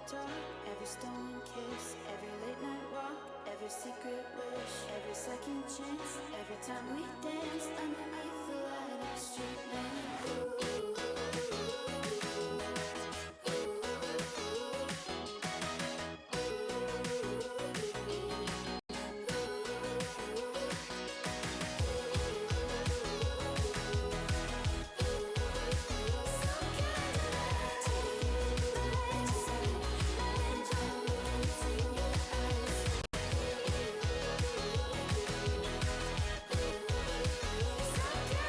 talk, every stolen kiss, every late night walk, every secret wish, every second chance, every time we danced underneath the light of the street lamp. So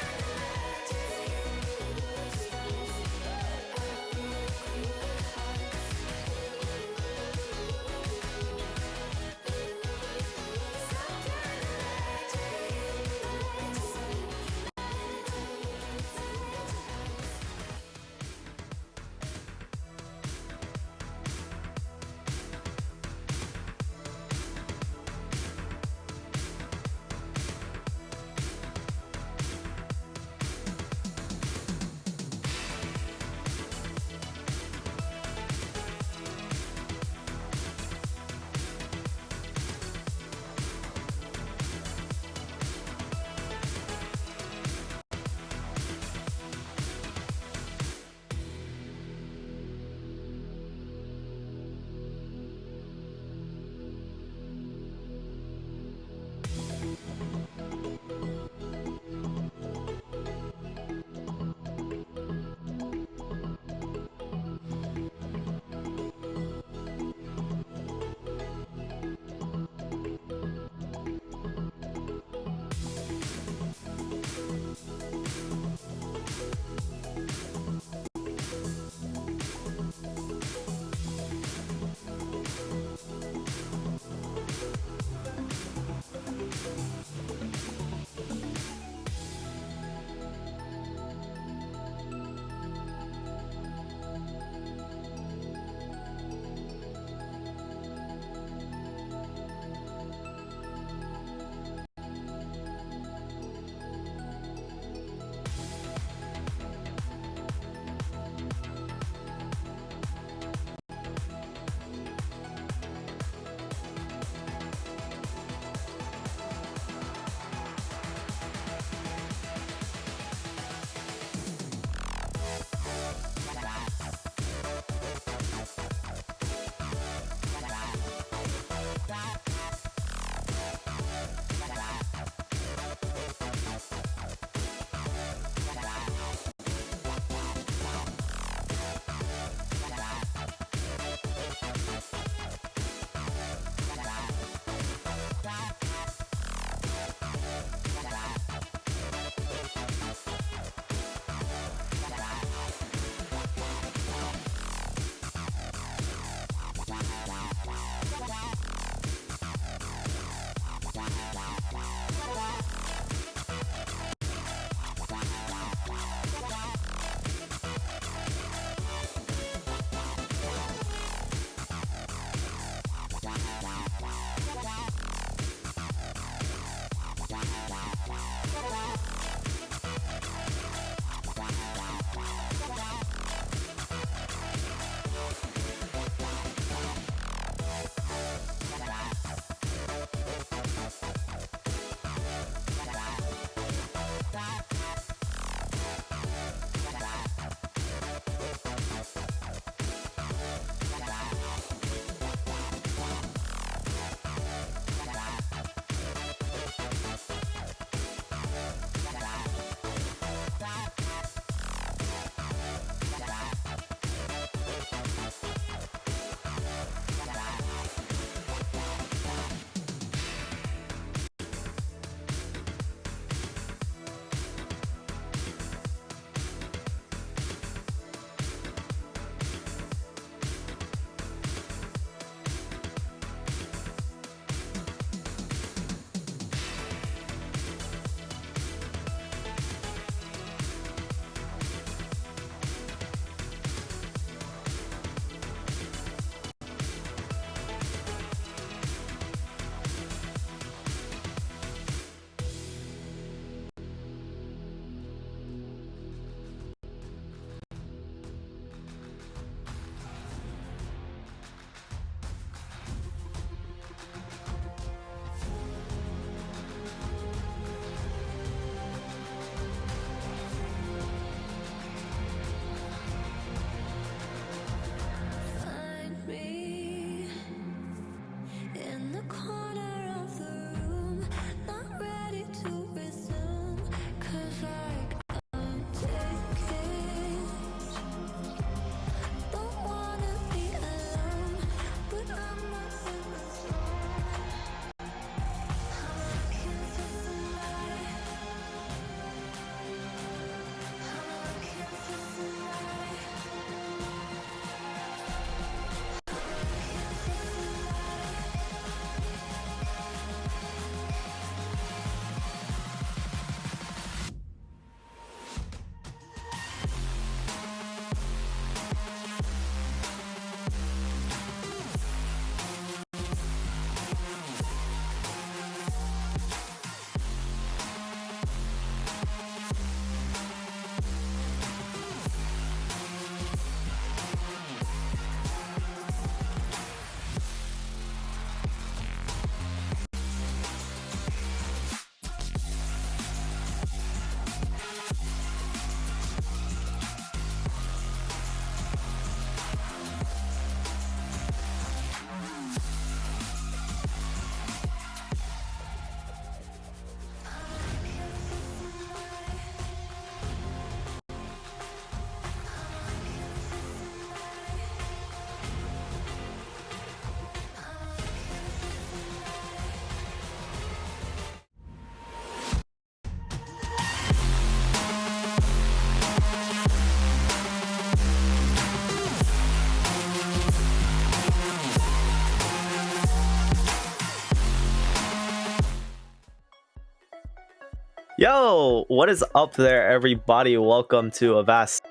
Yo, what is up there, everybody? Welcome to Avast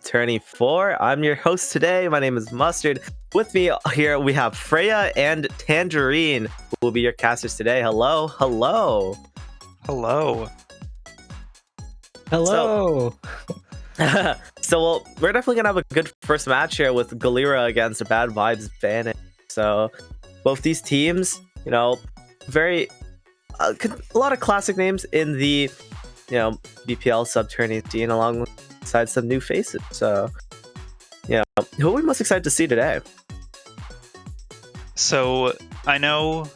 Tourney 4. I'm your host today. My name is Mustard. With me here, we have Freya and Tangerine, who will be your casters today. Hello, hello. Hello. Hello. So we're definitely going to have a good first match here with Golira against Bad Vibes Banished. So both these teams, very... a lot of classic names in the, BPL sub-tourney scene alongside some new faces. So, who are we most excited to see today? So I know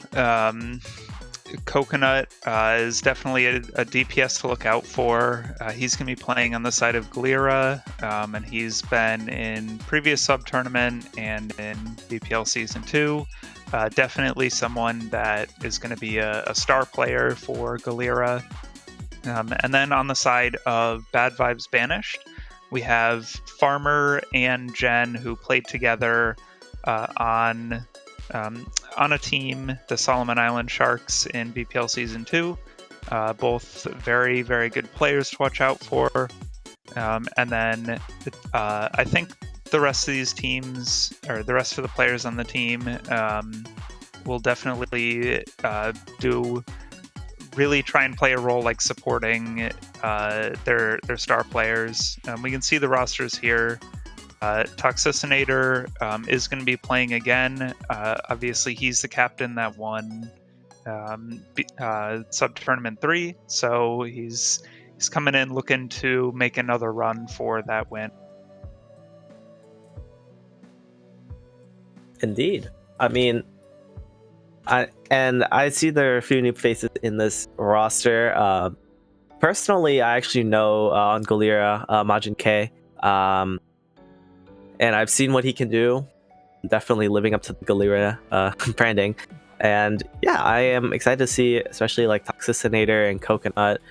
Coconut is definitely a DPS to look out for. He's going to be playing on the side of Golira, and he's been in previous sub-tournament and in BPL Season 2. Definitely someone that is going to be a star player for Golira. And then on the side of Bad Vibes Banished, we have Farmer and Jen, who played together on a team, the Solomon Island Sharks, in BPL Season 2. Both very, very good players to watch out for. And then I think the rest of these teams, or the rest of the players on the team, will definitely really try and play a role like supporting their star players. We can see the rosters here. Toxicinator is going to be playing again. Obviously, he's the captain that won Sub-Tournament 3, so he's coming in looking to make another run for that win. Indeed. I mean, I see there are a few new faces in this roster. Personally, I actually know on Golira, Majin K, and I've seen what he can do. Definitely living up to the Golira branding, and yeah, I am excited to see, especially like Toxicinator and Coconut,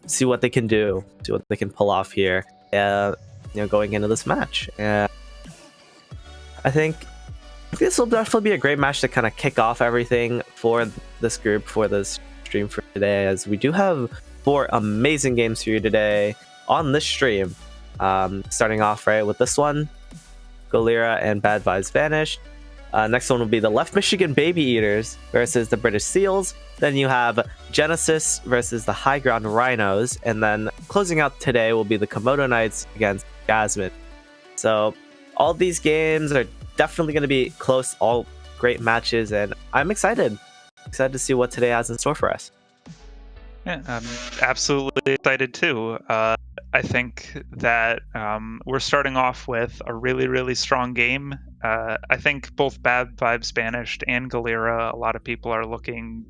see what they can do, see what they can pull off here, going into this match. And I think this will definitely be a great match to kind of kick off everything for this group, for this stream for today, as we do have 4 amazing games for you today on this stream. Starting off right with this one, Golira and Bad Vibes Banished. Next one will be the Left Michigan Baby Eaters versus the British Seals. Then you have Genesis versus the High Ground Rhinos. And then closing out today will be the Komodo Knights against Jasmine. So all these games are definitely going to be close, all great matches, and I'm excited to see what today has in store for us. Yeah, I'm absolutely excited too. I think that we're starting off with a really, really strong game. I think both Bad Vibes Banished and Golira, a lot of people are looking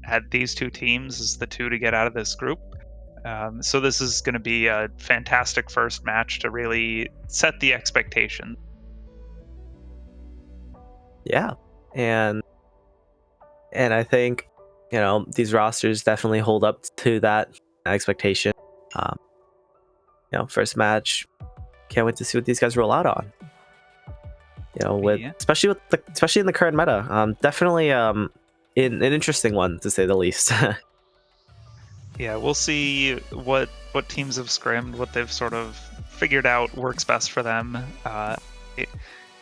at these two teams as the two to get out of this group. So this is going to be a fantastic first match to really set the expectation. Yeah, and I think these rosters definitely hold up to that expectation. First match, can't wait to see what these guys roll out on. Especially in the current meta, definitely an interesting one to say the least. Yeah, we'll see what teams have scrimmed, what they've sort of figured out works best for them.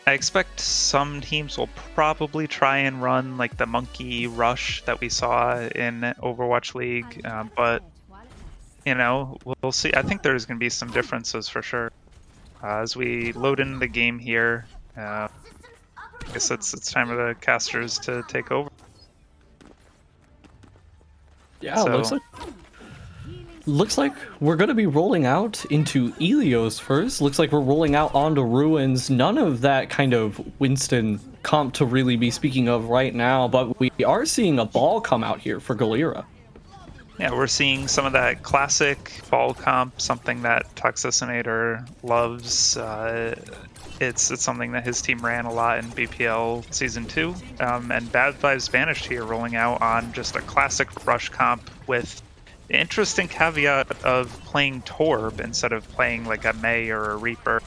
I expect some teams will probably try and run like the monkey rush that we saw in Overwatch League, but we'll see. I think there's going to be some differences for sure. As we load into the game here, I guess it's time for the casters to take over. Yeah, so, looks like we're going to be rolling out into Ilios first. Looks like we're rolling out onto Ruins. None of that kind of Winston comp to really be speaking of right now, but we are seeing a ball come out here for Golira. Yeah, we're seeing some of that classic ball comp, something that Toxicinator loves. It's something that his team ran a lot in BPL Season 2. And Bad Vibes Banished here rolling out on just a classic rush comp with the interesting caveat of playing Torb instead of playing like a Mei or a Reaper.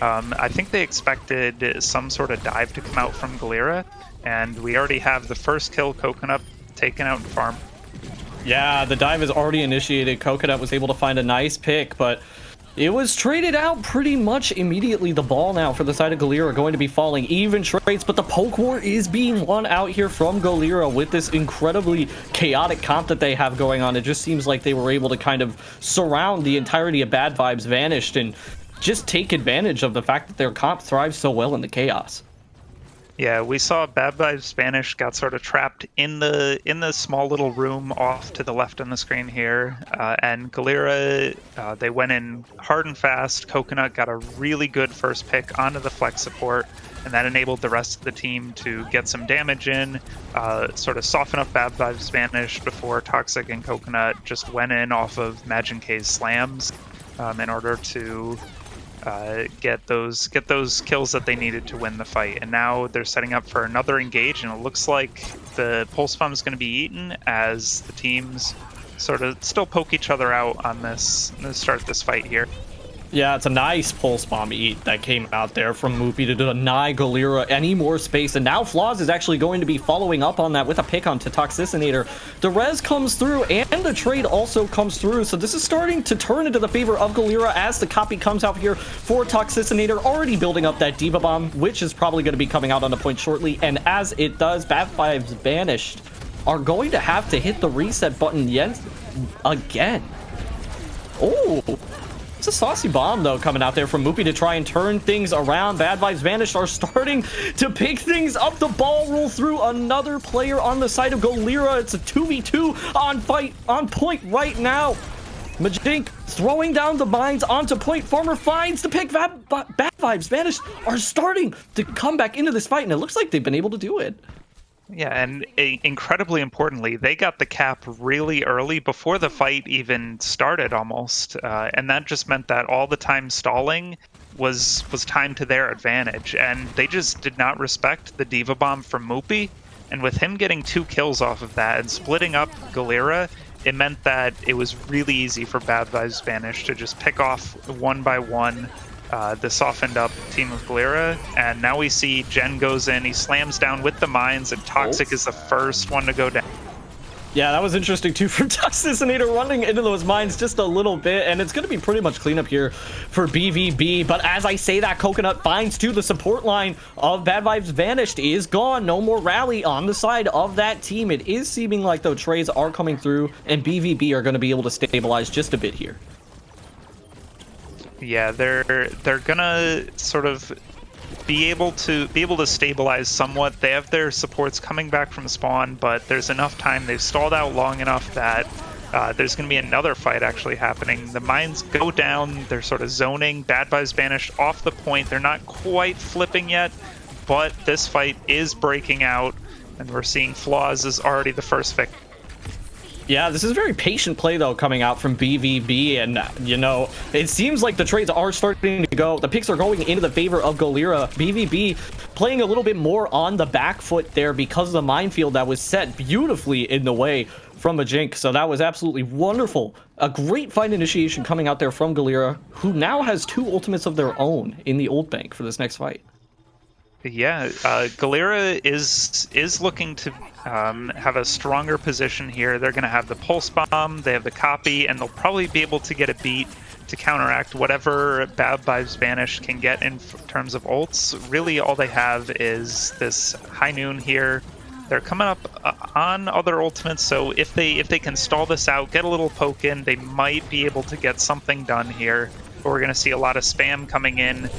I think they expected some sort of dive to come out from Golira, and we already have the first kill Coconut taken out in farm. Yeah, the dive is already initiated. Coconut was able to find a nice pick, but it was traded out pretty much immediately. The ball now for the side of Golira going to be falling. Even trades, but the poke war is being won out here from Golira with this incredibly chaotic comp that they have going on. It just seems like they were able to kind of surround the entirety of Bad Vibes Vanished and just take advantage of the fact that their comp thrives so well in the chaos. Yeah, we saw Bad Vibes Banished got sort of trapped in the small little room off to the left on the screen here, and Golira, they went in hard and fast. Coconut got a really good first pick onto the flex support, and that enabled the rest of the team to get some damage in, sort of soften up Bad Vibes Banished before Toxic and Coconut just went in off of Majin K's slams in order to get those kills that they needed to win the fight. And now they're setting up for another engage, and it looks like the pulse bomb is going to be eaten as the teams sort of still poke each other out on this start this fight here. Yeah, it's a nice pulse bomb eat that came out there from Moopy to deny Golira any more space. And now Flaws is actually going to be following up on that with a pick onto Toxicinator. The res comes through and the trade also comes through. So this is starting to turn into the favor of Golira as the copy comes out here for Toxicinator, already building up that Diva Bomb, which is probably going to be coming out on the point shortly. And as it does, Bad Vibes Banished are going to have to hit the reset button yet again. Oh, it's a saucy bomb, though, coming out there from Moopy to try and turn things around. Bad Vibes Vanished are starting to pick things up. The ball roll through another player on the side of Golira. It's a 2v2 on point right now. Majink throwing down the mines onto point. Farmer finds the pick. Bad Vibes Vanished are starting to come back into this fight, and it looks like they've been able to do it. Yeah, and incredibly importantly, they got the cap really early before the fight even started almost. And that just meant that all the time stalling was time to their advantage. And they just did not respect the Diva Bomb from Moopy. And with him getting 2 kills off of that and splitting up Golira, it meant that it was really easy for Bad Vibes Banished to just pick off one by one the softened up team of Golira, and now we see Jen goes in, he slams down with the mines, and Toxic is the first one to go down. Yeah, that was interesting too from Toxicinator running into those mines just a little bit, and it's going to be pretty much cleanup here for BVB. But as I say that, Coconut finds too the support line of Bad Vibes Vanished is gone. No more rally on the side of that team. It is seeming like though trades are coming through, and BVB are going to be able to stabilize just a bit here. Yeah, they're gonna sort of be able to stabilize somewhat. They have their supports coming back from spawn, but there's enough time. They've stalled out long enough that there's gonna be another fight actually happening. The mines go down. They're sort of zoning. Bad Vibes Banished off the point. They're not quite flipping yet, but this fight is breaking out, and we're seeing Flaws is already the first victim. Yeah, this is very patient play, though, coming out from BVB, and, you know, it seems like the trades are starting to go. The picks are going into the favor of Golira. BVB playing a little bit more on the back foot there because of the minefield that was set beautifully in the way from Majink, so that was absolutely wonderful. A great fight initiation coming out there from Golira, who now has 2 ultimates of their own in the ult bank for this next fight. Yeah, Golira is looking to have a stronger position here. They're going to have the pulse bomb, they have the copy, and they'll probably be able to get a beat to counteract whatever Bad Vibes Banished can get in terms of ults. Really, all they have is this high noon here. They're coming up on other ultimates, so if they can stall this out, get a little poke in, they might be able to get something done here. But we're going to see a lot of spam coming in.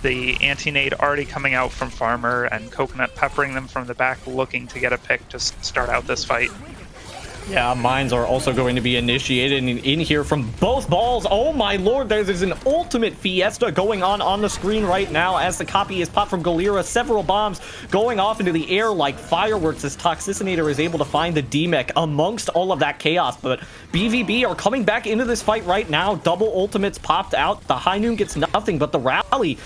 The anti-nade already coming out from Farmer, and Coconut peppering them from the back, looking to get a pick to start out this fight. Yeah, mines are also going to be initiated in here from both balls. Oh my lord, there's an ultimate fiesta going on the screen right now as the copy is popped from Golira. Several bombs going off into the air like fireworks as Toxicinator is able to find the D-Mech amongst all of that chaos. But BVB are coming back into this fight right now. Double ultimates popped out. The High Noon gets nothing, but the rally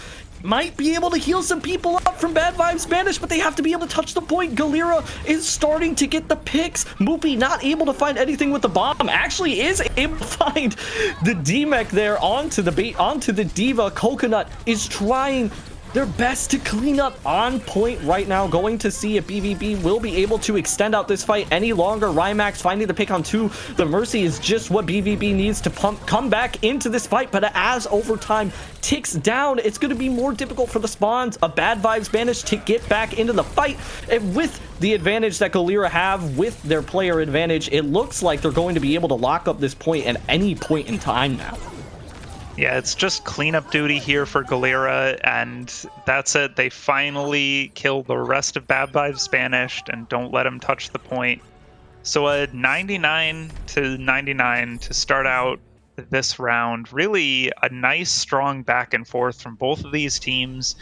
might be able to heal some people up from Bad Vibes Banished, but they have to be able to touch the point. Golira is starting to get the picks. Moopy not able to find anything with the bomb. Actually is able to find the D-Mech there onto the Diva. Coconut is trying their best to clean up on point right now. Going to see if BVB will be able to extend out this fight any longer. Rymax finding the pick on 2. The Mercy is just what BVB needs to come back into this fight. But as overtime ticks down, it's going to be more difficult for the spawns of Bad Vibes Banished to get back into the fight. And with the advantage that Golira have with their player advantage, it looks like they're going to be able to lock up this point at any point in time now. Yeah, it's just cleanup duty here for Golira, and that's it. They finally kill the rest of Bad Vibes Banished and don't let him touch the point. So a 99-99 to start out this round. Really a nice, strong back and forth from both of these teams.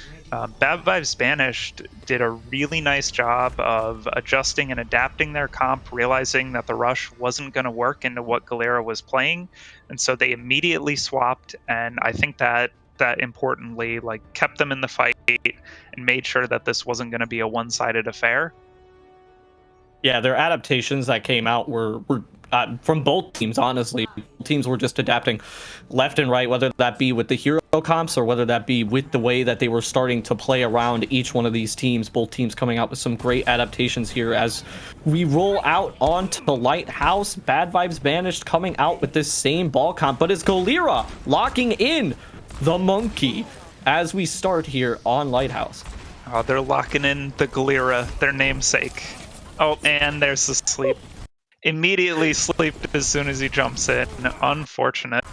Bad Vibes Banished did a really nice job of adjusting and adapting their comp, realizing that the rush wasn't going to work into what Golira was playing, and so they immediately swapped. And I think that importantly, like, kept them in the fight and made sure that this wasn't going to be a one-sided affair. Yeah, their adaptations that came out were from both teams, honestly. Teams were just adapting left and right, whether that be with the hero comps or whether that be with the way that they were starting to play around each one of these teams. Both teams coming out with some great adaptations here as we roll out onto the Lighthouse. Bad Vibes Banished coming out with this same ball comp, but it's Golira locking in the monkey as we start here on Lighthouse. Oh, they're locking in the Golira, their namesake. Oh, and there's the sleep. Immediately sleeped as soon as he jumps in. Unfortunate.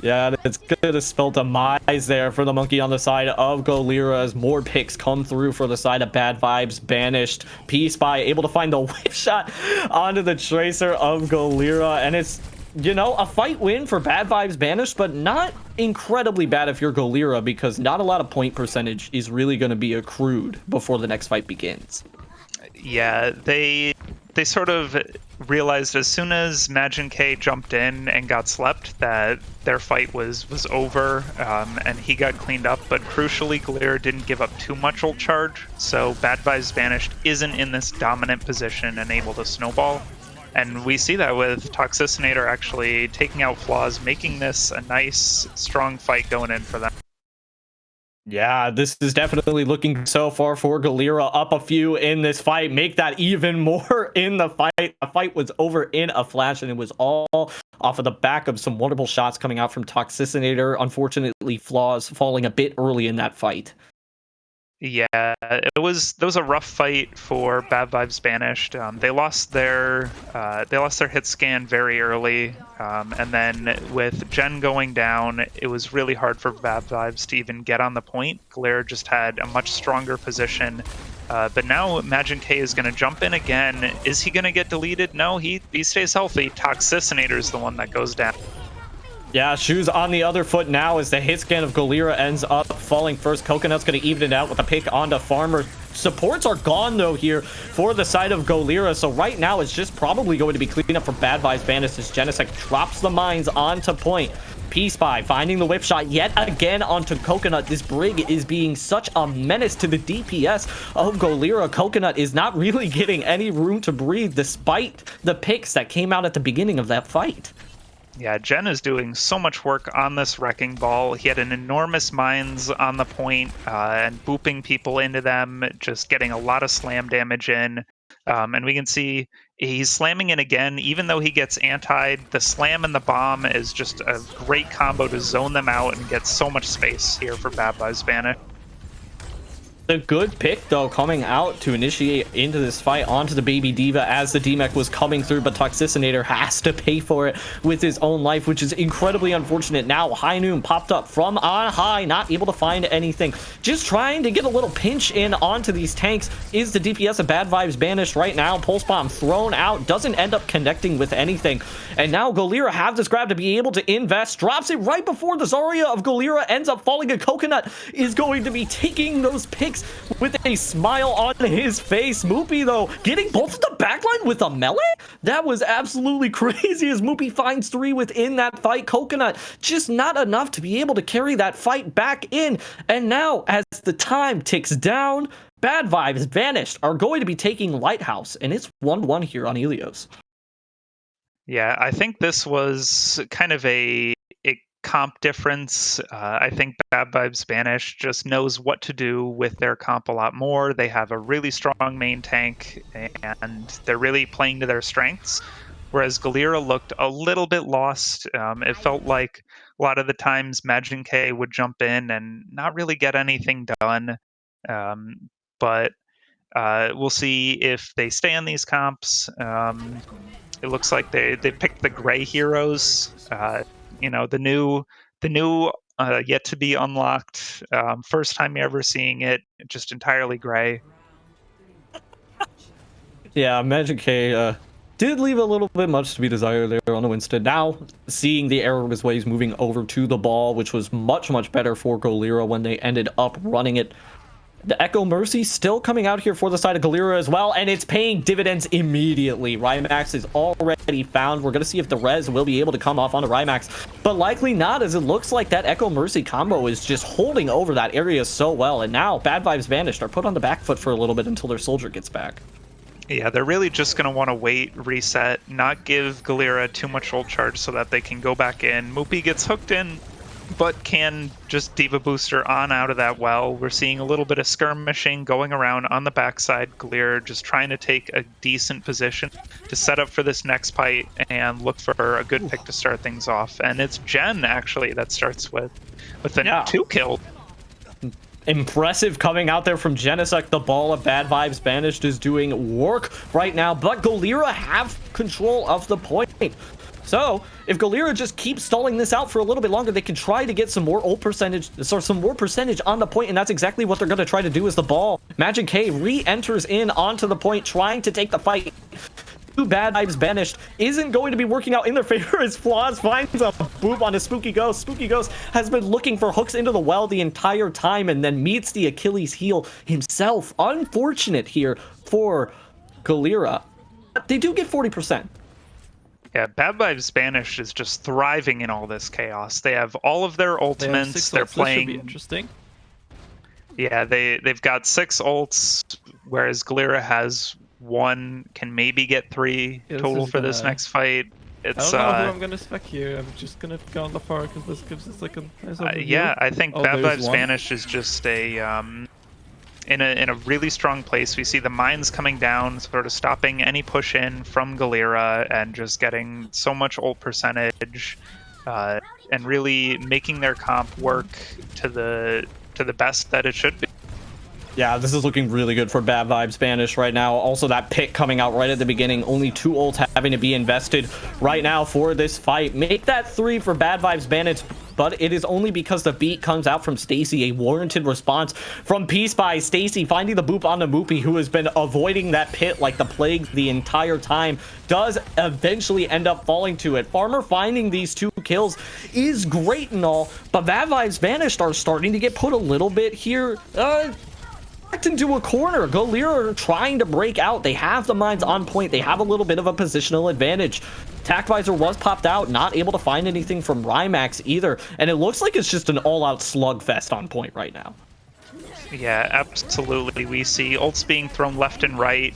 Yeah, it's gonna spell demise there for the monkey on the side of Golira as more picks come through for the side of Bad Vibes Banished. P-Spy able to find the whip shot onto the Tracer of Golira, and it's, you know, a fight win for Bad Vibes Banished, but not incredibly bad if you're Golira, because not a lot of point percentage is really going to be accrued before the next fight begins. Yeah, they sort of realized as soon as Majin K jumped in and got slept that their fight was over, and he got cleaned up. But crucially, Golira didn't give up too much ult charge, so Bad Vibes Banished isn't in this dominant position and able to snowball. And we see that with Toxicinator actually taking out flaws, making this a nice, strong fight going in for them. Yeah, this is definitely looking so far for Golira. Up a few in this fight, make that even more in the fight. The fight was over in a flash, and it was all off of the back of some wonderful shots coming out from Toxicinator. Unfortunately, flaws falling a bit early in that fight. Yeah, that was a rough fight for Bad Vibes Banished. They lost their hit scan very early, and then with Gen going down, it was really hard for Bad Vibes to even get on the point. Golira just had a much stronger position, but now Majin K is going to jump in again. Is he going to get deleted? No, he stays healthy. Toxicinator is the one that goes down. Yeah, shoes on the other foot now as the hit scan of Golira ends up falling first. Coconut's going to even it out with a pick onto Farmer. Supports are gone, though, here for the side of Golira. So right now, it's just probably going to be cleanup for Bad Vibes Banished as Genesec drops the mines onto point. P-Spy finding the whip shot yet again onto Coconut. This Brig is being such a menace to the DPS of Golira. Coconut is not really getting any room to breathe despite the picks that came out at the beginning of that fight. Yeah, Jen is doing so much work on this Wrecking Ball. He had an enormous mines on the point, and booping people into them, just getting a lot of slam damage in. And we can see he's slamming in again, even though he gets antied. The slam and the bomb is just a great combo to zone them out and get so much space here for Bad Vibes Banished. A good pick, though, coming out to initiate into this fight onto the Baby Diva as the DMEC was coming through, but Toxicinator has to pay for it with his own life, which is incredibly unfortunate. Now, High Noon popped up from on high, not able to find anything. Just trying to get a little pinch in onto these tanks is the DPS of Bad Vibes Banished right now. Pulse Bomb thrown out, doesn't end up connecting with anything. And now Golira have this grab to be able to invest, drops it right before the Zarya of Golira ends up falling. A Coconut is going to be taking those picks with a smile on his face. Moopy, though, getting both of the backline with a melee? That was absolutely crazy as Moopy finds 3 within that fight. Coconut just not enough to be able to carry that fight back in. And now, as the time ticks down, Bad Vibes Banished are going to be taking Lighthouse, and it's 1-1 here on Helios. Yeah, I think this was kind of a comp difference. I think Bad Vibes Banished just knows what to do with their comp a lot more. They have a really strong main tank, and they're really playing to their strengths. Whereas Golira looked a little bit lost. It felt like a lot of the times Majin K would jump in and not really get anything done. But we'll see if they stay on these comps. It looks like they picked the gray heroes. The new yet to be unlocked. First time ever seeing it, just entirely gray. Yeah, Magic K did leave a little bit much to be desired there on the Winston. Now, seeing the error of his ways moving over to the ball, which was much, much better for Golira when they ended up running it. The Echo Mercy still coming out here for the side of Golira as well, and it's paying dividends immediately. Rymax is already found. We're going to see if the res will be able to come off onto Rymax, but likely not, as it looks like that Echo Mercy combo is just holding over that area so well, and now Bad Vibes Banished are put on the back foot for a little bit until their soldier gets back. Yeah, they're really just going to want to wait, reset, not give Golira too much ult charge so that they can go back in. Moopy gets hooked in, but can just Diva Booster on out of that well. We're seeing a little bit of skirmishing going around on the backside. Golira just trying to take a decent position to set up for this next fight and look for a good pick to start things off. And it's Jen, actually, that starts with a 2 kill. Impressive coming out there from Genesect. The ball of Bad Vibes Banished is doing work right now, but Golira have control of the point. So if Golira just keeps stalling this out for a little bit longer, they can try to get some more ult percentage, or some more percentage on the point, and that's exactly what they're going to try to do as the ball. Magic K re-enters in onto the point, trying to take the fight. Bad Vibes Banished isn't going to be working out in their favor as Flaws finds a boop on a Spooky Ghost. Spooky Ghost has been looking for hooks into the well the entire time and then meets the Achilles heel himself. Unfortunate here for Golira. But they do get 40%. Yeah, Bad Vibes Banished is just thriving in all this chaos. They have all of their ultimates. They're playing. This should be interesting. Yeah, they've got 6 ults, whereas Golira has 1, can maybe get 3 total for this next fight. It's, I don't know who I'm gonna spec here. I'm just gonna go on the far because this gives us like a nice overview. Yeah, I think Bad Vibes Banished is just a in a really strong place. We see the mines coming down, sort of stopping any push in from Golira and just getting so much ult percentage, and really making their comp work to the best that it should be. Yeah, this is looking really good for Bad Vibes Banished right now. Also, that pick coming out right at the beginning. Only 2 ults having to be invested right now for this fight. Make that 3 for Bad Vibes Banished, but it is only because the beat comes out from Stacy. A warranted response from Peace by Stacy, finding the boop on the Moopy, who has been avoiding that pit like the plague the entire time, does eventually end up falling to it. Farmer finding these 2 kills is great and all, but Bad Vibes Banished are starting to get put a little bit here. Into a corner. Golira are trying to break out. They have the mines on point. They have a little bit of a positional advantage. Tac Visor was popped out, not able to find anything from Rymax either, and it looks like it's just an all-out slugfest on point right now. Yeah, absolutely. We see ults being thrown left and right.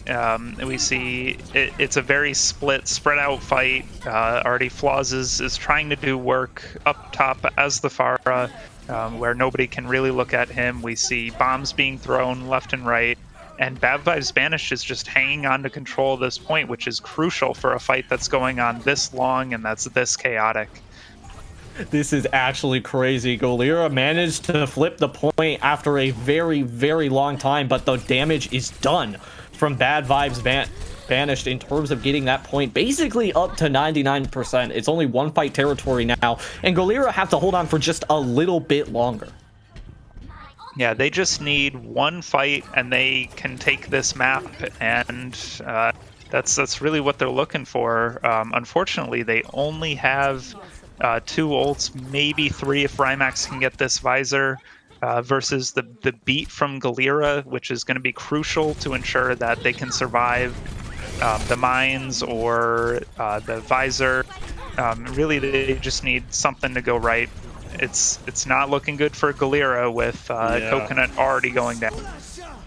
We see it's a very spread out fight. Already Flaws is trying to do work up top as the Pharah, where nobody can really look at him. We see bombs being thrown left and right. And Bad Vibes Banished is just hanging on to control of this point, which is crucial for a fight that's going on this long and that's this chaotic. This is actually crazy. Golira managed to flip the point after a very, very long time, but the damage is done from Bad Vibes Banished in terms of getting that point basically up to 99%. It's only 1 fight territory now, and Golira have to hold on for just a little bit longer. Yeah, they just need 1 fight and they can take this map, and that's really what they're looking for. Unfortunately, they only have 2 ults, maybe 3 if Rymax can get this visor, versus the beat from Golira, which is going to be crucial to ensure that they can survive the mines or the visor. Really, they just need something to go right. It's not looking good for Golira with Coconut already going down.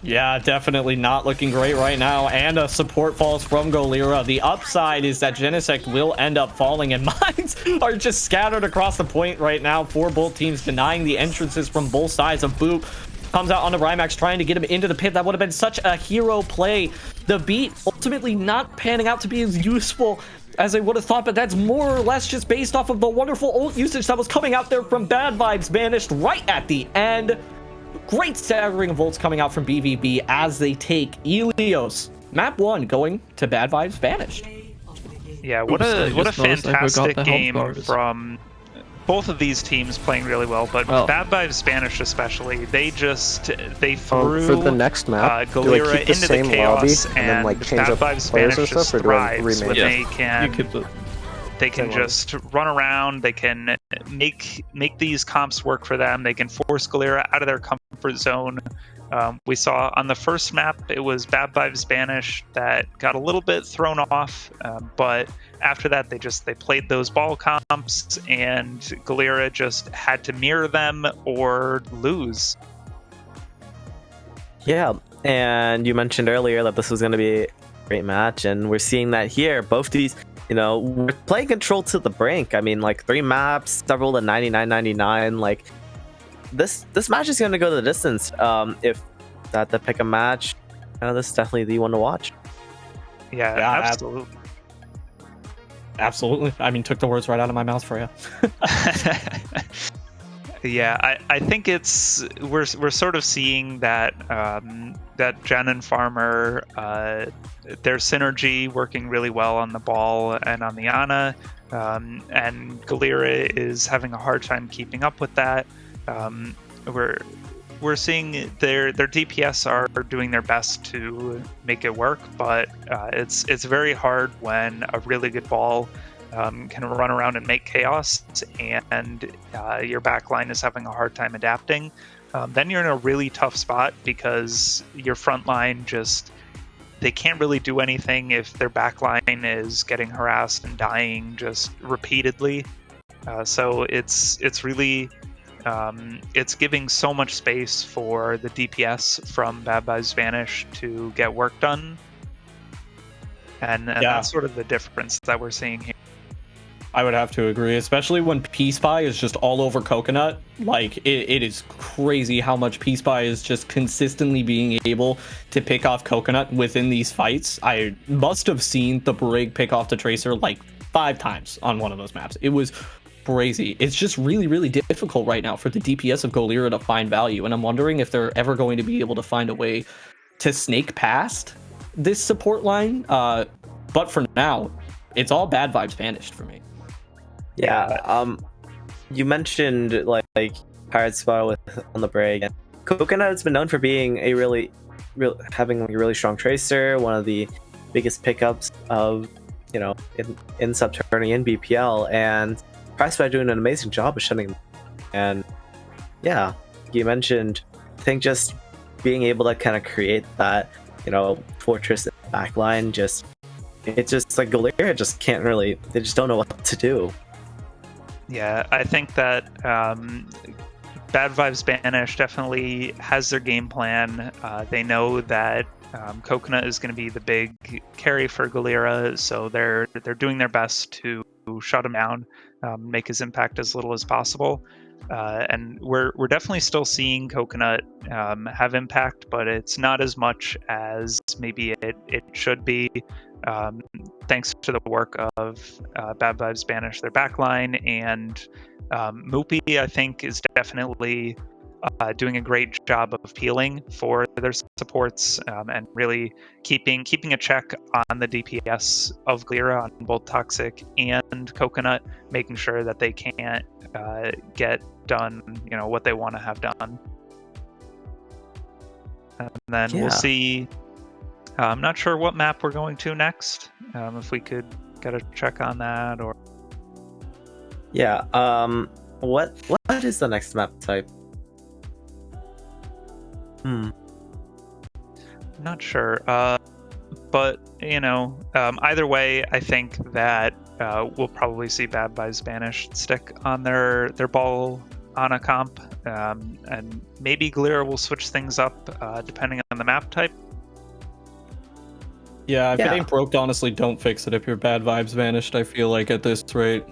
Yeah, definitely not looking great right now, and a support falls from Golira. The upside is that Genesect will end up falling, and mines are just scattered across the point right now for both teams, denying the entrances from both sides. Of Boop comes out onto Rymax, trying to get him into the pit. That would have been such a hero play. The beat ultimately not panning out to be as useful as I would have thought, but that's more or less just based off of the wonderful ult usage that was coming out there from Bad Vibes Banished right at the end. Great staggering of ults coming out from BVB as they take Ilios. Map 1 going to Bad Vibes Banished. Yeah, what a fantastic game from both of these teams, playing really well, but Bad Vibes Banished especially. They threw for the next map, Galira into the same chaos, lobby, and then like change Bad up Vibes players Banished or just stuff, or do I thrives when remake? they can just run around. They can make these comps work for them. They can force Golira out of their comfort zone. We saw on the first map, it was Bad Vibes Banished that got a little bit thrown off, but after that, they played those ball comps, and Golira just had to mirror them or lose. Yeah, and you mentioned earlier that this was going to be a great match, and we're seeing that here. Both these, we're playing control to the brink. I mean, like 3 maps, several to 99-99. Like this match is going to go to the distance. If that to pick a match, this is definitely the one to watch. Yeah, absolutely. Absolutely. I mean, took the words right out of my mouth for you. Yeah, I think we're sort of seeing that that Jen and Farmer, their synergy working really well on the ball and on the Ana, and Golira is having a hard time keeping up with that. We're seeing their DPS are doing their best to make it work, but it's very hard when a really good ball can run around and make chaos, and your backline is having a hard time adapting. Then you're in a really tough spot because your front line they can't really do anything if their backline is getting harassed and dying just repeatedly. So it's really it's giving so much space for the DPS from Bad Vibes Banished to get work done, and that's sort of the difference that we're seeing here. I would have to agree, especially when P-Spy is just all over Coconut. Like, it is crazy how much P-Spy is just consistently being able to pick off Coconut within these fights. I must have seen the Brig pick off the Tracer like 5 times on one of those maps. It was crazy. It's just really, really difficult right now for the DPS of Golira to find value, and I'm wondering if they're ever going to be able to find a way to snake past this support line. But for now, it's all Bad Vibes Banished for me. Yeah, you mentioned like Pirate Spot on the Brig, and Coconut has been known for being having a really strong tracer, one of the biggest pickups of in sub Tourney in BPL, and Pirate Spot doing an amazing job of shutting them. And yeah, you mentioned, I think just being able to kind of create that fortress in the backline, it's just like Golira just can't really, they just don't know what to do. Yeah, I think that Bad Vibes Banished definitely has their game plan. They know that Coconut is going to be the big carry for Golira, so they're doing their best to shut him down, make his impact as little as possible. And we're definitely still seeing Coconut have impact, but it's not as much as maybe it should be. Thanks to the work of Bad Vibes Banished, their backline, and Moopy, I think, is definitely doing a great job of peeling for their supports, and really keeping a check on the DPS of Golira on both Toxic and Coconut, making sure that they can't get done what they want to have done. And then we'll see. I'm not sure what map we're going to next. If we could get a check on that, or what is the next map type? Not sure. But either way, I think that we'll probably see Bad Vibes Banished stick on their ball Ana comp, and maybe Golira will switch things up depending on the map type. Yeah, if it ain't broke, honestly, don't fix it if your bad vibes vanished, I feel like, at this rate.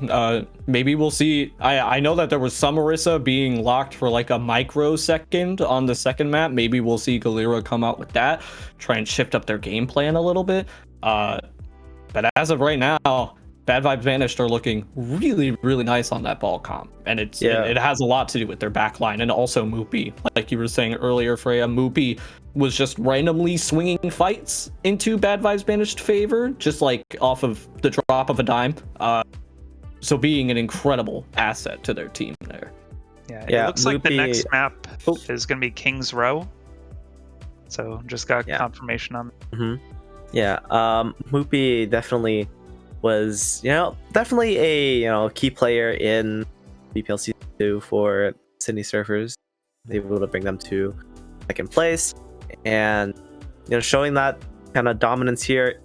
Maybe we'll see. I know that there was some Orisa being locked for like a microsecond on the second map. Maybe we'll see Golira come out with that, try and shift up their game plan a little bit. But as of right now, bad vibes vanished are looking really, really nice on that ball comp. And it has a lot to do with their backline and also Moopy. Like you were saying earlier, Freya, Moopy was just randomly swinging fights into bad vibes banished favor, just like off of the drop of a dime. So being an incredible asset to their team there. Yeah, it looks like the next map is going to be King's Row. So just got confirmation on that. Mm-hmm. Yeah, Moopy definitely was, definitely a, key player in BPL Season 2 for Sydney Surfers. Able to bring them to second place. And showing that kind of dominance here,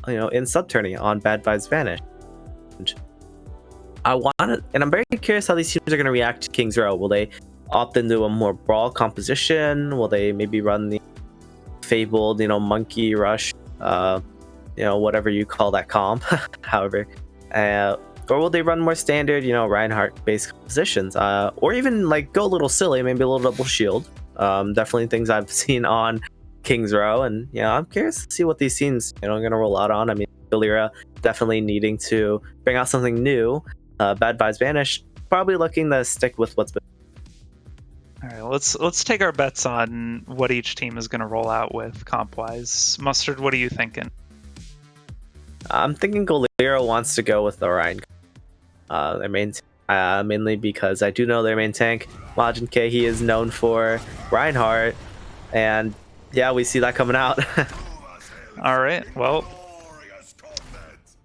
in sub tourney on Bad Vibes Vanish. And I'm very curious how these teams are going to react to King's Row. Will they opt into a more brawl composition? Will they maybe run the fabled, monkey rush, whatever you call that comp, however, or will they run more standard, Reinhardt based compositions, or even like go a little silly, maybe a little double shield. Definitely things I've seen on King's Row, and I'm curious to see what these teams are going to roll out on. I mean, Golira definitely needing to bring out something new. Bad Vibes Vanish probably looking to stick with what's been. All right, let's take our bets on what each team is going to roll out with comp wise. Mustard, what are you thinking? I'm thinking Golira wants to go with the Ryan. Their main, mainly because I do know their main tank, Majin K. He is known for Reinhardt, and we see that coming out. All right, well,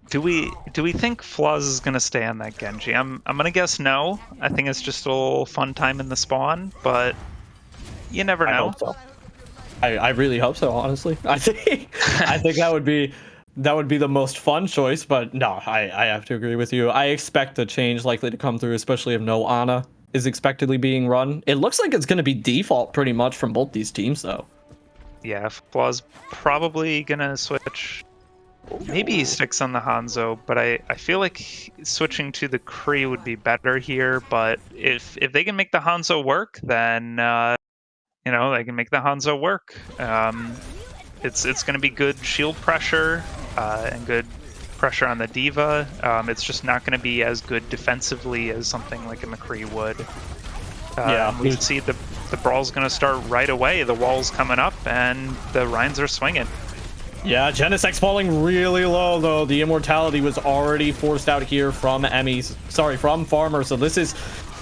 do we think Fluz is gonna stay on that Genji? I'm gonna guess no. I think it's just a little fun time in the spawn, but you never know. I hope so. I really hope so. Honestly, I think that would be the most fun choice, but no, I have to agree with you. I expect a change likely to come through, especially if no Ana is expectedly being run. It looks like it's going to be default pretty much from both these teams, though. Yeah, Flaw's probably going to switch. Maybe he sticks on the Hanzo, but I feel like switching to the Kree would be better here. But if they can make the Hanzo work, then, they can make the Hanzo work. It's going to be good shield pressure and good pressure on the Diva. It's just not going to be as good defensively as something like a McCree would. We see the brawl's going to start right away. The wall's coming up and the Rhines are swinging. Yeah, Genesec's falling really low, though. The immortality was already forced out here from from Farmer, so this is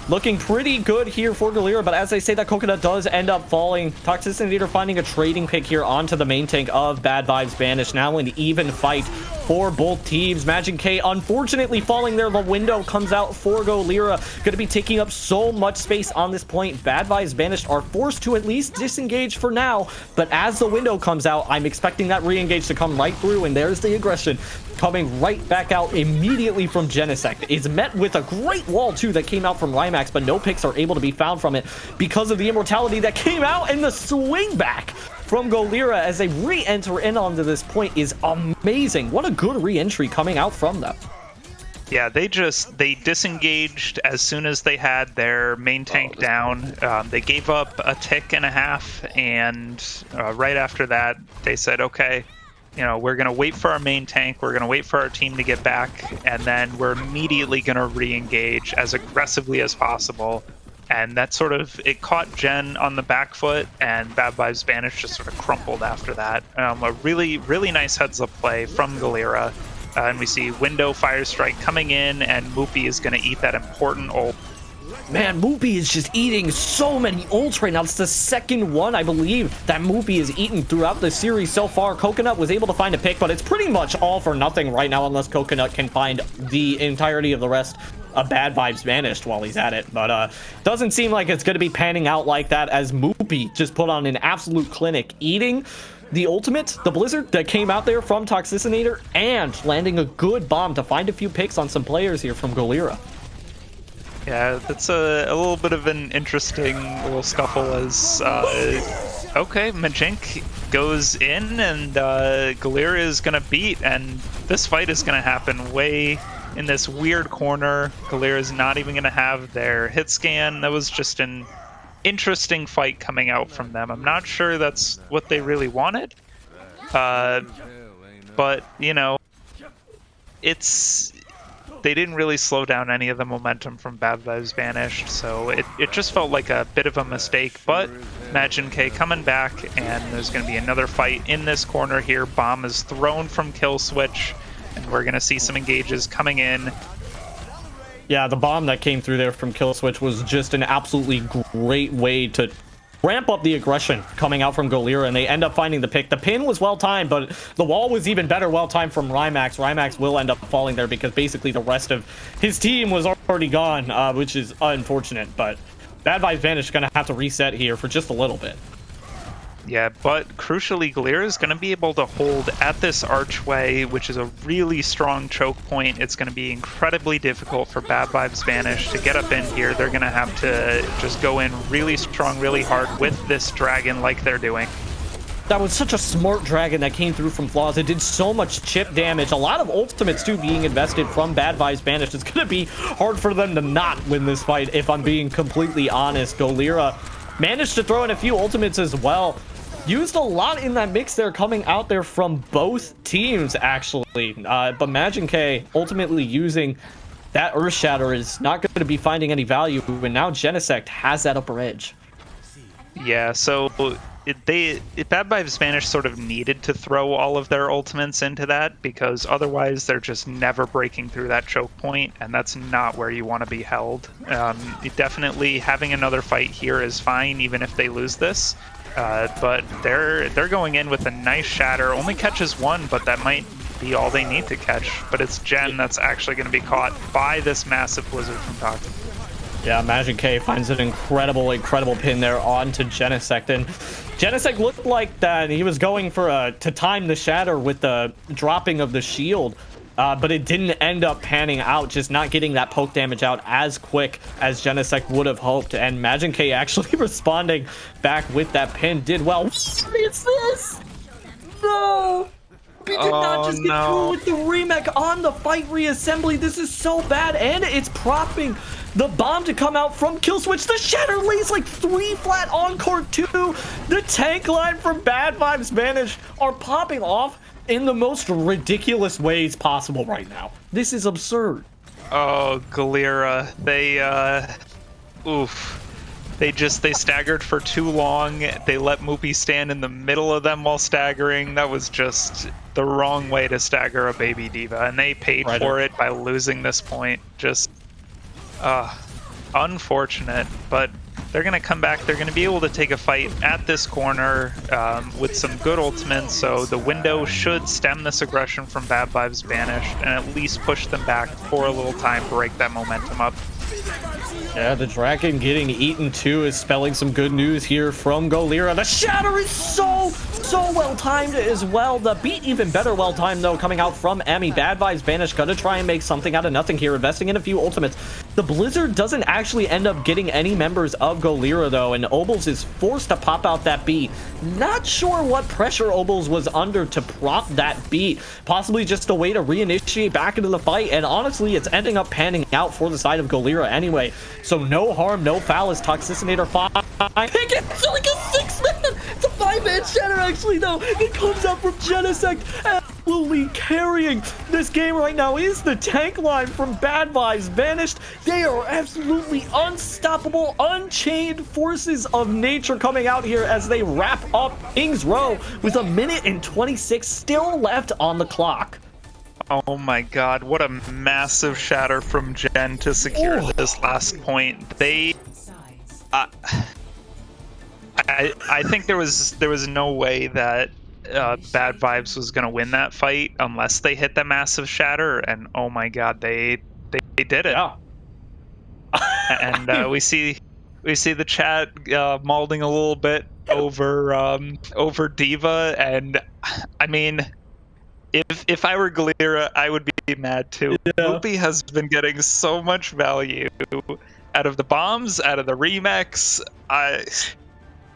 looking pretty good here for Golira, but as I say, that Coconut does end up falling. Toxicinator finding a trading pick here onto the main tank of Bad Vibes Banished. Now an even fight for both teams. Majin K unfortunately falling there. The window comes out for Golira. Going to be taking up so much space on this point. Bad Vibes Banished are forced to at least disengage for now, but as the window comes out, I'm expecting that re-engage to come right through, and there's the aggression coming right back out immediately from Genesect. It's met with a great wall, too, that came out from Rymax, but no picks are able to be found from it because of the immortality that came out, and the swing back from Golira as they re-enter in onto this point is amazing. What a good re-entry coming out from them. Yeah, they disengaged as soon as they had their main tank down. They gave up a tick and a half, and right after that, they said, okay, we're going to wait for our main tank, we're going to wait for our team to get back, and then we're immediately going to re-engage as aggressively as possible. And that it caught Jen on the back foot, and Bad Vibes Banished just sort of crumpled after that. A really, really nice heads-up play from Golira. And we see Window Fire Strike coming in, and Moopy is going to eat that important ult. Man, Moopy is just eating so many ults right now. It's the second one, I believe, that Moopy is eaten throughout the series so far. Coconut was able to find a pick, but it's pretty much all for nothing right now unless Coconut can find the entirety of the rest of Bad Vibes Vanished while he's at it. But doesn't seem like it's going to be panning out like that, as Moopy just put on an absolute clinic, eating the ultimate, the blizzard that came out there from Toxicinator, and landing a good bomb to find a few picks on some players here from Golira. Yeah, that's a little bit of an interesting little scuffle as, okay, Majink goes in and Golira is going to beat, and this fight is going to happen way in this weird corner. Golira is not even going to have their hit scan. That was just an interesting fight coming out from them. I'm not sure that's what they really wanted, but, you know, they didn't really slow down any of the momentum from Bad Vibes Banished, so it just felt like a bit of a mistake, but Imagine K coming back, and there's going to be another fight in this corner here. Bomb is thrown from Kill Switch, and we're going to see some engages coming in. Yeah, the bomb that came through there from Kill Switch was just an absolutely great way to ramp up the aggression coming out from Golira, and they end up finding the pick. The pin was well-timed, but the wall was even better well-timed from Rhimax. Rhimax will end up falling there because basically the rest of his team was already gone, which is unfortunate, but Bad Vibes Banished going to have to reset here for just a little bit. Yeah, but crucially, Golira is going to be able to hold at this archway, which is a really strong choke point. It's going to be incredibly difficult for Bad Vibes Banished to get up in here. They're going to have to just go in really strong, really hard with this dragon like they're doing. That was such a smart dragon that came through from Flaws. It did so much chip damage. A lot of ultimates, too, being invested from Bad Vibes Banished. It's going to be hard for them to not win this fight, if I'm being completely honest. Golira managed to throw in a few ultimates as well. Used a lot in that mix there coming out there from both teams, actually. But Imagine K ultimately using that Earth Shatter is not going to be finding any value, and now Genesect has that upper edge. Yeah, so Bad Vibes Banished sort of needed to throw all of their ultimates into that, because otherwise they're just never breaking through that choke point, and that's not where you want to be held. Definitely having another fight here is fine, even if they lose this. But they're going in with a nice shatter. Only catches one, but that might be all they need to catch. But it's Gen that's actually going to be caught by this massive blizzard from Toxic. Yeah, Imagine K finds an incredible pin there onto Genesect, and Genesect looked like that he was going for to time the shatter with the dropping of the shield. But it didn't end up panning out, just not getting that poke damage out as quick as Genesect would have hoped. And Imagine K actually responding back with that pin did well. What is this? No! We did not just get through with the remake on the fight reassembly. This is so bad, and it's propping the bomb to come out from Kill Switch. The shatter lays like 3 flat encore 2. The tank line from Bad Vibes Banished are popping off in the most ridiculous ways possible right now. This is absurd. Oh, Golira. They staggered for too long. They let Moopy stand in the middle of them while staggering. That was just the wrong way to stagger a baby diva, and they paid for it by losing this point. Just unfortunate, but they're going to come back. They're going to be able to take a fight at this corner with some good ultimates, so the window should stem this aggression from Bad Vibes Banished and at least push them back for a little time, break that momentum up. Yeah, the dragon getting eaten too is spelling some good news here from Golira. The shatter is so well timed as well. The beat even better well timed though, coming out from Emmy. Bad Vibes Banished gonna try and make something out of nothing here, investing in a few ultimates. The blizzard doesn't actually end up getting any members of Golira though, and Obols is forced to pop out that beat. Not sure what pressure Obols was under to prop that beat. Possibly just a way to reinitiate back into the fight, and honestly, it's ending up panning out for the side of Golira anyway. So no harm, no foul as Toxicinator 5. It's like a 6-man! It's a 5-man shatter actually though. It comes up from Genesect, absolutely carrying this game right now is the tank line from Bad Vibes Banished. They are absolutely unstoppable, unchained forces of nature coming out here as they wrap up King's Row with 1 minute and 26 still left on the clock. Oh my god, what a massive shatter from Gen to secure this last point. I think there was no way that Bad Vibes was going to win that fight unless they hit the massive shatter, and oh my god, they did it. Yeah. And we see the chat malding a little bit over Diva, and I mean, if I were Golira, I would be mad too. Yeah. Moopy has been getting so much value out of the bombs, out of the remix.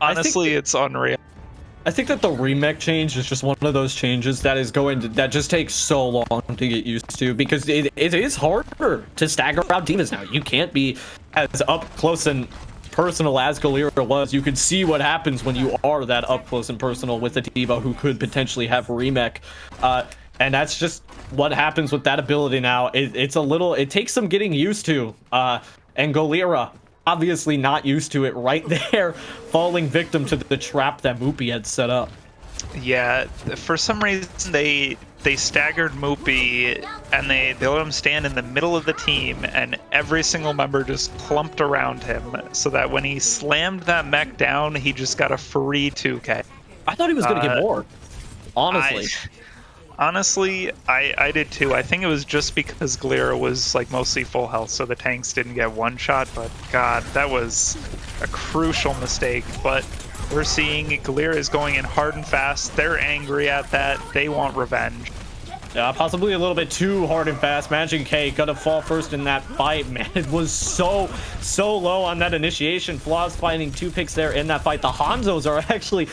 Honestly, it's unreal. I think that the remake change is just one of those changes that just takes so long to get used to, because it is harder to stagger out demons now. You can't be as up close and personal as Golira was. You can see what happens when you are that up close and personal with a diva who could potentially have remake. And that's just what happens with that ability now. It takes some getting used to. And Golira, obviously not used to it right there, falling victim to the trap that Moopy had set up. Yeah, for some reason they staggered Moopy and they let him stand in the middle of the team, and every single member just clumped around him so that when he slammed that mech down, he just got a free 2k. I thought he was going to get more, honestly. Honestly, I did too. I think it was just because Golira was like mostly full health, so the tanks didn't get one shot, but god, that was a crucial mistake. But we're seeing Golira is going in hard and fast. They're angry at that. They want revenge. Yeah, possibly a little bit too hard and fast. Magic K gonna fall first in that fight, man. It was so low on that initiation. Flaws finding 2 picks there in that fight. The Hanzos are actually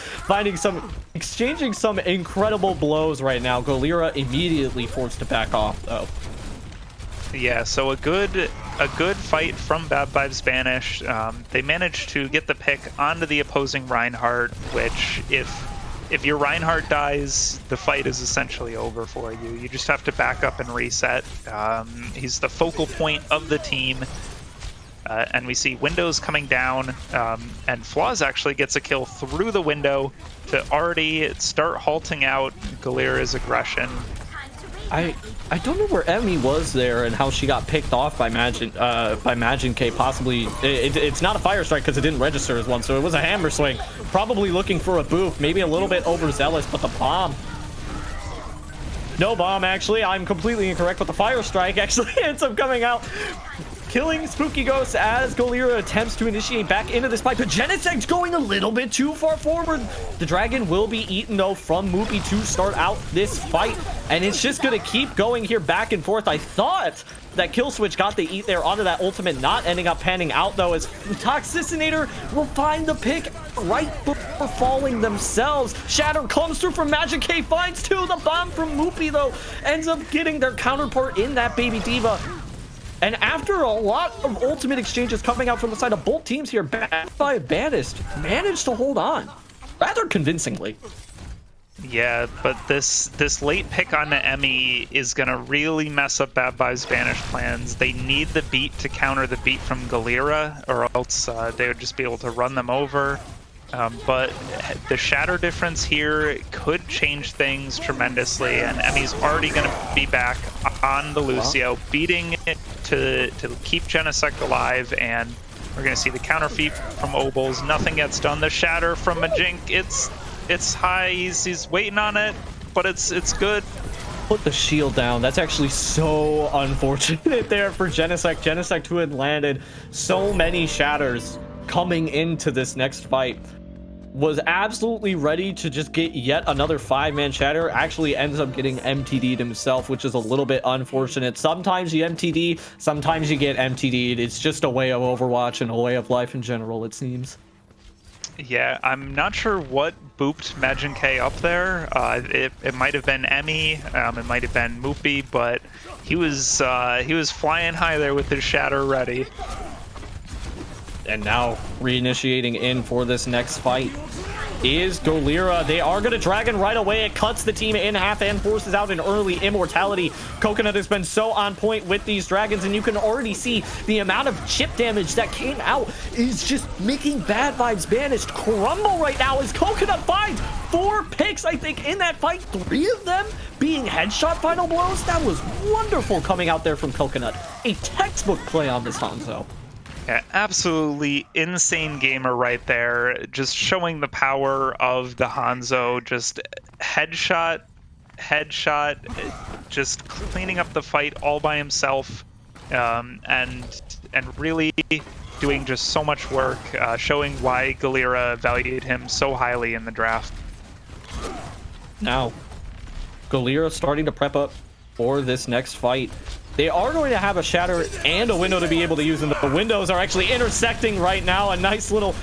exchanging some incredible blows right now. Golira immediately forced to back off, though. Yeah, so a good fight from Bad Vibes Banished. They managed to get the pick onto the opposing Reinhardt, which if your Reinhardt dies, the fight is essentially over for you. You just have to back up and reset. He's the focal point of the team. And we see windows coming down, and Flaws actually gets a kill through the window to already start halting out Golira's aggression. I don't know where Emmy was there and how she got picked off by Majin K. Possibly it's not a fire strike because it didn't register as one, so it was a hammer swing. Probably looking for a boof, maybe a little bit overzealous, but the bomb. No bomb, actually. I'm completely incorrect, but the fire strike actually ends up coming out, killing Spooky Ghost as Golira attempts to initiate back into this fight. But Genesec's going a little bit too far forward. The dragon will be eaten, though, from Moopy to start out this fight. And it's just going to keep going here back and forth. I thought that kill switch got the eat there onto that ultimate, not ending up panning out, though, as Toxicinator will find the pick right before falling themselves. Shatter comes through from Magic K, finds 2. The bomb from Moopy, though, ends up getting their counterpart in that Baby Diva. And after a lot of ultimate exchanges coming out from the side of both teams here, Bad Vibes Banished managed to hold on rather convincingly. Yeah, but this late pick on the Emmy is going to really mess up Bad Vibes Banished plans. They need the beat to counter the beat from Golira, or else they would just be able to run them over. But the shatter difference here could change things tremendously, and Emmy's already going to be back on the Lucio, beating it to keep Genesect alive, and we're going to see the counter feat from Obols. Nothing gets done. The shatter from Majink, it's high. He's waiting on it, but it's good. Put the shield down. That's actually so unfortunate there for Genesect. Genesect, who had landed so many shatters coming into this next fight, was absolutely ready to just get yet another 5-man shatter. Actually ends up getting MTD'd himself, which is a little bit unfortunate. Sometimes you MTD, sometimes you get MTD'd. It's just a way of Overwatch and a way of life in general, it seems. Yeah, I'm not sure what booped Majin K up there. It might have been Emmy, it might have been Moopy, but he was flying high there with his shatter ready. And now reinitiating in for this next fight is Golira. They are going to Dragon right away. It cuts the team in half and forces out an early immortality. Coconut has been so on point with these dragons, and you can already see the amount of chip damage that came out is just making Bad Vibes Banished crumble right now as Coconut finds 4 picks, I think, in that fight. 3 of them being headshot final blows. That was wonderful coming out there from Coconut. A textbook play on this Hanzo. Yeah, absolutely insane gamer right there. Just showing the power of the Hanzo. Just headshot, just cleaning up the fight all by himself, and really doing just so much work, showing why Golira valued him so highly in the draft. Now, Golira starting to prep up for this next fight. They are going to have a shatter and a window to be able to use, and the windows are actually intersecting right now. A nice little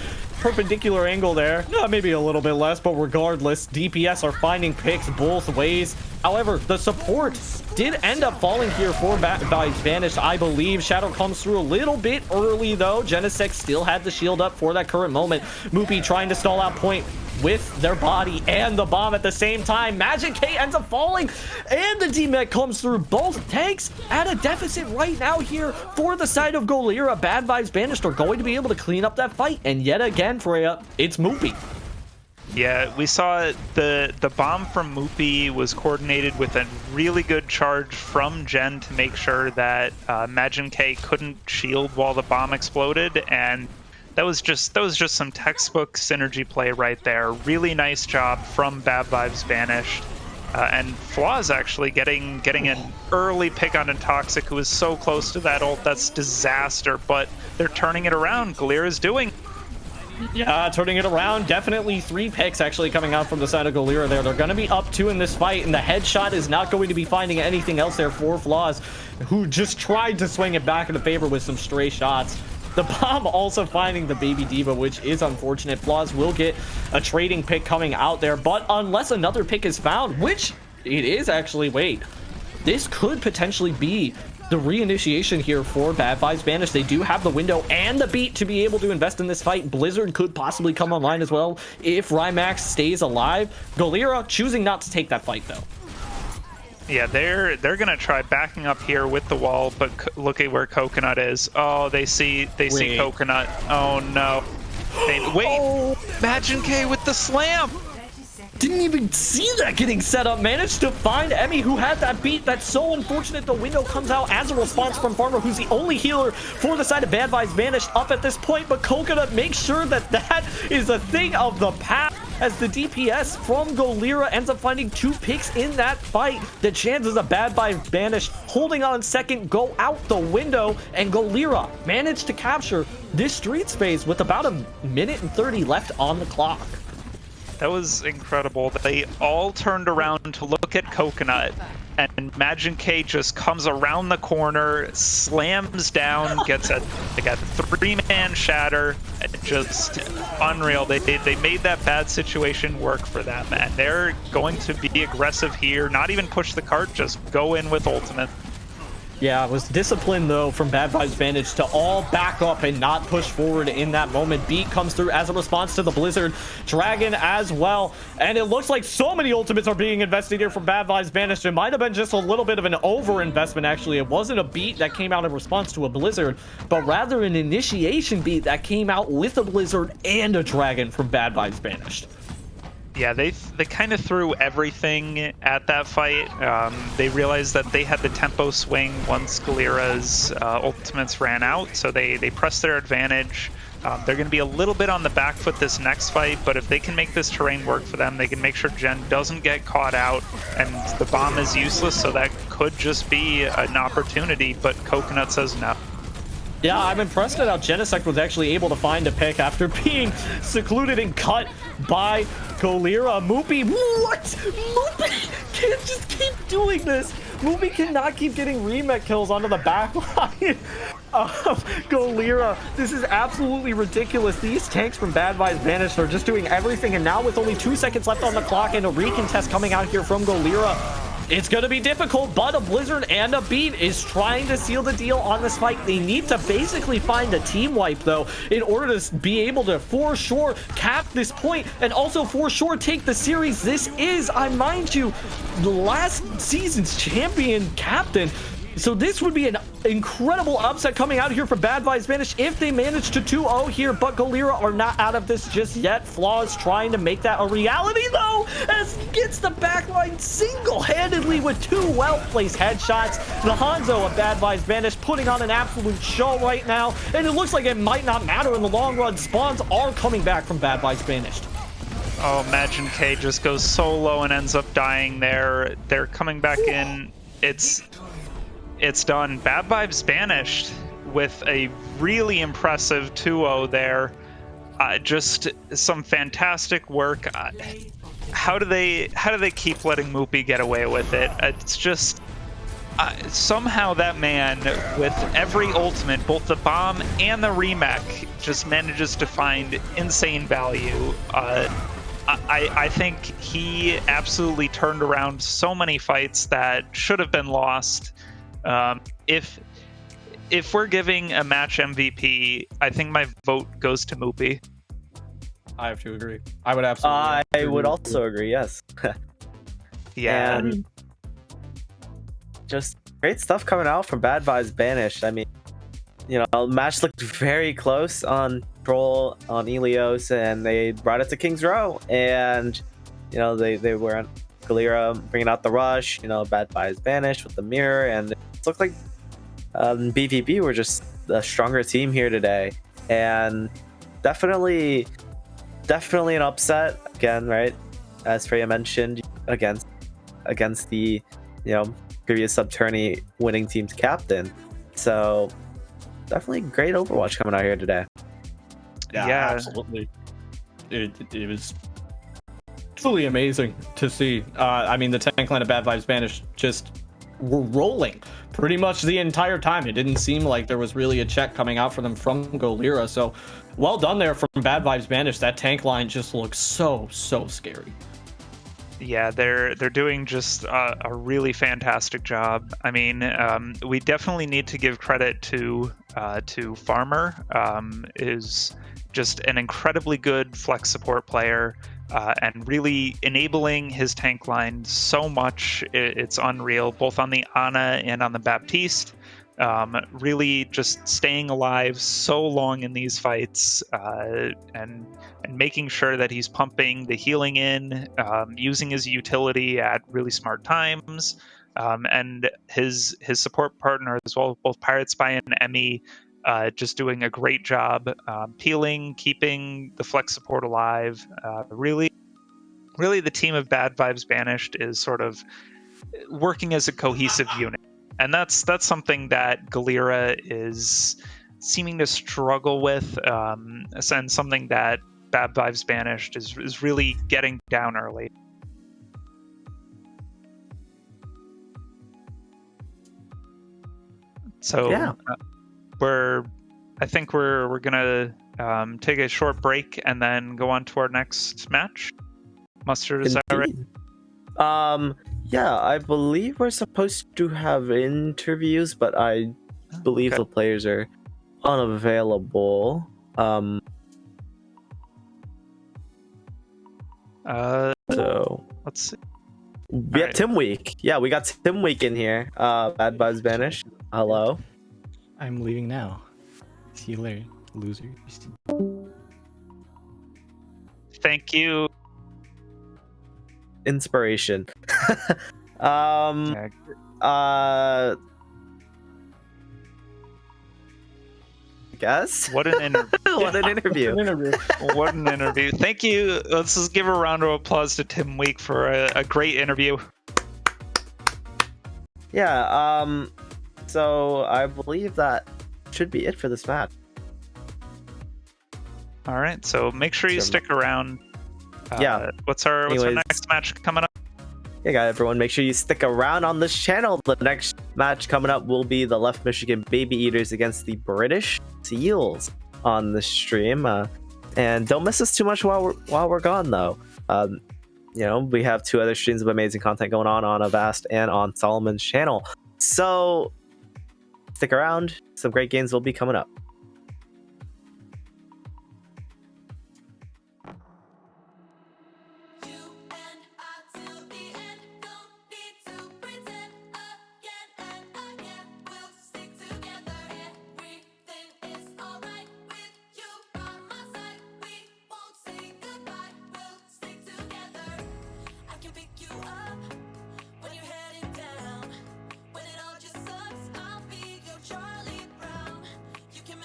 perpendicular angle there. Maybe a little bit less, but regardless, DPS are finding picks both ways. However, the support did end up falling here for Banished, I believe. Shadow comes through a little bit early, though. Genesect still had the shield up for that current moment. Moopy trying to stall out point with their body and the bomb at the same time. Magic K ends up falling, and the D-Mech comes through. Both tanks at a deficit right now here for the side of Golira. Bad Vibes Banished are going to be able to clean up that fight, and yet again, Freya, it's Moopy. Yeah, we saw the bomb from Moopy was coordinated with a really good charge from Jen to make sure that Majin K couldn't shield while the bomb exploded, and that was just some textbook synergy play right there. Really nice job from Bad Vibes Banished. And Flaws actually getting an early pick on Intoxic, who was so close to that ult. That's disaster, but they're turning it around. Golira's doing. Yeah, turning it around. Definitely 3 picks actually coming out from the side of Golira there. They're going to be up 2 in this fight, and the headshot is not going to be finding anything else there for Flaws, who just tried to swing it back into favor with some stray shots. The bomb also finding the Baby Diva, which is unfortunate. Flaws will get a trading pick coming out there, but unless another pick is found, which it is actually, wait, this could potentially be the reinitiation here for Bad Vibes Banished. They do have the window and the beat to be able to invest in this fight. Blizzard could possibly come online as well if Rymax stays alive. Golira choosing not to take that fight, though. Yeah, they're gonna try backing up here with the wall, but look at where Coconut is. Oh, they see Coconut. Oh no! Wait, Majin K with the slam. Didn't even see that getting set up. Managed to find Emmy, who had that beat. That's so unfortunate. The window comes out as a response from Farmer, who's the only healer for the side of Bad Vibes Banished up at this point. But Coconut makes sure that that is a thing of the past, as the DPS from Golira ends up finding 2 picks in that fight. The chances of Bad Vibes Banished holding on second go out the window, and Golira managed to capture this street space with about a minute and 30 left on the clock. That was incredible. They all turned around to look at Coconut, and Majin K just comes around the corner, slams down, gets a 3-man shatter. Just unreal. They made that bad situation work for them, and they're going to be aggressive here. Not even push the cart, just go in with ultimate. Yeah, it was discipline, though, from Bad Vibes Banished to all back up and not push forward in that moment. Beat comes through as a response to the Blizzard Dragon as well. And it looks like so many ultimates are being invested here from Bad Vibes Banished. It might have been just a little bit of an over-investment, actually. It wasn't a beat that came out in response to a Blizzard, but rather an initiation beat that came out with a Blizzard and a Dragon from Bad Vibes Banished. Yeah, they kind of threw everything at that fight. They realized that they had the tempo swing once Golira's ultimates ran out, so they pressed their advantage. They're going to be a little bit on the back foot this next fight, but if they can make this terrain work for them, they can make sure Jen doesn't get caught out, and the bomb is useless, so that could just be an opportunity, but Coconut says no. Yeah, I'm impressed at how Genesect was actually able to find a pick after being secluded and cut by Golira. Moopy, what? Moopy can't just keep doing this. Moopy cannot keep getting remake kills onto the back line of Golira. This is absolutely ridiculous. These tanks from Bad Vibes Banished are just doing everything, and now with only 2 seconds left on the clock and a recontest coming out here from Golira, it's going to be difficult, but a Blizzard and a Beat is trying to seal the deal on this fight. They need to basically find a team wipe, though, in order to be able to, for sure, cap this point and also, for sure, take the series. This is, I mind you, the last season's champion captain. So this would be an incredible upset coming out here for Bad Vibes Banished if they manage to 2-0 here, but Golira are not out of this just yet. Flaws trying to make that a reality, though, as he gets the backline single-handedly with 2 well-placed headshots. The Hanzo of Bad Vibes Banished putting on an absolute show right now, and it looks like it might not matter in the long run. Spawns are coming back from Bad Vibes Banished. Oh, Majin K just goes solo and ends up dying there. They're coming back in. It's done. Bad Vibes Banished with a really impressive 2-0 there. Just some fantastic work. How do they keep letting Moopy get away with it? It's just somehow that man, with every ultimate, both the bomb and the remech, just manages to find insane value. I think he absolutely turned around so many fights that should have been lost. If we're giving a match MVP, I think my vote goes to Moopy. I have to agree. I would absolutely. I would also agree. Yes. Yeah. And just great stuff coming out from Bad Vibes Banished. I mean, the match looked very close on Troll, on Ilios, and they brought it to King's Row. And, they were on Golira bringing out the rush, Bad Vibes Banished with the mirror. And it looked like BVB were just the stronger team here today. And definitely an upset again, right? As Freya mentioned, against the, previous sub-tourney winning team's captain. So definitely great Overwatch coming out here today. Yeah. Absolutely. It was truly amazing to see. I mean, the tank line of Bad Vibes Banished just were rolling pretty much the entire time. It didn't seem like there was really a check coming out for them from Golira. So well done there from Bad Vibes Banished. That tank line just looks so scary. Yeah, they're doing just a really fantastic job. I mean, we definitely need to give credit to Farmer. Is just an incredibly good flex support player, and really enabling his tank line so much. It's unreal, both on the Ana and on the Baptiste. Really just staying alive so long in these fights, and making sure that he's pumping the healing in, using his utility at really smart times, and his support partner as well, both Pirate Spy and Emmy, just doing a great job peeling, keeping the flex support alive. Really, the team of Bad Vibes Banished is sort of working as a cohesive unit. And that's something that Golira is seeming to struggle with, and something that Bad Vibes Banished is really getting down early. So Yeah. I think we're gonna take a short break and then go on to our next match. Mustard, is that right? Yeah, I believe we're supposed to have interviews, but I believe the players are unavailable. So let's see. We have Tim Week. Yeah, we got Tim Week in here. Bad Buzz Banished. Hello. I'm leaving now. See you later, losers. Thank you. Inspiration. Guess. What an interview. What an interview. What an interview. Thank you. Let's just give a round of applause to Tim Week for a great interview. Yeah, so I believe that should be it for this match. All right, so make sure you stick around. Yeah. What's our next match coming up? Yeah, guys, everyone, make sure you stick around on this channel. The next match coming up will be the Left Michigan Baby Eaters against the British Seals on the stream. And don't miss us too much while we're gone, though. We have 2 other streams of amazing content going on Avast and on Solomon's channel. So stick around. Some great games will be coming up. Charlie Brown, you can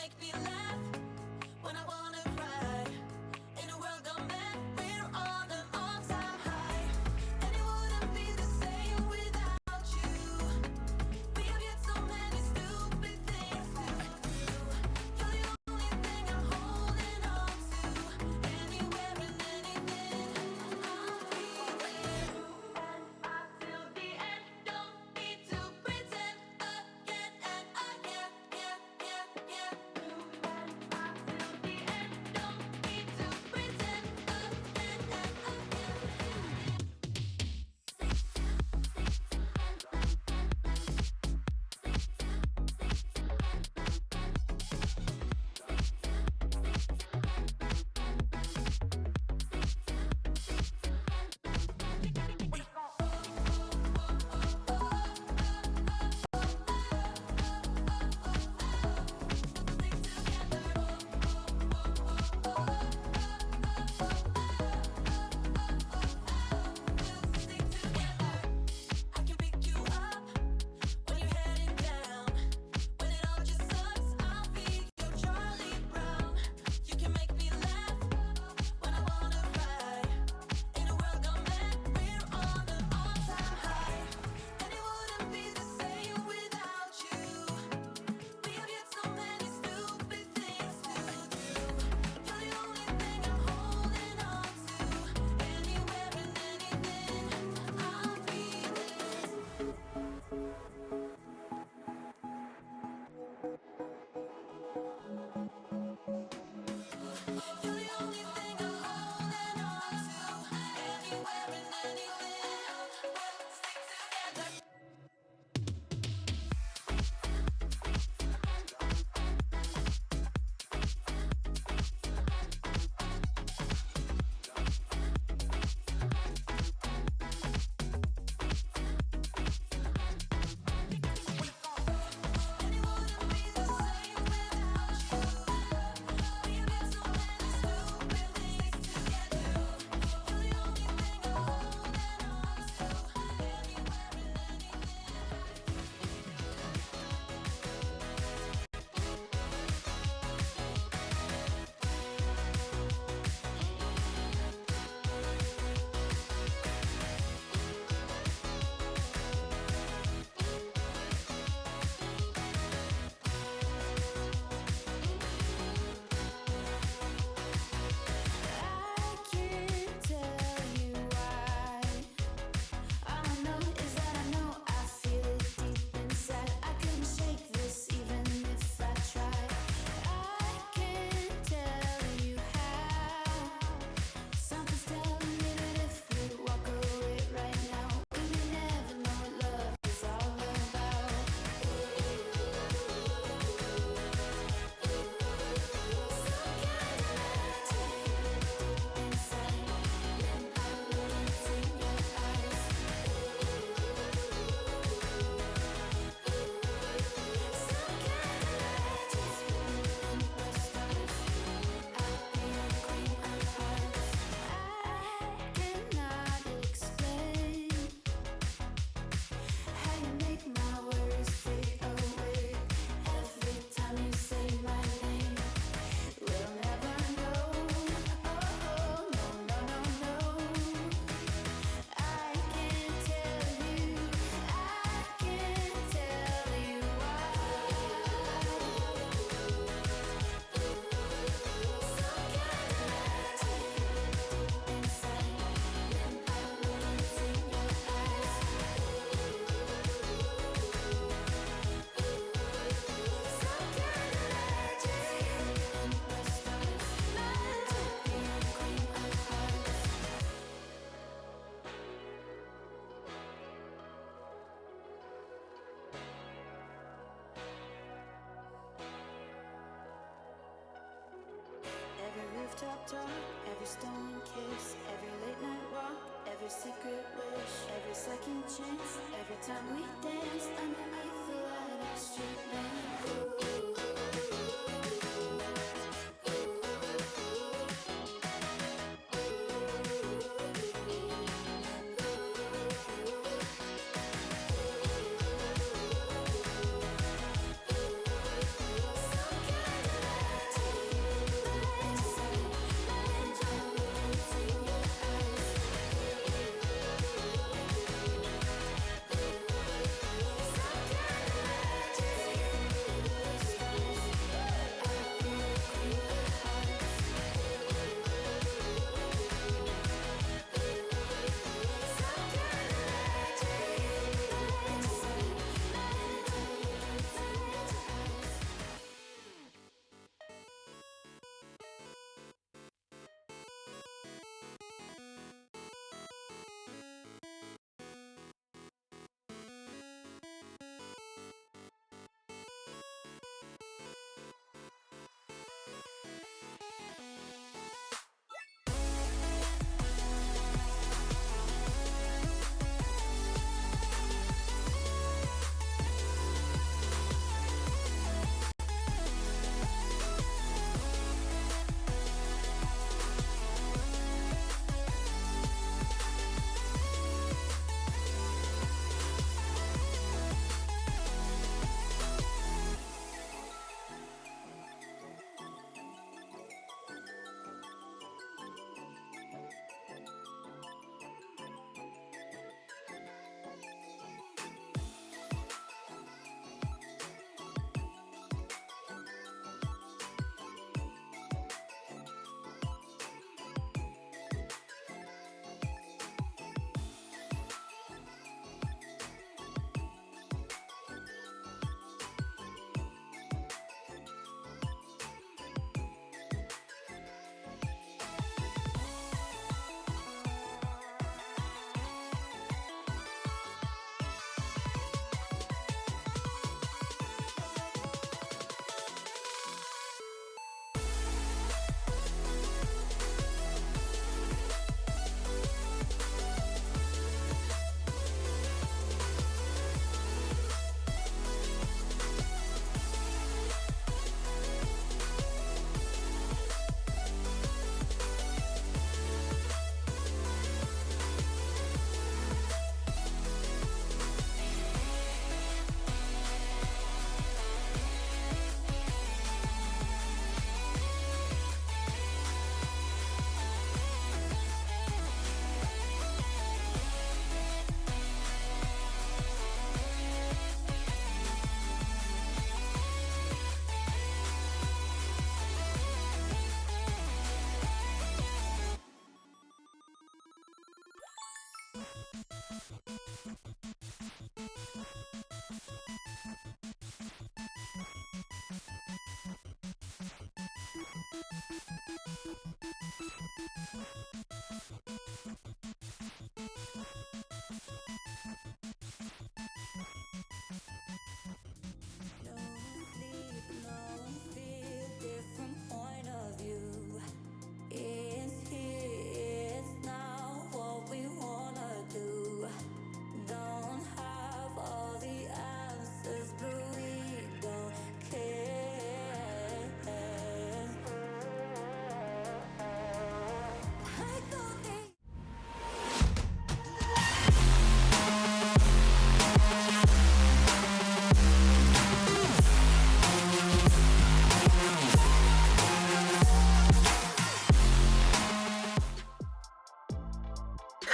talk, every stolen kiss, every late night walk, every secret wish, every second chance, every time we dance underneath the light of the street lamp.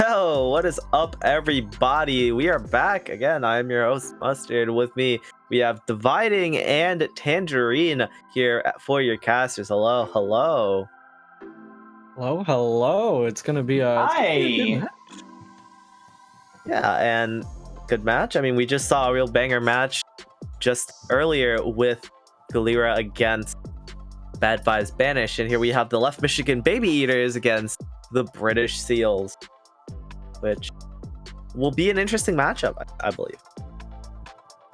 Yo, what is up, everybody? We are back again. I'm your host, Mustard. With me, we have Dividing and Tangerine here for your casters. Hello, hello. Hello, hello. It's gonna be a good match. Yeah, and good match. I mean, we just saw a real banger match just earlier with Golira against Bad Vibes Banished, and here we have the Left Michigan Baby Eaters against the British Seals, which will be an interesting matchup, I believe.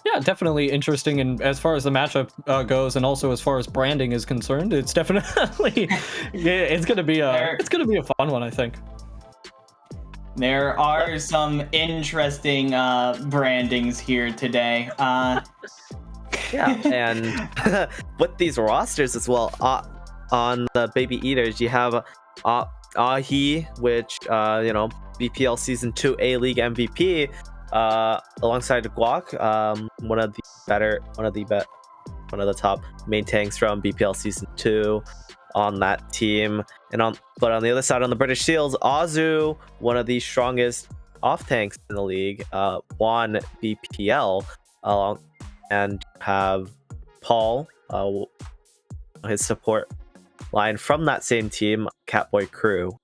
Yeah, Yeah, definitely interesting. And as far as the matchup goes, and also as far as branding is concerned, it's definitely it's gonna be a fun one, I think. There are some interesting brandings here today. Yeah, and with these rosters as well, on the Baby Eaters, you have Ahi, which BPL Season 2 A-League MVP, alongside Guac, one of the top main tanks from BPL Season 2 on that team. But on the other side, on the British Seals, Azu, one of the strongest off tanks in the league, won BPL, and have Paul, his support line from that same team, Catboy Crew,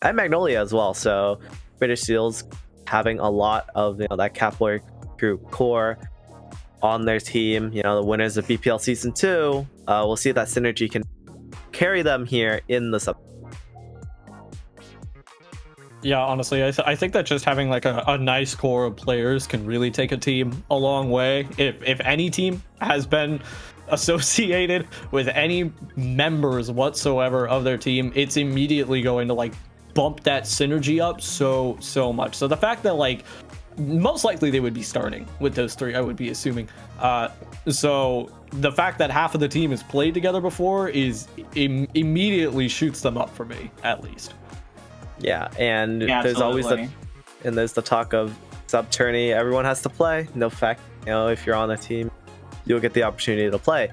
and Magnolia as well. So British Seals having a lot of that Catboy Crew core on their team. The winners of BPL Season 2. We'll see if that synergy can carry them here in the sub. Yeah, honestly, I think that just having like a nice core of players can really take a team a long way. If any team has been associated with any members whatsoever of their team, it's immediately going to like bump that synergy up so much. So the fact that like most likely they would be starting with those three, I would be assuming. So the fact that half of the team has played together before is immediately shoots them up for me, at least. Yeah, and there's always the talk of sub tourney. Everyone has to play. No fact, if you're on the team, you'll get the opportunity to play.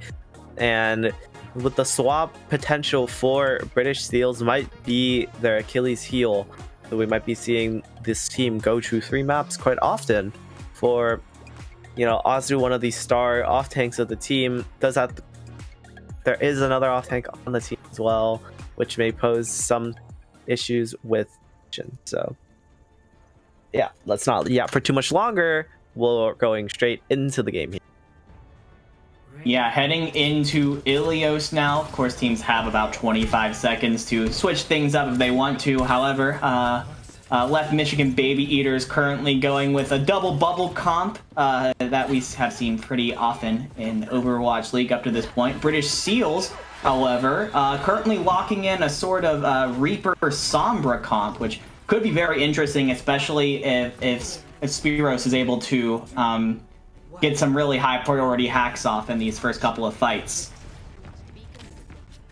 And with the swap potential for British Seals might be their Achilles heel. So we might be seeing this team go to 3 maps quite often. For Azu, one of the star off tanks of the team, there is another off tank on the team as well, which may pose some issues with vision. So yeah, let's not for too much longer. We're going straight into the game here. Yeah, heading into Ilios now. Of course, teams have about 25 seconds to switch things up if they want to. However, Left Michigan Baby Eaters currently going with a double bubble comp that we have seen pretty often in Overwatch League up to this point. British Seals, however, currently locking in a sort of Reaper Sombra comp, which could be very interesting, especially if Spiros is able to get some really high priority hacks off in these first couple of fights.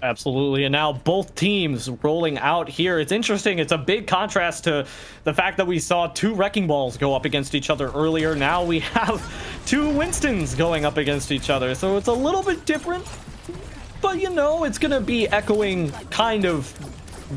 Absolutely, and now both teams rolling out here. It's interesting. It's a big contrast to the fact that we saw 2 Wrecking Balls go up against each other earlier. Now we have 2 Winstons going up against each other, so it's a little bit different. But it's going to be echoing kind of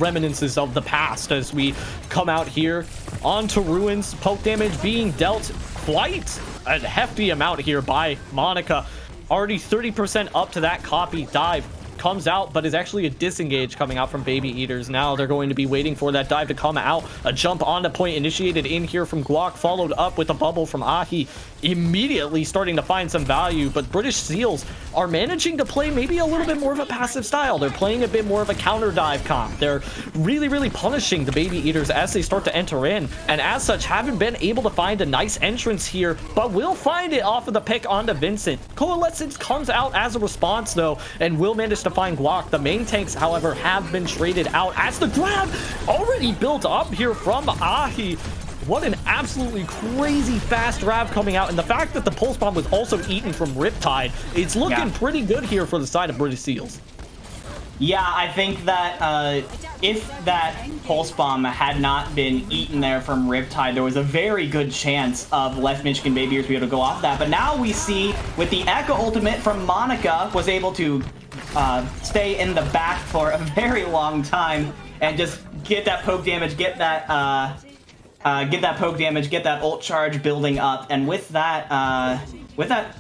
reminiscences of the past as we come out here onto Ruins. Poke damage being dealt quite a hefty amount here by Monica. Already 30% up to that copy. Dive comes out, but is actually a disengage coming out from Baby Eaters. Now they're going to be waiting for that dive to come out. A jump onto point initiated in here from Guac, followed up with a bubble from Ahi. Immediately starting to find some value, but British Seals are managing to play maybe a little bit more of a passive style. They're playing a bit more of a counter dive comp. They're really punishing the Baby Eaters as they start to enter in, and as such haven't been able to find a nice entrance here, but will find it off of the pick onto Vincent. Coalescence comes out as a response though, and will manage to find Guac. The main tanks, however, have been traded out as the grab already built up here from Ahi. What an absolutely crazy fast grab coming out, and the fact that the pulse bomb was also eaten from Riptide, it's looking pretty good here for the side of British Seals. Yeah, I think that if that pulse bomb had not been eaten there from Riptide, there was a very good chance of Left Michigan Baby Eaters to be able to go off that. But now we see with the Echo ultimate from Monica, was able to stay in the back for a very long time and just get that poke damage, get that poke damage, get that ult charge building up, and with that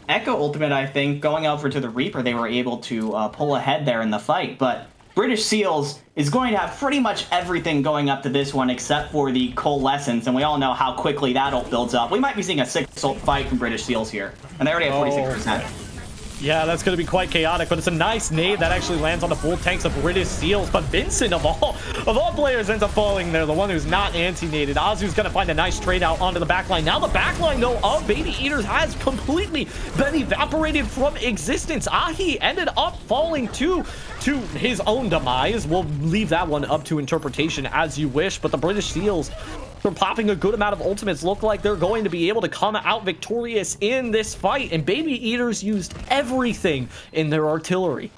Echo ultimate, I think, going over to the Reaper, they were able to pull ahead there in the fight. But British Seals is going to have pretty much everything going up to this one except for the Coalescence, and we all know how quickly that ult builds up. We might be seeing a 6 ult fight from British Seals here, and they already have 46%. Yeah, that's going to be quite chaotic, but it's a nice nade that actually lands on the full tanks of British Seals. But Vincent, of all players, ends up falling there, the one who's not anti-naded. Azu's going to find a nice trade out onto the backline. Now the backline, though, of Baby Eaters has completely been evaporated from existence. Ahi ended up falling to his own demise. We'll leave that one up to interpretation as you wish, but the British Seals, they're popping a good amount of ultimates, look like they're going to be able to come out victorious in this fight, and Baby Eaters used everything in their artillery.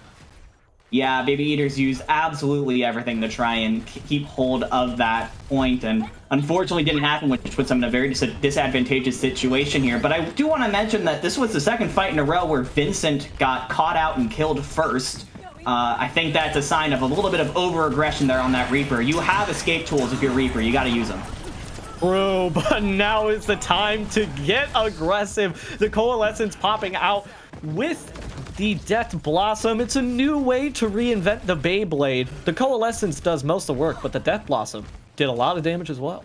Yeah, Baby Eaters used absolutely everything to try and keep hold of that point, and unfortunately didn't happen, which puts them in a very disadvantageous situation here. But I do want to mention that this was the second fight in a row where Vincent got caught out and killed first. I think that's a sign of a little bit of over-aggression there on that Reaper. You have escape tools if you're Reaper. You got to use them. True, but now is the time to get aggressive. The Coalescence popping out with the Death Blossom. It's a new way to reinvent the Beyblade. The Coalescence does most of the work, but the Death Blossom did a lot of damage as well.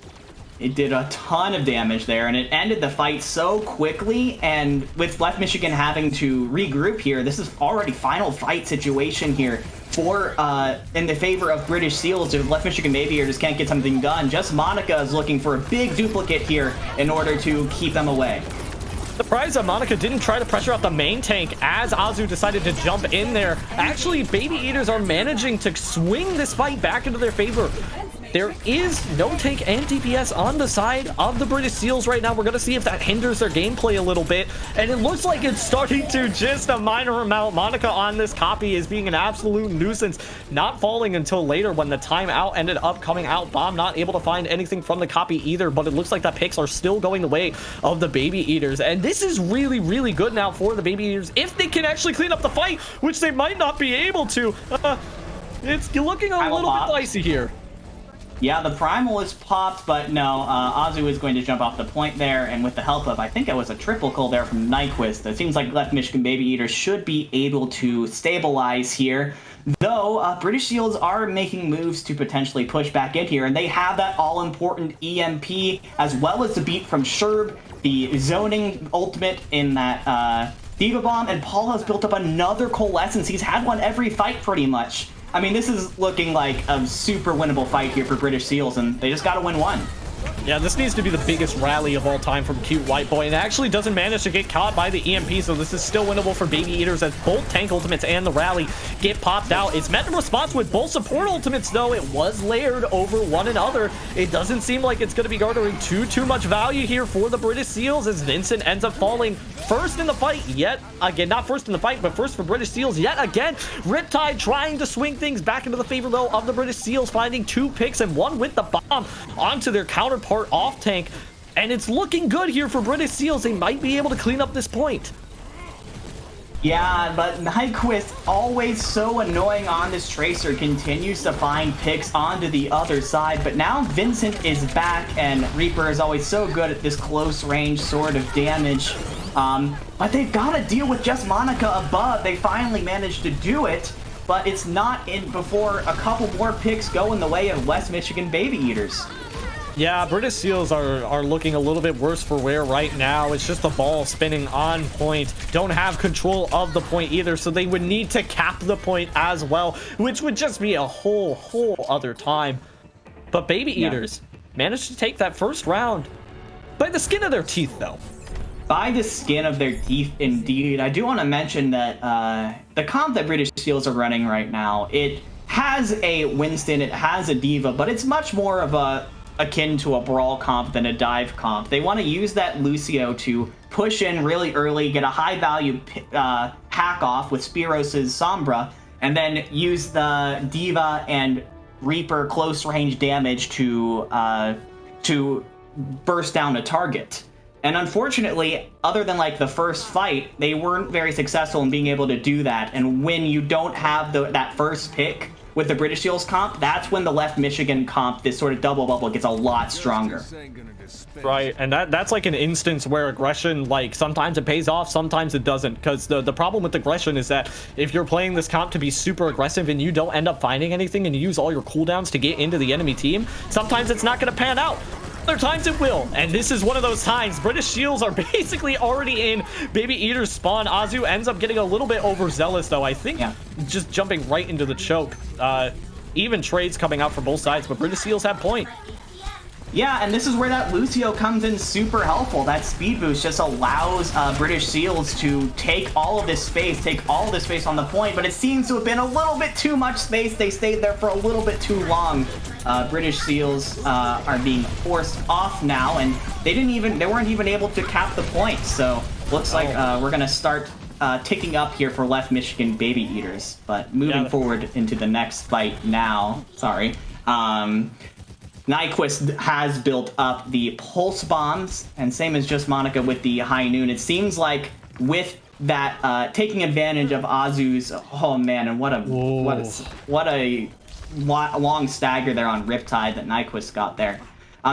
It did a ton of damage there, and it ended the fight so quickly, and with Left Michigan having to regroup here, this is already final fight situation here for in the favor of British Seals. If Left Michigan Baby Eaters can't get something done, just Monica is looking for a big duplicate here in order to keep them away. Surprised that Monica didn't try to pressure out the main tank as Azu decided to jump in there. Actually, Baby Eaters are managing to swing this fight back into their favor. There is no tank and DPS on the side of the British Seals right now. We're going to see if that hinders their gameplay a little bit. And it looks like it's starting to, just a minor amount. Monica on this copy is being an absolute nuisance. Not falling until later when the timeout ended up coming out. Bomb not able to find anything from the copy either. But it looks like the picks are still going the way of the Baby Eaters. And this is really, really good now for the Baby Eaters. If they can actually clean up the fight, which they might not be able to. It's looking a little bit dicey here. Yeah, the Primal is popped, but no, Azu is going to jump off the point there, and with the help of, I think it was a triple kill there from Nyquist, it seems like Left Michigan Baby Eaters should be able to stabilize here. Though, British Seals are making moves to potentially push back in here, and they have that all-important EMP, as well as the beat from Sherb, the zoning ultimate in that Diva Bomb, and Paul has built up another Coalescence. He's had one every fight, pretty much. I mean, this is looking like a super winnable fight here for British Seals, and they just got to win one. Yeah, this needs to be the biggest rally of all time from Cute White Boy, and it actually doesn't manage to get caught by the EMP, so this is still winnable for Baby Eaters as both tank ultimates and the rally get popped out. It's met in response with both support ultimates, though. It was layered over one another. It doesn't seem like it's going to be garnering too much value here for the British Seals as Vincent ends up falling first in the fight yet again. Not first in the fight, but first for British Seals yet again. Riptide trying to swing things back into the favor, though, of the British Seals, finding 2 picks and 1 with the bomb onto their counterpart off tank, and it's looking good here for British Seals. They might be able to clean up this point. Yeah, but Nyquist, always so annoying on this Tracer, continues to find picks onto the other side, but now Vincent is back, and Reaper is always so good at this close range sort of damage. But they've got to deal with just Monica above. They finally managed to do it, but it's not in before a couple more picks go in the way of West Michigan Baby Eaters. Yeah, British Seals are looking a little bit worse for wear right now. It's just the ball spinning on point. Don't have control of the point either, so they would need to cap the point as well, which would just be a whole other time. But Baby Eaters managed to take that first round by the skin of their teeth, though. By the skin of their teeth, indeed. I do want to mention that the comp that British Seals are running right now, it has a Winston, it has a Diva, but it's much more of a akin to a brawl comp than a dive comp. They want to use that Lucio to push in really early, get a high value hack off with Spiros' Sombra, and then use the Diva and Reaper close range damage to burst down a target. And unfortunately, other than like the first fight, they weren't very successful in being able to do that. And when you don't have that first pick with the British Seals comp, that's when the Left Michigan comp, this sort of double bubble, gets a lot stronger. Right, and that's like an instance where aggression, like, sometimes it pays off, sometimes it doesn't, because the problem with aggression is that if you're playing this comp to be super aggressive and you don't end up finding anything and you use all your cooldowns to get into the enemy team, sometimes it's not going to pan out. Other times it will, and this is one of those times. British Shields are basically already in Baby Eater's spawn. Azu ends up getting a little bit overzealous, though. I think just jumping right into the choke. Even trades coming out from both sides, but British Seals have point. Yeah, and this is where that Lucio comes in super helpful. That speed boost just allows British Seals to take all of this space, on the point, but it seems to have been a little bit too much space. They stayed there for a little bit too long. British Seals are being forced off now, and they weren't even able to cap the point. So looks like we're gonna start ticking up here for Left Michigan Baby Eaters. But moving forward into the next fight now. Sorry. Nyquist has built up the pulse bombs, and same as just Monica with the high noon. It seems like with that taking advantage of Azu's, oh man, and what a long stagger there on Riptide that Nyquist got there.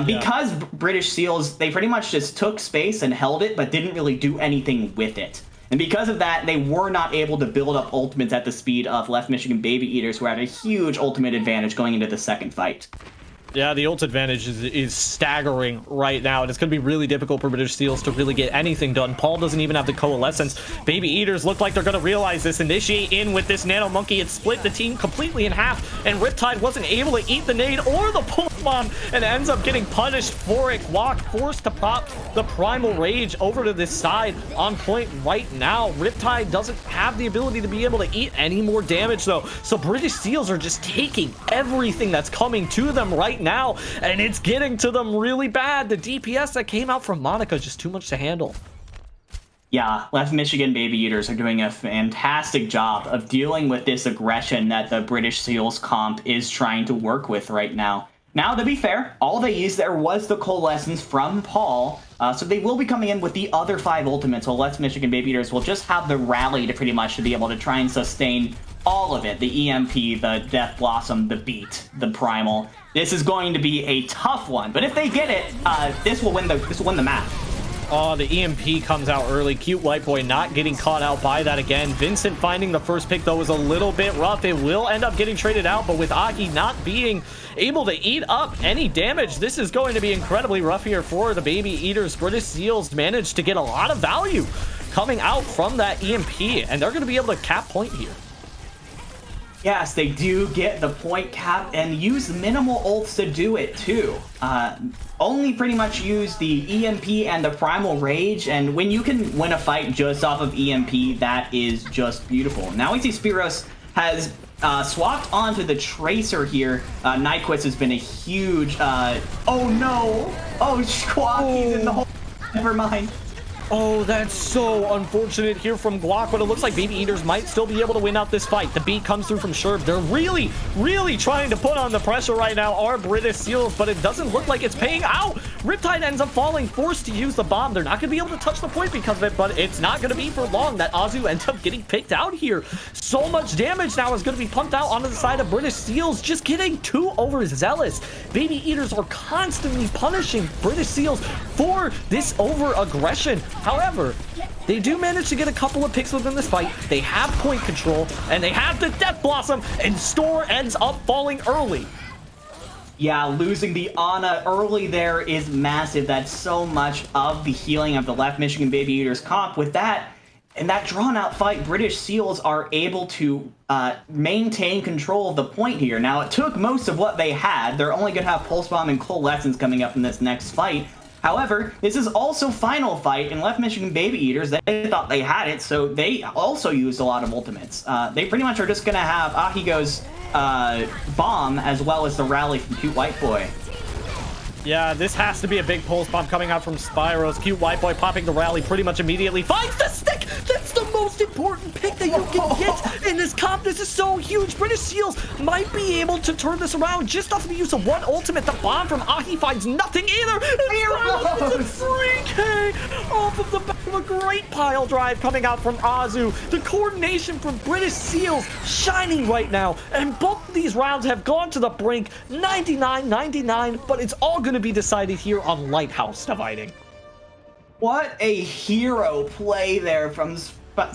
Because British Seals, they pretty much just took space and held it, but didn't really do anything with it. And because of that, they were not able to build up ultimates at the speed of Left Michigan Baby Eaters, who had a huge ultimate advantage going into the second fight. Yeah, the ult advantage is staggering right now, and it's going to be really difficult for British Seals to really get anything done. Paul doesn't even have the coalescence. Baby Eaters look like they're going to realize this. Initiate in with this Nano Monkey. It split the team completely in half, and Riptide wasn't able to eat the nade or the pulse bomb, and ends up getting punished for it. Guac forced to pop the Primal Rage over to this side on point right now. Riptide doesn't have the ability to be able to eat any more damage, though. So British Seals are just taking everything that's coming to them right now, and it's getting to them really bad. The DPS that came out from Monica is just too much to handle. Yeah, Left Michigan Baby Eaters are doing a fantastic job of dealing with this aggression that the British Seals comp is trying to work with right now. Now, to be fair, all they used there was the coalescence from Paul, so they will be coming in with the other 5 ultimates, so Left Michigan Baby Eaters will just have the rally to pretty much to be able to try and sustain all of it. The EMP, the Death Blossom, the Beat, the Primal. This is going to be a tough one, but if they get it, this will win the map. Oh, the EMP comes out early. Cute White Boy not getting caught out by that again. Vincent finding the first pick, though, was a little bit rough. It will end up getting traded out, but with Ahi not being able to eat up any damage, this is going to be incredibly rough here for the Baby Eaters. British Seals managed to get a lot of value coming out from that EMP, and they're going to be able to cap point here. Yes, they do get the point cap and use minimal ults to do it too. Only pretty much use the EMP and the Primal Rage, and when you can win a fight just off of EMP, that is just beautiful. Now we see Spiros has swapped onto the Tracer here. Nyquist has been a huge... oh no! Oh, Squawk, he's in the hole. Never mind. Oh, that's so unfortunate here from Guac, but it looks like Baby Eaters might still be able to win out this fight. The beat comes through from Sherb. They're really, really trying to put on the pressure right now, our British Seals, but it doesn't look like it's paying out. Riptide ends up falling, forced to use the bomb. They're not going to be able to touch the point because of it, but it's not going to be for long that Azu ends up getting picked out here. So much damage now is going to be pumped out onto the side of British Seals, just getting too overzealous. Baby Eaters are constantly punishing British Seals for this over-aggression. However, they do manage to get a couple of picks within this fight. They have point control, and they have the Death Blossom, and Store ends up falling early. Yeah, losing the Ana early there is massive. That's so much of the healing of the Left Michigan Baby Eaters comp. With that, in that drawn-out fight, British Seals are able to maintain control of the point here. Now, it took most of what they had. They're only going to have Pulse Bomb and Coalescence coming up in this next fight. However, this is also final fight, and Left Michigan Baby Eaters, they thought they had it, so they also used a lot of ultimates. They pretty much are just going to have Ahigo's bomb as well as the rally from Cute White Boy. Yeah, this has to be a big pulse bomb coming out from Spyros. Cute White Boy popping the rally pretty much immediately. Finds the stick! That's the most important pick that you can get in this comp. This is so huge. British Seals might be able to turn this around just off the use of one ultimate. The bomb from Ahi finds nothing either. It's a 3K off of the back of a great pile drive coming out from Azu. The coordination from British Seals shining right now. And both of these rounds have gone to the brink. 99-99, but it's all going to be decided here on Lighthouse dividing. What a hero play there from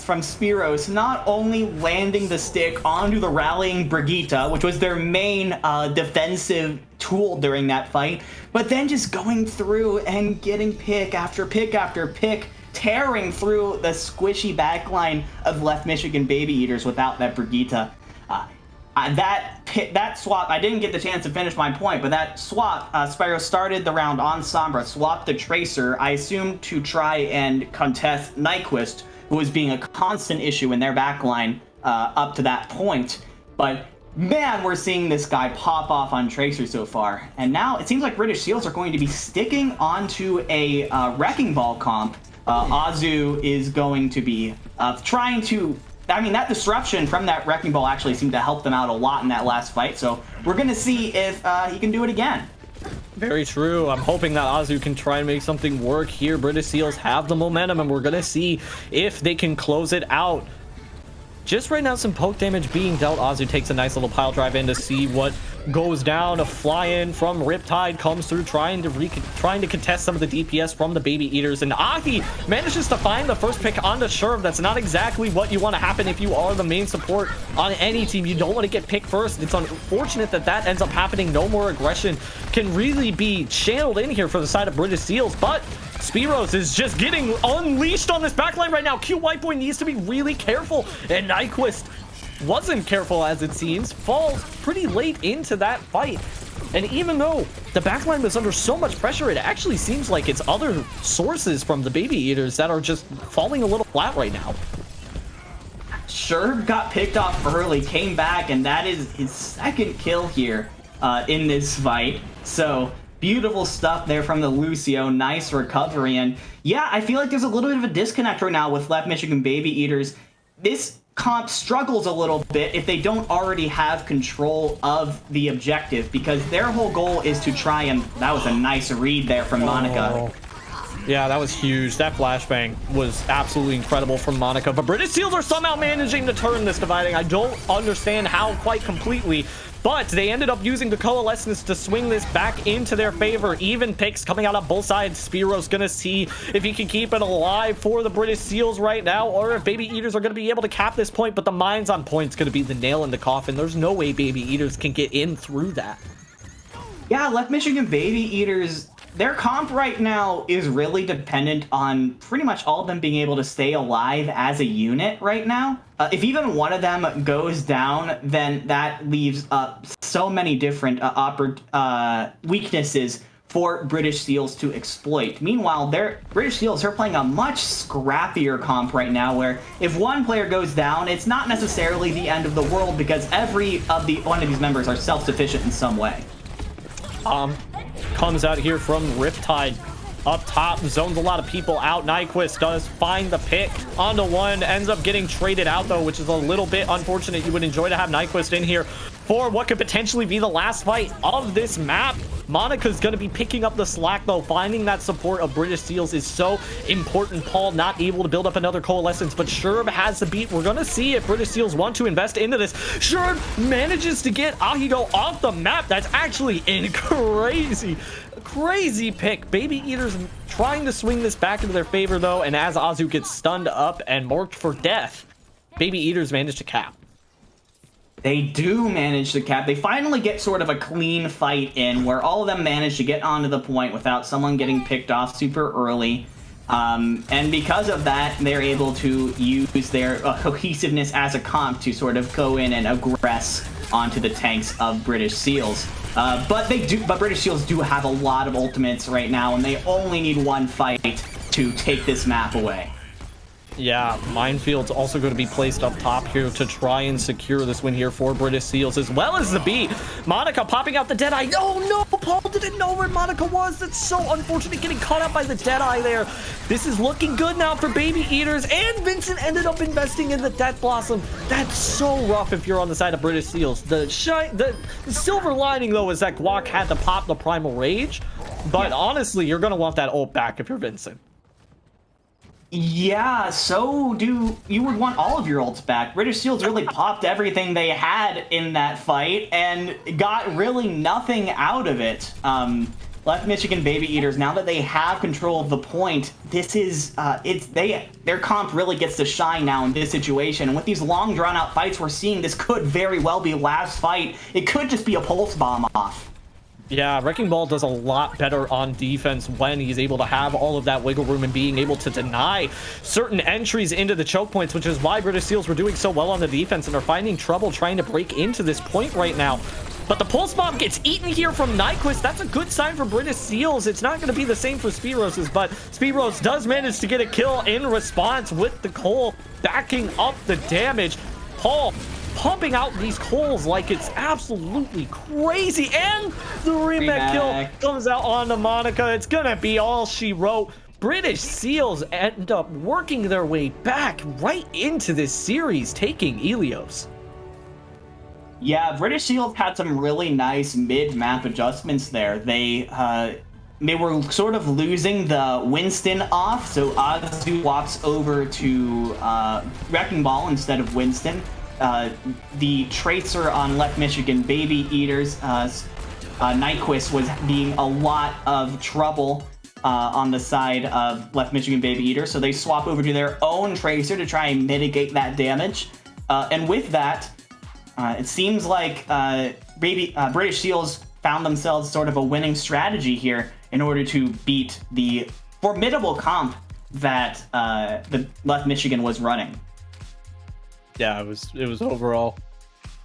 from Spiros not only landing the stick onto the rallying Brigitte, which was their main defensive tool during that fight, but then just going through and getting pick after pick after pick, tearing through the squishy backline of Left Michigan Baby Eaters without that Brigitte. That swap, I didn't get the chance to finish my point, but that swap, Spyro started the round on Sombra, swapped the Tracer, I assume to try and contest Nyquist, who was being a constant issue in their backline up to that point. But man, we're seeing this guy pop off on Tracer so far. And now it seems like British Seals are going to be sticking onto a Wrecking Ball comp. Azu is going to be trying to... I mean, that disruption from that Wrecking Ball actually seemed to help them out a lot in that last fight, so we're going to see if he can do it again. Very true. I'm hoping that Azu can try and make something work here. British Seals have the momentum, and we're going to see if they can close it out. Just right now, some poke damage being dealt. Azu takes a nice little pile drive in to see what goes down. A fly-in from Riptide comes through, trying to contest some of the DPS from the Baby Eaters. And Ahi manages to find the first pick onto Sherv. That's not exactly what you want to happen if you are the main support on any team. You don't want to get picked first. It's unfortunate that that ends up happening. No more aggression can really be channeled in here for the side of British Seals, but Spiros is just getting unleashed on this backline right now. Q White Boy needs to be really careful, and Nyquist wasn't careful, as it seems, falls pretty late into that fight. And even though the backline was under so much pressure, it actually seems like it's other sources from the Baby Eaters that are just falling a little flat right now. Sherb got picked off early, came back, and that is his second kill here in this fight. So beautiful stuff there from the Lucio. Nice recovery. And yeah, I feel like there's a little bit of a disconnect right now with Left Michigan Baby Eaters. This comp struggles a little bit if they don't already have control of the objective, because their whole goal is to try and... That was a nice read there from Monica. Oh. Yeah, that was huge. That flashbang was absolutely incredible from Monica. But British Seals are somehow managing to turn this dividing. I don't understand how quite completely, but they ended up using the Coalescence to swing this back into their favor. Even picks coming out on both sides. Spiro's gonna see if he can keep it alive for the British Seals right now, or if Baby Eaters are gonna be able to cap this point. But the mines on point's gonna be the nail in the coffin. There's no way Baby Eaters can get in through that. Yeah, Left Michigan Baby Eaters, their comp right now is really dependent on pretty much all of them being able to stay alive as a unit right now. If even one of them goes down, then that leaves so many different weaknesses for British Seals to exploit. Meanwhile, British Seals are playing a much scrappier comp right now, where if one player goes down, it's not necessarily the end of the world, because one of these members are self-sufficient in some way. Comes out here from Riptide up top, zones a lot of people out. Nyquist does find the pick onto one, ends up getting traded out though, which is a little bit unfortunate. You would enjoy to have Nyquist in here for what could potentially be the last fight of this map. Monica's going to be picking up the slack though. Finding that support of British Seals is so important. Paul not able to build up another Coalescence, but Sherb has the beat. We're going to see if British Seals want to invest into this. Sherb manages to get Ahigo off the map. That's actually a crazy pick. Baby Eaters trying to swing this back into their favor though, and as Azu gets stunned up and marked for death, Baby Eaters manage to cap. They do manage to cap. They finally get sort of a clean fight in, where all of them manage to get onto the point without someone getting picked off super early. And because of that, they're able to use their cohesiveness as a comp to sort of go in and aggress onto the tanks of British Seals. But British Seals do have a lot of ultimates right now, and they only need one fight to take this map away. Yeah, Minefield's also going to be placed up top here to try and secure this win here for British Seals, as well as the B. Monica popping out the Deadeye. Oh no, Paul didn't know where Monica was. That's so unfortunate, getting caught out by the Deadeye there. This is looking good now for Baby Eaters, and Vincent ended up investing in the Death Blossom. That's so rough if you're on the side of British Seals. The silver lining though is that Guac had to pop the Primal Rage, but honestly, you're going to want that ult back if you're Vincent. Yeah, so you would want all of your ults back. British Seals really popped everything they had in that fight and got really nothing out of it. Left Michigan Baby Eaters, now that they have control of the point, this is their comp really gets to shine now in this situation. And with these long drawn out fights we're seeing, this could very well be last fight. It could just be a pulse bomb off. Yeah, Wrecking Ball does a lot better on defense when he's able to have all of that wiggle room and being able to deny certain entries into the choke points, which is why British Seals were doing so well on the defense and are finding trouble trying to break into this point right now. But the Pulse Bomb gets eaten here from Nyquist. That's a good sign for British Seals. It's not going to be the same for Speedroses, but Speedrose does manage to get a kill in response with the coal backing up the damage. Paul pumping out these coals like it's absolutely crazy, and the remake kill comes out onto Monica. It's gonna be all she wrote. British Seals end up working their way back right into this series, taking Ilios. Yeah, British Seals had some really nice mid-map adjustments there. They were sort of losing the Winston off, so Azu swaps over to Wrecking Ball instead of Winston. The Tracer on Left Michigan Baby Eaters, Nyquist was being a lot of trouble on the side of Left Michigan Baby Eaters, so they swap over to their own Tracer to try and mitigate that damage. And with that, it seems like British Seals found themselves sort of a winning strategy here in order to beat the formidable comp that the Left Michigan was running. Yeah, it was overall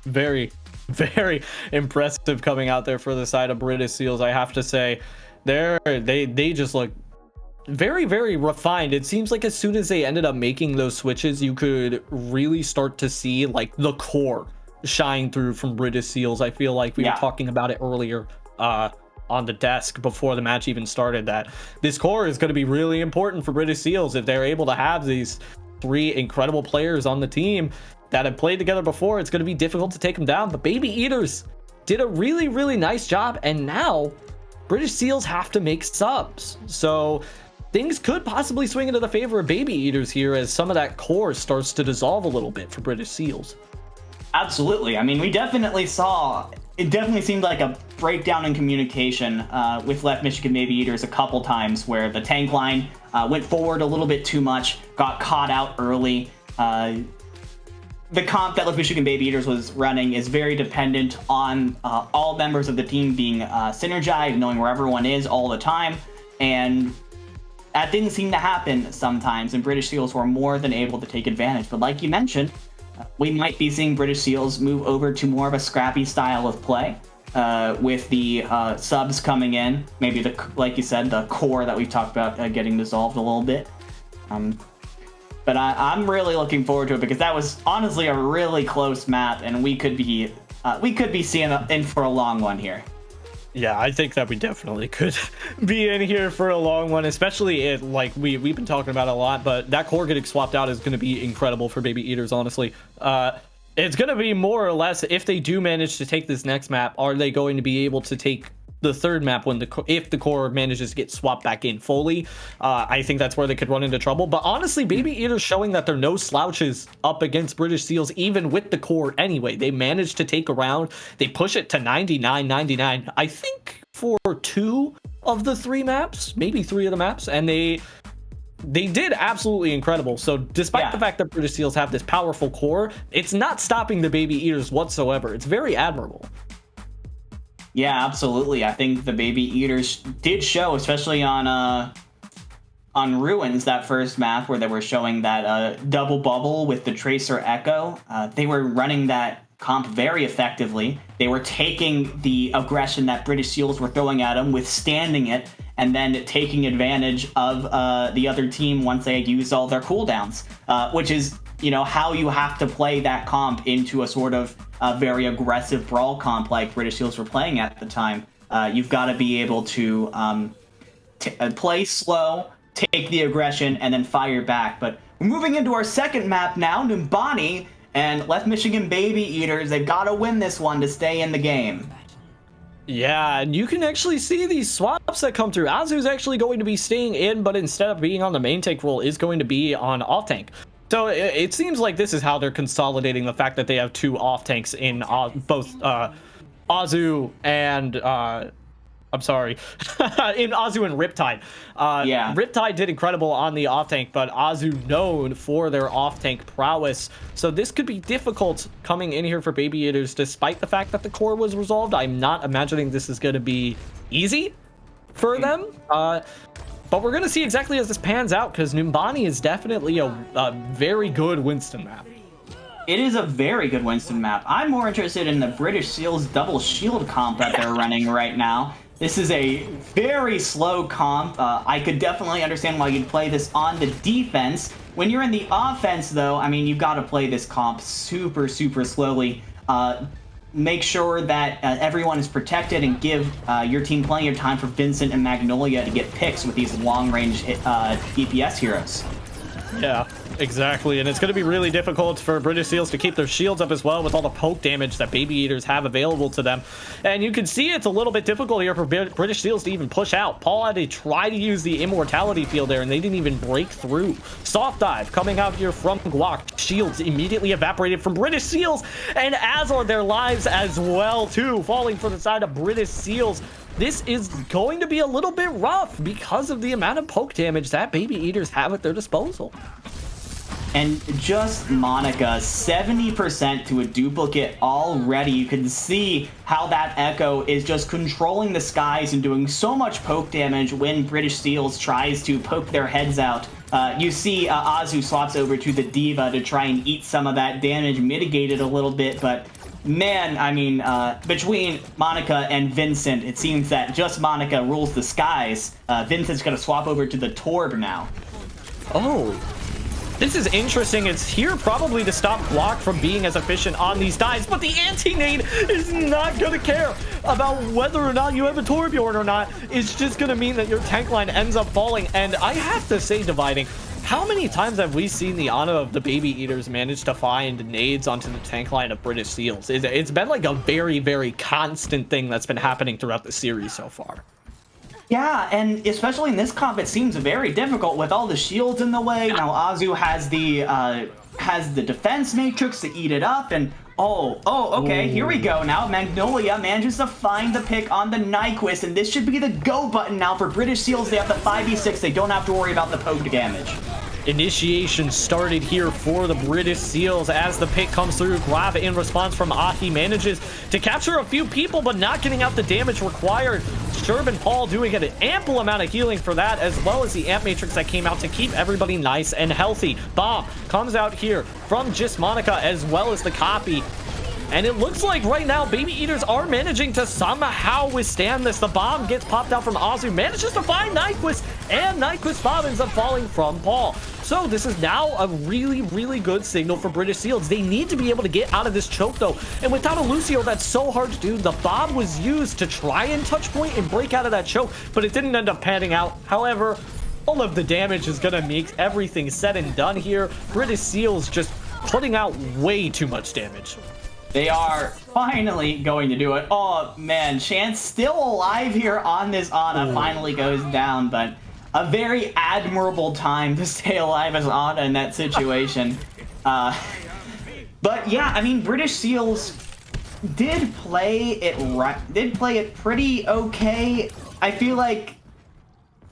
very, very impressive coming out there for the side of British Seals. I have to say, they just look very, very refined. It seems like as soon as they ended up making those switches, you could really start to see like the core shine through from British Seals. I feel like we were talking about it earlier on the desk before the match even started, that this core is going to be really important for British Seals if they're able to have these three incredible players on the team that have played together before. It's going to be difficult to take them down, but Baby Eaters did a really, really nice job, and now British Seals have to make subs, so things could possibly swing into the favor of Baby Eaters here as some of that core starts to dissolve a little bit for British Seals. Absolutely. I mean, it definitely seemed like a breakdown in communication with Left Michigan Baby Eaters a couple times, where the tank line went forward a little bit too much, got caught out early. The comp that Left Michigan Baby Eaters was running is very dependent on all members of the team being synergized, knowing where everyone is all the time, and that didn't seem to happen sometimes, and British Seals were more than able to take advantage. But like you mentioned, we might be seeing British Seals move over to more of a scrappy style of play with the subs coming in. Maybe, like you said, the core that we've talked about getting dissolved a little bit. But I'm really looking forward to it, because that was honestly a really close map, and we could be seeing in for a long one here. Yeah, I think that we definitely could be in here for a long one, especially like we've been talking about a lot, but that core getting swapped out is going to be incredible for Baby Eaters, honestly. It's going to be more or less, if they do manage to take this next map, are they going to be able to take the third map if the core manages to get swapped back in fully? I think that's where they could run into trouble. But honestly, Baby Eaters showing that they're no slouches up against British Seals, even with the core anyway. They managed to take a round. They push it to 99-99, I think, for 2 of the 3 maps, maybe 3 of the maps, and they did absolutely incredible. So despite the fact that British Seals have this powerful core, it's not stopping the Baby Eaters whatsoever. It's very admirable. Yeah, absolutely. I think the Baby Eaters did show, especially on Ruins, that first map where they were showing that double bubble with the Tracer Echo. They were running that comp very effectively. They were taking the aggression that British Seals were throwing at them, withstanding it, and then taking advantage of the other team once they had used all their cooldowns, which is, how you have to play that comp into a sort of very aggressive brawl comp like British Seals were playing at the time. You've got to be able to play slow, take the aggression, and then fire back. But we're moving into our second map now, Numbani and Left Michigan Baby Eaters. They've got to win this one to stay in the game. Yeah, and you can actually see these swaps that come through. Azu's actually going to be staying in, but instead of being on the main tank role, is going to be on off tank. So it seems like this is how they're consolidating the fact that they have 2 off tanks in both Azu and I'm sorry, in Azu and Riptide. Yeah. Riptide did incredible on the off tank, but Azu known for their off tank prowess. So this could be difficult coming in here for Baby Eaters, despite the fact that the core was resolved. I'm not imagining this is going to be easy for them. But we're going to see exactly as this pans out, because Numbani is definitely a very good Winston map. It is a very good Winston map. I'm more interested in the British Seals double shield comp that they're running right now. This is a very slow comp. I could definitely understand why you'd play this on the defense. When you're in the offense, though, I mean, you've got to play this comp super, super slowly. Make sure that everyone is protected and give your team plenty of time for Vincent and Magnolia to get picks with these long-range DPS heroes. Yeah, exactly. And it's going to be really difficult for British Seals to keep their shields up as well with all the poke damage that Baby Eaters have available to them. And you can see it's a little bit difficult here for British Seals to even push out. Paul had to try to use the immortality field there, and they didn't even break through. Soft dive coming out here from Guac. Shields immediately evaporated from British Seals, and as are their lives as well, too, falling for the side of British Seals. This is going to be a little bit rough because of the amount of poke damage that Baby Eaters have at their disposal. And just Monica, 70% to a duplicate already. You can see how that Echo is just controlling the skies and doing so much poke damage when British Seals tries to poke their heads out. You see Azu swaps over to the Diva to try and eat some of that damage, mitigate it a little bit, but man, I mean, between Monica and Vincent, it seems that just Monica rules the skies. Vincent's going to swap over to the Torb now. Oh, this is interesting. It's here probably to stop Block from being as efficient on these dives, but the anti-nade is not going to care about whether or not you have a Torbjorn or not. It's just going to mean that your tank line ends up falling, and I have to say, Dividing, how many times have we seen the Ana of the Baby Eaters manage to find nades onto the tank line of British Seals? It's been like a very, very constant thing that's been happening throughout the series so far. Yeah, and especially in this comp, it seems very difficult with all the shields in the way. Now Azu has the defense matrix to eat it up, and okay, here we go. Now Magnolia manages to find the pick on the Nyquist, and this should be the go button now for British Seals. They have the 5v6. They don't have to worry about the poke damage. Initiation started here for the British Seals as the pick comes through. Grab in response from Ahi manages to capture a few people, but not getting out the damage required. Sherb and Paul doing an ample amount of healing for that, as well as the amp matrix that came out to keep everybody nice and healthy. Bomb comes out here from Just Monica, as well as the copy. And it looks like right now Baby Eaters are managing to somehow withstand this. The bomb gets popped out from Azu, manages to find Nyquist, and Nyquist bomb ends up falling from Paul. So this is now a really, really good signal for British Seals. They need to be able to get out of this choke though. And without a Lucio, that's so hard to do. The bomb was used to try and touch point and break out of that choke, but it didn't end up panning out. However, all of the damage is gonna make everything said and done here. British Seals just putting out way too much damage. They are finally going to do it. Oh man, Chance still alive here on this Ana, finally goes down, but a very admirable time to stay alive as Ana in that situation. But yeah, I mean, British Seals did play it pretty okay. I feel like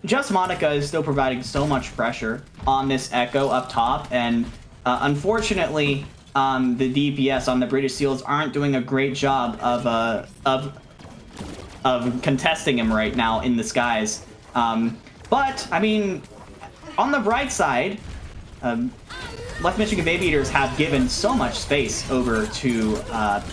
Just Monica is still providing so much pressure on this Echo up top, and unfortunately, the DPS on the British Seals aren't doing a great job of contesting him right now in the skies. But I mean, on the bright side, Left Michigan Baby Eaters have given so much space over to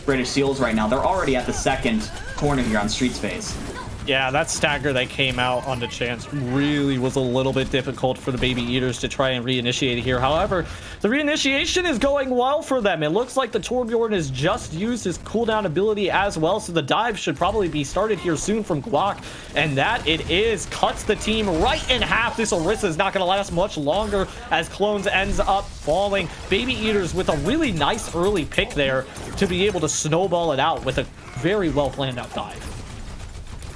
British Seals right now. They're already at the second corner here on street space. Yeah, that stagger that came out on the Chance really was a little bit difficult for the Baby Eaters to try and reinitiate here. However, the reinitiation is going well for them. It looks like the Torbjorn has just used his cooldown ability as well, so the dive should probably be started here soon from Guac, and that it is. Cuts the team right in half. This Orisa is not going to last much longer as Clones ends up falling. Baby Eaters with a really nice early pick there to be able to snowball it out with a very well planned out dive.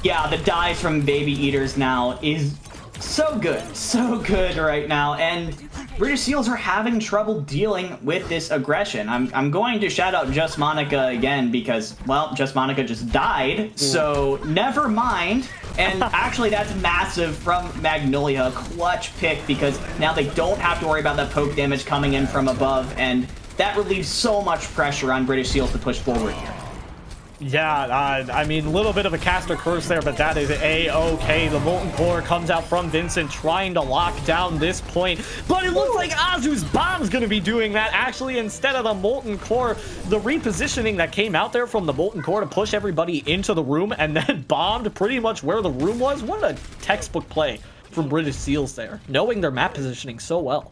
Yeah, the dive from Baby Eaters now is so good right now, and British Seals are having trouble dealing with this aggression. I'm going to shout out Just Monica again because, well, Just Monica just died, so never mind. And actually, that's massive from Magnolia, clutch pick, because now they don't have to worry about that poke damage coming in from above, and that relieves so much pressure on British Seals to push forward here. Yeah, I mean, a little bit of a caster curse there, but that is A-okay. The Molten Core comes out from Vincent trying to lock down this point, but it looks like Azu's bomb's going to be doing that. Actually, instead of the Molten Core, the repositioning that came out there from the Molten Core to push everybody into the room and then bombed pretty much where the room was. What a textbook play from British Seals there, knowing their map positioning so well.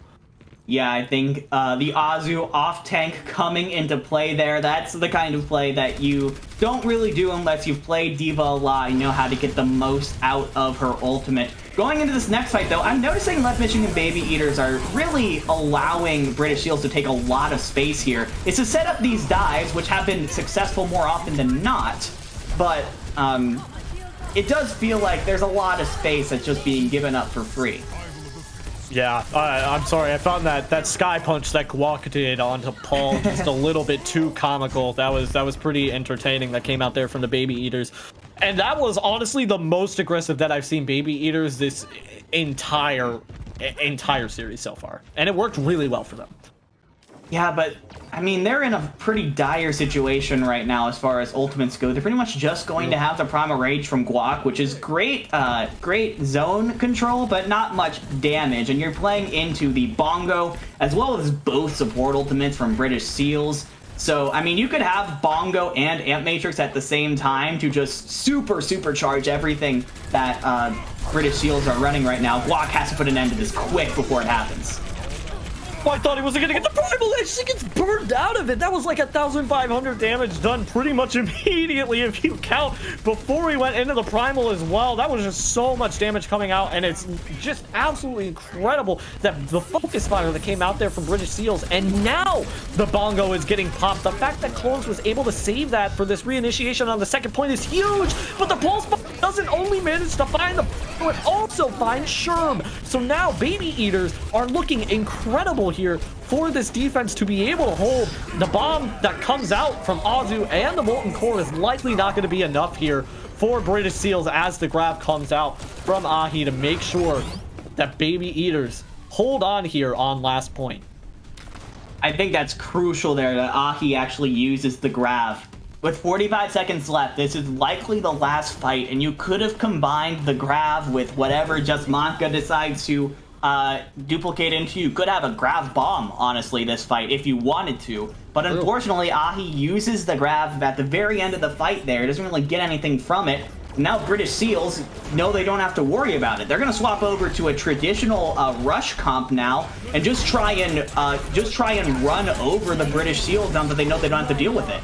Yeah, I think the Azu off-tank coming into play there, that's the kind of play that you don't really do unless you've played D.Va a lot and know how to get the most out of her ultimate. Going into this next fight, though, I'm noticing Left Michigan Baby Eaters are really allowing British Seals to take a lot of space here. It's to set up these dives, which have been successful more often than not, but it does feel like there's a lot of space that's just being given up for free. Yeah, I'm sorry. I found that sky punch that Guak did onto Paul just a little bit too comical. That was pretty entertaining. That came out there from the Baby Eaters, and that was honestly the most aggressive that I've seen Baby Eaters this entire series so far, and it worked really well for them. Yeah, but I mean, they're in a pretty dire situation right now as far as ultimates go. They're pretty much just going to have the Primal Rage from Guak, which is great, great zone control, but not much damage. And you're playing into the Bongo as well as both support ultimates from British Seals. So, I mean, you could have Bongo and Amp Matrix at the same time to just supercharge everything that British Seals are running right now. Guak has to put an end to this quick before it happens. I thought he wasn't gonna get the Primal Edge. He gets burned out of it. That was like 1,500 damage done pretty much immediately if you count before he went into the Primal as well. That was just so much damage coming out, and it's just absolutely incredible that the focus fire that came out there from British Seals, and now the Bongo is getting popped. The fact that Clones was able to save that for this reinitiation on the second point is huge, but the Pulse Bomb doesn't only manage to find the Bongo, it also finds Sherm. So now Baby Eaters are looking incredible here for this defense to be able to hold. The bomb that comes out from Azu and the Molten Core is likely not going to be enough here for British Seals as the grab comes out from Ahi to make sure that Baby Eaters hold on here on last point. I think that's crucial there that Ahi actually uses the grab. With 45 seconds left, this is likely the last fight, and you could have combined the grab with whatever Just Monica decides to duplicate into. You could have a grab bomb, honestly, this fight, if you wanted to. But unfortunately, Ahi uses the grab at the very end of the fight there. He doesn't really get anything from it. Now British Seals know they don't have to worry about it. They're going to swap over to a traditional rush comp now and just try and run over the British Seals now that they know they don't have to deal with it.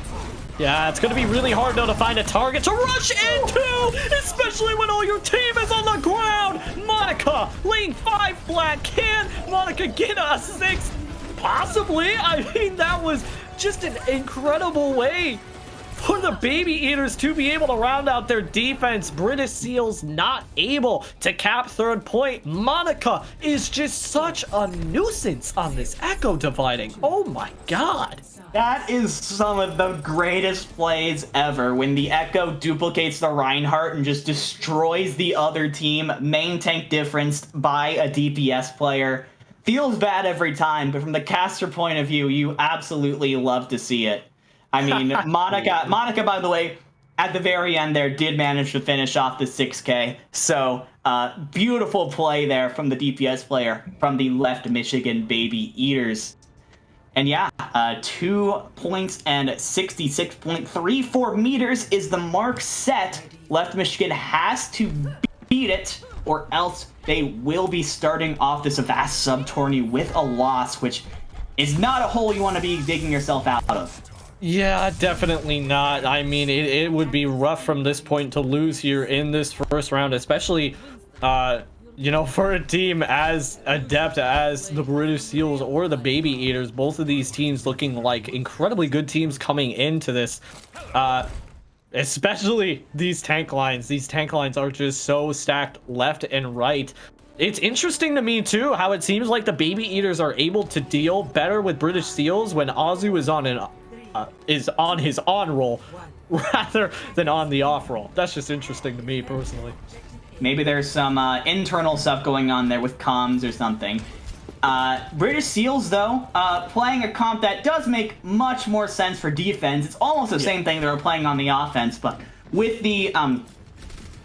Yeah, it's going to be really hard, though, to find a target to rush into, especially when all your team is on the ground. Monica laying 5 flat. Can Monica get a 6? Possibly. I mean, that was just an incredible way for the Baby Eaters to be able to round out their defense. British Seals not able to cap third point. Monica is just such a nuisance on this Echo dividing. Oh my god. That is some of the greatest plays ever, when the Echo duplicates the Reinhardt and just destroys the other team, main tank differenced by a DPS player. Feels bad every time, but from the caster point of view, you absolutely love to see it. I mean, Monica, by the way, at the very end there, did manage to finish off the 6K. So, beautiful play there from the DPS player from the Left Michigan Baby Eaters. And yeah, 2 points and 66.34 meters is the mark set. Left Michigan has to beat it, or else they will be starting off this vast sub-tourney with a loss, which is not a hole you want to be digging yourself out of. Yeah, definitely not. I mean, it would be rough from this point to lose here in this first round, especially, you know, for a team as adept as the British Seals or the Baby Eaters. Both of these teams looking like incredibly good teams coming into this. Especially these tank lines. These tank lines are just so stacked left and right. It's interesting to me too how it seems like the Baby Eaters are able to deal better with British Seals when Azu is on his on roll rather than on the off roll. That's just interesting to me personally. Maybe there's some internal stuff going on there with comms or something. British Seals, though, playing a comp that does make much more sense for defense. It's almost the same thing they were playing on the offense, but with the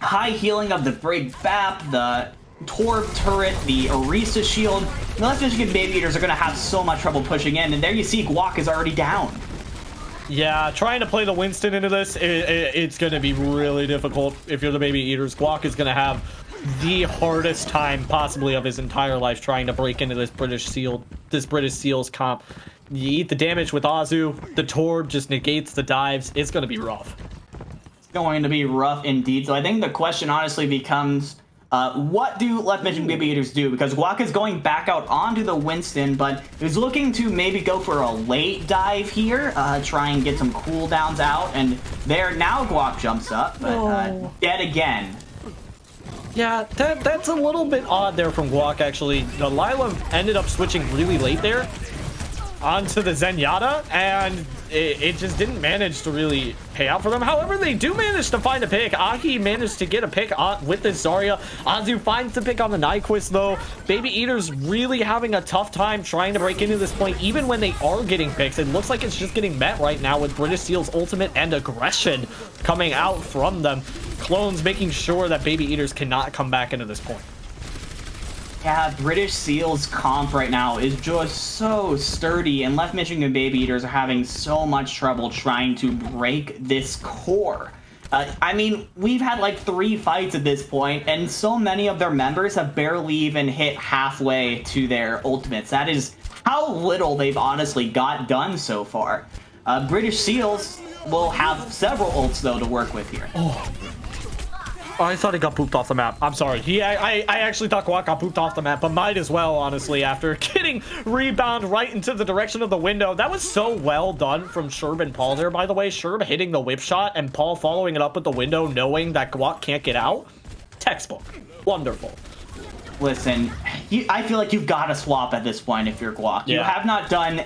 high healing of the Brig Bap, the Torb turret, the Orisa shield, the Left Michigan Baby Eaters are going to have so much trouble pushing in, and there you see Guac is already down. Yeah, trying to play the Winston into this, it's going to be really difficult if you're the Baby Eaters. Guac is going to have the hardest time possibly of his entire life trying to break into this British Seals comp. You eat the damage with Azu, the Torb just negates the dives. It's going to be rough. It's going to be rough indeed. So I think the question honestly becomes, what do Left Michigan Baby Eaters do? Because Guac is going back out onto the Winston, but he's looking to maybe go for a late dive here, try and get some cooldowns out, and there now Guac jumps up, but dead again. Yeah, that's a little bit odd there from Guac, actually. The Lila ended up switching really late there onto the Zenyatta, and it just didn't manage to really pay out for them. However, they do manage to find a pick. Ahi managed to get a pick with this Zarya. Azu finds the pick on the Nyquist, though. Baby Eaters really having a tough time trying to break into this point, even when they are getting picks. It looks like it's just getting met right now with British Seal's ultimate and aggression coming out from them. Clones making sure that Baby Eaters cannot come back into this point. Yeah, British Seals comp right now is just so sturdy, and Left Michigan Baby Eaters are having so much trouble trying to break this core. I mean, we've had like 3 fights at this point, and so many of their members have barely even hit halfway to their ultimates. That is how little they've honestly got done so far. British Seals will have several ults, though, to work with here. Oh, I thought he got pooped off the map. I'm sorry. I actually thought Guac got pooped off the map, but might as well, honestly, after getting rebound right into the direction of the window. That was so well done from Sherb and Paul there, by the way. Sherb hitting the whip shot and Paul following it up with the window, knowing that Guac can't get out. Textbook. Wonderful. Listen, I feel like you've got to swap at this point if you're Guac. You have not done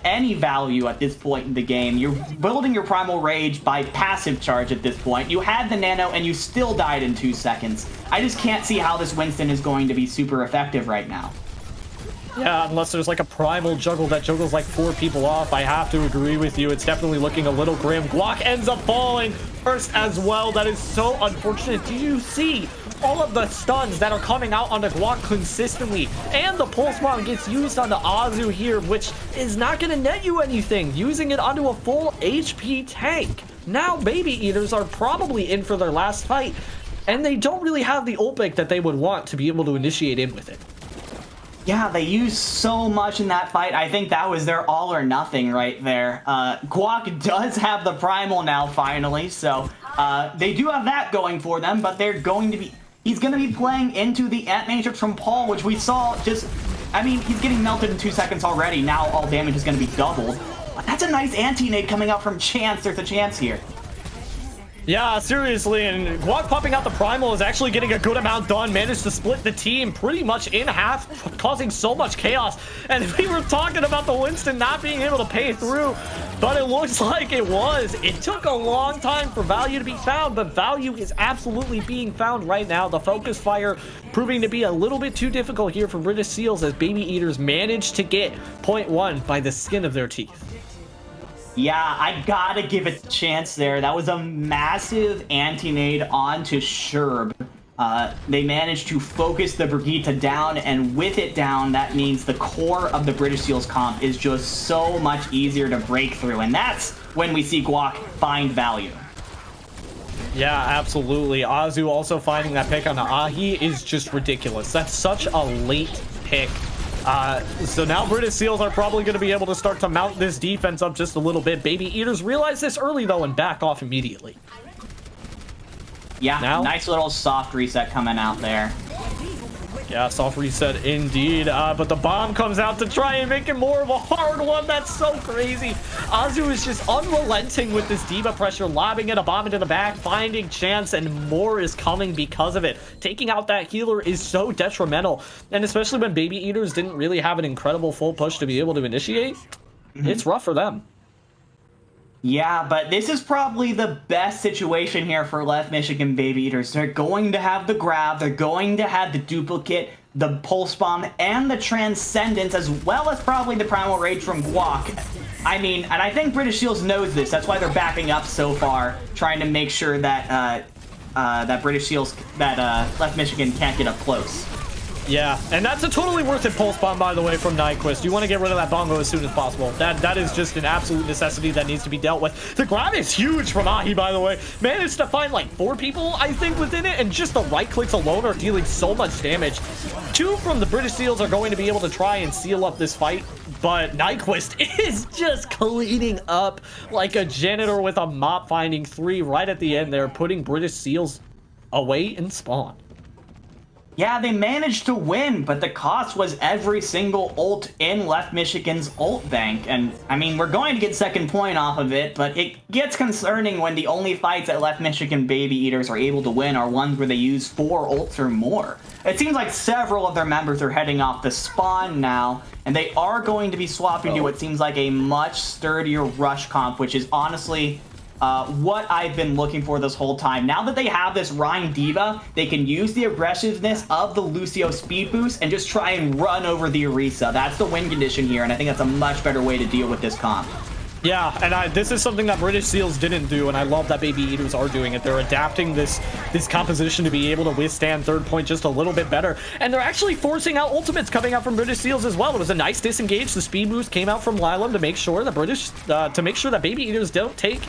any value at this point in the game. You're building your Primal Rage by passive charge at this point. You had the Nano and you still died in 2 seconds. I just can't see how this Winston is going to be super effective right now. Yeah, unless there's like a primal juggle that juggles like 4 people off. I have to agree with you. It's definitely looking a little grim. Guac ends up falling first as well. That is so unfortunate. Do you see all of the stuns that are coming out onto Guac consistently? And the pulse bomb gets used on the Azu here, which is not going to net you anything. Using it onto a full HP tank. Now Baby Eaters are probably in for their last fight, and they don't really have the ult pick that they would want to be able to initiate in with it. Yeah, they used so much in that fight. I think that was their all or nothing right there. Guac does have the Primal now, finally, so they do have that going for them, but they're going to be... He's going to be playing into the Ant Matrix from Paul, which we saw just... I mean, he's getting melted in 2 seconds already. Now all damage is going to be doubled. But that's a nice anti-nade coming out from Chance. There's a chance here. Yeah, seriously, and Guac popping out the Primal is actually getting a good amount done. Managed to split the team pretty much in half, causing so much chaos. And we were talking about the Winston not being able to pay through, but it looks like it was. It took a long time for value to be found, but value is absolutely being found right now. The focus fire proving to be a little bit too difficult here for British Seals as Baby Eaters managed to get point 1 by the skin of their teeth. Yeah, I gotta give it a chance there. That was a massive anti-nade onto Sherb. They managed to focus the Brigitte down, and with it down, that means the core of the British Seals comp is just so much easier to break through, and that's when we see Guac find value. Yeah, absolutely. Azu also finding that pick on the Ahi is just ridiculous. That's such a late pick. So now British Seals are probably going to be able to start to mount this defense up just a little bit. Baby Eaters realize this early, though, and back off immediately. Yeah, nice little soft reset coming out there. Yeah, soft reset indeed. But the bomb comes out to try and make it more of a hard one. That's so crazy. Azu is just unrelenting with this D.Va pressure, lobbing it a bomb into the back, finding chance, and more is coming because of it. Taking out that healer is so detrimental. And especially when Baby Eaters didn't really have an incredible full push to be able to initiate, it's rough for them. Yeah, but this is probably the best situation here for Left Michigan Baby Eaters. They're going to have the grab, they're going to have the duplicate, the pulse bomb, and the transcendence, as well as probably the primal rage from Guac. I mean, and I think British Seals knows this. That's why they're backing up so far, trying to make sure that that British Seals, that Left Michigan can't get up close. Yeah, and that's a totally worth it pulse bomb, by the way, from Nyquist. You want to get rid of that bongo as soon as possible. That is just an absolute necessity that needs to be dealt with. The grab is huge from Ahi, by the way. Managed to find like 4 people, I think, within it, and just the right clicks alone are dealing so much damage. 2 from the British Seals are going to be able to try and seal up this fight, but Nyquist is just cleaning up like a janitor with a mop, finding 3 right at the end there, putting British Seals away in spawn. Yeah, they managed to win, but the cost was every single ult in Left Michigan's ult bank. And, I mean, we're going to get second point off of it, but it gets concerning when the only fights that Left Michigan Baby Eaters are able to win are ones where they use 4 ults or more. It seems like several of their members are heading off the spawn now, and they are going to be swapping to what seems like a much sturdier rush comp, which is honestly what I've been looking for this whole time. Now that they have this Rhine D.Va, they can use the aggressiveness of the Lucio speed boost and just try and run over the Orisa. That's the win condition here, and I think that's a much better way to deal with this comp. Yeah, and this is something that British Seals didn't do, and I love that Baby Eaters are doing it. They're adapting this composition to be able to withstand third point just a little bit better, and they're actually forcing out ultimates coming out from British Seals as well. It was a nice disengage. The speed boost came out from Lilam to make sure that Baby Eaters don't take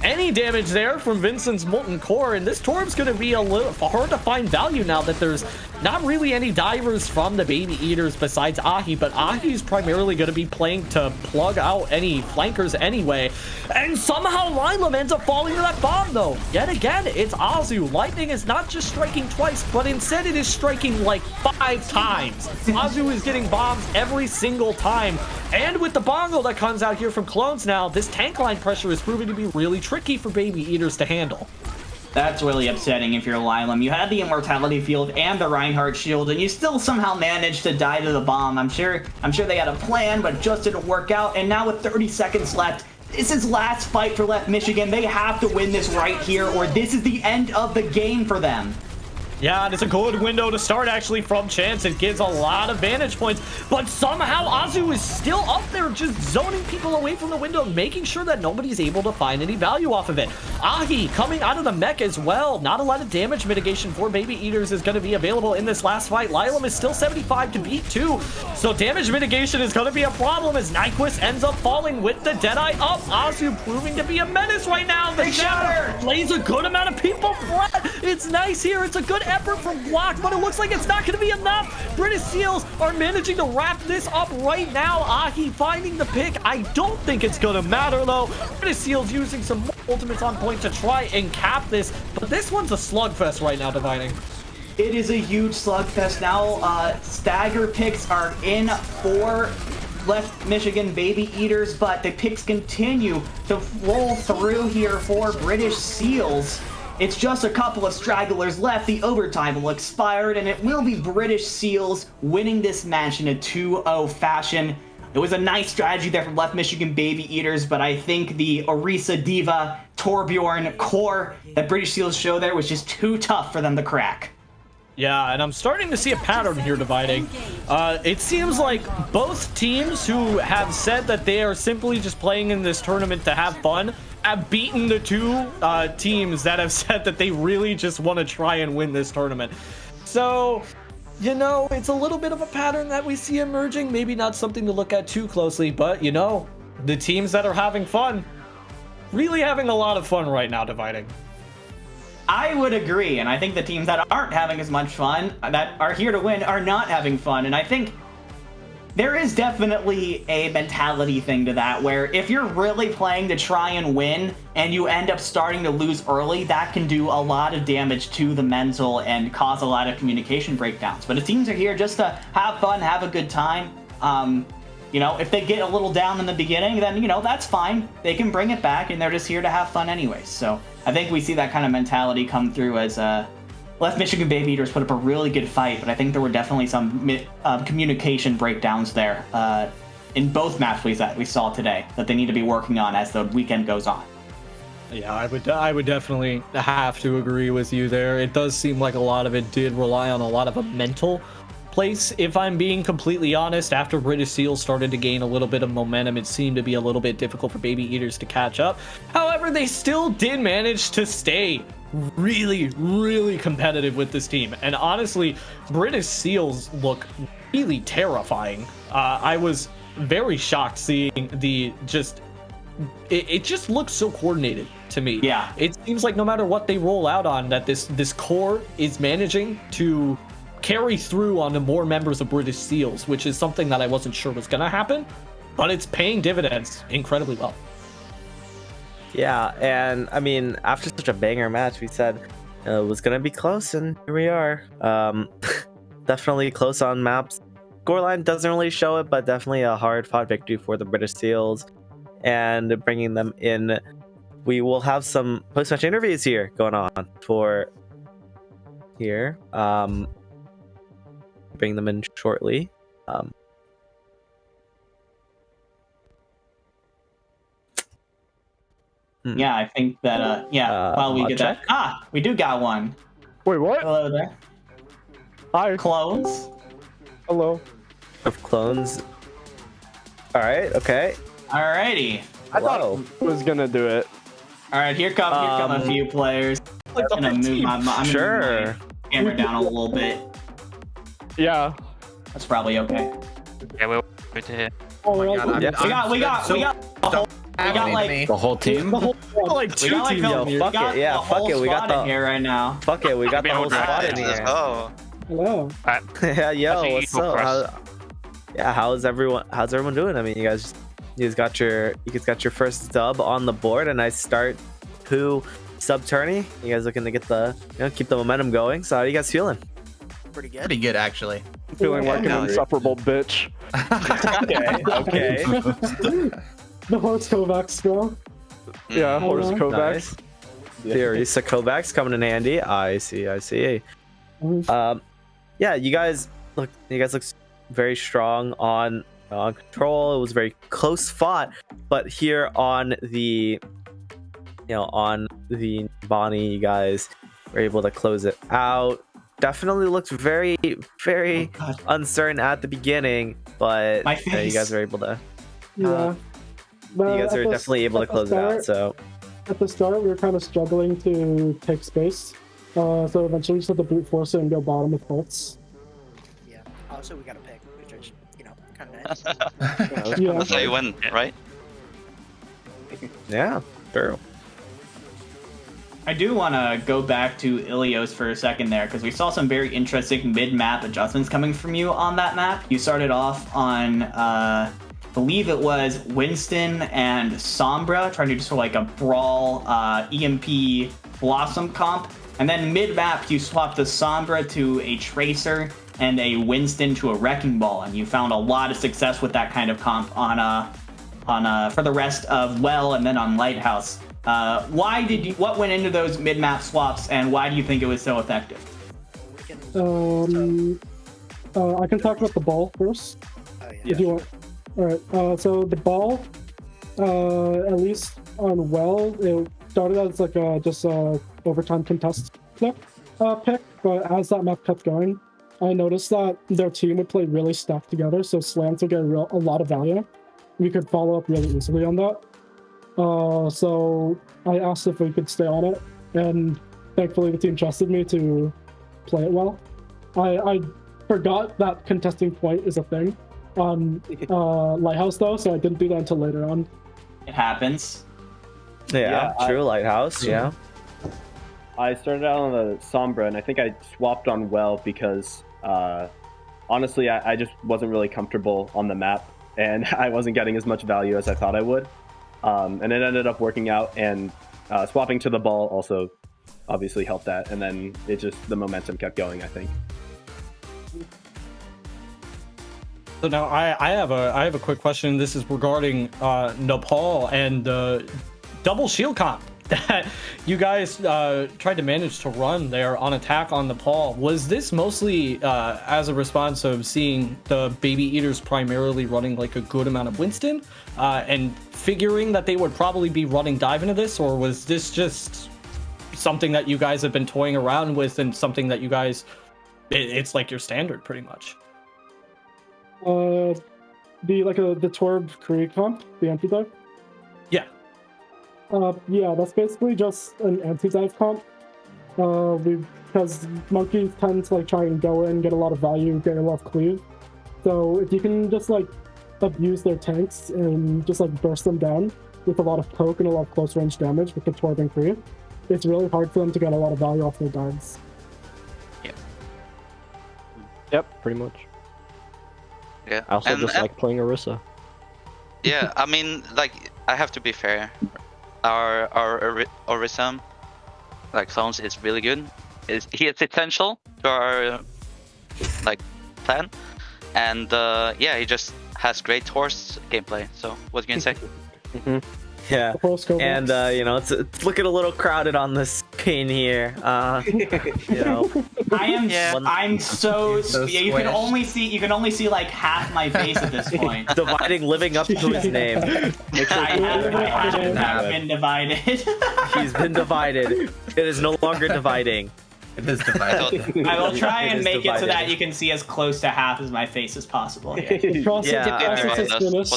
any damage there from Vincent's Molten Core, and this Torb's going to be a little hard to find value now that there's not really any divers from the Baby Eaters besides Ahi, but Ahi's primarily going to be playing to plug out any flankers anyway, and somehow Lilam ends up falling to that bomb though. Yet again, it's Azu. Lightning is not just striking twice, but instead it is striking like 5 times. Azu is getting bombs every single time, and with the bongo that comes out here from Clones now, this tank line pressure is proving to be really tricky for Baby Eaters to handle. That's really upsetting if you're Lilam. You had the Immortality Field and the Reinhardt Shield, and you still somehow managed to die to the bomb. I'm sure they had a plan, but it just didn't work out. And now with 30 seconds left, this is last fight for Left Michigan. They have to win this right here, or this is the end of the game for them. Yeah, and it's a good window to start actually from Chance. It gives a lot of vantage points, but somehow Azu is still up there just zoning people away from the window, making sure that nobody's able to find any value off of it. Ahi coming out of the mech as well. Not a lot of damage mitigation for Baby Eaters is going to be available in this last fight. Lilam is still 75 to beat too, so damage mitigation is going to be a problem as Nyquist ends up falling with the Deadeye up. Azu proving to be a menace right now. The Shatter lays a good amount of people flat. It's nice here. It's a good effort from Block, but it looks like it's not going to be enough. British Seals are managing to wrap this up right now. Ahi finding the pick. I don't think it's going to matter though. British Seals using some more ultimates on point to try and cap this, but this one's a slugfest right now, Divining. It is a huge slugfest now. Stagger picks are in for Left Michigan Baby Eaters, but the picks continue to roll through here for British Seals. It's just a couple of stragglers left. The overtime will expire, and it will be British Seals winning this match in a 2-0 fashion. It was a nice strategy there from Left Michigan Baby Eaters, but I think the Orisa D.Va Torbjorn core that British Seals show there was just too tough for them to crack. Yeah, and I'm starting to see a pattern here, Dividing. It seems like both teams who have said that they are simply just playing in this tournament to have fun have beaten the 2 teams that have said that they really just want to try and win this tournament. So, you know, it's a little bit of a pattern that we see emerging. Maybe not something to look at too closely, but, you know, the teams that are having fun, really having a lot of fun right now, Dividing. I would agree, and I think the teams that aren't having as much fun, that are here to win, are not having fun, and I think there is definitely a mentality thing to that, where if you're really playing to try and win and you end up starting to lose early, that can do a lot of damage to the mental and cause a lot of communication breakdowns. But the teams are here just to have fun, have a good time. You know, if they get a little down in the beginning, then, you know, that's fine. They can bring it back, and they're just here to have fun anyways. So I think we see that kind of mentality come through as Left Michigan Baby Eaters put up a really good fight, but I think there were definitely some communication breakdowns there in both match plays that we saw today that they need to be working on as the weekend goes on. Yeah, I would definitely have to agree with you there. It does seem like a lot of it did rely on a lot of a mental place. If I'm being completely honest, after British Seals started to gain a little bit of momentum, it seemed to be a little bit difficult for Baby Eaters to catch up. However, they still did manage to stay really, really competitive with this team. And honestly, British Seals look really terrifying. I was very shocked seeing it just looks so coordinated to me. Yeah. It seems like no matter what they roll out on, that this core is managing to carry through onto more members of British Seals, which is something that I wasn't sure was going to happen, but it's paying dividends incredibly well. Yeah, and I mean, after such a banger match, we said it was going to be close, and here we are. Definitely close on maps. Scoreline doesn't really show it, but definitely a hard-fought victory for the British Seals. And bringing them in, we will have some post-match interviews here going on for here. Bring them in shortly. Yeah, I think that, while we get check. that. We do got one. Wait, what? Hello there. Hi. Clones. Hello. Of clones. All right. Okay. Alrighty. I thought I was gonna do it. Alright, here come a few players. I'm gonna move my camera down a little bit. Yeah. That's probably okay. Yeah, we'll wait to hit. Oh my god, We got like The whole team? Like two like teams the- out here. Fuck it. Yeah. Fuck it. We got in the. here right now. Fuck it. We got the whole spot in here. Hello. Yeah. Yo. Actually, What's you go up? How's everyone doing? I mean, you guys got your first dub on the board, a nice start to sub tourney. You guys looking to get keep the momentum going. So how are you guys feeling? pretty good actually. Feeling like an insufferable bitch. Okay. The horse Kovacs bro. Yeah, horse Kovacs. Nice. Theory. So Kovacs coming in handy. I see. Yeah, you guys look very strong on control. It was very close fought, but here on the Bonnie, you guys were able to close it out. Definitely looked very, very uncertain at the beginning, but you guys were able to. Yeah. You guys are definitely able to close it out. So at the start, we were kind of struggling to take space. So eventually, we just had to brute force it and go bottom with bolts. Yeah. Also, we got a pick, which is, kind of nice. Yeah. That's how you win, right? yeah, true. I do want to go back to Ilios for a second there, because we saw some very interesting mid-map adjustments coming from you on that map. You started off on, I believe it was Winston and Sombra, trying to do sort of like a brawl EMP Blossom comp. And then mid-map, you swapped the Sombra to a Tracer and a Winston to a Wrecking Ball, and you found a lot of success with that kind of comp on for the rest of Well and then on Lighthouse. What went into those mid-map swaps, and why do you think it was so effective? I can talk about the ball first, if you want. All right. So the ball, at least on Well, it started as like just a overtime contest pick, but as that map kept going, I noticed that their team would play really stacked together, so slams would get a lot of value. We could follow up really easily on that. So I asked if we could stay on it, and thankfully the team trusted me to play it well. I forgot that contesting point is a thing on Lighthouse though, so I didn't do that until later on. It happens. Yeah, true. Lighthouse. Yeah. I started out on the Sombra, and I think I swapped on Well because honestly, I just wasn't really comfortable on the map, and I wasn't getting as much value as I thought I would. And it ended up working out, and swapping to the ball also obviously helped that, and then the momentum kept going, I think. So now I have a quick question. This is regarding Nepal and the double shield comp that you guys tried to manage to run there on attack on Nepal. Was this mostly as a response of seeing the baby eaters primarily running like a good amount of Winston and figuring that they would probably be running dive into this, or was this just something that you guys have been toying around with and something that you guys it's like your standard pretty much? The Torb Creed comp, the anti-dive? Yeah. Yeah, that's basically just an anti-dive comp. Because monkeys tend to like try and go in, get a lot of value, get a lot of cleave. So if you can just like abuse their tanks and just like burst them down with a lot of poke and a lot of close range damage with the Torb and Creed, it's really hard for them to get a lot of value off their dives. Yep, pretty much. Yeah. I also just like playing Orisa. Yeah, I mean, like, I have to be fair. Our Orisa, like, clones is really good. He has potential to our, like, plan. And, yeah, he just has great horse gameplay. So, what can you say? Yeah, and you know, it's looking a little crowded on the screen here. You know, I'm so yeah, you can only see like half my face at this point. Dividing, living up to his name. I have been divided. He's been divided. It is no longer dividing. It is divided. I will try and make it so that you can see as close to half as my face as possible. Yeah. What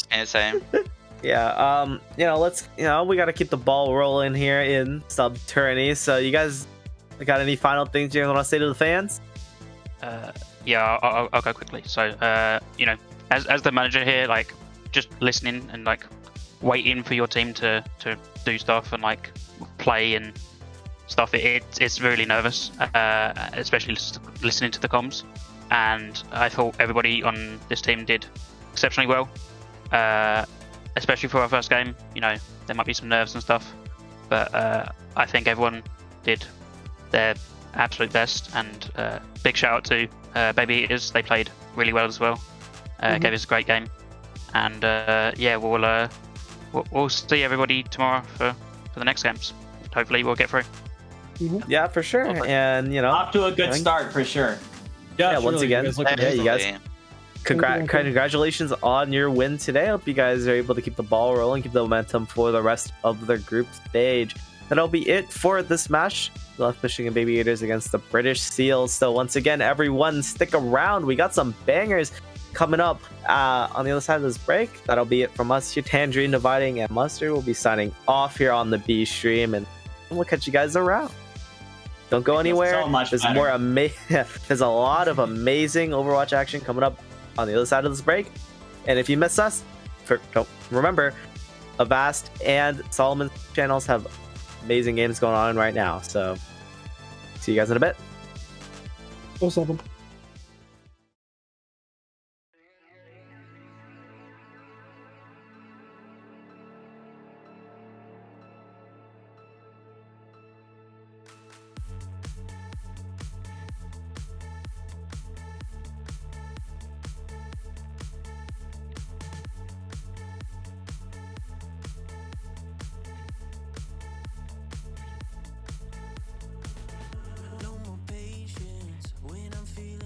can you say? Yeah, you know, we gotta keep the ball rolling here in sub tourney. So you guys got any final things you want to say to the fans? Yeah, I'll go quickly. So, you know, as the manager here, like, just listening and like waiting for your team to do stuff and like play and stuff. It's really nervous, especially listening to the comms. And I thought everybody on this team did exceptionally well. Especially for our first game, you know, there might be some nerves and stuff, but I think everyone did their absolute best, and big shout out to Baby Eaters. They played really well as well, gave us a great game, and yeah, we'll see everybody tomorrow for the next games. Hopefully we'll get through. Yeah, for sure. And you know, off to a good start for sure. Yeah, once again, you guys. Congratulations on your win today. I hope you guys are able to keep the ball rolling, keep the momentum for the rest of the group stage. That'll be it for this match. Left Fishing and Baby Eaters against the British Seals. So once again, everyone stick around. We got some bangers coming up on the other side of this break. That'll be it from us here. Tangerine, Dividing, and Mustard will be signing off here on the B stream, and we'll catch you guys around. Don't go anywhere. There's more There's a lot of amazing Overwatch action coming up on the other side of this break. And if you miss us, don't remember, Avast and Solomon's channels have amazing games going on right now. So see you guys in a bit. 07. When I'm feeling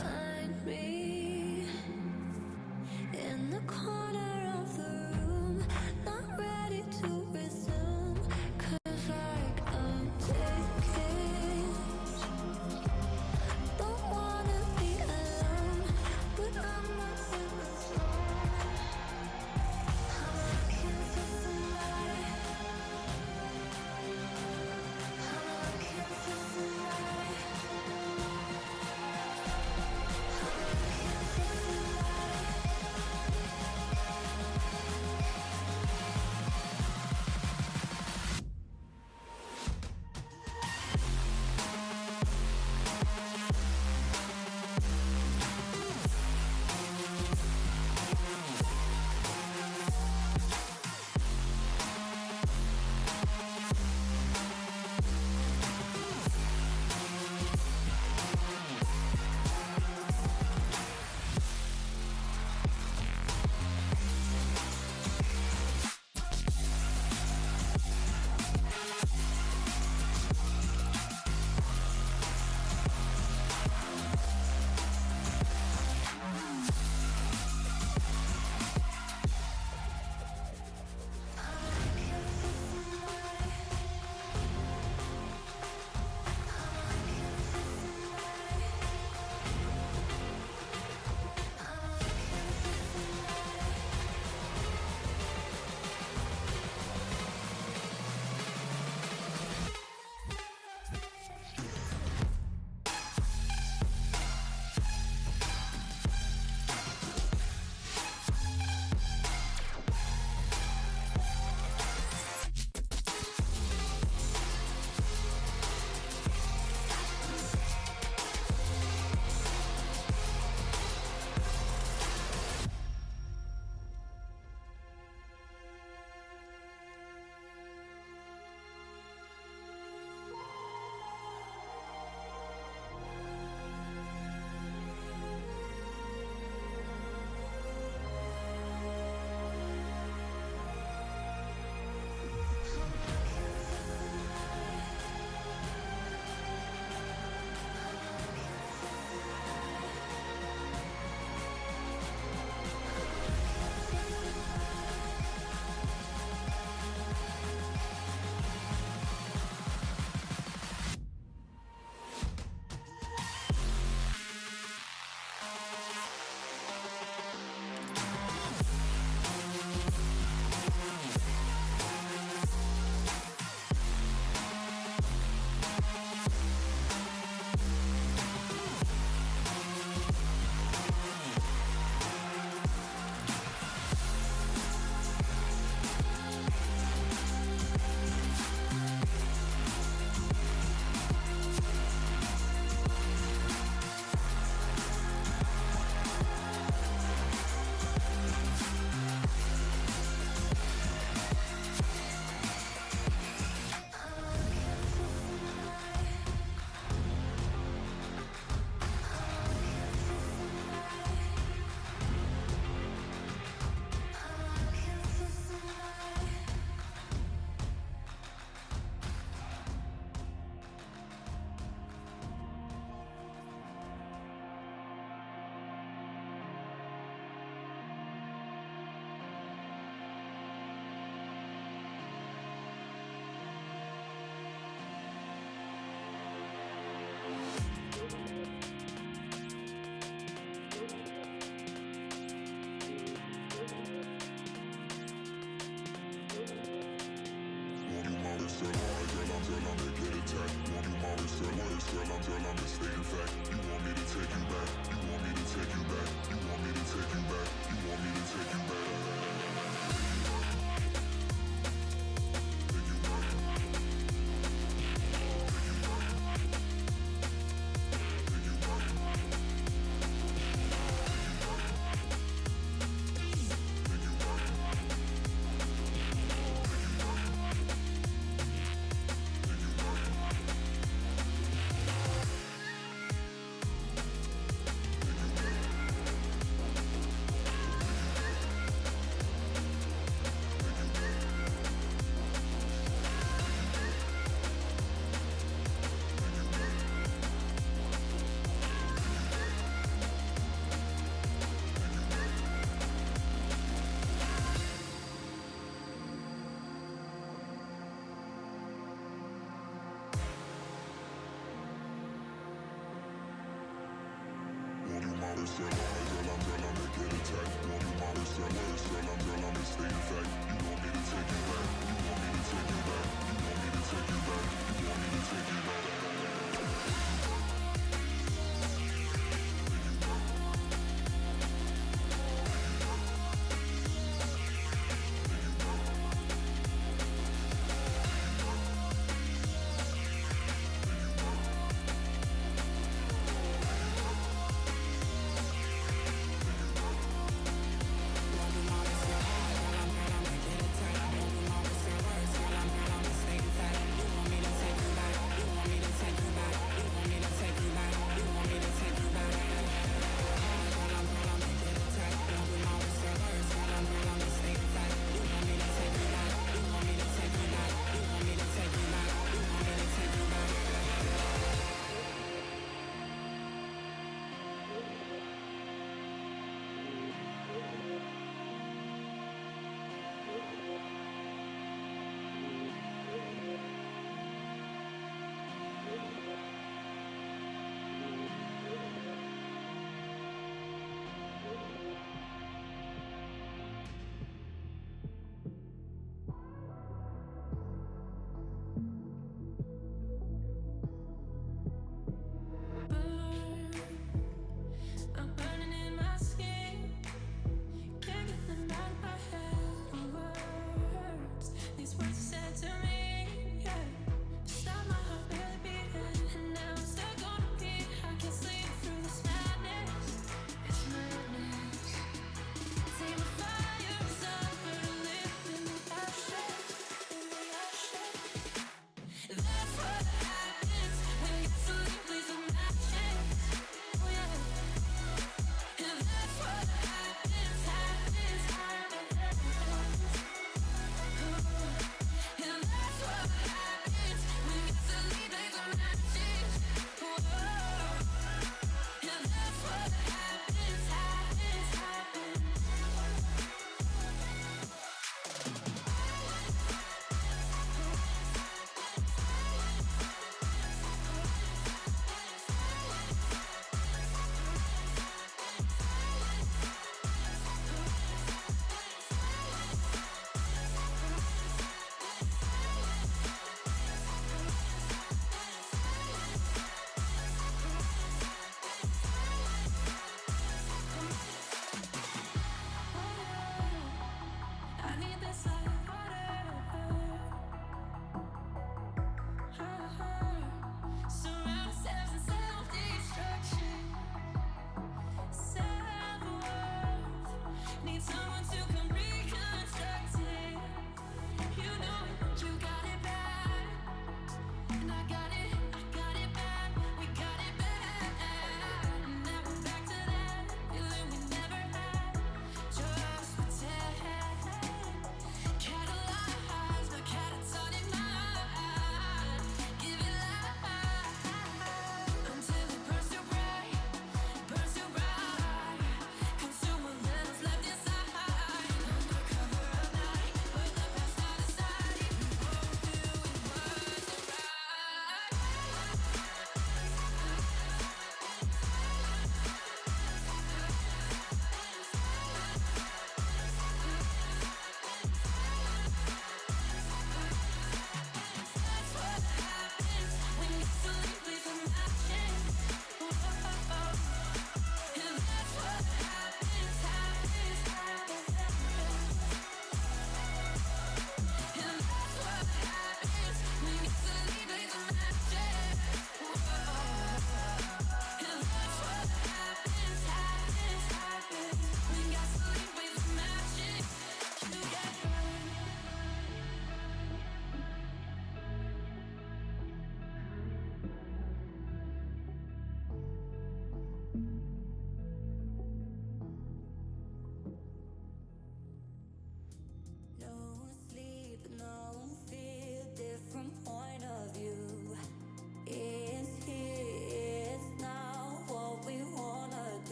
Find me in the corner of the room, not ready to resume, 'cause like I'm taking, don't wanna be alone, but I'm not in the zone. I'm looking for somebody, I'm looking for somebody.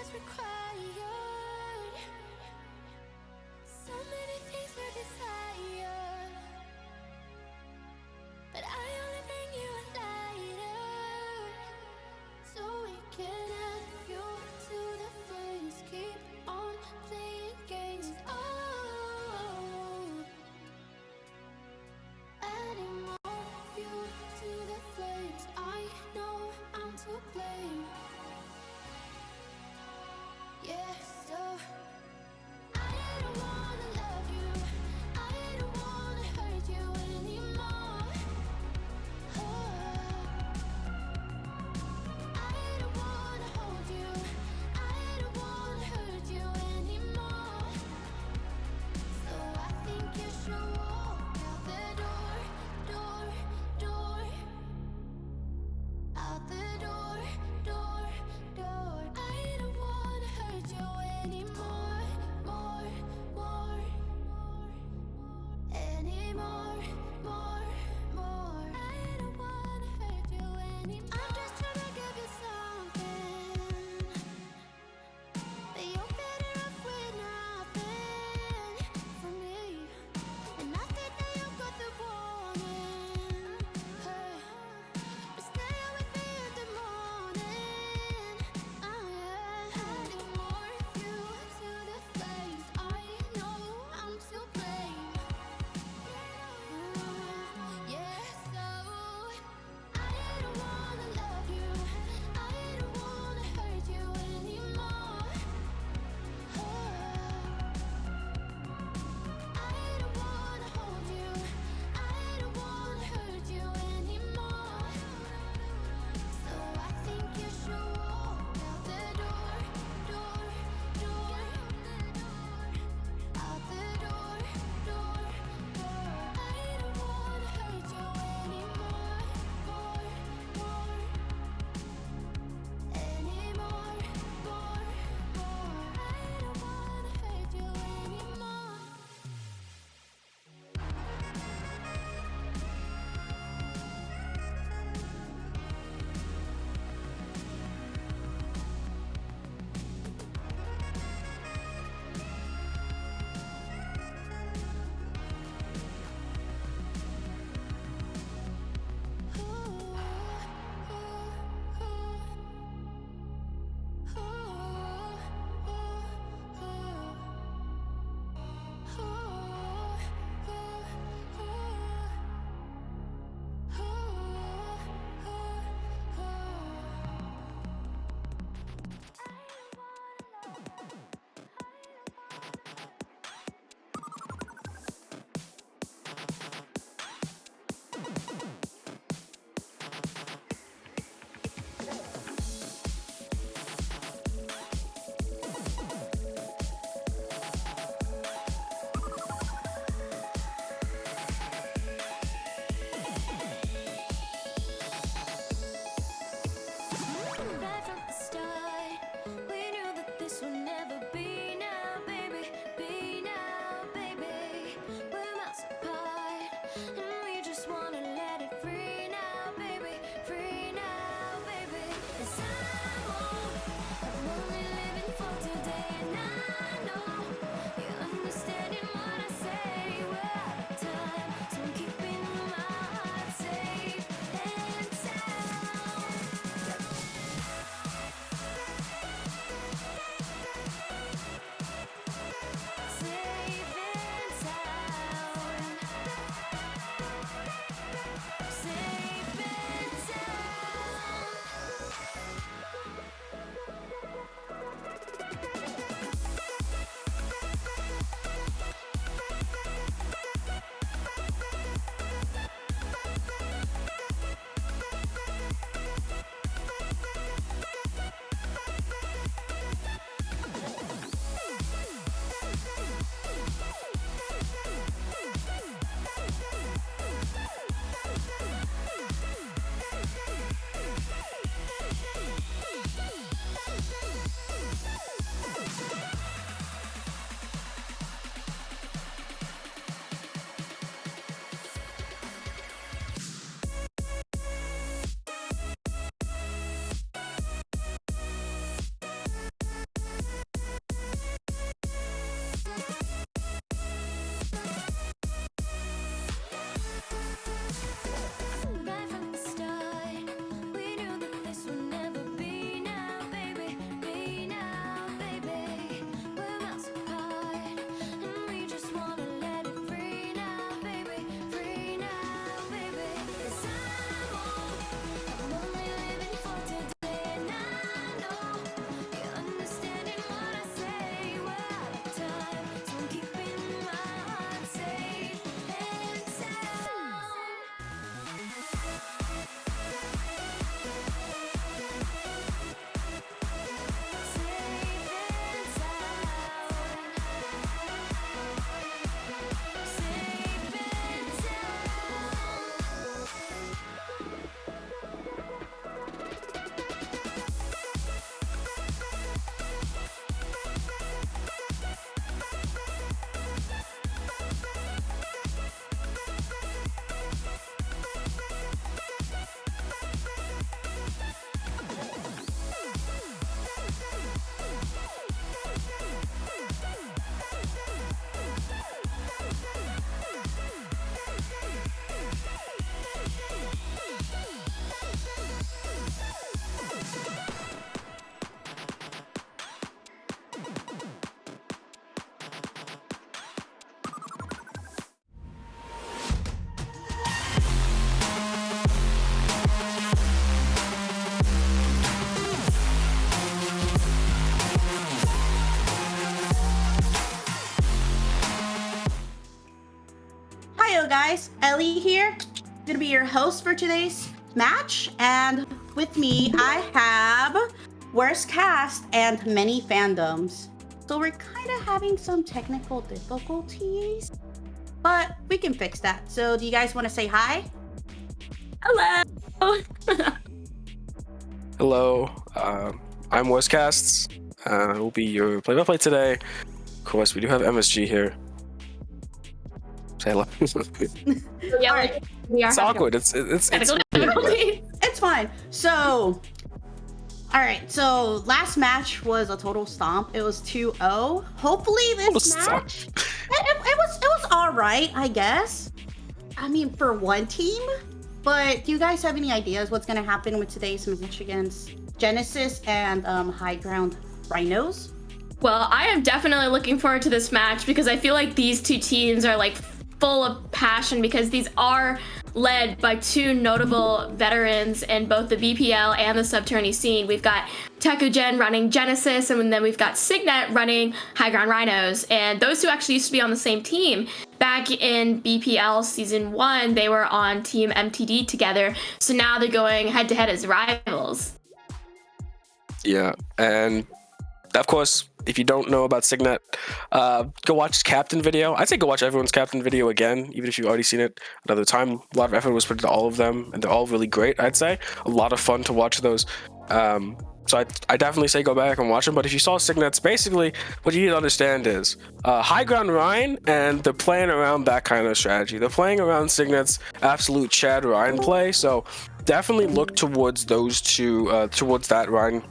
is required. So many things we desire, but I only bring you a lighter, so we can add fuel to the flames. Keep on playing games. Oh, adding more fuel to the flames. I know I'm to blame. Yeah, so I don't wanna love you, I don't wanna hurt you anymore. Oh, I don't wanna hold you, I don't wanna hurt you anymore. So I think you should walk out the door, out the door. I don't wanna hurt you anymore, anymore. I don't wanna hurt you anymore. I'm just trying to give you something, but you're better off with nothing from me. And I think that you got the warning, but stay with me in the morning. Oh yeah, adding more fuel to the flames. I know I'm to blame. Yeah, so I don't wanna love you, I don't wanna hurt you anymore. I don't wanna hold you, I don't wanna hurt you anymore. So I think you should walk out the door, out the door. I don't wanna hurt you anymore, anymore. I don't wanna hurt you anymore. Right from the start, we knew that this would never be now, baby. Be now, baby. We're miles apart, and we just wanna let it free now, baby. Free now, baby. 'Cause I'm only living for today, and I know you're understanding what I say. We're out of time, so I'm keeping my heart safe and sound. Safe and sound. Hiyo guys, Ellie here, gonna be your host for today's match, and with me I have Worst Cast and many fandoms. So we're kind of having some technical difficulties, but we can fix that. So do you guys want to say hi? Hello. Hello, I'm Westcasts. I will be your play-by-play today. Of course, we do have MSG here. Say hello. Yeah, Alright. we are. It's awkward. It's It's fine. So, all right. So last match was a total stomp. It was 2-0. Hopefully this match, it was all right, I guess. I mean, for one team. But do you guys have any ideas what's gonna happen with today's match against Genesis and High Ground Rhinos? Well, I am definitely looking forward to this match because I feel like these two teams are like full of passion because these are led by two notable veterans in both the BPL and the sub-tourney scene. We've got Tekugen running Genesis, and then we've got Signet running High Ground Rhinos, and those two actually used to be on the same team. Back in BPL Season 1, they were on Team MTD together, so now they're going head-to-head as rivals. Yeah, and of course, if you don't know about Signet, go watch Captain video. I'd say go watch everyone's Captain video again, even if you've already seen it another time. A lot of effort was put into all of them, and they're all really great, I'd say. A lot of fun to watch those. So I definitely say go back and watch them. But if you saw Signet's, basically, what you need to understand is High Ground Rhine, and they're playing around that kind of strategy. They're playing around Signet's absolute Chad Rhine play. So definitely look towards those two, towards that Rhine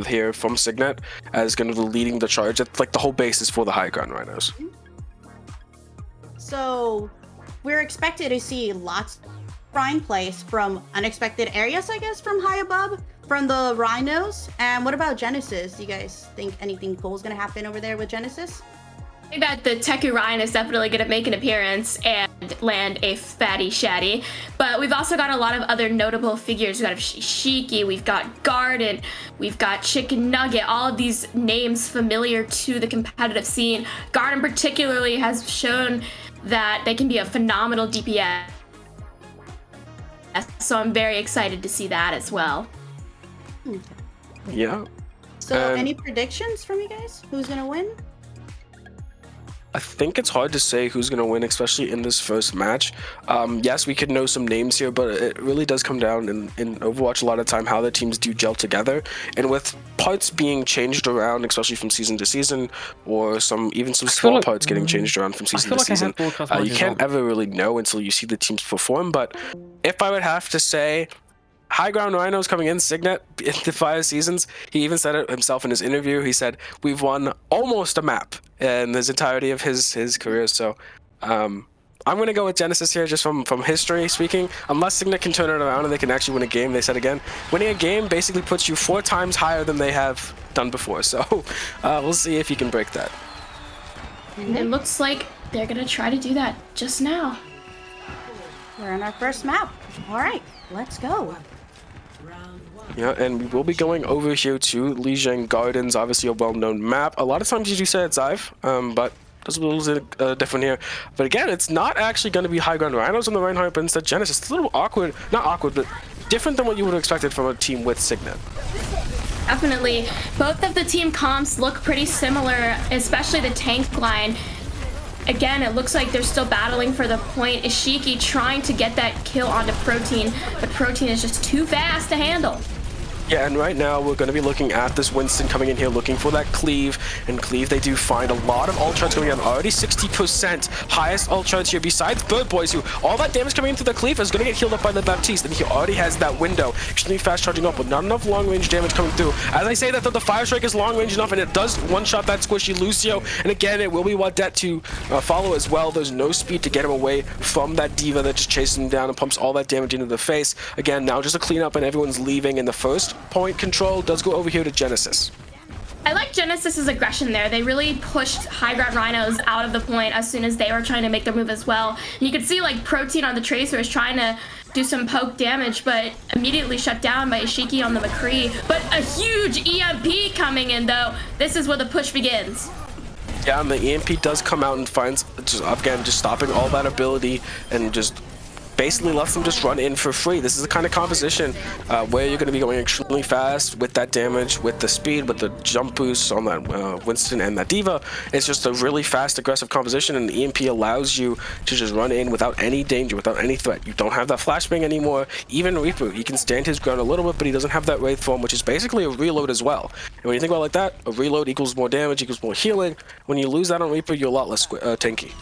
here from Signet as going to be leading the charge. It's like the whole basis for the High Ground Rhinos. So we're expected to see lots of Rhine plays from unexpected areas, I guess, from high above, from the Rhinos. And what about Genesis? Do you guys think anything cool is going to happen over there with Genesis? I think that the Teku Ryan is definitely going to make an appearance and land a fatty shatty. But we've also got a lot of other notable figures. We've got Shiki, we've got Garden, we've got Chicken Nugget, all of these names familiar to the competitive scene. Garden particularly has shown that they can be a phenomenal DPS. So I'm very excited to see that as well. Yeah. So any predictions from you guys? Who's going to win? I think it's hard to say who's going to win, especially in this first match. Yes, we could know some names here, but it really does come down in Overwatch a lot of time how the teams do gel together. And with parts being changed around, especially from season to season, or even some small parts getting changed around from season to season, you can't ever really know until you see the teams perform. But if I would have to say, High Ground Rhinos coming in, Signet, in the 5 seasons, he even said it himself in his interview. He said, we've won almost a map in the entirety of his career. So I'm going to go with Genesis here, just from history speaking. Unless Signet can turn it around and they can actually win a game, they said again, winning a game basically puts you 4 times higher than they have done before. So we'll see if he can break that. And it looks like they're going to try to do that just now. We're on our first map. All right, let's go. Yeah, and we will be going over here to Lijiang Gardens, obviously a well-known map. A lot of times you do say it's Zive, but it's a little different here. But again, it's not actually going to be High Ground Rhinos on the Reinhardt, but instead Genesis. It's a little awkward, not awkward, but different than what you would have expected from a team with Signet. Definitely. Both of the team comps look pretty similar, especially the tank line. Again, it looks like they're still battling for the point. Ishiki trying to get that kill onto Protein, but Protein is just too fast to handle. Yeah, and right now we're going to be looking at this Winston coming in here looking for that Cleave. And Cleave, they do find a lot of ult charts going on. Already 60% highest ult charts here besides Bird Boys, who all that damage coming into the Cleave is going to get healed up by the Baptiste. And he already has that window. Extremely fast charging up, but not enough long range damage coming through. As I say that, the Fire Strike is long range enough, and it does one-shot that squishy Lucio. And again, it will be Wadet to follow as well. There's no speed to get him away from that Diva that just chases him down and pumps all that damage into the face. Again, now just a cleanup, and everyone's leaving in the first point. Control does go over here to Genesis. I like Genesis's aggression there. They really pushed High Ground Rhinos out of the point as soon as they were trying to make their move as well. And you could see like Protein on the Tracer is trying to do some poke damage, but immediately shut down by Ishiki on the McCree. But a huge EMP coming in though. This is where the push begins. Yeah, and the EMP does come out and finds, just stopping all that ability and just basically lets them just run in for free. This is the kind of composition where you're going to be going extremely fast with that damage, with the speed, with the jump boosts on that Winston and that D.Va. It's just a really fast, aggressive composition, and the EMP allows you to just run in without any danger, without any threat. You don't have that flashbang anymore. Even Reaper, he can stand his ground a little bit, but he doesn't have that Wraith form, which is basically a reload as well. And when you think about it like that, a reload equals more damage, equals more healing. When you lose that on Reaper, you're a lot less tanky.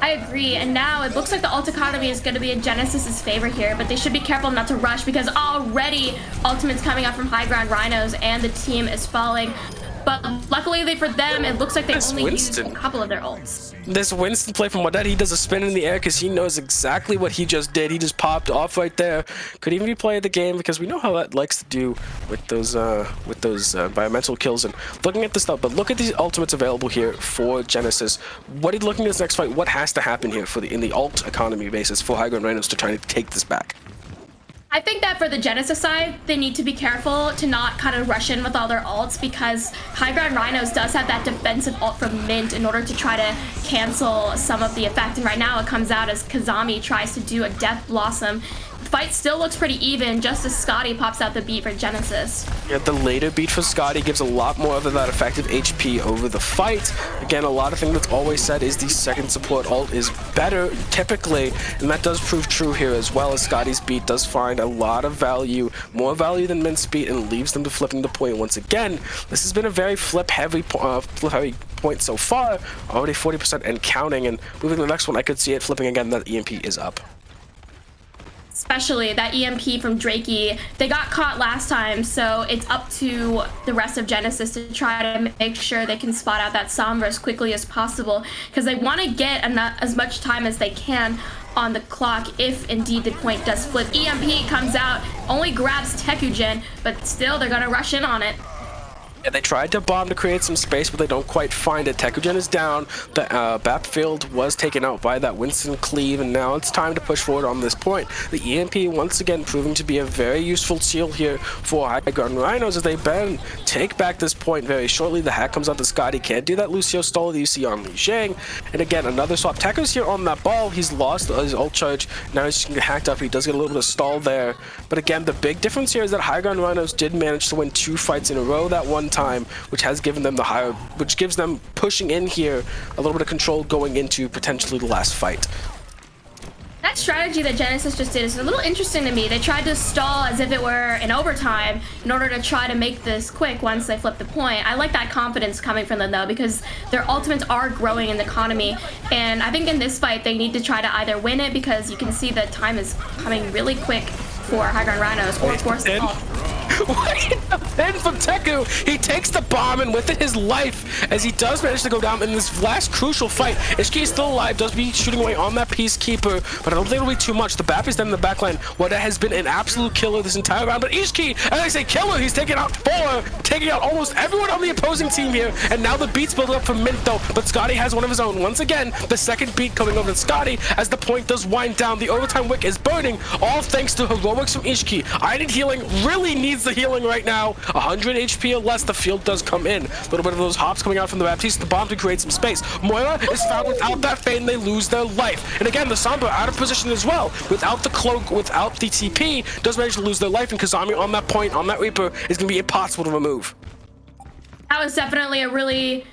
I agree, and now it looks like the ult economy is going to be in Genesis's favor here, but they should be careful not to rush because already ultimates coming up from high ground Rhinos and the team is falling. But luckily for them, it looks like they only used a couple of their ults. This Winston play from Wadette, he does a spin in the air because he knows exactly what he just did. He just popped off right there. Could even be play of the game because we know how that likes to do with those environmental kills and looking at this stuff. But look at these ultimates available here for Genesis. What are you looking at this next fight? What has to happen here for in the ult economy basis for high ground Rhinos to try to take this back? I think that for the Genesis side, they need to be careful to not kind of rush in with all their ults because High Ground Rhinos does have that defensive ult from Mint in order to try to cancel some of the effect. And right now it comes out as Kazami tries to do a Death Blossom. The fight still looks pretty even just as Scotty pops out the beat for Genesis. Yeah, the later beat for Scotty gives a lot more of that effective HP over the fight. Again, a lot of things that's always said is the second support ult is better typically, and that does prove true here as well, as Scotty's beat does find a lot of value, more value than Mint's beat, and leaves them to flipping the point once again. This has been a very flip heavy point so far, already 40% and counting, and moving to the next one, I could see it flipping again. That EMP is up. Especially that EMP from Drakey. They got caught last time, so it's up to the rest of Genesis to try to make sure they can spot out that Sombra as quickly as possible because they want to get as much time as they can on the clock if indeed the point does flip. EMP comes out, only grabs Tekugen, but still they're going to rush in on it. Yeah, they tried to bomb to create some space, but they don't quite find it. Tekugen is down. The Bapfield was taken out by that Winston cleave, and now it's time to push forward on this point. The EMP once again proving to be a very useful shield here for High Ground Rhinos as they take back this point very shortly. The hack comes out to Scotty. Can't do that Lucio stall that you see on Li Shang. And again, another swap. Teku's here on that ball. He's lost his ult charge. Now he's getting hacked up. He does get a little bit of stall there. But again, the big difference here is that High Ground Rhinos did manage to win 2 fights in a row that one time, which has given them which gives them pushing in here a little bit of control going into potentially the last fight. That strategy that Genesis just did is a little interesting to me. They tried to stall as if it were in overtime in order to try to make this quick once they flip the point. I like that confidence coming from them though because their ultimates are growing in the economy, and I think in this fight they need to try to either win it because you can see the time is coming really quick for High Ground Rhinos or force the ult. Wait, then from Teku, he takes the bomb and with it his life as he does manage to go down in this last crucial fight. Ishki is still alive, does be shooting away on that Peacekeeper, but I don't think it'll be too much. The Bap is then in the backline. Wada has been an absolute killer this entire round, but Ishki, as I say killer, he's taking out 4, taking out almost everyone on the opposing team here, and now the beats build up from Mint though, but Scotty has one of his own. Once again, the second beat coming over to Scotty as the point does wind down. The overtime wick is burning, all thanks to heroics from Ishki. I Need Healing really needs the healing right now. 100 HP or less, the field does come in. A little bit of those hops coming out from the Baptiste, the bomb to create some space. Moira is found without that Fane, they lose their life. And again, the Sombra out of position as well. Without the cloak, without the TP, does manage to lose their life, and Kazami on that point, on that Reaper, is going to be impossible to remove. That was definitely a really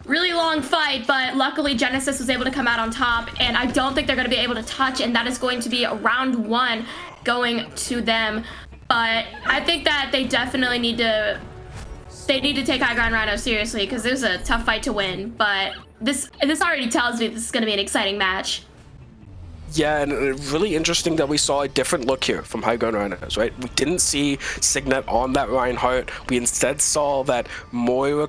long fight, but luckily Genesis was able to come out on top, and I don't think they're going to be able to touch, and that is going to be a round 1 going to them. But I think that they definitely need to take High Ground Rhino seriously because there's a tough fight to win, but this already tells me this is going to be an exciting match. Yeah, and really interesting that we saw a different look here from High Ground Rhinos, right? We didn't see Signet on that Reinhardt. We instead saw that Moira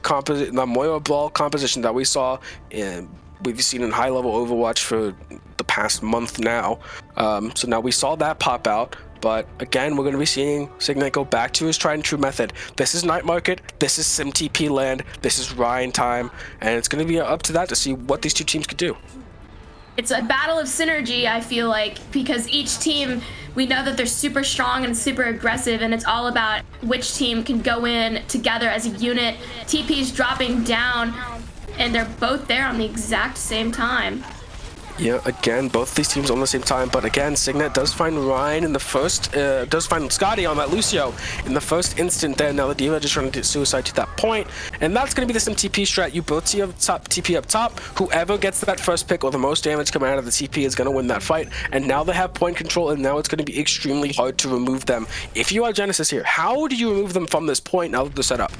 ball composition that we saw we've seen in high-level Overwatch for the past month now. So now we saw that pop out. But again, we're going to be seeing Signet go back to his tried and true method. This is Night Market, this is SimTP land, this is Ryan time, and it's going to be up to that to see what these two teams could do. It's a battle of synergy, I feel like, because each team, we know that they're super strong and super aggressive, and it's all about which team can go in together as a unit. TP's dropping down. and they're both there on the exact same time. Yeah, again, both these teams on the same time, but again, Signet does find Ryan in the first, does find Scotty on that Lucio in the first instant there. Now the D.Va just trying to do suicide to that point, and that's going to be the sim TP strat. You both see up top, TP up top. Whoever gets that first pick or the most damage coming out of the TP is going to win that fight, and now they have point control, and now it's going to be extremely hard to remove them. If you are Genesis here, how do you remove them from this point now that they're set up?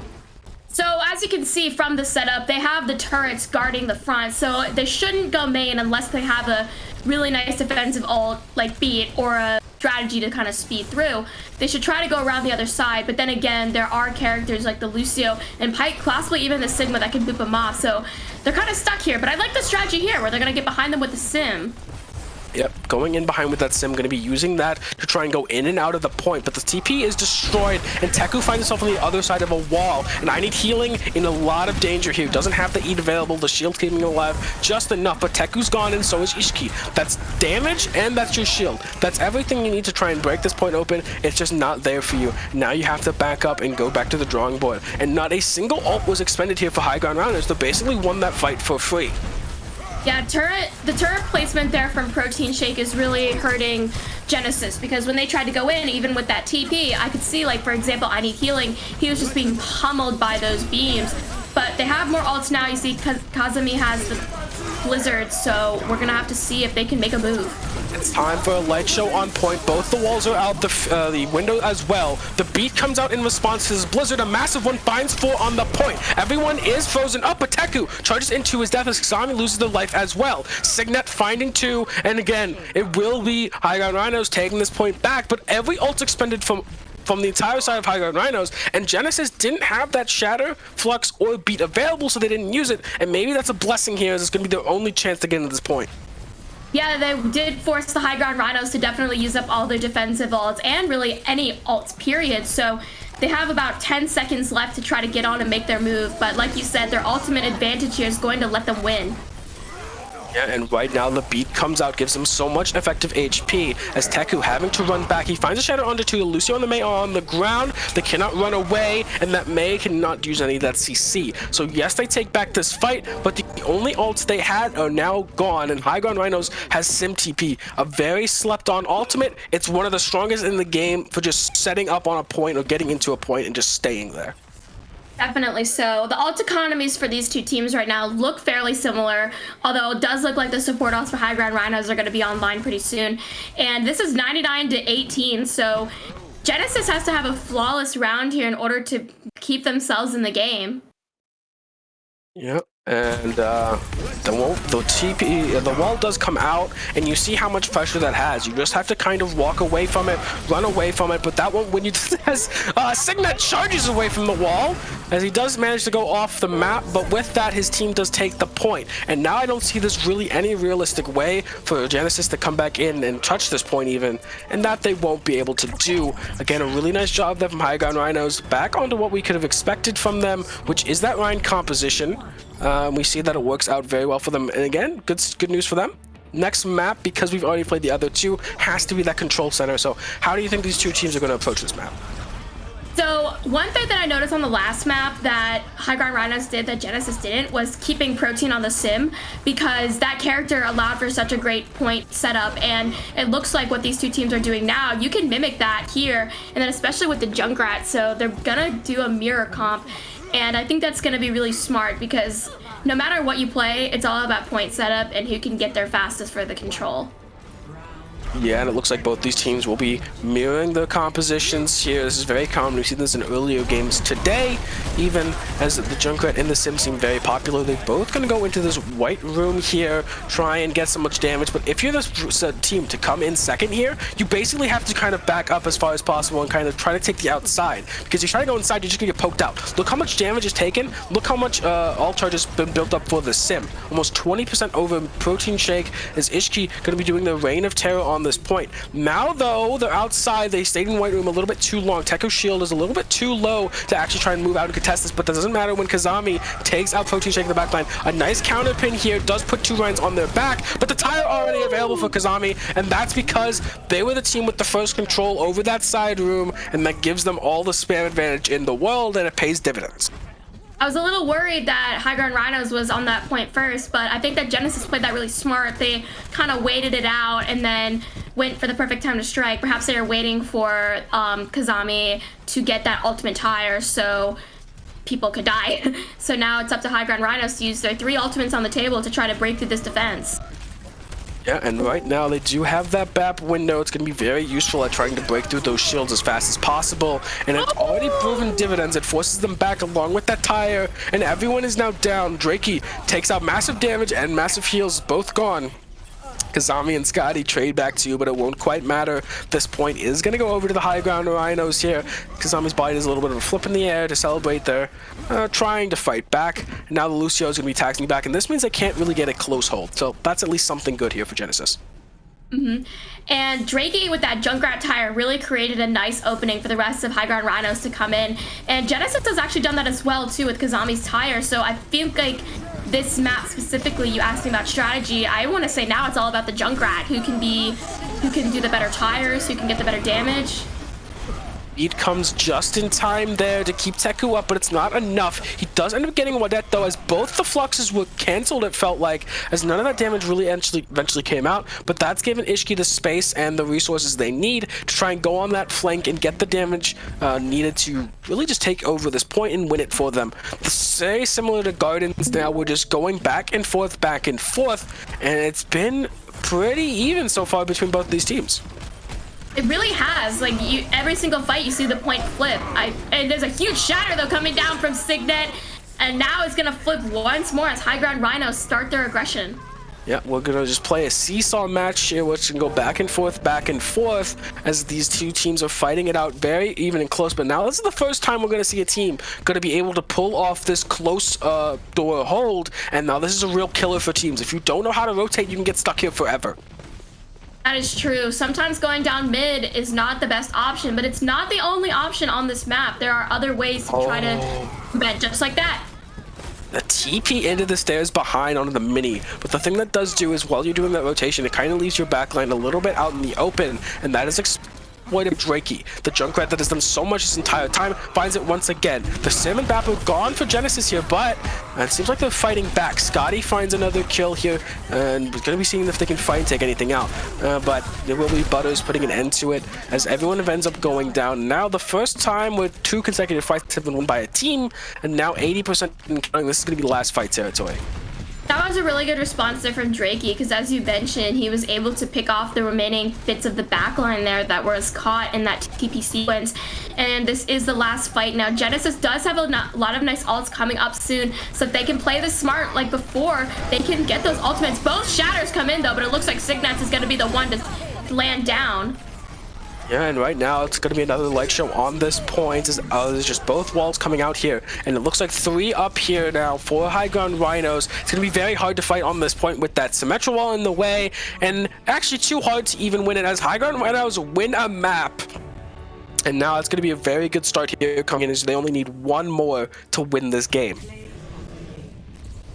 So as you can see from the setup, they have the turrets guarding the front, so they shouldn't go main unless they have a really nice defensive ult like beat or a strategy to kind of speed through. They should try to go around the other side, but then again, there are characters like the Lucio and Pyke, possibly even the Sigma that can boop them off, so they're kind of stuck here. But I like the strategy here where they're going to get behind them with the sim. Yep, going in behind with that sim, going to be using that to try and go in and out of the point, but the TP is destroyed, and Teku finds himself on the other side of a wall, and I need healing in a lot of danger here. Doesn't have the E available, the shield keeping him alive just enough, but Teku's gone and so is Ishiki. That's damage, and that's your shield. That's everything you need to try and break this point open. It's just not there for you. Now you have to back up and go back to the drawing board, and not a single ult was expended here for high ground Rhinos. They basically won that fight for free. Yeah, the turret placement there from Protein Shake is really hurting Genesis, because when they tried to go in, even with that TP, I could see, like, for example, I need healing. He was just being pummeled by those beams. But they have more ults now. You see Kazami has the Blizzard, so we're going to have to see if they can make a move. It's time for a light show on point. Both the walls are out, the window as well. The beat comes out in response to this Blizzard. A massive one finds 4 on the point. Everyone is frozen up, but Teku charges into his death as Kazami loses their life as well. Signet finding 2, and again, it will be High Ground Rhinos taking this point back, but every ult expended from the entire side of High Ground Rhinos, and Genesis didn't have that Shatter, Flux, or Beat available, so they didn't use it, and maybe that's a blessing here, as it's going to be their only chance to get into this point. Yeah, they did force the High Ground Rhinos to definitely use up all their defensive ults, and really any ults, period, so they have about 10 seconds left to try to get on and make their move, but like you said, their ultimate advantage here is going to let them win. Yeah, and right now the beat comes out, gives him so much effective HP as Teku having to run back. He finds a Shadow onto 2, Lucio and the Mei are on the ground. They cannot run away, and that Mei cannot use any of that CC. So yes, they take back this fight, but the only ults they had are now gone, and High Ground Rhinos has Sim TP, a very slept on ultimate. It's one of the strongest in the game for just setting up on a point or getting into a point and just staying there. Definitely so. The ult economies for these two teams right now look fairly similar, although it does look like the support ults for High Ground Rhinos are going to be online pretty soon. And this is 99 to 18, so Genesis has to have a flawless round here in order to keep themselves in the game. Yep. And the wall does come out, and you see how much pressure that has. You just have to kind of walk away from it, run away from it, but that one, when you as Signet charges away from the wall, as he does manage to go off the map, but with that his team does take the point. And now I don't see this really any realistic way for Genesis to come back in and touch this point even, and that they won't be able to do. Again, a really nice job there from High Ground Rhinos, back onto what we could have expected from them, which is that Rhine composition. We see that it works out very well for them, and again, good news for them. Next map, because we've already played the other two, has to be that control center. So how do you think these two teams are going to approach this map? So one thing that I noticed on the last map that High Ground Rhinos did that Genesis didn't was keeping Protein on the sim, because that character allowed for such a great point setup, and it looks like what these two teams are doing now, you can mimic that here, and then especially with the Junkrat, so they're gonna do a mirror comp. And I think that's going to be really smart, because no matter what you play, it's all about point setup and who can get there fastest for the control. Yeah, and it looks like both these teams will be mirroring the compositions here. This is very common. We've seen this in earlier games today, even as the Junkrat and the Sim seem very popular. They're both going to go into this white room here, try and get so much damage. But if you're this team to come in second here, you basically have to kind of back up as far as possible and kind of try to take the outside. Because you try to go inside, you're just going to get poked out. Look how much damage is taken. Look how much ult charge has been built up for the Sim. Almost 20% over Protein Shake. Is Ishiki going to be doing the Reign of Terror on this point? Now though, they're outside. They stayed in white room a little bit too long. Teko's shield is a little bit too low to actually try and move out and contest this, but that doesn't matter when Kazami takes out Protein Shake in the backline. A nice counter pin here does put 2 Rhines on their back, but the tire already available for Kazami, and that's because they were the team with the first control over that side room, and that gives them all the spam advantage in the world, and it pays dividends. I was a little worried that High Ground Rhinos was on that point first, but I think that Genesis played that really smart. They kind of waited it out and then went for the perfect time to strike. Perhaps they were waiting for Kazami to get that ultimate tire so people could die. So now it's up to High Ground Rhinos to use their 3 ultimates on the table to try to break through this defense. Yeah, and right now they do have that BAP window. It's going to be very useful at trying to break through those shields as fast as possible. And it's already proven dividends. It forces them back along with that tire. And everyone is now down. Drakey takes out massive damage and massive heals, both gone. Kazami and Scotty trade back to you, but it won't quite matter. This point is going to go over to the High Ground Rhinos here. Kazami's body is a little bit of a flip in the air to celebrate there, trying to fight back. And now the Lucio is going to be taxing back, and this means they can't really get a close hold. So that's at least something good here for Genesis. And Drakey with that Junkrat tire really created a nice opening for the rest of High Ground Rhinos to come in. And Genesis has actually done that as well too with Kazami's tire. So I feel like this map specifically, you asked me about strategy. I want to say now it's all about the Junkrat, who can do the better tires, who can get the better damage. Speed comes just in time there to keep Teku up, but it's not enough. He does end up getting Wadet though, as both the fluxes were cancelled, it felt like, as none of that damage really eventually came out. But that's given Ishki the space and the resources they need to try and go on that flank and get the damage needed to really just take over this point and win it for them. Very similar to Gardens now, we're just going back and forth, and it's been pretty even so far between both these teams. It really has. Like, every single fight you see the point flip. And there's a huge shatter though coming down from Signet, and now it's gonna flip once more as High Ground Rhinos start their aggression. Yeah, we're gonna just play a seesaw match here, which can go back and forth, as these two teams are fighting it out very even and close. But now this is the first time we're gonna see a team gonna be able to pull off this close door hold, and now this is a real killer for teams. If you don't know how to rotate, you can get stuck here forever. That is true. Sometimes going down mid is not the best option, but it's not the only option on this map. There are other ways to try to prevent just like that. The TP into the stairs behind onto the mini, but the thing that does do is while you're doing that rotation, it kind of leaves your backline a little bit out in the open, and that is exploitive Drakey. The Junkrat that has done so much this entire time finds it once again. The Sim and Bap are gone for Genesis here, but it seems like they're fighting back. Scotty finds another kill here, and we're going to be seeing if they can fight and take anything out. But there will be Butters putting an end to it as everyone ends up going down. Now the first time with 2 consecutive fights have been won by a team, and now 80% in counting. This is going to be last fight territory. That was a really good response there from Drakey, because as you mentioned, he was able to pick off the remaining bits of the backline there that was caught in that TP sequence. And this is the last fight. Now, Genesis does have a lot of nice ults coming up soon, so if they can play this smart like before, they can get those ultimates. Both shatters come in though, but it looks like Signet is going to be the one to land down. Yeah, and right now it's going to be another leg show on this point. There's just both walls coming out here, and it looks like 3 up here now for High Ground Rhinos. It's going to be very hard to fight on this point with that Symmetra wall in the way, and actually too hard to even win it as High Ground Rhinos win a map. And now it's going to be a very good start here coming in as they only need 1 more to win this game.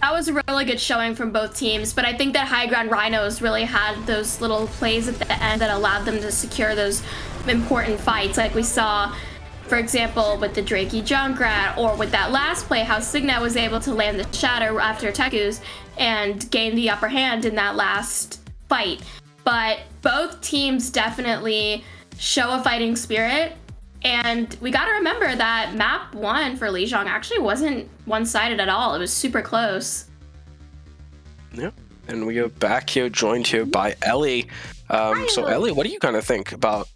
That was a really good showing from both teams, but I think that High Ground Rhinos really had those little plays at the end that allowed them to secure those important fights, like we saw, for example, with the Drakey Junkrat, or with that last play, how Signet was able to land the shatter after Teku's and gain the upper hand in that last fight. But both teams definitely show a fighting spirit. And we got to remember that map 1 for Lijiang actually wasn't one-sided at all. It was super close. Yeah, and we are back here, joined here by Ellie. So Ellie, what do you kind of think about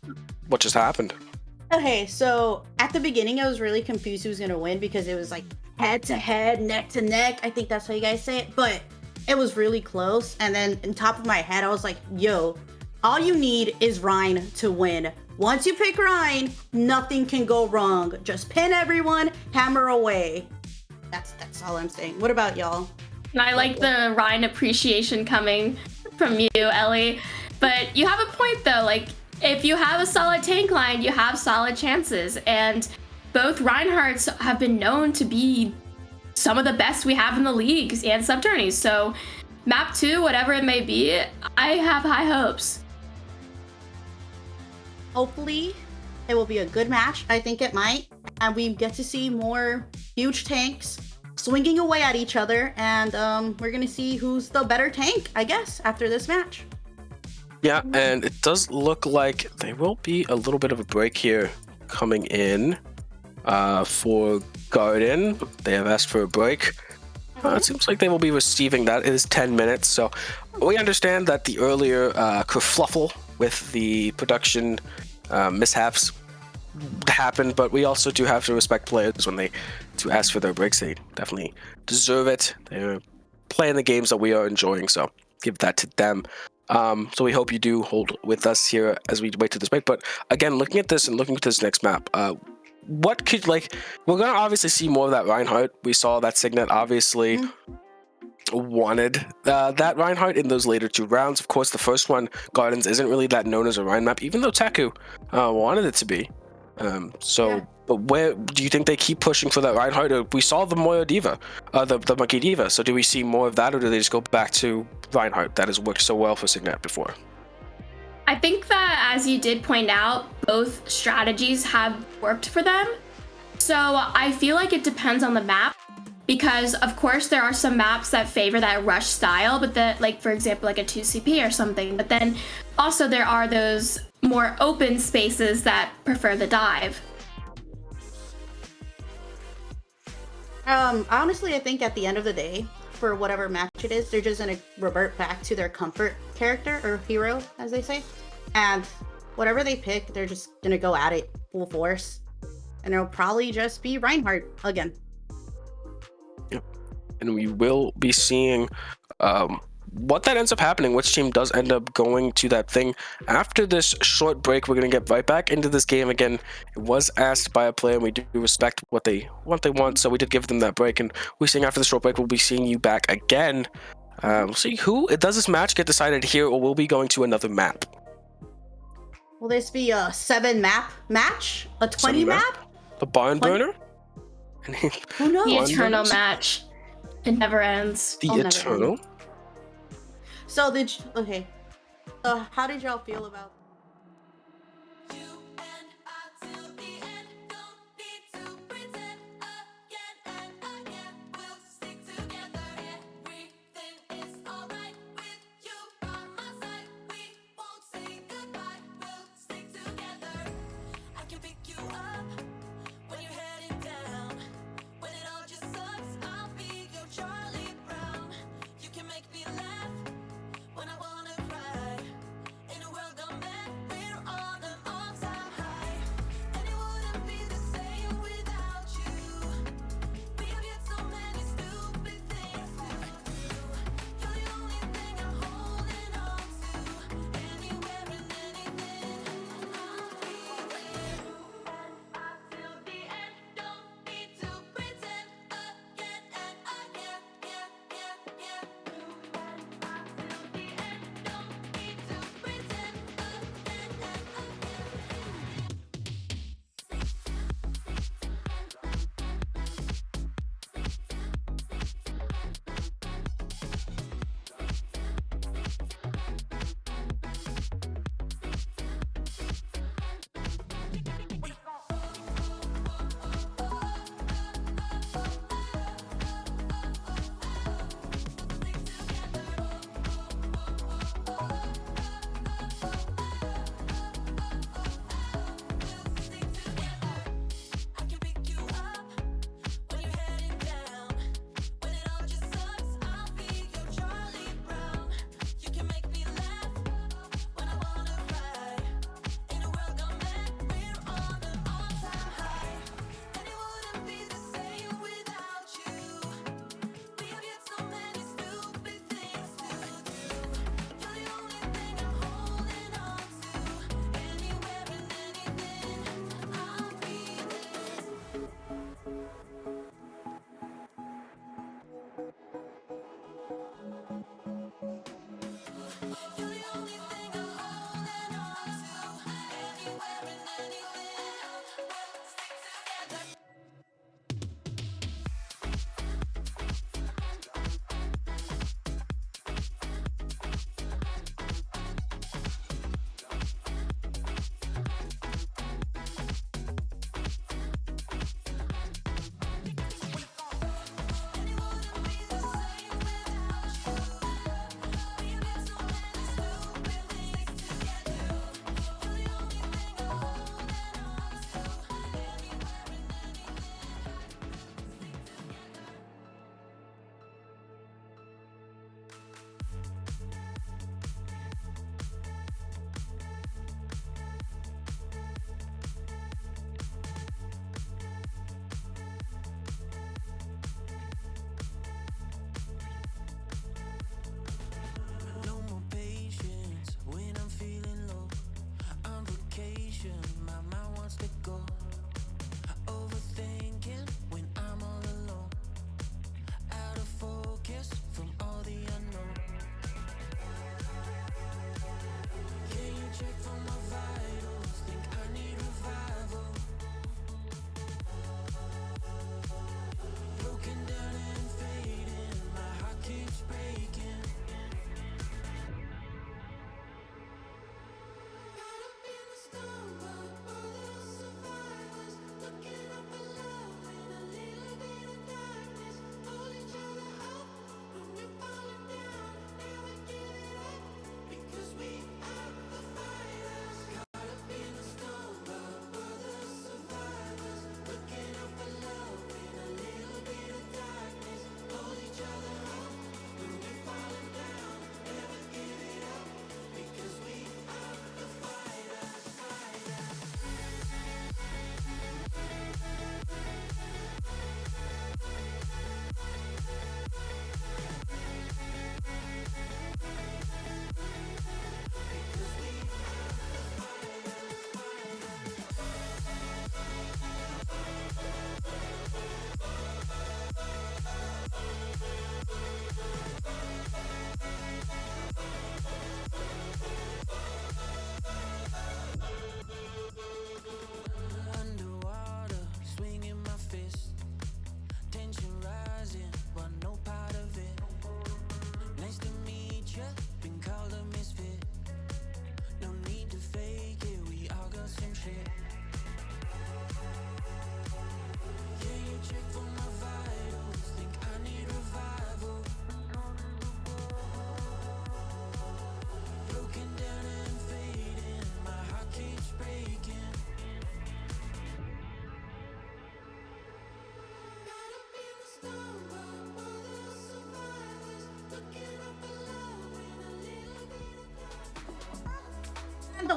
what just happened? Okay, so at the beginning, I was really confused who was going to win because it was like head-to-head, neck-to-neck. I think that's how you guys say it. But it was really close. And then on top of my head, I was like, yo, all you need is Rhine to win. Once you pick Rhine, nothing can go wrong. Just pin everyone, hammer away. That's all I'm saying. What about y'all? I like the Rhine appreciation coming from you, Ellie. But you have a point though. Like, if you have a solid tank line, you have solid chances. And both Reinhardts have been known to be some of the best we have in the leagues and sub-tourneys. So map 2, whatever it may be, I have high hopes. Hopefully, it will be a good match. I think it might. And we get to see more huge tanks swinging away at each other, and we're gonna see who's the better tank, I guess, after this match. Yeah, and it does look like there will be a little bit of a break here coming in for Garden. They have asked for a break. It seems like they will be receiving that. It is 10 minutes, so we understand that the earlier kerfluffle with the production mishaps happened, but we also do have to respect players when they do ask for their breaks. They definitely deserve it. They're playing the games that we are enjoying, so give that to them. So we hope you do hold with us here as we wait to this break. But again, looking at this and looking at this next map, what could, like, we're gonna obviously see more of that Reinhardt. We saw that Signet obviously wanted that Reinhardt in those later 2 rounds. Of course, the first one, Gardens, isn't really that known as a Rhine map, even though Teku wanted it to be. But where do you think they keep pushing for that Reinhardt? We saw the Moira Diva, the Monkey Diva. So do we see more of that, or do they just go back to Reinhardt that has worked so well for Signet before? I think that, as you did point out, both strategies have worked for them. So I feel like it depends on the map, because of course there are some maps that favor that rush style, but that, like, for example, like a 2CP or something. But then also there are those more open spaces that prefer the dive. Honestly, I think at the end of the day, for whatever match it is, they're just gonna revert back to their comfort character, or hero, as they say. And whatever they pick, they're just gonna go at it full force. And it'll probably just be Reinhardt again. Yep. And we will be seeing what that ends up happening, which team does end up going to that thing. After this short break, we're going to get right back into this game again. It was asked by a player, and we do respect what they want, so we did give them that break. And we're seeing after the short break, we'll be seeing you back again. We'll see does this match get decided here, or will we be going to another map? Will this be a 7 map match? A 20 map? The barn burner? Who knows? The eternal match. It never ends. The eternal? So okay. How did y'all feel about? When I wanna cry in a world gone mad.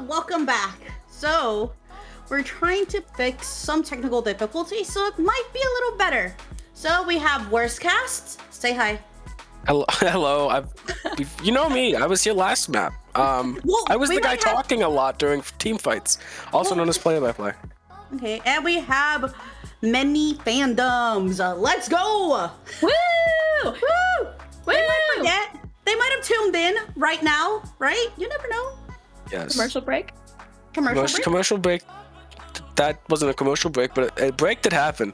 welcome back. So, we're trying to fix some technical difficulties, so it might be a little better. So we have Worst Cast. Say hi. Hello. You know me. I was here last map. I was the guy talking a lot during team fights, also known as play-by-play. Okay, and we have many fandoms. Let's go! Woo! Woo! They might forget. They might have tuned in right now, right? You never know. Yes. Commercial break. Commercial break. That wasn't a commercial break, but a break did happen.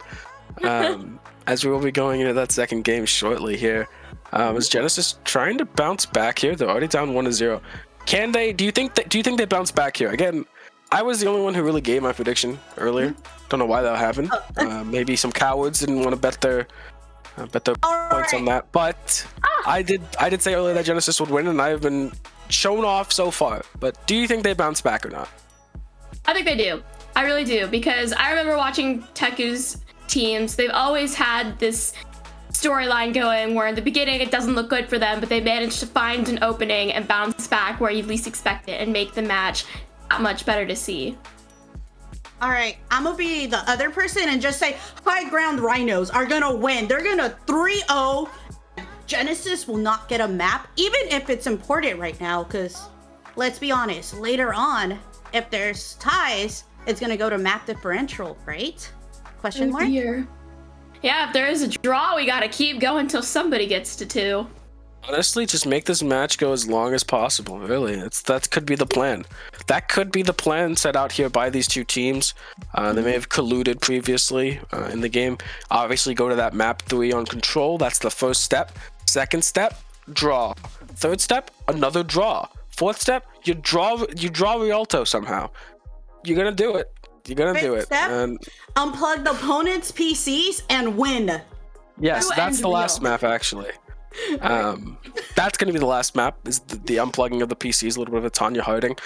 As we will be going into that second game shortly here. Is Genesis trying to bounce back here? They're already down 1-0. Can they? Do you think they bounce back here? Again, I was the only one who really gave my prediction earlier. Don't know why that happened. Maybe some cowards didn't want to bet their points on that. But I did say earlier that Genesis would win, and I have been shown off so far. But do you think they bounce back or not? I think they do. I really do, because I remember watching Teku's teams. They've always had this storyline going where in the beginning it doesn't look good for them, but they manage to find an opening and bounce back where you least expect it and make the match that much better to see. All right, I'm gonna be the other person and just say High Ground Rhinos are gonna win. They're gonna 3-0. Genesis will not get a map, even if it's important right now, because let's be honest, later on, if there's ties, it's gonna go to map differential, right? Question mark? Dear. Yeah, if there is a draw, we gotta keep going until somebody gets to 2. Honestly, just make this match go as long as possible. Really, that could be the plan. That could be the plan set out here by these two teams. They may have colluded previously in the game. Obviously, go to that map 3 on control. That's the first step. Second step, draw. Third step, another draw. Fourth step, you draw Rialto somehow. You're gonna do it. You're gonna do it. Step, unplug the opponent's PCs and win. Yes, that's the last map actually. That's gonna be the last map, is the unplugging of the PCs, a little bit of a Tanya Harding.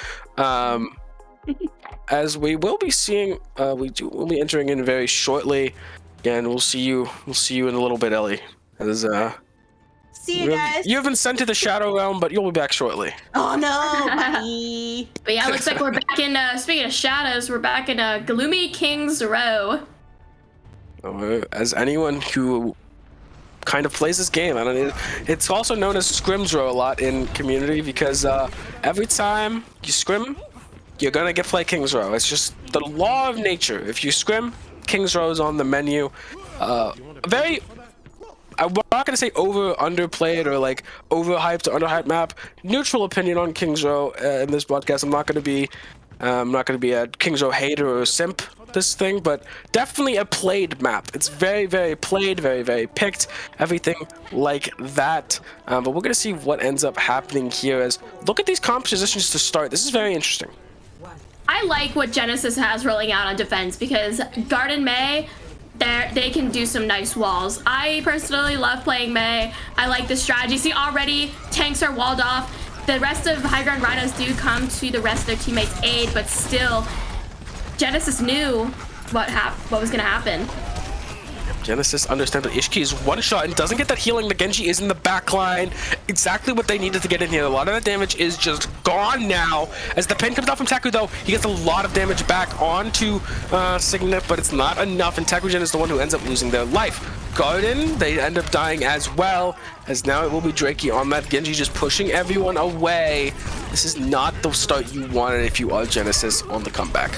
As we will be seeing, we'll be entering in very shortly, and we'll see you in a little bit, Ellie. As see you guys. You have been sent to the Shadow Realm, but you'll be back shortly. Oh no, buddy. But yeah, looks like we're back in, speaking of shadows, we're back in Gloomy King's Row. As anyone who kind of plays this game, it's also known as Scrims Row a lot in community, because every time you scrim, you're gonna get play King's Row. It's just the law of nature. If you scrim, King's Row is on the menu. I'm not gonna say underplayed or like overhyped or underhyped map. Neutral opinion on King's Row in this broadcast. I'm not gonna be a King's Row hater or simp this thing, but definitely a played map. It's very, very played, very, very picked, everything like that. But we're gonna see what ends up happening here. As look at these compositions to start. This is very interesting. I like what Genesis has rolling out on defense, because Garden May, they can do some nice walls. I personally love playing May. I like the strategy. See, already tanks are walled off. The rest of High Ground Rhinos do come to the rest of their teammates' aid, but still, Genesis knew what was gonna happen. Genesis understands that Ishki is one shot and doesn't get that healing. The Genji is in the back line. Exactly what they needed to get in here. A lot of that damage is just gone now. As the pin comes out from Teku, though, he gets a lot of damage back onto Signet, but it's not enough, and TekuGen is the one who ends up losing their life. Garden, they end up dying as well, as now it will be Drakey on that. Genji just pushing everyone away. This is not the start you wanted if you are Genesis on the comeback.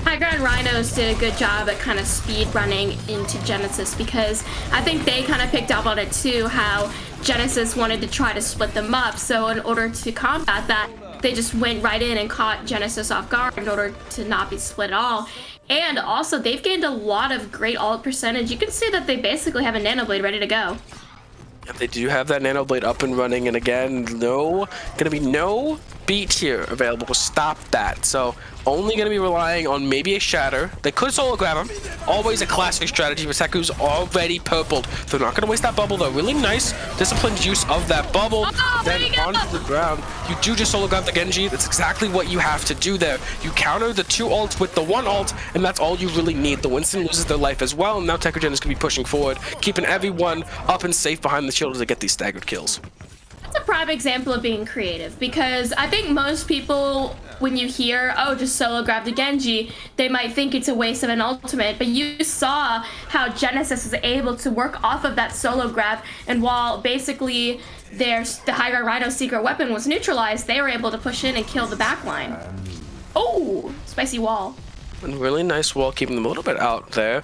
High Ground Rhinos did a good job at kind of speed running into Genesis, because I think they kind of picked up on it too, how Genesis wanted to try to split them up. So in order to combat that, they just went right in and caught Genesis off guard in order to not be split at all. And also, they've gained a lot of great ult percentage. You can see that they basically have a Nano Blade ready to go. Yeah, they do have that Nano Blade up and running, and again, gonna be no beat here available to stop that. So only gonna be relying on maybe a Shatter. They could solo grab him. Always a classic strategy, but Teku's already purpled. They're not gonna waste that bubble though. Really nice, disciplined use of that bubble. Then onto the ground. You do just solo grab the Genji. That's exactly what you have to do there. You counter the 2 ults with the 1 ult, and that's all you really need. The Winston loses their life as well, and now TekuGen is gonna be pushing forward, keeping everyone up and safe behind the shield to get these staggered kills. That's a prime example of being creative, because I think most people when you hear, oh, just solo grab the Genji, they might think it's a waste of an ultimate, but you saw how Genesis was able to work off of that solo grab, and while basically the high ground Rhino's secret weapon was neutralized, they were able to push in and kill the backline. Oh, spicy wall. And really nice wall, keeping them a little bit out there.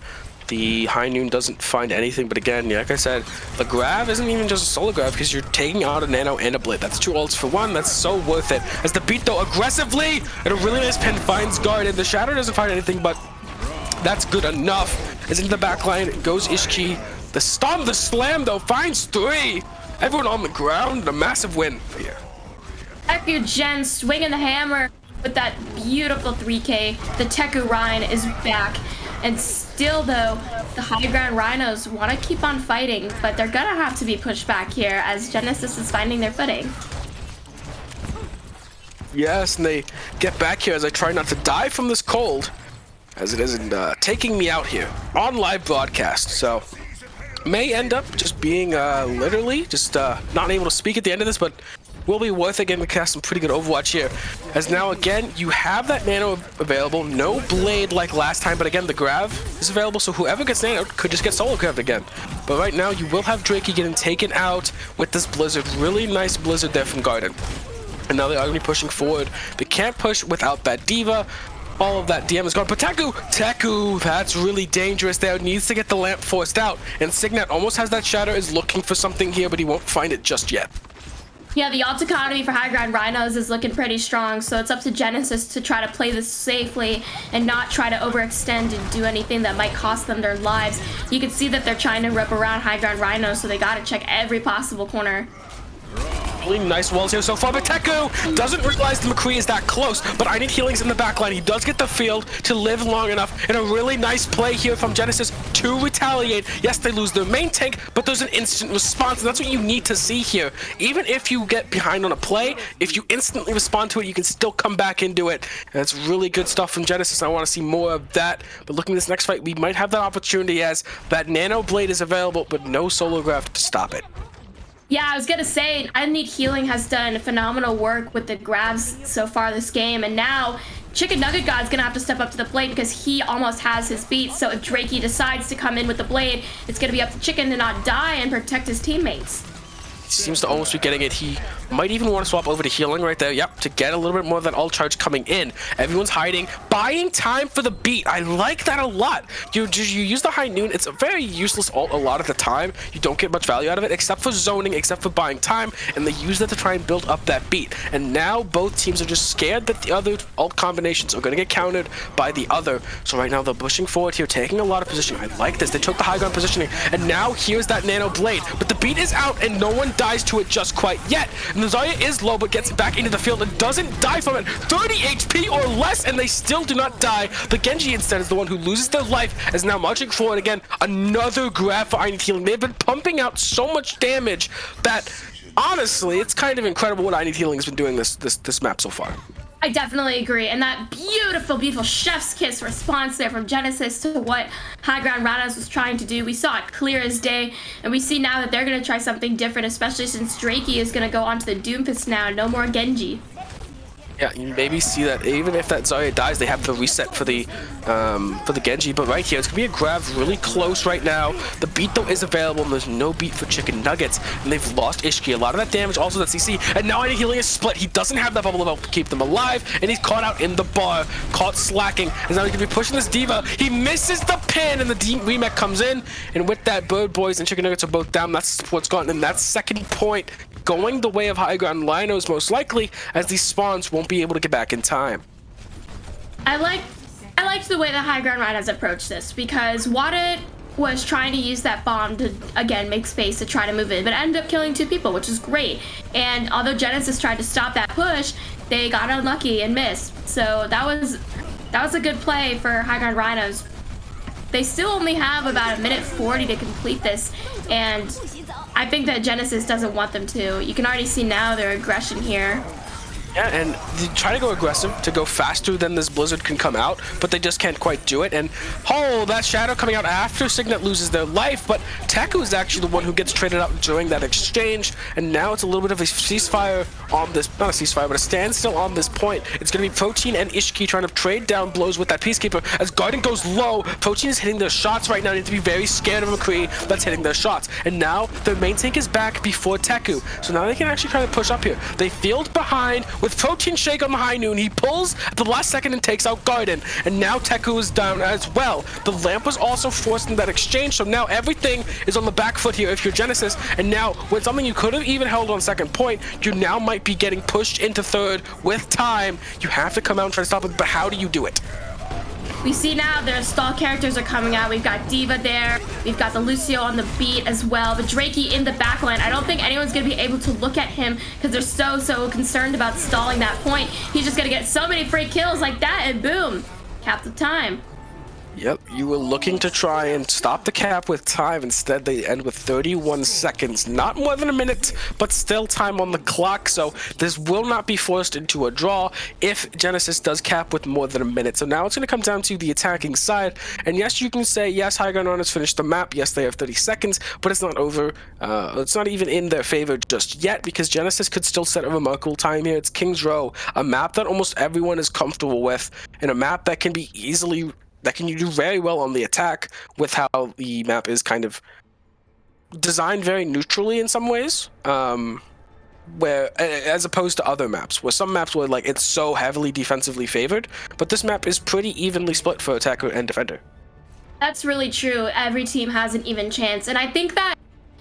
The High Noon doesn't find anything, but again, like I said, the grab isn't even just a solo grab because you're taking out a Nano and a Blade. That's 2 ults for 1. That's so worth it. As the beat, though, aggressively, and a really nice pin finds Guard, the Shadow doesn't find anything, but that's good enough. As into the back line goes Ishki. The stomp, the slam, though, finds 3. Everyone on the ground, a massive win here. Teku Gen swinging the hammer with that beautiful 3K. The Teku Rhine is back. And still, though, the high ground Rhinos want to keep on fighting, but they're gonna have to be pushed back here as Genesis is finding their footing. Yes, and they get back here as I try not to die from this cold, as it isn't taking me out here on live broadcast. So, may end up just being literally just not able to speak at the end of this, but will be worth it getting to cast some pretty good Overwatch here. As now again, you have that Nano available, no Blade like last time, but again, the grab is available, so whoever gets Nano could just get solo grabbed again. But right now, you will have Drakey getting taken out with this Blizzard. Really nice Blizzard there from Garden. And now they are going to be pushing forward. They can't push without that Diva. All of that DM is gone. But Teku, that's really dangerous there. Needs to get the lamp forced out. And Signet almost has that Shatter, is looking for something here, but he won't find it just yet. Yeah, the ult economy for high ground Rhinos is looking pretty strong, so it's up to Genesis to try to play this safely and not try to overextend and do anything that might cost them their lives. You can see that they're trying to rip around high ground Rhinos, so they gotta check every possible corner. Really nice walls here so far, but Teku doesn't realize the McCree is that close, but I need healings in the backline. He does get the field to live long enough, and a really nice play here from Genesis to retaliate. Yes, they lose their main tank, but there's an instant response, and that's what you need to see here. Even if you get behind on a play, if you instantly respond to it, you can still come back into it. And that's really good stuff from Genesis. I want to see more of that, but looking at this next fight, we might have that opportunity as that Nano Blade is available, but no solo grab to stop it. Yeah, I was gonna say, I Need Healing has done phenomenal work with the grabs so far this game, and now Chicken Nugget God's gonna have to step up to the plate because he almost has his beat, so if Drakey decides to come in with the Blade, it's gonna be up to Chicken to not die and protect his teammates. Seems to almost be getting it. He might even want to swap over to healing right there. Yep, to get a little bit more of that ult charge coming in. Everyone's hiding, buying time for the beat. I like that a lot. You use the High Noon. It's a very useless ult a lot of the time. You don't get much value out of it except for zoning, except for buying time, and they use that to try and build up that beat. And now both teams are just scared that the other ult combinations are going to get countered by the other. So right now they're pushing forward here, taking a lot of position. I like this. They took the high ground positioning, and now here's that Nano Blade. But the beat is out, and no one dies to it just quite yet. And the Zarya is low, but gets back into the field and doesn't die from it. 30 HP or less, and they still do not die. The Genji instead is the one who loses their life, as now marching forward again. Another grab for I Need Healing. They've been pumping out so much damage that, honestly, it's kind of incredible what I Need Healing has been doing this map so far. I definitely agree, and that beautiful, beautiful chef's kiss response there from Genesis to what High Ground Rhinos was trying to do. We saw it clear as day, and we see now that they're going to try something different, especially since Drakey is going to go onto the Doomfist now. No more Genji. Yeah, you maybe see that even if that Zarya dies, they have the reset for the Genji. But right here, it's gonna be a grab really close right now. The beat though is available, and there's no beat for Chicken Nuggets, and they've lost Ishki. A lot of that damage, also that CC, and now I Need Healing is split. He doesn't have that bubble of help to keep them alive, and he's caught out in the bar, caught slacking, and now he's gonna be pushing this Diva. He misses the pin, and the remech comes in, and with that, Bird Boys and Chicken Nuggets are both down. That's what's gotten, and that's second point going the way of High Ground Rhinos most likely, as these spawns won't be able to get back in time. I liked the way the High Ground Rhinos approached this, because Wadit was trying to use that bomb to, again, make space to try to move in, but ended up killing 2 people, which is great. And although Genesis tried to stop that push, they got unlucky and missed. So that was a good play for High Ground Rhinos. They still only have about 1:40 to complete this, and I think that Genesis doesn't want them to. You can already see now their aggression here. Yeah, and they try to go aggressive, to go faster than this Blizzard can come out, but they just can't quite do it. And oh, that Shadow coming out after Signet loses their life, but Taku is actually the one who gets traded out during that exchange, and now it's a little bit of a ceasefire on this, not a ceasefire, but a standstill on this point. It's going to be Protein and Ishiki trying to trade down blows with that Peacekeeper. As Garden goes low, Protein is hitting their shots right now. They need to be very scared of McCree that's hitting their shots. And now their main tank is back before Taku, so now they can actually try to push up here. They field behind with Protein Shake on the high noon. He pulls at the last second and takes out Garden, and now Taku is down as well. The lamp was also forced in that exchange, so now everything is on the back foot here if you're Genesis, and now with something you could have even held on second point, you now might be getting pushed into third with time. You have to come out and try to stop it, but how do you do it? We see now their stall characters are coming out. We've got Diva there. We've got the Lucio on the beat as well. But Drakey in the backline. I don't think anyone's going to be able to look at him because they're so concerned about stalling that point. He's just going to get so many free kills like that, and boom, cap the time. Yep, you were looking to try and stop the cap with time. Instead, they end with 31 seconds. Not more than a minute, but still time on the clock. So this will not be forced into a draw if Genesis does cap with more than a minute. So now it's going to come down to the attacking side. And yes, you can say, yes, High Ground Runners finished the map. Yes, they have 30 seconds, but it's not over. It's not even in their favor just yet because Genesis could still set a remarkable time here. It's King's Row, a map that almost everyone is comfortable with, and a map that can be easily... that can you do very well on the attack with how the map is kind of designed very neutrally in some ways, where as opposed to other maps where some maps were like it's so heavily defensively favored, but this map is pretty evenly split for attacker and defender. That's really true. Every team has an even chance, and I think that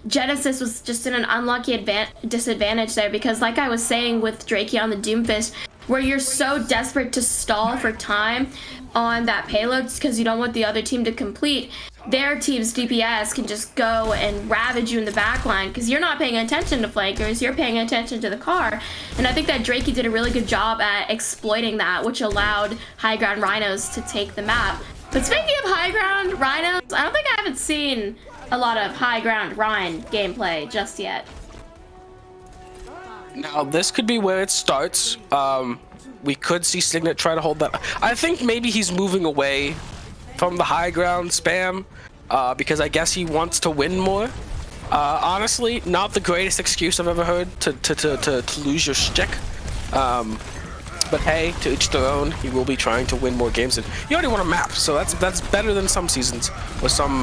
Genesis was just in an unlucky disadvantage there because, like I was saying with Drakey on the Doomfist, where you're so desperate to stall for time on that payload because you don't want the other team to complete, their team's DPS can just go and ravage you in the backline because you're not paying attention to flankers, you're paying attention to the car. And I think that Drakey did a really good job at exploiting that, which allowed High Ground Rhinos to take the map. But speaking of High Ground Rhinos, I don't think I haven't seen a lot of High Ground Rhine gameplay just yet. Now this could be where it starts. We could see Signet try to hold that. I think maybe he's moving away from the high ground spam because I guess he wants to win more. Honestly, not the greatest excuse I've ever heard to lose your shtick. But hey, to each their own. He will be trying to win more games, and you already won a map, so that's better than some seasons or some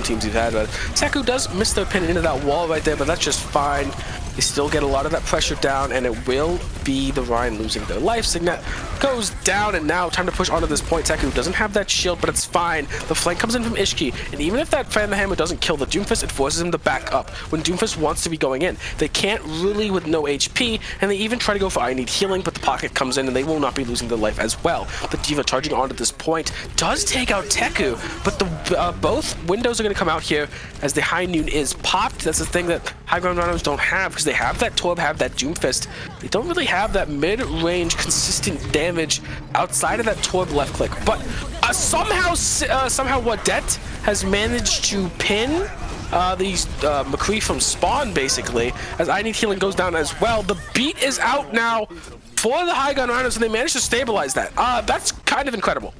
teams you've had. But Taku does miss their pin into that wall right there, but that's just fine. They still get a lot of that pressure down, and it will be the Rhine losing their life. Signet goes down, and now time to push onto this point. Taku doesn't have that shield, but it's fine. The flank comes in from Ishiki, and even if that Fan the Hammer doesn't kill the Doomfist, it forces him to back up when Doomfist wants to be going in. They can't really with no HP, and they even try to go for I need healing, but the pocket comes in, and they will not be losing their life as well. The Diva charging onto this point does take out Taku, but the both windows are going to come out here as the high noon is popped. That's the thing that High Ground Runners don't have, because they have that Torb, have that Doomfist. They don't really have that mid-range consistent damage outside of that Torb left click. But somehow Wadet has managed to pin these McCree from spawn, basically, as I Need Healing goes down as well. The beat is out now for the High Ground Rhinos, and they managed to stabilize that. That's kind of incredible.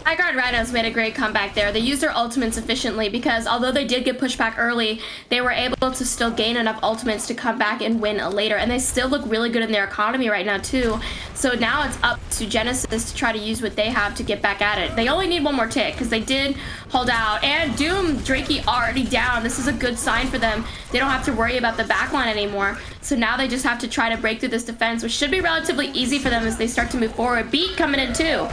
High Ground Rhinos made a great comeback there. They used their ultimates efficiently because although they did get pushed back early, they were able to still gain enough ultimates to come back and win later. And they still look really good in their economy right now too. So now it's up to Genesis to try to use what they have to get back at it. They only need one more tick because they did hold out. And Doom, Drakey already down. This is a good sign for them. They don't have to worry about the backline anymore. So now they just have to try to break through this defense, which should be relatively easy for them as they start to move forward. Beat coming in too.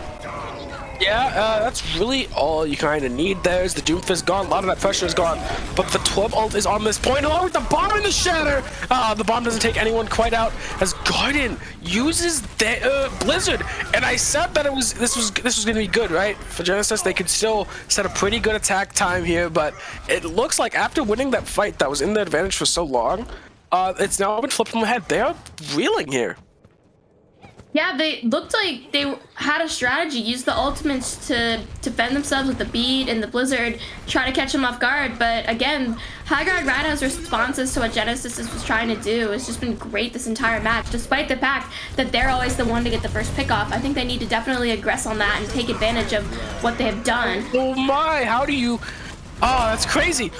Yeah, that's really all you kind of need there. Is the Doomfist gone? A lot of that pressure is gone. But the 12 ult is on this point, along with the bomb in the shatter. The bomb doesn't take anyone quite out as Garden uses the Blizzard. And I said that this was going to be good, right? For Genesis, they could still set a pretty good attack time here. But it looks like after winning that fight that was in their advantage for so long, it's now been flipped on the head. They are reeling here. Yeah, they looked like they had a strategy, use the ultimates to defend themselves with the beat and the blizzard, try to catch them off guard. But again, high guard Rhinos' responses to what Genesis was trying to do has just been great this entire match, despite the fact that they're always the one to get the first pick off. I think they need to definitely aggress on that and take advantage of what they have done. Oh my, how do you... Oh, that's crazy.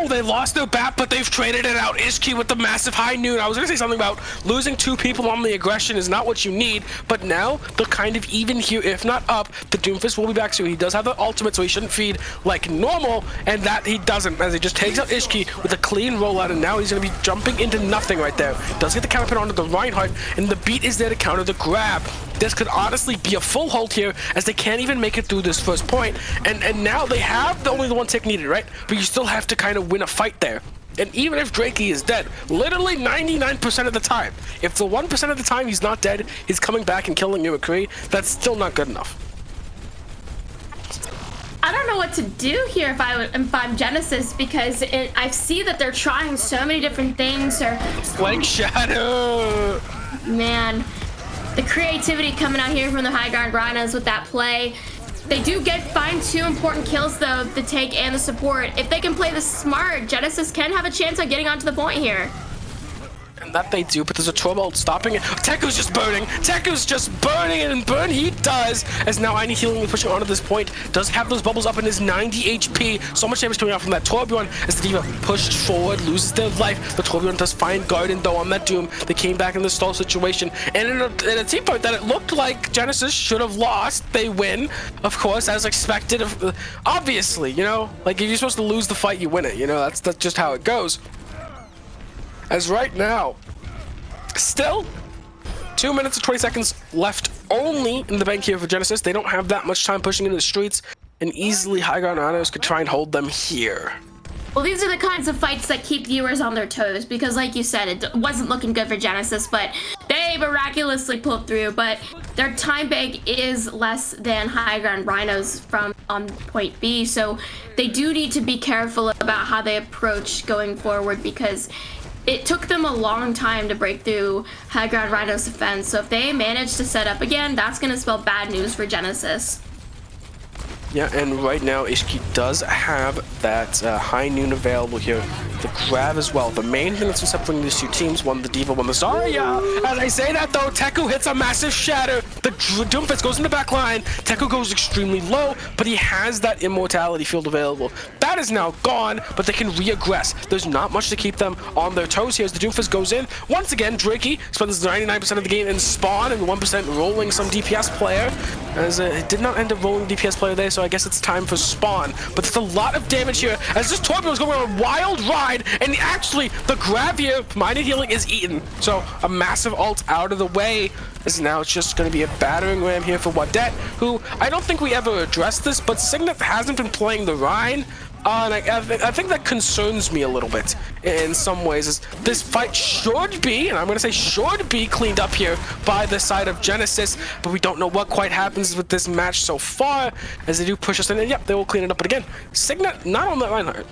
They lost their bat, but they've traded it out. Ishki with the massive high noon. I was going to say something about losing 2 people on the aggression is not what you need, but now they're kind of even here, if not up. The Doomfist will be back soon. He does have the ultimate, so he shouldn't feed like normal, and that he doesn't, as he just takes out Ishki with a clean rollout, and now he's going to be jumping into nothing right there. Does get the counter pin onto the Reinhardt, and the beat is there to counter the grab. This could honestly be a full hold here, as they can't even make it through this first point, and now they have only the one tick needed, right? But you still have to kind of win a fight there. And even if Drakey is dead, literally 99% of the time, if the 1% of the time he's not dead, he's coming back and killing you, McCree, that's still not good enough. I don't know what to do here if I'm Genesis, because I see that they're trying so many different things. Or like Shadow. Man, the creativity coming out here from the high guard Rhinos with that play. They do find 2 important kills though, the tank and the support. If they can play this smart, Genesis can have a chance on getting onto the point here. And that they do, but there's a trouble stopping it. Teku's just burning. Teku's just burning, and burn he does. As now I need healing pushing onto this point. Does have those bubbles up in his 90 HP. So much damage coming out from that Torbjorn as the D.Va pushed forward, loses their life. The Torbjorn does find Garden though on that Doom. They came back in the stall situation. And in a team fight that it looked like Genesis should have lost, they win, of course, as expected. Obviously, you know, like if you're supposed to lose the fight, you win it. You know, that's just how it goes. As right now, still 2 minutes and 20 seconds left only in the bank here for Genesis. They don't have that much time pushing into the streets, and easily High Ground Rhinos could try and hold them here. Well, these are the kinds of fights that keep viewers on their toes, because like you said, it wasn't looking good for Genesis, but they miraculously pulled through. But their time bank is less than High Ground Rhinos from on point B, so they do need to be careful about how they approach going forward, because it took them a long time to break through High Ground Rhinos' defense. So if they manage to set up again, that's going to spell bad news for Genesis. Yeah, and right now Ishki does have that high noon available here. The grab as well. The main thing that's been separating these 2 teams, one the D.Va, one the Zarya. As I say that though, Teku hits a massive shatter. The Doomfist goes in the back line. Teku goes extremely low, but he has that immortality field available. That is now gone, but they can re-aggress. There's not much to keep them on their toes here as the Doomfist goes in. Once again, Drakey spends 99% of the game in spawn and 1% rolling some DPS player. As it did not end up rolling DPS player there, so I guess it's time for spawn. But there's a lot of damage here as this Torbjorn is going on a wild ride, and actually the grab here from I Need Healing is eaten. So a massive ult out of the way, as now it's just going to be a battering ram here for Wadet, who I don't think we ever addressed this, but Signet hasn't been playing the Rhine. And I think that concerns me a little bit in some ways. Is this fight should be, and I'm going to say should be, cleaned up here by the side of Genesis, but we don't know what quite happens with this match so far, as they do push us in, and yep, they will clean it up. But again, Signet not on that Reinhardt.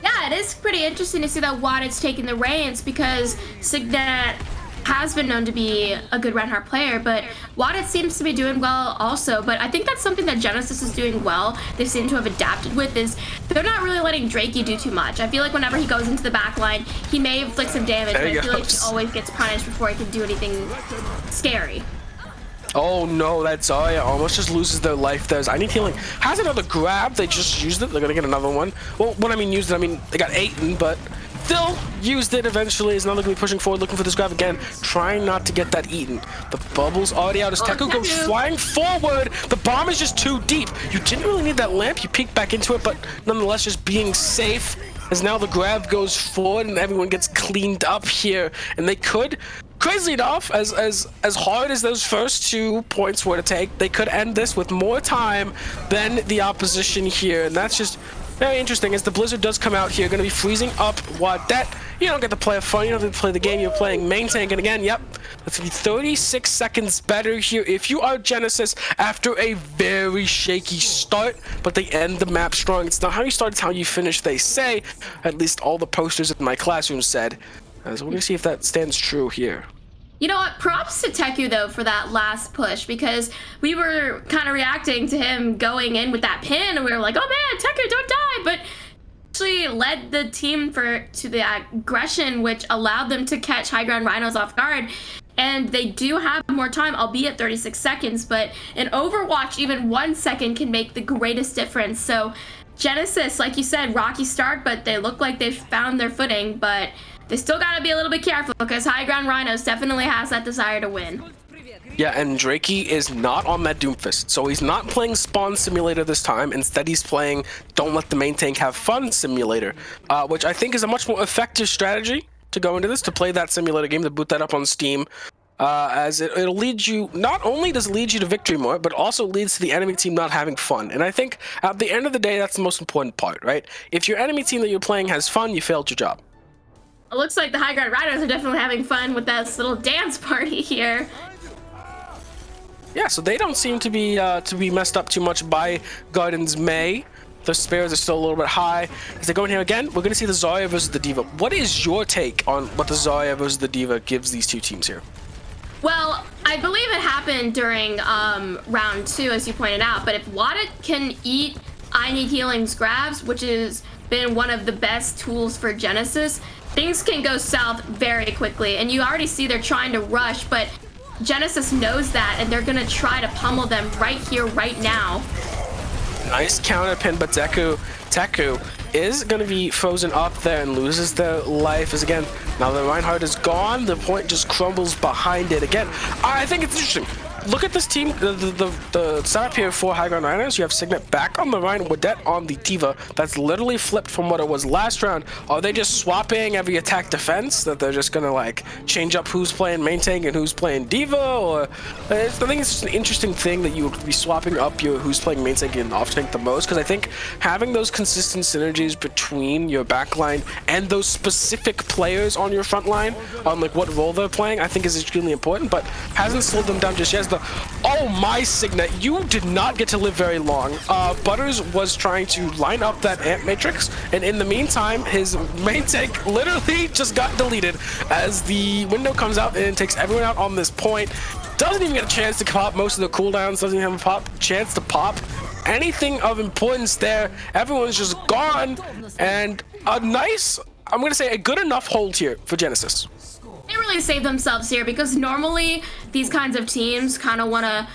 Yeah, it is pretty interesting to see that Waddet's taking the reins, because Signet has been known to be a good Reinhardt player, but Waddet seems to be doing well also. But I think that's something that Genesis is doing well, they seem to have adapted with, is they're not really letting Drakey do too much. I feel like whenever he goes into the back line, he may inflict some damage, but I feel like he always gets punished before he can do anything scary. Oh no, that Zarya almost just loses their life. There's I Need Healing. Has another grab, they just used it, they're gonna get another one. Well, when I mean used it, I mean they got 8, but still used it eventually. Is now they're gonna be pushing forward, looking for this grab again, trying not to get that eaten. The bubble's already out as Teku goes flying forward. The bomb is just too deep. You didn't really need that lamp, you peeked back into it, but nonetheless just being safe, as now the grab goes forward and everyone gets cleaned up here. And they could, crazy enough, as hard as those first 2 points were to take, they could end this with more time than the opposition here. And that's just very interesting, as the blizzard does come out here, going to be freezing up Wadet. You don't get to play a fun, you don't get to play the game, you're playing main tank. And again, yep, that's going to be 36 seconds better here if you are Genesis after a very shaky start, but they end the map strong. It's not how you start, it's how you finish, they say. At least all the posters in my classroom said. So we're going to see if that stands true here. You know what? Props to Teku, though, for that last push, because we were kind of reacting to him going in with that pin, and we were like, oh man, Teku, don't die! But actually led the team to the aggression, which allowed them to catch high ground Rhinos off guard. And they do have more time, albeit 36 seconds, but in Overwatch, even 1 second can make the greatest difference. So Genesis, like you said, rocky start, but they look like they've found their footing, but they still gotta be a little bit careful because high ground Rhinos definitely has that desire to win. Yeah, and Drakey is not on that Doomfist, so he's not playing Spawn Simulator this time. Instead, he's playing Don't Let the Main Tank Have Fun Simulator, which I think is a much more effective strategy to go into this, to play that simulator game, to boot that up on Steam, as it'll lead you, not only does it lead you to victory more, but also leads to the enemy team not having fun. And I think at the end of the day, that's the most important part, right? If your enemy team that you're playing has fun, you failed your job. It looks like the high ground Rhinos are definitely having fun with this little dance party here. Yeah, so they don't seem to be messed up too much by Garden's May. The spares are still a little bit high. As they go in here again, we're going to see the Zarya versus the D.Va. What is your take on what the Zarya versus the D.Va gives these two teams here? Well, I believe it happened during round 2, as you pointed out, but if Wadit can eat I Need Healing's grabs, which has been one of the best tools for Genesis, things can go south very quickly. And you already see they're trying to rush, but Genesis knows that, and they're going to try to pummel them right here, right now. Nice counter pin, but Teku is going to be frozen up there and loses their life. As again, now that Reinhardt is gone, the point just crumbles behind it. Again, I think it's interesting. Look at this team, the setup here for High Ground Rhinos. You have Signet back on the Rhino, Wadette on the D.Va. That's literally flipped from what it was last round. Are they just swapping every attack defense? That they're just gonna like change up who's playing main tank and who's playing D.Va? Or I think it's just an interesting thing that you would be swapping up your who's playing main tank and off tank the most. Because I think having those consistent synergies between your backline and those specific players on your front line, on like what role they're playing, I think is extremely important. But hasn't slowed them down just yet. Oh my, Signet, you did not get to live very long. Butters was trying to line up that Ant Matrix, and in the meantime, his main tank literally just got deleted as the window comes out and takes everyone out on this point. Doesn't even get a chance to pop most of the cooldowns, doesn't even have a chance to pop anything of importance there. Everyone's just gone, and a nice, I'm going to say a good enough hold here for Genesis. They really saved themselves here because normally these kinds of teams kind of want to,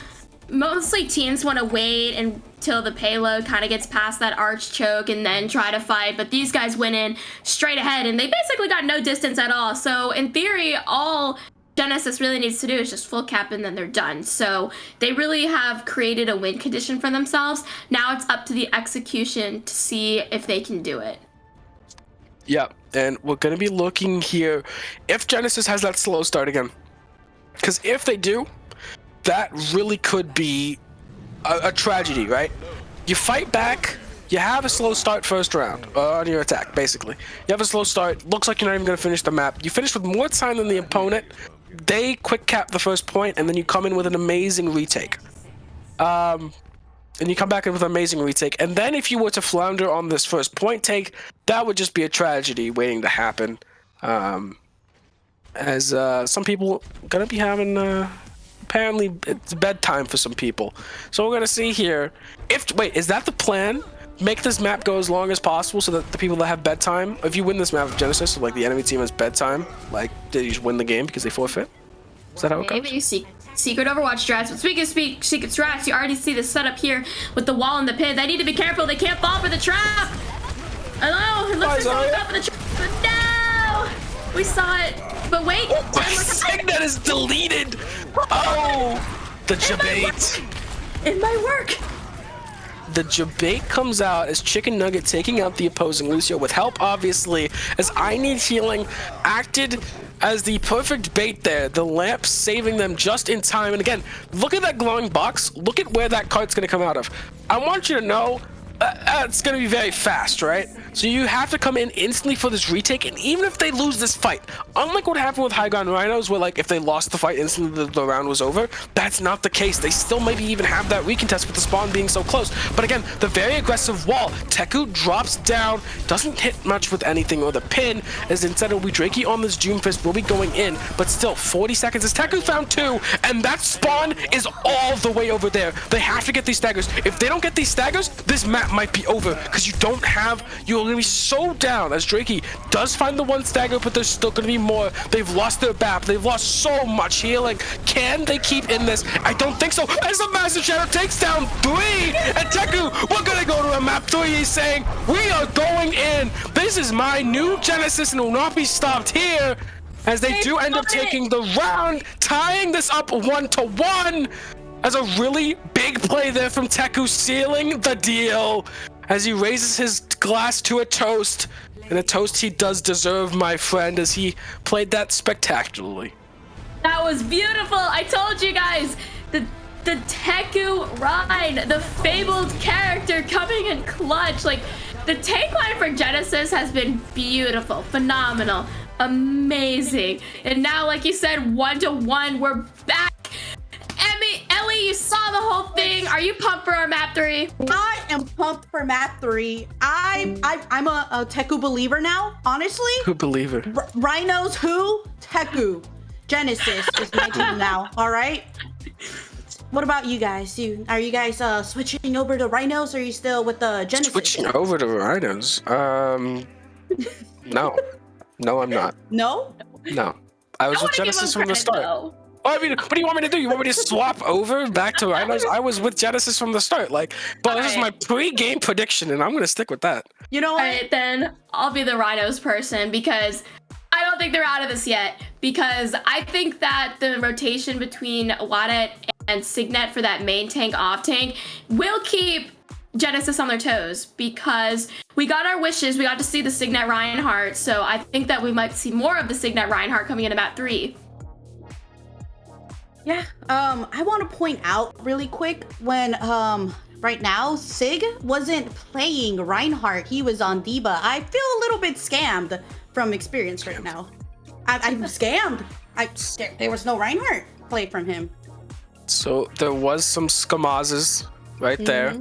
mostly teams want to wait until the payload kind of gets past that arch choke and then try to fight, but these guys went in straight ahead and they basically got no distance at all. So in theory, all Genesis really needs to do is just full cap and then they're done. So they really have created a win condition for themselves. Now it's up to the execution to see if they can do it. Yeah, and we're going to be looking here if Genesis has that slow start again. Because if they do, that really could be a tragedy, right? You fight back, you have a slow start first round on your attack, basically. You have a slow start, looks like you're not even going to finish the map. You finish with more time than the opponent, they quick cap the first point, and then you come in with an amazing retake. And you come back in with an amazing retake. And then if you were to flounder on this first point take, that would just be a tragedy waiting to happen. As some people are going to be having, apparently it's bedtime for some people. So we're going to see here, wait, is that the plan? Make this map go as long as possible so that the people that have bedtime, if you win this map of Genesis, so like the enemy team has bedtime, like did you just win the game because they forfeit? Is that how it goes? Maybe you see secret Overwatch strats. But speaking of secret strats, you already see the setup here with the wall and the pin. They need to be careful. They can't fall for the trap. Hello, it looks like someone fell for the trap, but no, we saw it. But wait, Signet is deleted. Oh, the debate. It might work. The debate comes out as Chicken Nugget taking out the opposing Lucio with help, obviously, as I Need Healing acted as the perfect bait there. The lamp saving them just in time. And again, look at that glowing box. Look at where that cart's going to come out of. I want you to know it's going to be very fast, right? So you have to come in instantly for this retake, and even if they lose this fight, unlike what happened with High Ground Rhinos, where like if they lost the fight instantly, the round was over, that's not the case. They still maybe even have that recontest with the spawn being so close. But again, the very aggressive wall, Teku drops down, doesn't hit much with anything, or the pin, as instead will be Drakey on this Doom Fist, will be going in, but still 40 seconds as Teku found 2, and that spawn is all the way over there. They have to get these staggers. If they don't get these staggers, this map might be over, because you're gonna be so down, as Drakey does find the 1 stagger, but there's still gonna be more. They've lost their BAP, they've lost so much healing. Can they keep in this? I don't think so, as the Master Shadow takes down 3, and Teku, we're gonna go to a map 3. He's saying, we are going in. This is my new Genesis and will not be stopped here, as they do end up taking the round, tying this up 1-1. As a really big play there from Teku, sealing the deal as he raises his glass to a toast, and a toast he does deserve, my friend, as he played that spectacularly. That was beautiful. I told you guys, the Teku Rhine, the fabled character coming in clutch. Like, the tank line for Genesis has been beautiful, phenomenal, amazing. And now, like you said, 1-1, we're back. Ellie, you saw the whole thing. Are you pumped for our map 3? I am pumped for map 3. I'm a Teku believer now, honestly. Who believer? Rhinos who? Teku. Genesis is my team now, all right? What about you guys? Are you guys switching over to Rhinos, or are you still with the Genesis? Switching over to Rhinos? No. No, I'm not. No? No. I was with Genesis from the start. Though. I mean, what do you want me to do? You want me to swap over back to Rhinos? I was with Genesis from the start. Like, but this is my pre-game prediction, and I'm going to stick with that. You know what? All right, then I'll be the Rhinos person, because I don't think they're out of this yet. Because I think that the rotation between Wadet and Signet for that main tank, off tank, will keep Genesis on their toes, because we got our wishes. We got to see the Signet Reinhardt, so I think that we might see more of the Signet Reinhardt coming into map 3. Yeah, I want to point out really quick when right now Sig wasn't playing Reinhardt, he was on D.Va. I feel a little bit scammed from experience right now. I'm scammed. There was no Reinhardt play from him. So there was some scamazes right there.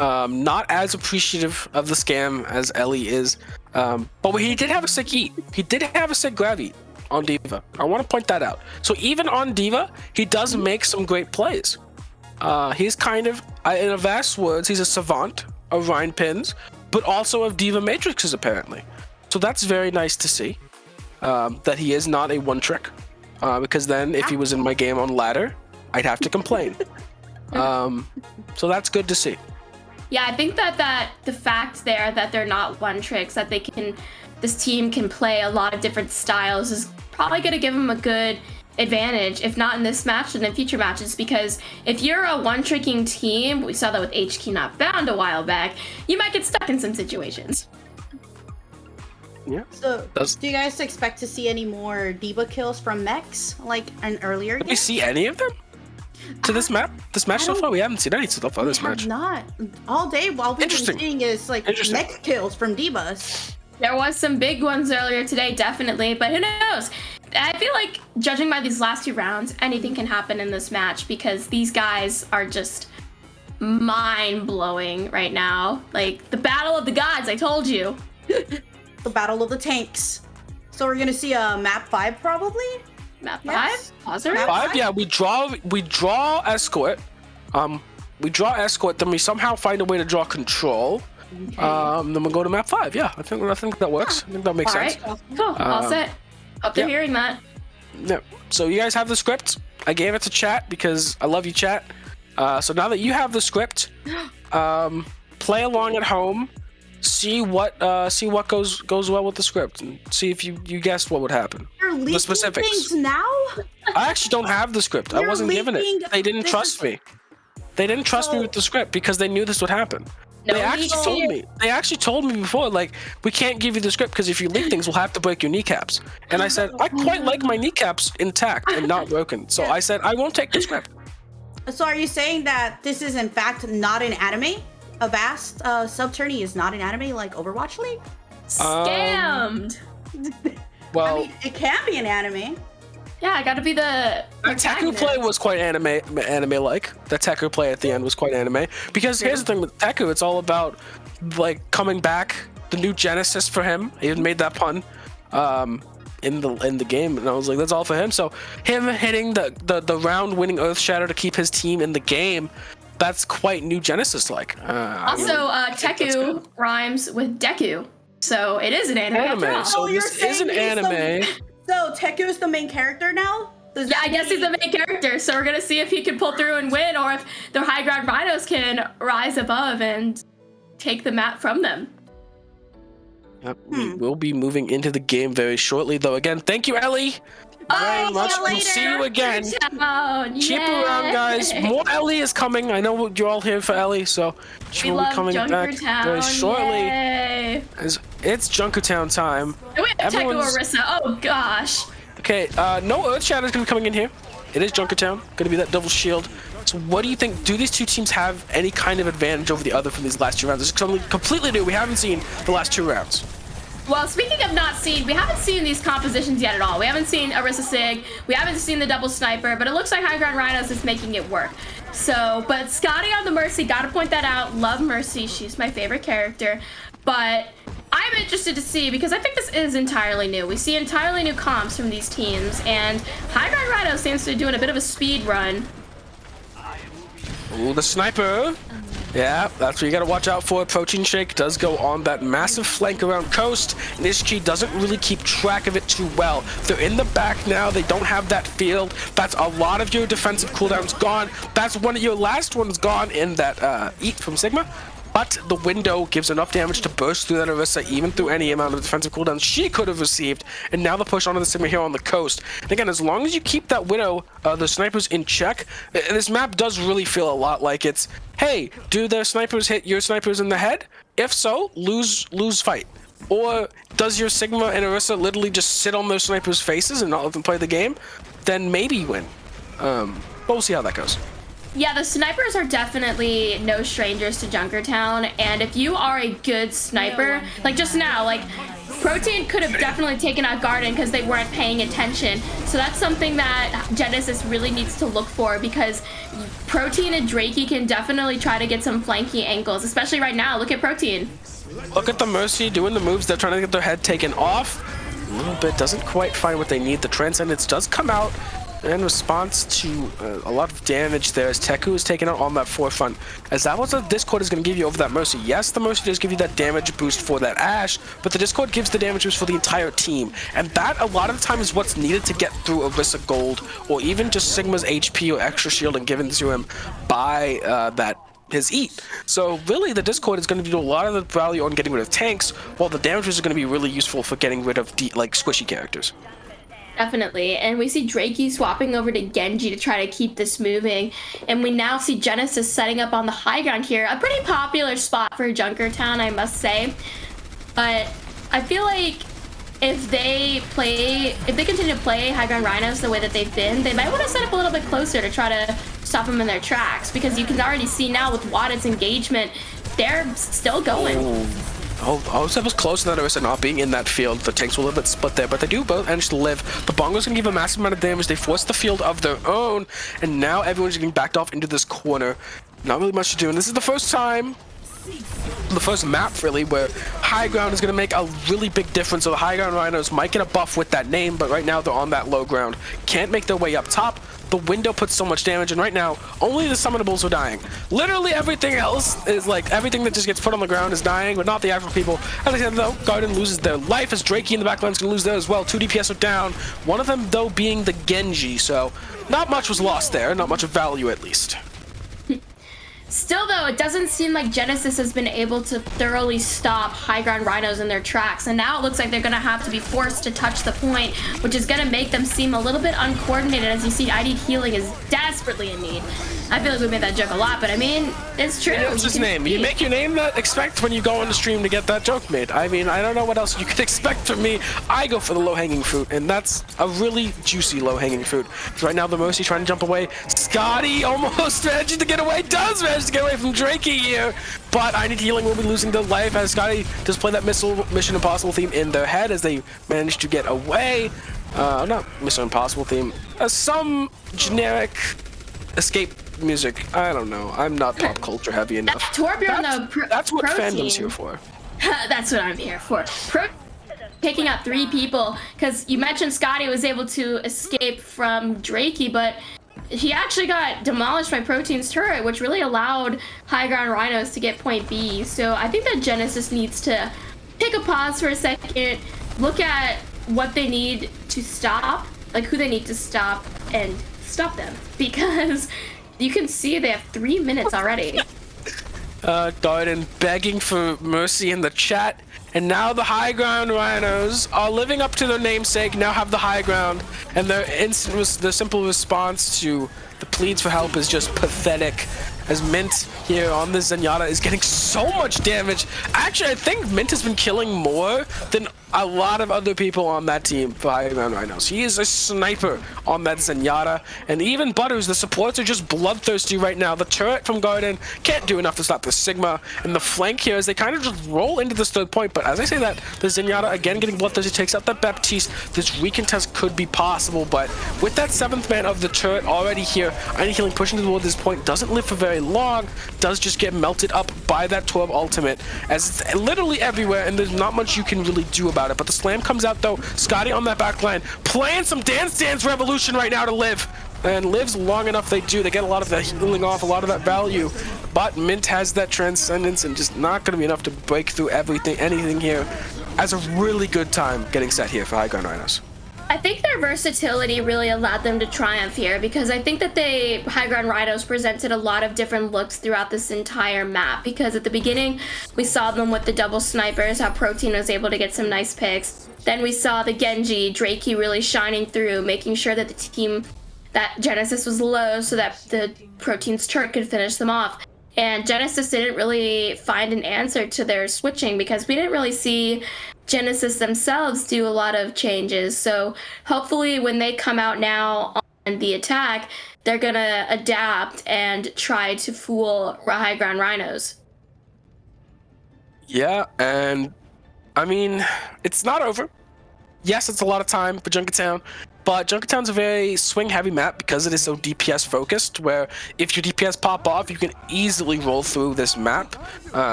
Not as appreciative of the scam as Ellie is, but he did have a sick eat. He did have a sick grab eat on D.Va. I want to point that out. So even on D.Va, he does make some great plays. He's kind of, in a vast words, he's a savant of Rhine pins, but also of D.Va matrices apparently. So that's very nice to see, that he is not a one trick, because then if he was in my game on ladder, I'd have to complain. So that's good to see. Yeah, I think that the fact there that they're not one tricks, that this team can play a lot of different styles, is probably going to give them a good advantage, if not in this match, then in future matches. Because if you're a one-tricking team, we saw that with HQ Not Bound a while back, you might get stuck in some situations. Yeah. So, do you guys expect to see any more D.Va kills from mechs, like an earlier game? Did we see any of them to this map? This match so far? We haven't seen any so far this match. Not all day. All we've been seeing is like mech kills from D.Vas. There was some big ones earlier today, definitely, but who knows? I feel like, judging by these last 2 rounds, anything can happen in this match, because these guys are just mind-blowing right now. Like, the battle of the gods, I told you. The battle of the tanks. So we're gonna see a map 5 probably? Map 5? Positive? Map 5? Yeah, we draw escort. We draw escort, then we somehow find a way to draw control. Okay. Then we'll go to map 5. Yeah, I think that works. I think that makes sense. All right, cool. All set. Hope they're hearing that. Yeah. So you guys have the script. I gave it to chat because I love you, chat. So now that you have the script, play along at home. See what goes well with the script, and see if you guessed what would happen. You're leaking the specifics things now? I actually don't have the script. I wasn't given it. They didn't trust me. They didn't trust me with the script because they knew this would happen. They actually told me before, like, we can't give you the script because if you leak things, we'll have to break your kneecaps. And I said, I quite like my kneecaps intact and not broken. So I said, I won't take the script. So are you saying that this is in fact not an anime? Avast sub-tourney is not an anime like Overwatch League? Scammed. Well, I mean, it can be an anime. Yeah, I gotta be the Teku play was quite anime-like. The Teku play at the end was quite anime. Because here's the thing with Teku, it's all about like coming back, the new Genesis for him. He even made that pun in the game, and I was like, that's all for him. So him hitting the round-winning Earth Shatter to keep his team in the game, that's quite new Genesis-like. Also, Teku rhymes with Deku, so it is an anime. After all. So this is an anime. So Teku is the main character now? Yeah, I guess he's the main character, so we're gonna see if he can pull through and win, or if the high ground Rhinos can rise above and take the map from them. Yep, we will be moving into the game very shortly, though. Again, thank you, Ellie, very much. We'll see you again. Keep around, guys. More Ellie is coming. I know you're all here for Ellie, so she will be coming back very shortly. Yay. As it's Junkertown time. We have Teku Orisa. Oh gosh. Okay, no Earth Shatter is going to be coming in here. It is Junkertown. Going to be that double shield. So what do you think? Do these two teams have any kind of advantage over the other from these last 2 rounds? It's something completely new. We haven't seen the last 2 rounds. Well, speaking of not seen, we haven't seen these compositions yet at all. We haven't seen Orisa Sig. We haven't seen the double sniper, but it looks like High Ground Rhinos is making it work. So, but Scotty on the Mercy, gotta point that out. Love Mercy. She's my favorite character. But I'm interested to see, because I think this is entirely new. We see entirely new comps from these teams, and High Ground Rhino seems to be doing a bit of a speed run. Ooh, the sniper. Yeah, that's what you gotta watch out for. Protein Shake does go on that massive flank around coast, and Ishiki doesn't really keep track of it too well. They're in the back now, they don't have that field. That's a lot of your defensive cooldowns gone. That's one of your last ones gone in that Eat from Sigma. But the window gives enough damage to burst through that Orisa, even through any amount of defensive cooldowns she could have received. And now the push onto the Sigma here on the coast. And again, as long as you keep that Widow, the snipers in check, this map does really feel a lot like it's, hey, do their snipers hit your snipers in the head? If so, lose fight. Or does your Sigma and Orisa literally just sit on their snipers' faces and not let them play the game? Then maybe you win. But we'll see how that goes. Yeah, the snipers are definitely no strangers to Junkertown, and if you are a good sniper, like just now, like Protein could have definitely taken out Garden because they weren't paying attention. So that's something that Genesis really needs to look for, because Protein and Drakey can definitely try to get some flanky angles, especially right now. Look at Protein. Look at the Mercy doing the moves. They're trying to get their head taken off. A little bit, doesn't quite find what they need. The Transcendence does come out in response to a lot of damage there, as Teku is taken out on that forefront. As that was what the Discord is going to give you over that Mercy. Yes, the Mercy does give you that damage boost for that Ashe, but the Discord gives the damage boost for the entire team. And that, a lot of the time, is what's needed to get through Orisa Gold, or even just Sigma's HP or extra shielding given to him by his Eat. So really, the Discord is going to do a lot of the value on getting rid of tanks, while the damages are going to be really useful for getting rid of squishy characters. Definitely, and we see Drakey swapping over to Genji to try to keep this moving, and we now see Genesis setting up on the high ground here. A pretty popular spot for Junkertown, I must say, but I feel like if they continue to play high ground Rhinos the way that they've been, they might want to set up a little bit closer to try to stop them in their tracks, because you can already see now with Watted's engagement, they're still going. Oh, that was close to that Orisa not being in that field. The tanks were a little bit split there, but they do both manage to live. The Bongo's gonna give a massive amount of damage. They force the field of their own, and now everyone's getting backed off into this corner. Not really much to do, and this is the first time, the first map really, where high ground is gonna make a really big difference. So the high ground Rhinos might get a buff with that name, but right now they're on that low ground. Can't make their way up top. The window puts so much damage, and right now, only the summonables are dying. Literally everything else is like, everything that just gets put on the ground is dying, but not the actual people. As I said though, Garden loses their life, as Drakey in the backline is going to lose there as well. 2 DPS are down, one of them though being the Genji, so not much was lost there, not much of value at least. Still though, it doesn't seem like Genesis has been able to thoroughly stop high ground Rhinos in their tracks, and now it looks like they're gonna have to be forced to touch the point, which is gonna make them seem a little bit uncoordinated, as you see ID Healing is desperately in need. I feel like we made that joke a lot, but I mean, it's true. What's his name? You make your name that expect when you go on the stream to get that joke made. I mean, I don't know what else you could expect from me. I go for the low-hanging fruit, and that's a really juicy low-hanging fruit. Right now, the Mercy trying to jump away. Scotty almost managed to get away. Does manage to get away from Drakey here, but I Need Healing will be losing their life as Scotty does play that Mission Impossible theme in their head as they manage to get away. Not Mission Impossible theme. Some generic escape music. I don't know. I'm not pop culture heavy enough. That's what fandom's here for. That's what I'm here for. Picking up 3 people, because you mentioned Scotty was able to escape from Drakey, but he actually got demolished by Protein's turret, which really allowed High Ground Rhinos to get point B. So I think that Genesis needs to take a pause for a second, look at what they need to stop, like who they need to stop, and stop them, because you can see they have 3 minutes already. Darden begging for mercy in the chat, and now the High Ground Rhinos are living up to their namesake, now have the high ground, and their simple response to the pleads for help is just pathetic, as Mint here on the Zenyatta is getting so much damage. Actually, I think Mint has been killing more than a lot of other people on that team for High Ground Rhinos. He is a sniper on that Zenyatta, and even Butters, the supports are just bloodthirsty right now. The turret from Garden can't do enough to stop the Sigma, and the flank here as they kind of just roll into this third point. But as I say that, the Zenyatta again getting bloodthirsty, takes out that Baptiste. This recontest could be possible, but with that 7th man of the turret already here, I Need Healing pushing toward this point, doesn't live for very long, does just get melted up by that 12 ultimate, as it's literally everywhere, and there's not much you can really do about it. But the slam comes out though. Scotty on that back line playing some Dance Dance Revolution right now to live, and lives long enough. They get a lot of that healing off, a lot of that value, but Mint has that transcendence and just not going to be enough to break through anything here. As a really good time getting set here for High Ground Rhinos. I think their versatility really allowed them to triumph here, because I think that High Ground Rhinos presented a lot of different looks throughout this entire map, because at the beginning we saw them with the double snipers, how Protein was able to get some nice picks. Then we saw the Genji, Drakey really shining through, making sure that that Genesis was low so that the Protein's turret could finish them off. And Genesis didn't really find an answer to their switching, because we didn't really see Genesis themselves do a lot of changes. So hopefully when they come out now on the attack, they're gonna adapt and try to fool High Ground Rhinos. Yeah, and I mean, it's not over. Yes, it's a lot of time for Junkertown, but Junkertown's a very swing-heavy map because it is so DPS focused, where if your DPS pop off, you can easily roll through this map.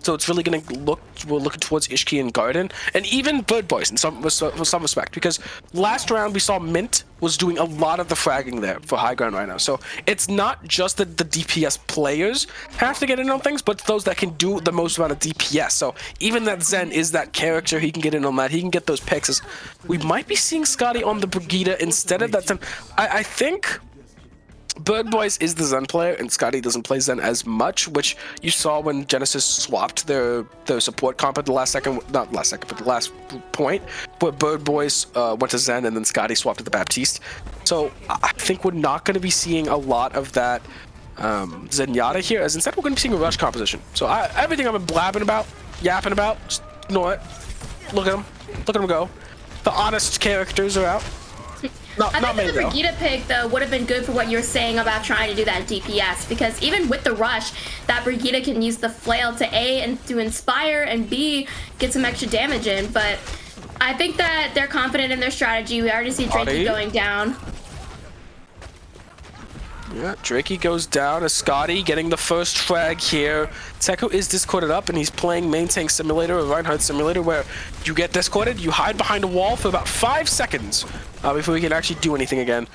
So it's really going to we're looking towards Ishki and Garden, and even Bird Boys in some respect, because last round we saw Mint was doing a lot of the fragging there for High Ground Rhino. So it's not just that the DPS players have to get in on things, but those that can do the most amount of DPS. So even that Zen is that character, he can get in on that, he can get those picks. We might be seeing Scotty on the Brigida instead of that Zen. I think Bird Boys is the Zen player, and Scotty doesn't play Zen as much, which you saw when Genesis swapped their support comp at the last second, not last second, but the last point, where Bird Boys went to Zen and then Scotty swapped to the Baptiste. So I think we're not going to be seeing a lot of that Zenyatta here, as instead we're going to be seeing a rush composition. So everything I've been blabbing about, yapping about, just ignore it. Look at them go. The honest characters are out. I think the Brigida pick, though, would have been good for what you're saying about trying to do that DPS, because even with the rush, that Brigida can use the flail to A and to inspire, and B, get some extra damage in. But I think that they're confident in their strategy. We already see Drakey going down. Yeah, Drakey goes down as Scotty getting the first frag here. Teko is discorded up, and he's playing Main Tank Simulator or Reinhardt Simulator, where you get discorded, you hide behind a wall for about 5 seconds before he can actually do anything again.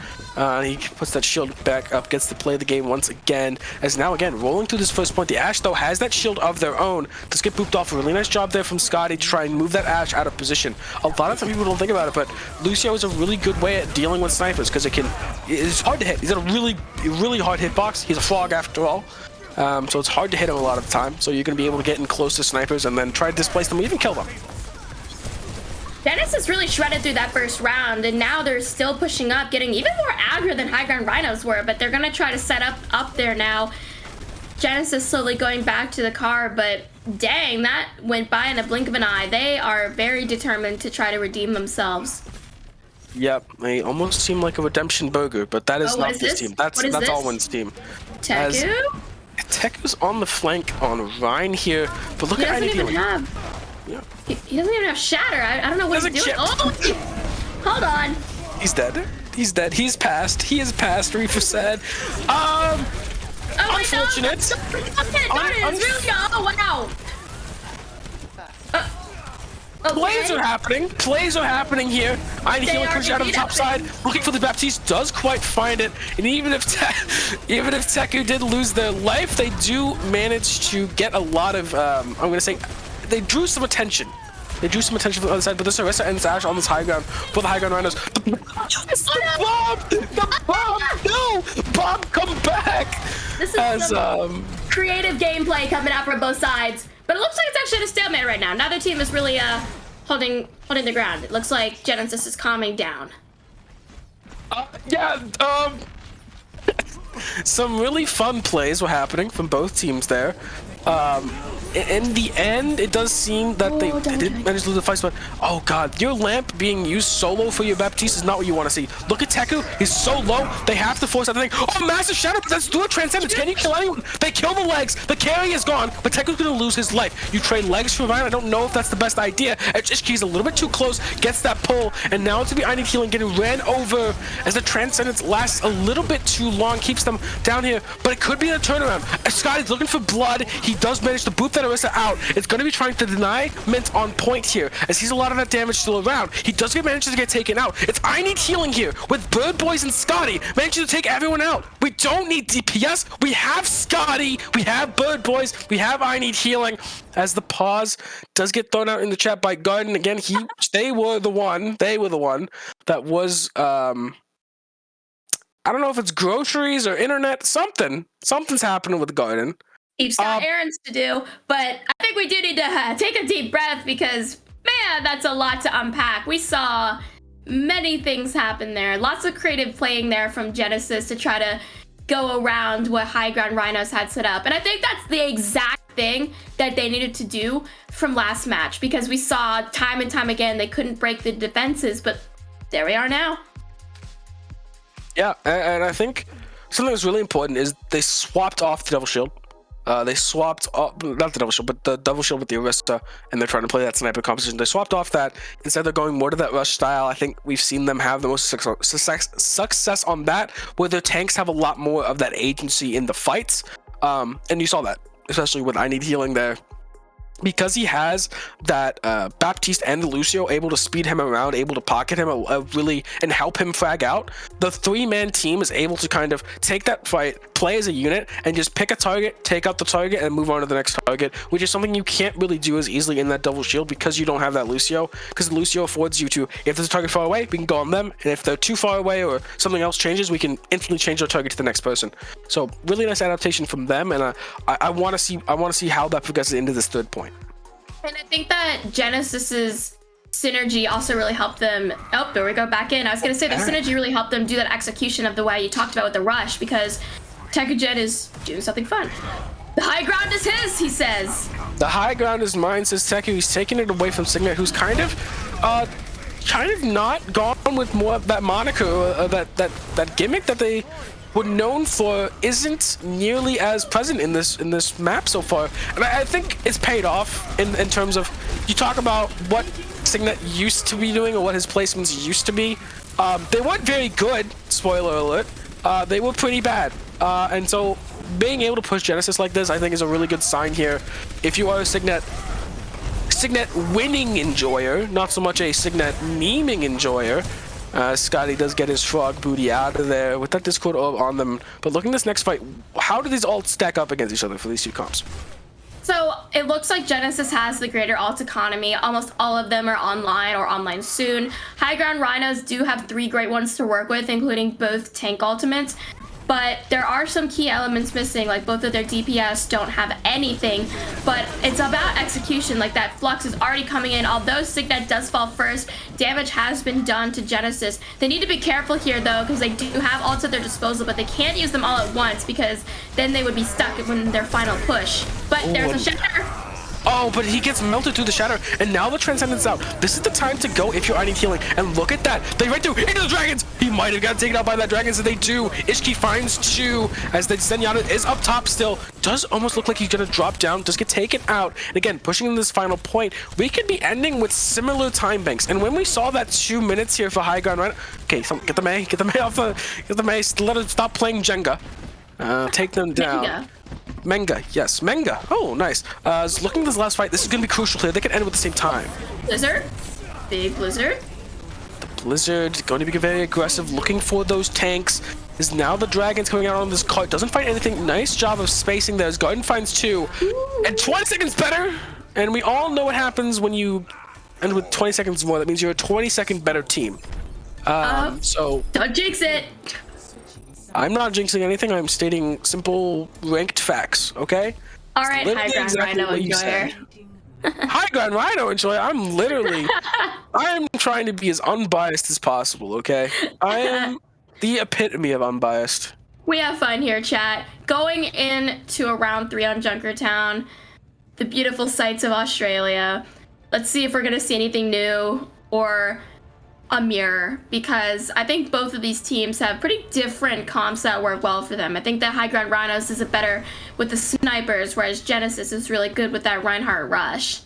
He puts that shield back up, gets to play the game once again, as now again rolling through this first point. The Ashe though has that shield of their own. Does get booped off. A really nice job there from Scotty to try and move that Ashe out of position. A lot of people don't think about it, but Lucio is a really good way at dealing with snipers, because it's hard to hit. He's got a really hard hitbox. He's a frog after all. So it's hard to hit him a lot of the time. So you're going to be able to get in close to snipers and then try to displace them or even kill them. Genesis really shredded through that first round, and now they're still pushing up, getting even more aggro than high ground Rhinos were, but they're gonna try to set up there now. Genesis slowly going back to the car, but dang, that went by in a blink of an eye. They are very determined to try to redeem themselves. Yep, they almost seem like a redemption burger, but that is not this team. That's Alwyn's team. Teku? Teku's on the flank on Rhine here, but look at He doesn't even have Shatter. I don't know what he's doing. Oh, hold on. He's dead. He's dead. He's passed. He is passed. Reaper said. Unfortunate. Oh wow. Plays are happening. Plays are happening here. I need healing push out of the top side. Looking for the Baptiste, does quite find it. And even if Teku did lose their life, they do manage to get a lot of I'm gonna say they drew some attention. They drew some attention from the other side, but this Orisa and Sash on this high ground for the high ground Rhinos. The bomb! The bomb! No! Bomb, come back! This is some creative gameplay coming out from both sides. But it looks like it's actually at a stalemate right now. Neither team is really holding the ground. It looks like Genesis is calming down. Some really fun plays were happening from both teams there. In the end, it does seem that they did manage to lose the fight, but oh god, your lamp being used solo for your Baptiste is not what you want to see. Look at Teku, he's so low, they have to force that thing. Oh, massive shadow, that's through a transcendence. Can you kill anyone? They kill the legs, the carry is gone, but Teku's gonna lose his life. You trade legs for Ryan, I don't know if that's the best idea. He's a little bit too close, gets that pull, and now it's gonna be I need healing getting ran over as the transcendence lasts a little bit too long, keeps them down here, but it could be a turnaround. Scotty's looking for blood, he does manage to boot that Orisa out. It's going to be trying to deny Mint on point here, as he's a lot of that damage still around. He does manage to get taken out. It's I need healing here with Bird Boys and Scotty managing to take everyone out. We don't need DPS. We have Scotty. We have Bird Boys. We have I need healing. As the pause does get thrown out in the chat by Garden again, they were the one that was I don't know if it's groceries or internet, something's happening with Garden. He's got errands to do, but I think we do need to take a deep breath because, man, that's a lot to unpack. We saw many things happen there. Lots of creative playing there from Genesis to try to go around what high ground Rhinos had set up. And I think that's the exact thing that they needed to do from last match because we saw time and time again they couldn't break the defenses, but there we are now. Yeah, and I think something that's really important is they swapped off the Devil Shield. They swapped off, not the Devil Shield, but the Devil Shield with the Orisa, and they're trying to play that sniper composition. They swapped off that. Instead, they're going more to that rush style. I think we've seen them have the most success on that, where their tanks have a lot more of that agency in the fights. And you saw that, especially with I need healing there. Because he has that Baptiste and Lucio able to speed him around, able to pocket him really and help him frag out, the three-man team is able to kind of take that fight, play as a unit, and just pick a target, take out the target, and move on to the next target, which is something you can't really do as easily in that double shield because you don't have that Lucio, because Lucio affords you to, if there's a target far away, we can go on them, and if they're too far away or something else changes, we can instantly change our target to the next person. So really nice adaptation from them, and I want to see how that progresses into this third point. And I think that Genesis's synergy also really helped them. Oh, there we go, back in. I was going to say the synergy really helped them do that execution of the way you talked about with the rush because TekuGen is doing something fun. The high ground is his, he says. The high ground is mine, says Teku. He's taking it away from Signet, who's kind of not gone with more of that moniker, that gimmick that they were known for isn't nearly as present in this map so far, and I think it's paid off in terms of you talk about what Signet used to be doing or what his placements used to be. They weren't very good, spoiler alert. They were pretty bad, and so being able to push Genesis like this I think is a really good sign here. If you are a Signet winning enjoyer, not so much a Signet memeing enjoyer. Scotty does get his frog booty out of there with that Discord orb on them. But looking at this next fight, how do these alts stack up against each other for these two comps? So it looks like Genesis has the greater alt economy. Almost all of them are online or online soon. High ground Rhinos do have 3 great ones to work with, including both tank ultimates. but there are some key elements missing, like both of their DPS don't have anything, but it's about execution. Like that Flux is already coming in. Although Signet does fall first, damage has been done to Genesis. They need to be careful here though, because they do have ults at their disposal, but they can't use them all at once because then they would be stuck when their final push. But there's a shatter. Oh, but he gets melted through the shatter, and now the Transcendence out. This is the time to go if you're I need healing. And look at that. They right through into the dragons. He might have got taken out by that dragons, and they do. Ishki finds 2 as the Zenyatta is up top still. Does almost look like he's going to drop down. Does get taken out. And again, pushing in this final point, we could be ending with similar time banks. And when we saw that 2 minutes here for high ground, right? Okay, so get the Mei off the, get the Mei. Let it stop playing Jenga. Take them down. Menga, yes, Menga. Oh, nice. Looking at this last fight, this is going to be crucial here. They can end it at the same time. Blizzard. Big Blizzard. The Blizzard going to be very aggressive, looking for those tanks. Is now the Dragon's coming out on this cart. Doesn't find anything. Nice job of spacing there. As Garden finds 2. And 20 seconds better. And we all know what happens when you end with 20 seconds more. That means you're a 20-second better team. So don't jinx it. I'm not jinxing anything. I'm stating simple ranked facts, okay? All right, high ground Rhino enjoyer. High ground Rhino enjoyer. I'm trying to be as unbiased as possible, okay? I am the epitome of unbiased. We have fun here, chat. Going into a round 3 on Junkertown, the beautiful sights of Australia. Let's see if we're gonna see anything new or a mirror, because I think both of these teams have pretty different comps that work well for them. I think that High Ground Rhinos is better with the snipers, whereas Genesis is really good with that Reinhardt rush.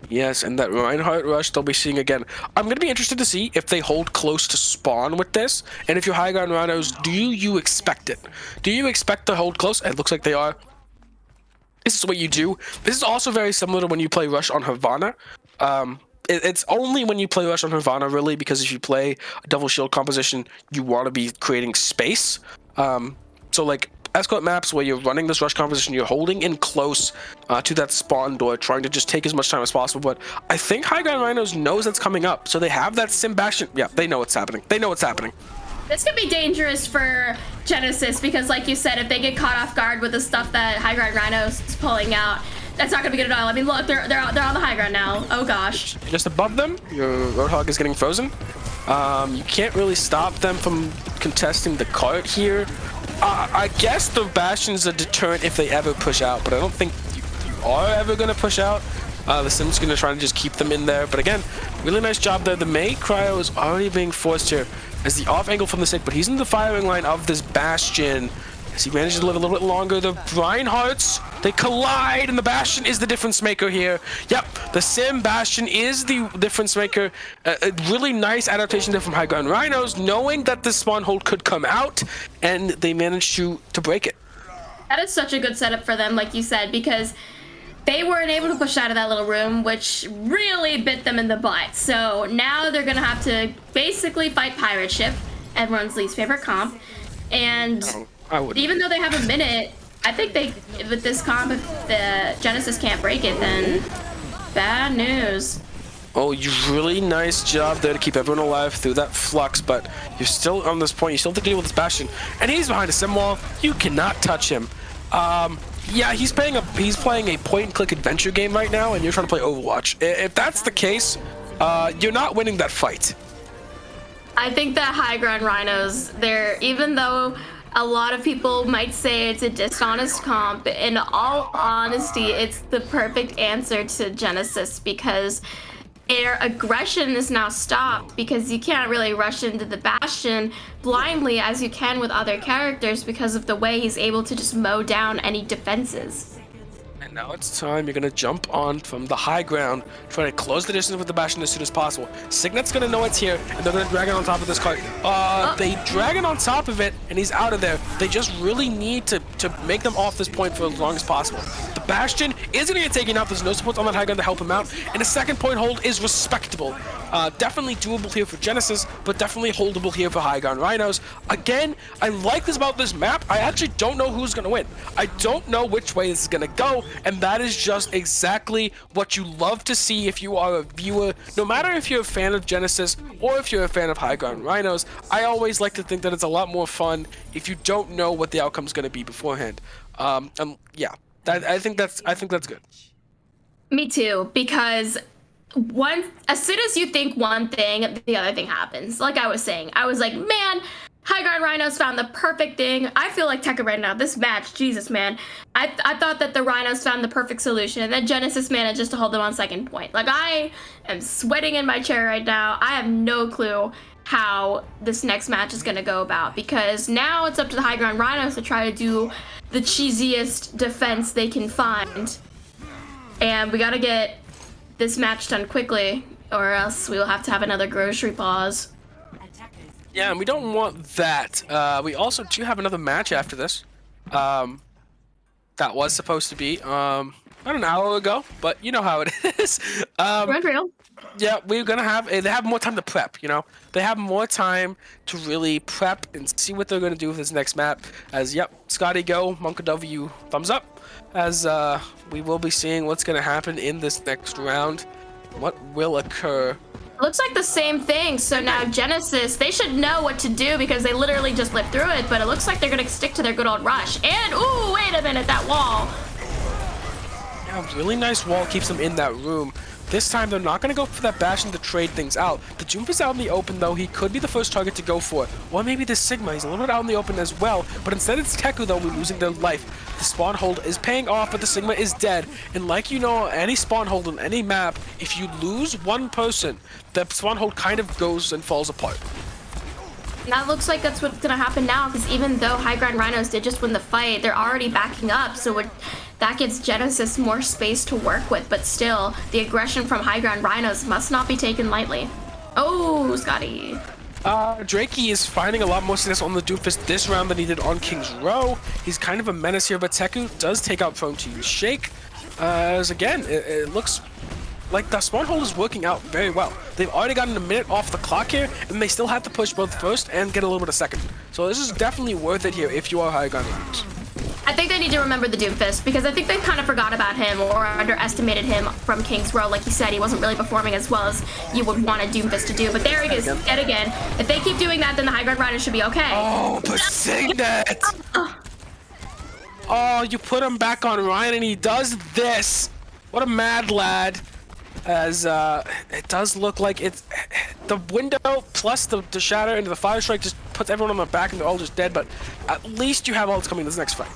Yes, and that Reinhardt rush they'll be seeing again. I'm going to be interested to see if they hold close to spawn with this, and if you're High Ground Rhinos, do you expect it? Do you expect to hold close? It looks like they are. This is what you do. This is also very similar to when you play Rush on Havana. It's only when you play Rush on Havana, really, because if you play a double shield composition, you want to be creating space. So, like, escort maps where you're running this Rush composition, you're holding in close to that spawn door, trying to just take as much time as possible. But I think High Ground Rhinos knows that's coming up, so they have that Sim Bastion. Yeah, they know what's happening. They know what's happening. This could be dangerous for Genesis, because, like you said, if they get caught off guard with the stuff that High Ground Rhinos is pulling out, that's not gonna be good at all. I mean, look, they're on the high ground now. Oh gosh. Just above them, your Roadhog is getting frozen. You can't really stop them from contesting the cart here. I guess the Bastion's a deterrent if they ever push out, but I don't think you are ever gonna push out. The Sim's gonna try to just keep them in there. But again, really nice job there. The Mei Cryo is already being forced here as the off angle from the Sig, but he's in the firing line of this Bastion. As he manages to live a little bit longer, the Reinhardts, they collide, and the Bastion is the difference maker here. Yep, the Sim Bastion is the difference maker. A really nice adaptation there from High Ground Rhinos, knowing that the spawn hold could come out, and they managed to break it. That is such a good setup for them, like you said, because they weren't able to push out of that little room, which really bit them in the butt. So now they're gonna have to basically fight Pirate Ship, everyone's least favorite comp, and even though they have a minute, I think with this comp, if the Genesis can't break it, then bad news. Oh, you really nice job there to keep everyone alive through that flux, but you're still on this point. You still have to deal with this Bastion, and he's behind a sim wall. You cannot touch him. Yeah, he's playing a point-and-click adventure game right now, and you're trying to play Overwatch. If that's the case, you're not winning that fight. I think that High Ground Rhinos, even though a lot of people might say it's a dishonest comp, in all honesty, it's the perfect answer to Genesis, because their aggression is now stopped, because you can't really rush into the Bastion blindly as you can with other characters because of the way he's able to just mow down any defenses. And now it's time. You're going to jump on from the high ground, try to close the distance with the Bastion as soon as possible. Signet's going to know it's here, and they're going to drag it on top of this cart. They drag it on top of it, and he's out of there. They just really need to make them off this point for as long as possible. The Bastion is going to get taken out. There's no support on that high ground to help him out. And a second point hold is respectable. Definitely doable here for Genesis, but definitely holdable here for high ground Rhinos. Again, I like this about this map. I actually don't know who's going to win. I don't know which way this is going to go, and that is just exactly what you love to see if you are a viewer. No matter if you're a fan of Genesis or if you're a fan of high ground Rhinos, I always like to think that it's a lot more fun if you don't know what the outcome's going to be beforehand. Yeah, I think that's good. Me too, because as soon as you think one thing, the other thing happens. Like I was saying, I was like, man, high ground Rhinos found the perfect thing. I feel like Tekka right now. This match, Jesus, man. I thought that the Rhinos found the perfect solution, and then Genesis managed just to hold them on second point. Like, I am sweating in my chair right now. I have no clue how this next match is going to go about, because now it's up to the high ground Rhinos to try to do the cheesiest defense they can find. And we got to get this match done quickly, or else we will have to have another grocery pause. Yeah, and we don't want that. We also do have another match after this. That was supposed to be about an hour ago, but you know how it is. Yeah, we're gonna have. They have more time to prep. You know, they have more time to really prep and see what they're gonna do with this next map. As yep, Scotty go, Monka W, thumbs up. As we will be seeing what's gonna happen in this next round. What will occur? Looks like the same thing. So now Genesis, they should know what to do because they literally just lived through it, but it looks like they're gonna stick to their good old rush. And ooh, wait a minute, that wall. Yeah, really nice wall keeps them in that room. This time they're not gonna go for that Bastion to trade things out. The Jump is out in the open though. He could be the first target to go for it. Or maybe the Sigma, he's a little bit out in the open as well. But instead it's Teku though, we're losing their life. The spawn hold is paying off, but the Sigma is dead. And like you know, any spawn hold on any map, if you lose one person, the spawn hold kind of goes and falls apart. And that looks like that's what's gonna happen now, because even though High Ground Rhinos did just win the fight, they're already backing up, so that gives Genesis more space to work with, but still, the aggression from High Ground Rhinos must not be taken lightly. Oh, Scotty. Drakey is finding a lot more success on the Doomfist this round than he did on King's Row. He's kind of a menace here, but Teku does take out Prone to Shake. As again, it looks like the spawn hold is working out very well. They've already gotten a minute off the clock here, and they still have to push both first and get a little bit of second. So this is definitely worth it here if you are High Ground Rhinos. I think they need to remember the Doomfist, because I think they kind of forgot about him or underestimated him from King's Row. Like you said, he wasn't really performing as well as you would want a Doomfist to do. But there he is, yet again. If they keep doing that, then the High Ground Rhinos should be okay. Oh, but saying that! Oh, you put him back on Ryan and he does this! What a mad lad. As it does look like it's the window plus the shatter into the fire strike just puts everyone on their back and they're all just dead, but at least you have all that's coming in this next fight.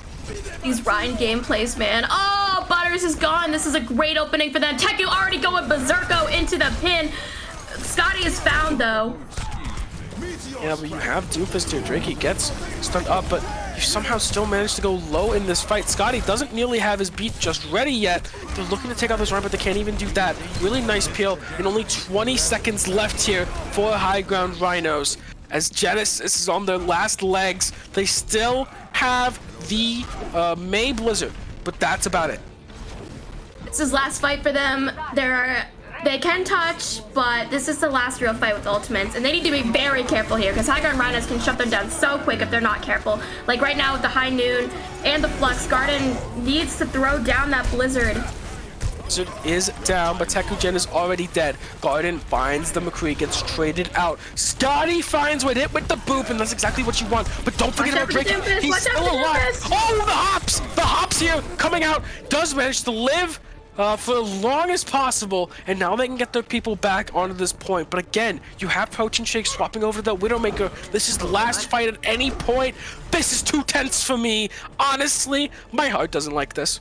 These Ryan gameplays, man. Oh, Butters is gone. This is a great opening for them. Teku already going berserko into the pin. Scotty is found though. Yeah, but you have Doomfist here. Drakey gets stunned up, but you somehow still managed to go low in this fight. Scotty doesn't nearly have his beat just ready yet. They're looking to take out this run, but they can't even do that. Really nice peel, and only 20 seconds left here for High Ground Rhinos. As Genesis is on their last legs, they still have the May Blizzard, but that's about it. This is last fight for them. They can touch, but this is the last real fight with ultimates, and they need to be very careful here, because High Ground Rhinos can shut them down so quick if they're not careful. Like right now with the High Noon and the Flux, Garden needs to throw down that Blizzard. Blizzard is down, but Tekugen is already dead. Garden finds the McCree, gets traded out. Scotty finds with it with the boop, and that's exactly what you want. But don't forget about Drake. He's still alive. Oh, the hops! The hops here coming out. Does manage to live for as long as possible, and now they can get their people back onto this point. But again, you have Protein Shake swapping over to the Widowmaker. This is the last fight at any point. This is too tense for me. Honestly, my heart doesn't like this.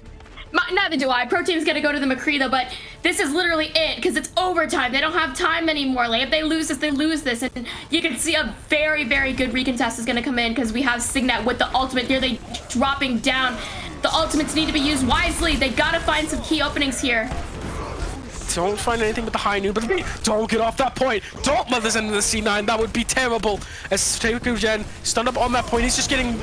Neither do I. Protein's gonna go to the McCree though, but this is literally it, because it's overtime. They don't have time anymore. Like, if they lose this, they lose this. And you can see a very, very good recontest is gonna come in, because we have Signet with the ultimate. Here they dropping down. The ultimates need to be used wisely. They gotta find some key openings here. Don't find anything but the high noon, but don't get off that point. Don't let this end in the C9. That would be terrible. As Taku Gen stunned up on that point, he's just getting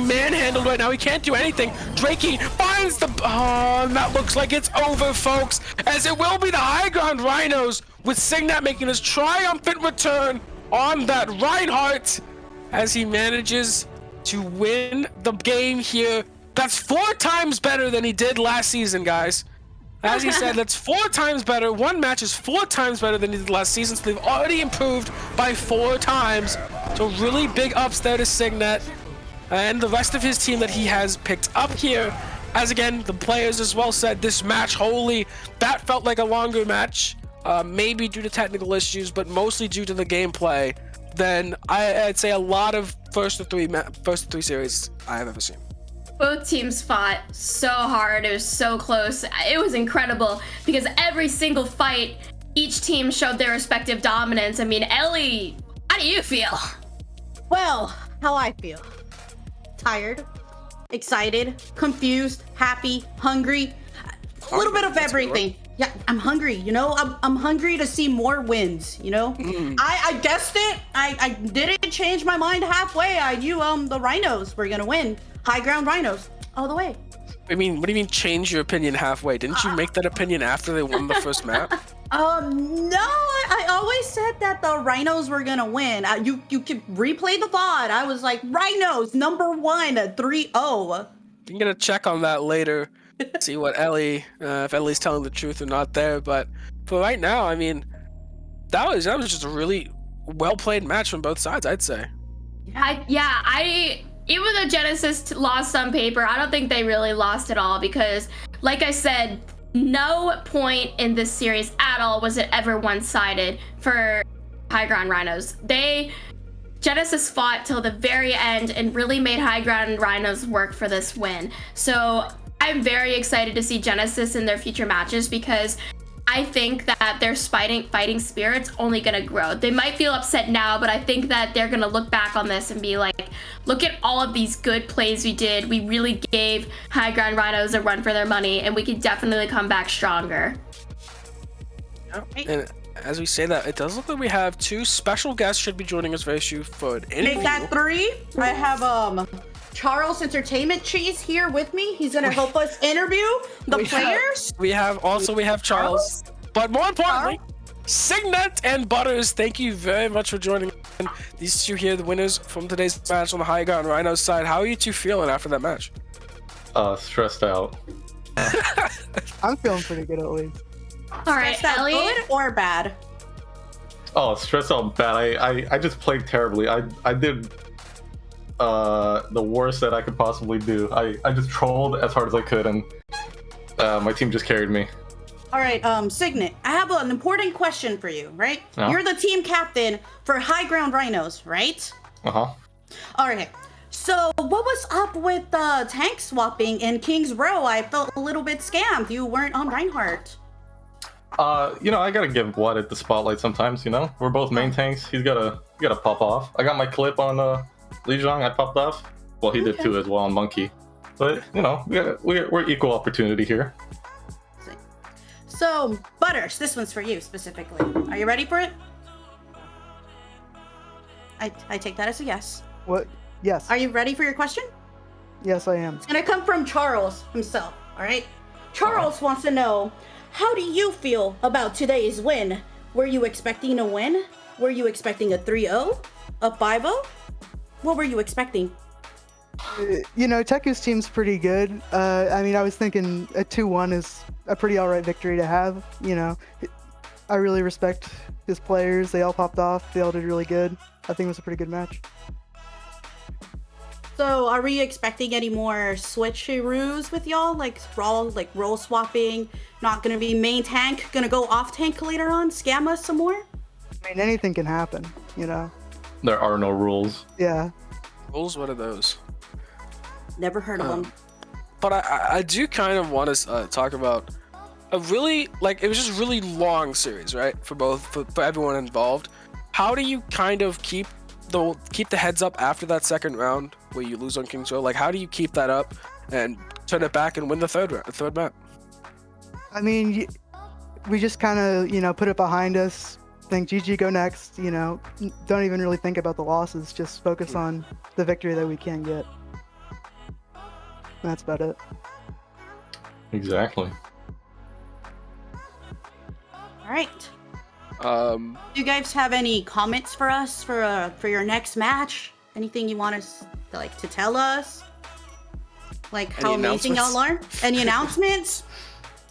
manhandled right now. He can't do anything. Drakey finds the and that looks like it's over, folks. As it will be the high ground Rhinos with Signet making his triumphant return on that Reinhardt as he manages to win the game here. That's 4 times better than he did last season, guys. As he said, that's 4 times better. One match is 4 times better than he did last season, so they've already improved by 4 times. So really big ups there to Signet and the rest of his team that he has picked up here. As again, the players as well said, this match, holy, that felt like a longer match. Maybe due to technical issues, but mostly due to the gameplay. Than I'd say a lot of first to three series I have ever seen. Both teams fought so hard. It was so close. It was incredible because every single fight, each team showed their respective dominance. I mean, Ellie, how do you feel? Well, how I feel. Tired, excited, confused, happy, hungry. A little bit of everything. Yeah, I'm hungry, you know? I'm hungry to see more wins, you know? I guessed it. I didn't change my mind halfway. I knew the Rhinos were gonna win. High ground Rhinos, all the way. I mean, what do you mean change your opinion halfway? Didn't you make that opinion after they won the first map? No, I always said that the Rhinos were gonna win. You could replay the VOD. I was like, Rhinos, number 1, 3-0. I'm gonna check on that later, see what if Ellie's telling the truth or not there. But for right now, I mean, that was just a really well played match from both sides, I'd say. Even though Genesis lost on paper, I don't think they really lost at all because, like I said, no point in this series at all was it ever one-sided for High Ground Rhinos. Genesis fought till the very end and really made High Ground Rhinos work for this win. So I'm very excited to see Genesis in their future matches because I think that their fighting spirit's only gonna grow. They might feel upset now, but I think that they're gonna look back on this and be like, look at all of these good plays we did. We really gave High Ground Rhinos a run for their money, and we can definitely come back stronger. And as we say that, it does look like we have 2 special guests should be joining us very soon for an interview. Make that 3. I have Charles Entertainment Cheese here with me. He's gonna help us interview the players. We have Charles, but more importantly, Signet and Butters. Thank you very much for joining. These 2 here, the winners from today's match on the High Ground Rhinos side. How are you 2 feeling after that match? Stressed out. I'm feeling pretty good at least. All right, Ellie, good or bad? Oh, stressed out bad. I just played terribly. I did the worst that I could possibly do. I just trolled as hard as I could, and my team just carried me. All right, Signet, I have an important question for you, right? Yeah. You're the team captain for High Ground Rhinos, right? Uh-huh. All right. So what was up with tank swapping in King's Row? I felt a little bit scammed. You weren't on Reinhardt. I gotta give Wadded the spotlight sometimes, you know? We're both main tanks. He's gotta pop off. I got my clip on Lijiang, I popped off. Well, he did too as well on Monkey. But, we're equal opportunity here. So, Butters, this one's for you specifically. Are you ready for it? I take that as a yes. What? Yes. Are you ready for your question? Yes, I am. It's gonna come from Charles himself, all right? Charles wants to know, how do you feel about today's win? Were you expecting a win? Were you expecting a 3-0? A 5-0? What were you expecting? Teku's team's pretty good. I was thinking a 2-1 is a pretty alright victory to have. I really respect his players. They all popped off. They all did really good. I think it was a pretty good match. So, are we expecting any more switcheroos with y'all? Like role swapping? Not gonna be main tank? Gonna go off tank later on? Scam us some more? Anything can happen, There are no rules. Yeah. Rules? What are those? Never heard of them. But I do kind of want to talk about a really, it was just really long series, right? For everyone involved. How do you kind of keep the heads up after that second round where you lose on King's Row? How do you keep that up and turn it back and win the third map? we just kind of, you know, put it behind us, think GG, go next, you know, don't even really think about the losses, just focus on the victory that we can get. That's about it. Exactly. All right. Do you guys have any comments for us for your next match? Anything you want us to tell us? Like how amazing y'all are? Any announcements?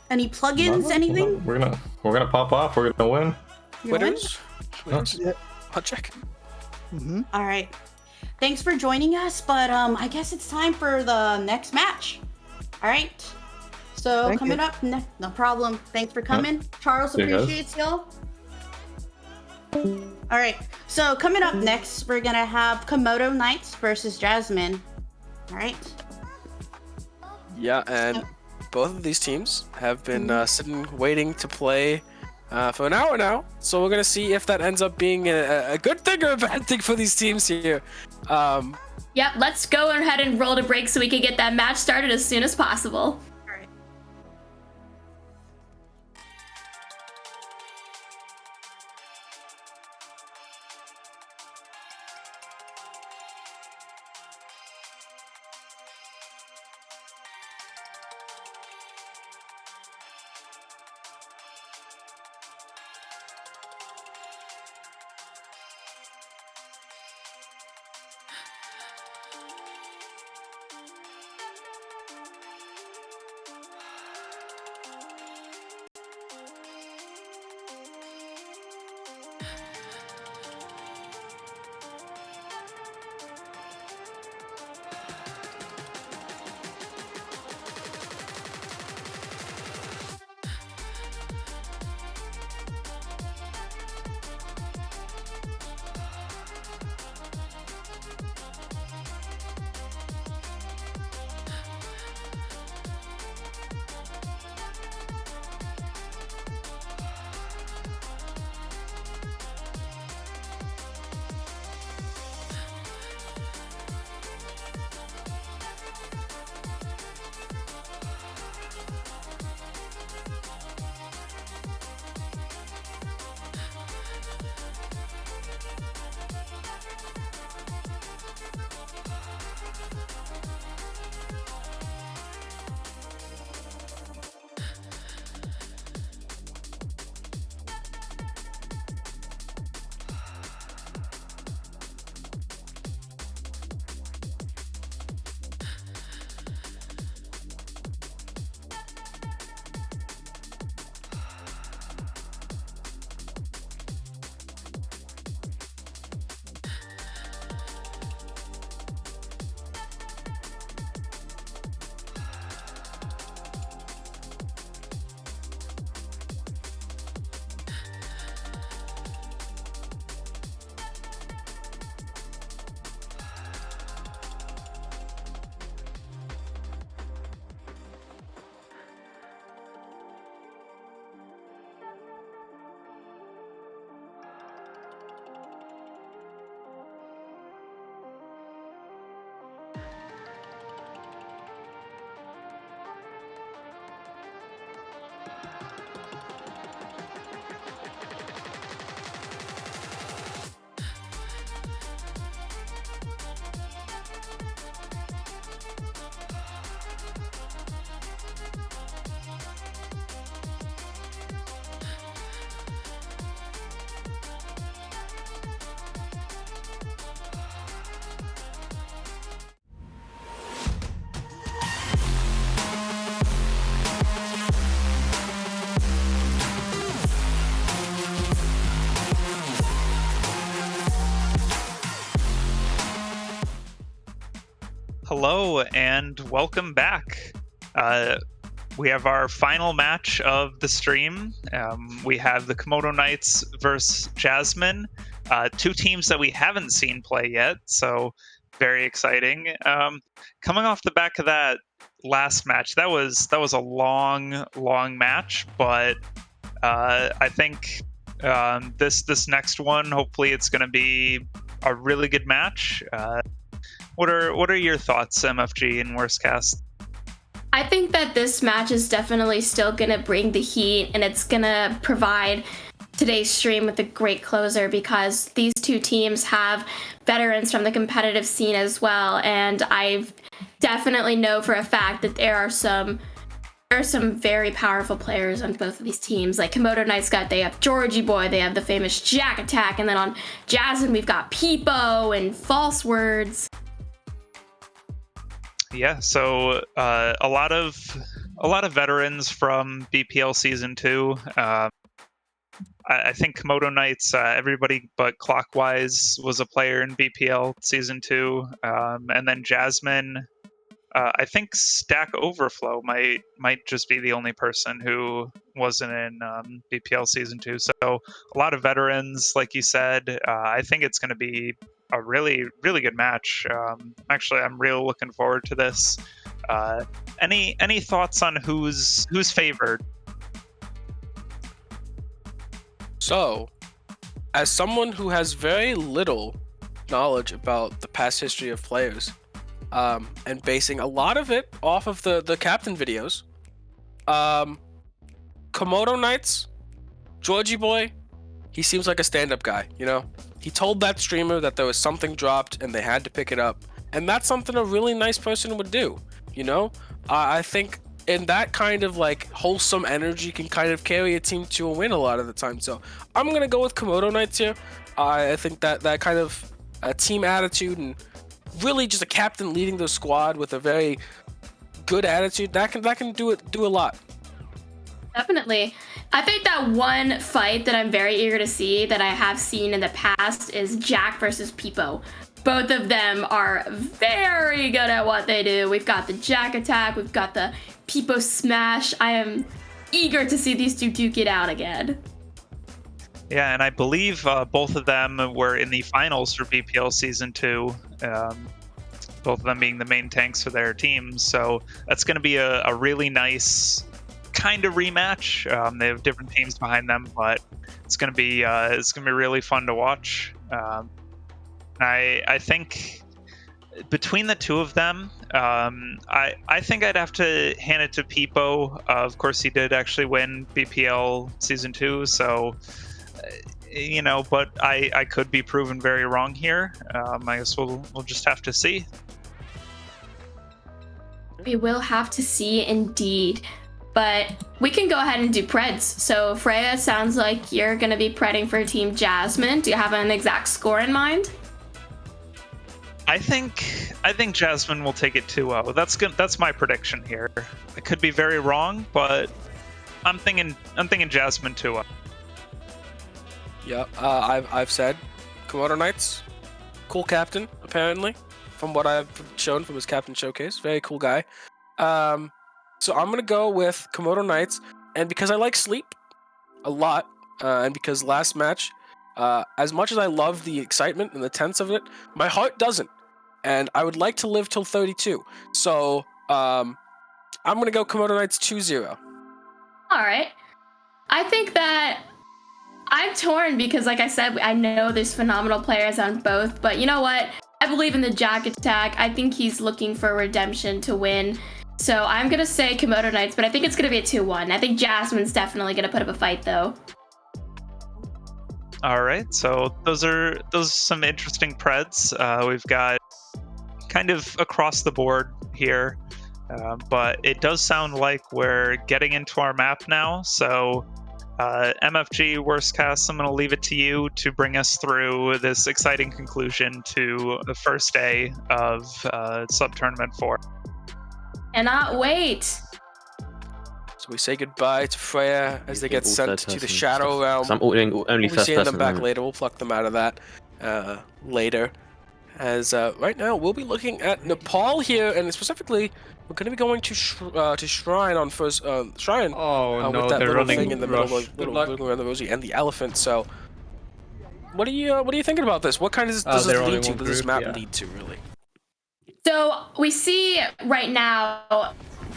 Any plugins? Anything? We're gonna pop off. We're gonna win. Winners? Hot check. All right. Thanks for joining us, but I guess it's time for the next match. All right. So Thank coming you. up, no problem. Thanks for coming. Charles See you guys. appreciates y'all. All right. So coming up next, we're gonna have Komodo Knights versus Jasmine. All right. Yeah, and both of these teams have been sitting waiting to play for an hour now. So we're gonna see if that ends up being a good thing or a bad thing for these teams here. Yep, let's go ahead and roll to break so we can get that match started as soon as possible. Hello and welcome back. We have our final match of the stream. We have the Komodo Knights versus Jasmine, two teams that we haven't seen play yet, so very exciting. Coming off the back of that last match, that was a long match, but I think this next one, hopefully, it's going to be a really good match. What are your thoughts, MFG and Worstcast? I think that this match is definitely still going to bring the heat, and it's going to provide today's stream with a great closer because these two teams have veterans from the competitive scene as well, and I definitely know for a fact that there are some very powerful players on both of these teams. Like Komodo Knights they have Georgie Boy, they have the famous Jack Attack, and then on Jasmine we've got Peepo and False Words. Yeah, so a lot of veterans from BPL Season 2. I think Komodo Knights, everybody but Clockwise was a player in BPL Season 2. And then Jasmine, I think Stack Overflow might just be the only person who wasn't in BPL Season 2. So a lot of veterans, like you said. I think it's going to be a really, really good match. Actually, I'm real looking forward to this. Any thoughts on who's favored? So, as someone who has very little knowledge about the past history of players, and basing a lot of it off of the captain videos, Komodo Knights, Georgie Boy, he seems like a stand-up guy, you know? He told that streamer that there was something dropped and they had to pick it up. And that's something a really nice person would do, you know? I think in that kind of like wholesome energy can kind of carry a team to a win a lot of the time. So I'm going to go with Komodo Knights here. I think that kind of team attitude and really just a captain leading the squad with a very good attitude, that can do a lot. Definitely. I think that one fight that I'm very eager to see that I have seen in the past is Jack versus Peepo. Both of them are very good at what they do. We've got the Jack Attack, we've got the Peepo Smash. I am eager to see these two duke it out again. Yeah, and I believe both of them were in the finals for BPL Season 2. Both of them being the main tanks for their teams. So that's going to be a really nice kind of rematch. They have different teams behind them, but it's going to be really fun to watch. I think between the two of them, I think I'd have to hand it to Peepo. Of course, he did actually win BPL Season 2, so you know, but I could be proven very wrong here. I guess we'll just have to see. We will have to see indeed. But we can go ahead and do Preds. So Freya, sounds like you're going to be Predding for Team Jasmine. Do you have an exact score in mind? I think Jasmine will take it 2-0. That's my prediction here. I could be very wrong, but I'm thinking Jasmine 2-0. Yeah, I've said Komodo Knights, cool captain apparently, from what I've shown from his captain showcase. Very cool guy. So I'm going to go with Komodo Knights, and because I like sleep a lot, and because last match, as much as I love the excitement and the tense of it, my heart doesn't, and I would like to live till 32. So I'm going to go Komodo Knights 2-0. All right. I think that I'm torn because, like I said, I know there's phenomenal players on both, but you know what? I believe in the Jack Attack. I think he's looking for redemption to win. So I'm going to say Komodo Knights, but I think it's going to be a 2-1. I think Jasmine's definitely going to put up a fight, though. All right, so those are some interesting Preds. We've got kind of across the board here, but it does sound like we're getting into our map now. So MFG, Worst Cast, I'm going to leave it to you to bring us through this exciting conclusion to the first day of Sub-Tournament 4. Cannot wait. So we say goodbye to Freya as they get sent to the Shadow Realm. I'm only We'll first see person. them back later. We'll pluck them out of that later. As right now we'll be looking at Nepal here, and specifically we're going to be going to Shrine on first Shrine. Oh no, with that they're little running thing in the rush. middle, little around the rosy and the elephant. So what are you thinking about this? What kind of does this lead to? Does this map lead to really? So we see right now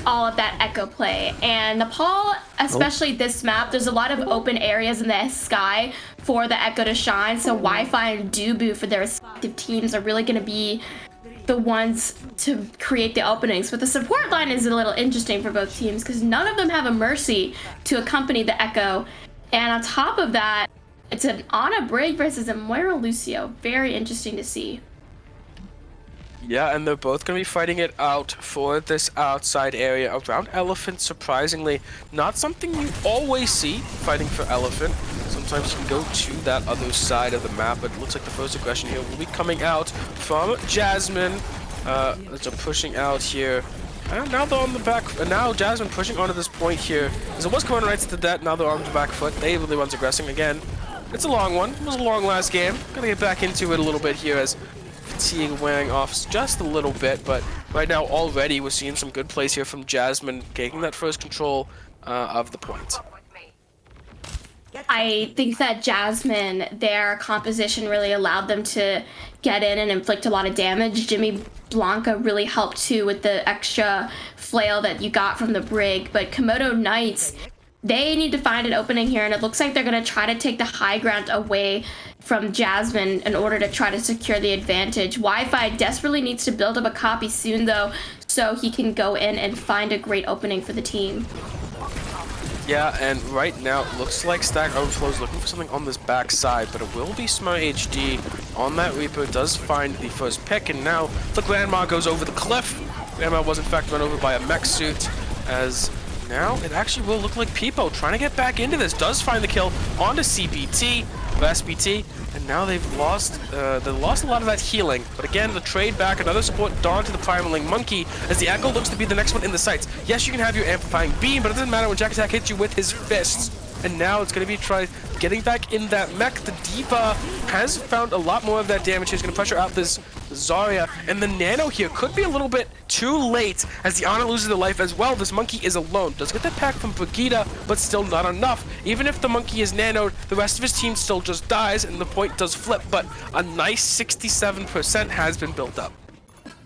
all of that echo play, and Nepal, especially this map, there's a lot of open areas in the sky for the echo to shine, so Wi-Fi and Dubu for their respective teams are really going to be the ones to create the openings. But the support line is a little interesting for both teams because none of them have a Mercy to accompany the Echo. And on top of that, it's an Ana Brig versus a Moira Lucio. Very interesting to see. Yeah, and they're both going to be fighting it out for this outside area around Elephant, surprisingly. Not something you always see fighting for Elephant. Sometimes you can go to that other side of the map, but it looks like the first aggression here will be coming out from Jasmine. As they're pushing out here. And now they're on the back, and now Jasmine pushing onto this point here. As it was Komodo Knights to that, now they're on the back foot. They really one's aggressing again. It's a long one. It was a long last game. Gonna get back into it a little bit here as fatigue wearing off just a little bit, but right now already we're seeing some good plays here from Jasmine, taking that first control of the point. I think that Jasmine, their composition really allowed them to get in and inflict a lot of damage. Jimmy Blanca really helped too with the extra flail that you got from the Brig, but Komodo Knights, they need to find an opening here, and it looks like they're going to try to take the high ground away from Jasmine in order to try to secure the advantage. Wi-Fi desperately needs to build up a copy soon, though, so he can go in and find a great opening for the team. Yeah, and right now it looks like Stack Overflow is looking for something on this back side, but it will be Smart HD on that Reaper. Does find the first pick, and now the Grandma goes over the cliff. Grandma was in fact run over by a mech suit, as now it actually will look like Peepo trying to get back into this. Does find the kill onto CBT, or SBT, and now they've lost a lot of that healing. But again, the trade back, another support Dawn to the Primaling Monkey, as the Echo looks to be the next one in the sights. Yes, you can have your amplifying beam, but it doesn't matter when Jack Attack hits you with his fists. And now it's going to be getting back in that mech. The Diva has found a lot more of that damage. He's going to pressure out this Zarya, and the Nano here could be a little bit too late as the Ana loses their life as well. This Monkey is alone. Does get that pack from Brigida, but still not enough. Even if the Monkey is nanoed, the rest of his team still just dies, and the point does flip, but a nice 67% has been built up.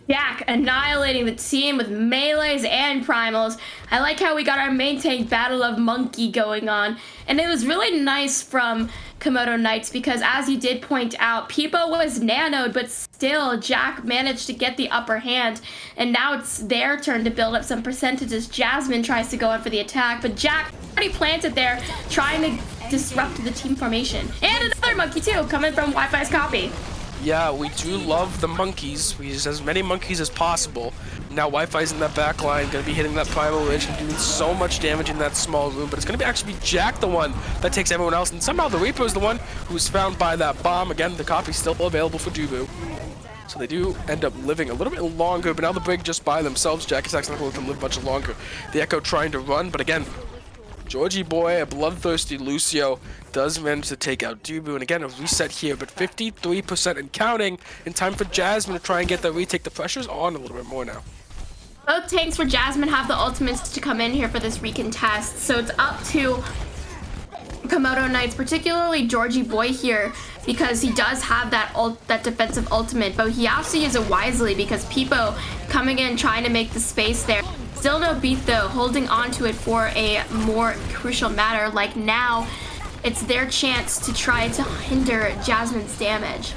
Jack annihilating the team with melees and primals. I like how we got our main tank battle of monkey going on. And it was really nice from Komodo Knights because, as you did point out, Peepo was nanoed, but still Jack managed to get the upper hand. And now it's their turn to build up some percentages. Jasmine tries to go in for the attack, but Jack already planted there, trying to disrupt the team formation. And another monkey too, coming from Wi-Fi's copy. Yeah, we do love the monkeys. We use as many monkeys as possible. Now Wi-Fi's in that back line, going to be hitting that Primal Ridge and doing so much damage in that small room, but it's going to actually be Jack the one that takes everyone else, and somehow the Reaper is the one who's found by that bomb. Again, the copy's still available for Dubu. So they do end up living a little bit longer, but now the Brig just by themselves. Jack Attack's not going to let them live much longer. The Echo trying to run, but again, Georgie boy, a bloodthirsty Lucio, does manage to take out Dubu, and again a reset here, but 53% and counting. In time for Jasmine to try and get that retake. The pressure's on a little bit more now. Both tanks for Jasmine have the ultimates to come in here for this recontest, so it's up to Komodo Knights, particularly Georgie boy here, because he does have that defensive ultimate, but he has to use it wisely because Peepo coming in trying to make the space there. Still no beat though, holding on to it for a more crucial matter, like now it's their chance to try to hinder Jasmine's damage.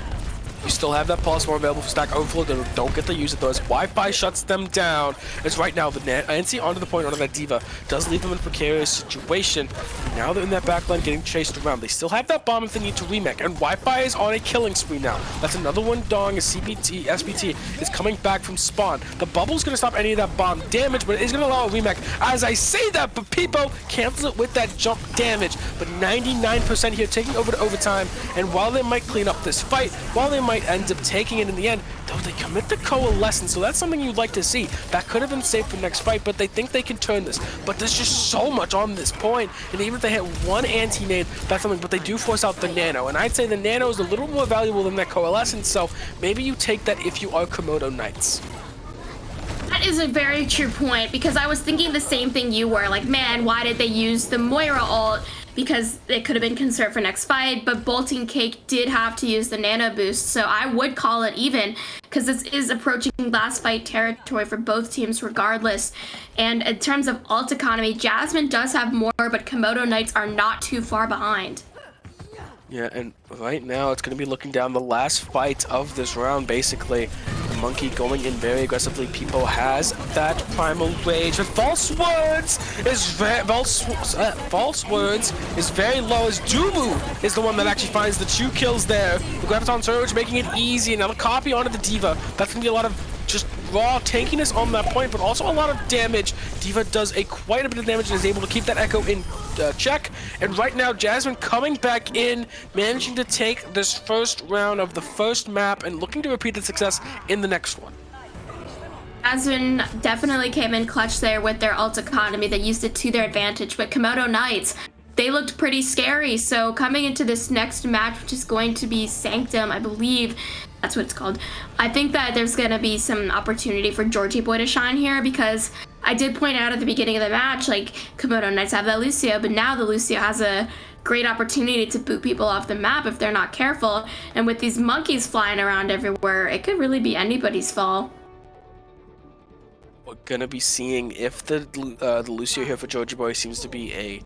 You still have that pulse more available for Stack Overflow. They don't get to use it though, as Wi-Fi shuts them down. As right now the NC onto the point, onto that Diva, does leave them in a precarious situation. Now they're in that backline getting chased around. They still have that bomb if they need to remake, and Wi-Fi is on a killing spree now. That's another one dong as CBT, SBT is coming back from spawn. The bubble's going to stop any of that bomb damage, but it is going to allow a remake. As I say that, but Peepo cancels it with that jump damage. But 99% here, taking over to overtime, and while they might clean up this fight, while they might end up taking it in the end, though they commit the coalescence, so that's something you'd like to see. That could have been safe for next fight, but they think they can turn this. But there's just so much on this point, and even if they hit one anti-nade, that's something, but they do force out the Nano, and I'd say the Nano is a little more valuable than that coalescence, so maybe you take that if you are Komodo Knights. That is a very true point, because I was thinking the same thing you were, like, man, why did they use the Moira ult? Because it could have been conserved for next fight, but Bolting Cake did have to use the nano boost, so I would call it even, because this is approaching last fight territory for both teams regardless. And in terms of ult economy, Jasmine does have more, but Komodo Knights are not too far behind. Yeah, and right now it's going to be looking down the last fight of this round, basically. Monkey going in very aggressively. People has that primal rage, but false words is very low as Dubu is the one that actually finds the 2 kills there. The Graviton Surge making it easy. Another copy onto the D.Va. That's gonna be a lot of just raw tankiness on that point, but also a lot of damage. D.Va does quite a bit of damage and is able to keep that Echo in check. And right now, Jasmine coming back in, managing to take this first round of the first map and looking to repeat the success in the next one. Jasmine definitely came in clutch there with their ult economy. They used it to their advantage, but Komodo Knights, they looked pretty scary. So coming into this next match, which is going to be Sanctum, I believe that's what it's called, I think that there's going to be some opportunity for Georgie Boy to shine here, because I did point out at the beginning of the match, like, Komodo Knights have that Lucio, but now the Lucio has a great opportunity to boot people off the map if they're not careful. And with these monkeys flying around everywhere, it could really be anybody's fall. We're gonna be seeing if the Lucio here for Georgie Boy seems to be a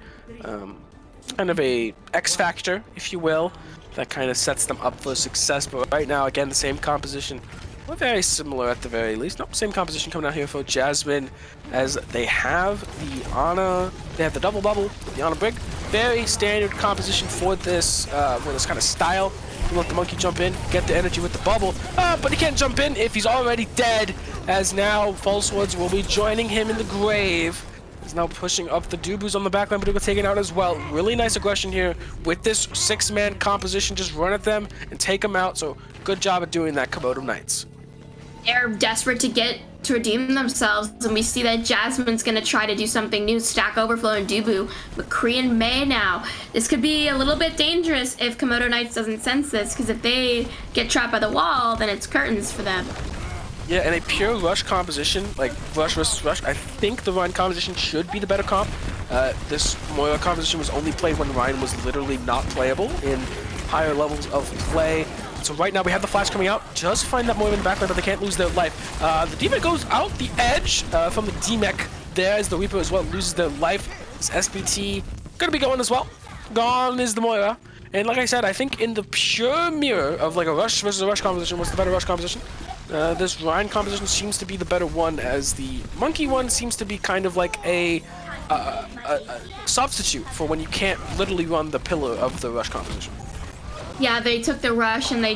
kind of a X factor, if you will, that kind of sets them up for success. But right now, again, the same composition, or very similar at the very least. Nope, same composition coming out here for Jasmine, as they have the Ana, they have the double bubble, the Ana Brig. Very standard composition for this kind of style. You let the monkey jump in, get the energy with the bubble, but he can't jump in if he's already dead, as now False Words will be joining him in the grave. He's now pushing up the Dubus on the backline, but he'll get taken out as well. Really nice aggression here with this 6-man composition. Just run at them and take them out. So good job at doing that, Komodo Knights. They're desperate to redeem themselves, and we see that Jasmine's gonna try to do something new, stack Overflow and Dubu with Korean May now. This could be a little bit dangerous if Komodo Knights doesn't sense this, because if they get trapped by the wall, then it's curtains for them. Yeah, and a pure rush composition, like rush versus rush, I think the Rhine composition should be the better comp. This Moira composition was only played when Rhine was literally not playable in higher levels of play. So right now we have the flash coming out, just find that Moira in the backline, but they can't lose their life. The D-Mech goes out the edge from the D-Mech there, as the Reaper as well loses their life. This SBT gonna be going as well. Gone is the Moira. And like I said, I think in the pure mirror of like a rush versus a rush composition, what's the better rush composition? This Rhine composition seems to be the better one, as the monkey one seems to be kind of like a substitute for when you can't literally run the pillar of the rush composition. Yeah, they took the rush and they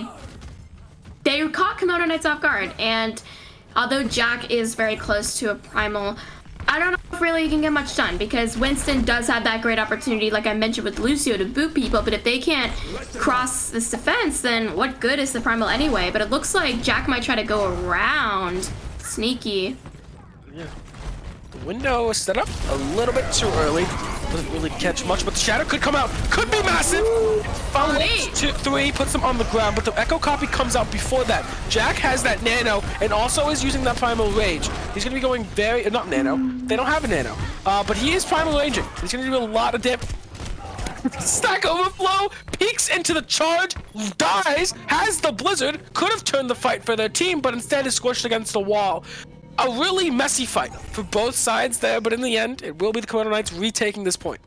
caught Komodo Knights off guard. And although Jack is very close to a primal, I don't know if really he can get much done, because Winston does have that great opportunity, like I mentioned with Lucio, to boot people. But if they can't cross this defense, then what good is the primal anyway? But it looks like Jack might try to go around. Sneaky. Yeah. The window is set up a little bit too early. Doesn't really catch much, but the shadow could come out. Could be massive. Follows 2-3, puts them on the ground, but the Echo copy comes out before that. Jack has that nano and also is using that primal rage. He's gonna be going very, not nano. They don't have a nano, but he is primal raging. He's gonna do a lot of damage. Stack Overflow peeks into the charge, dies, has the blizzard, could have turned the fight for their team, but instead is squished against the wall. A really messy fight for both sides there, but in the end, it will be the Komodo Knights retaking this point.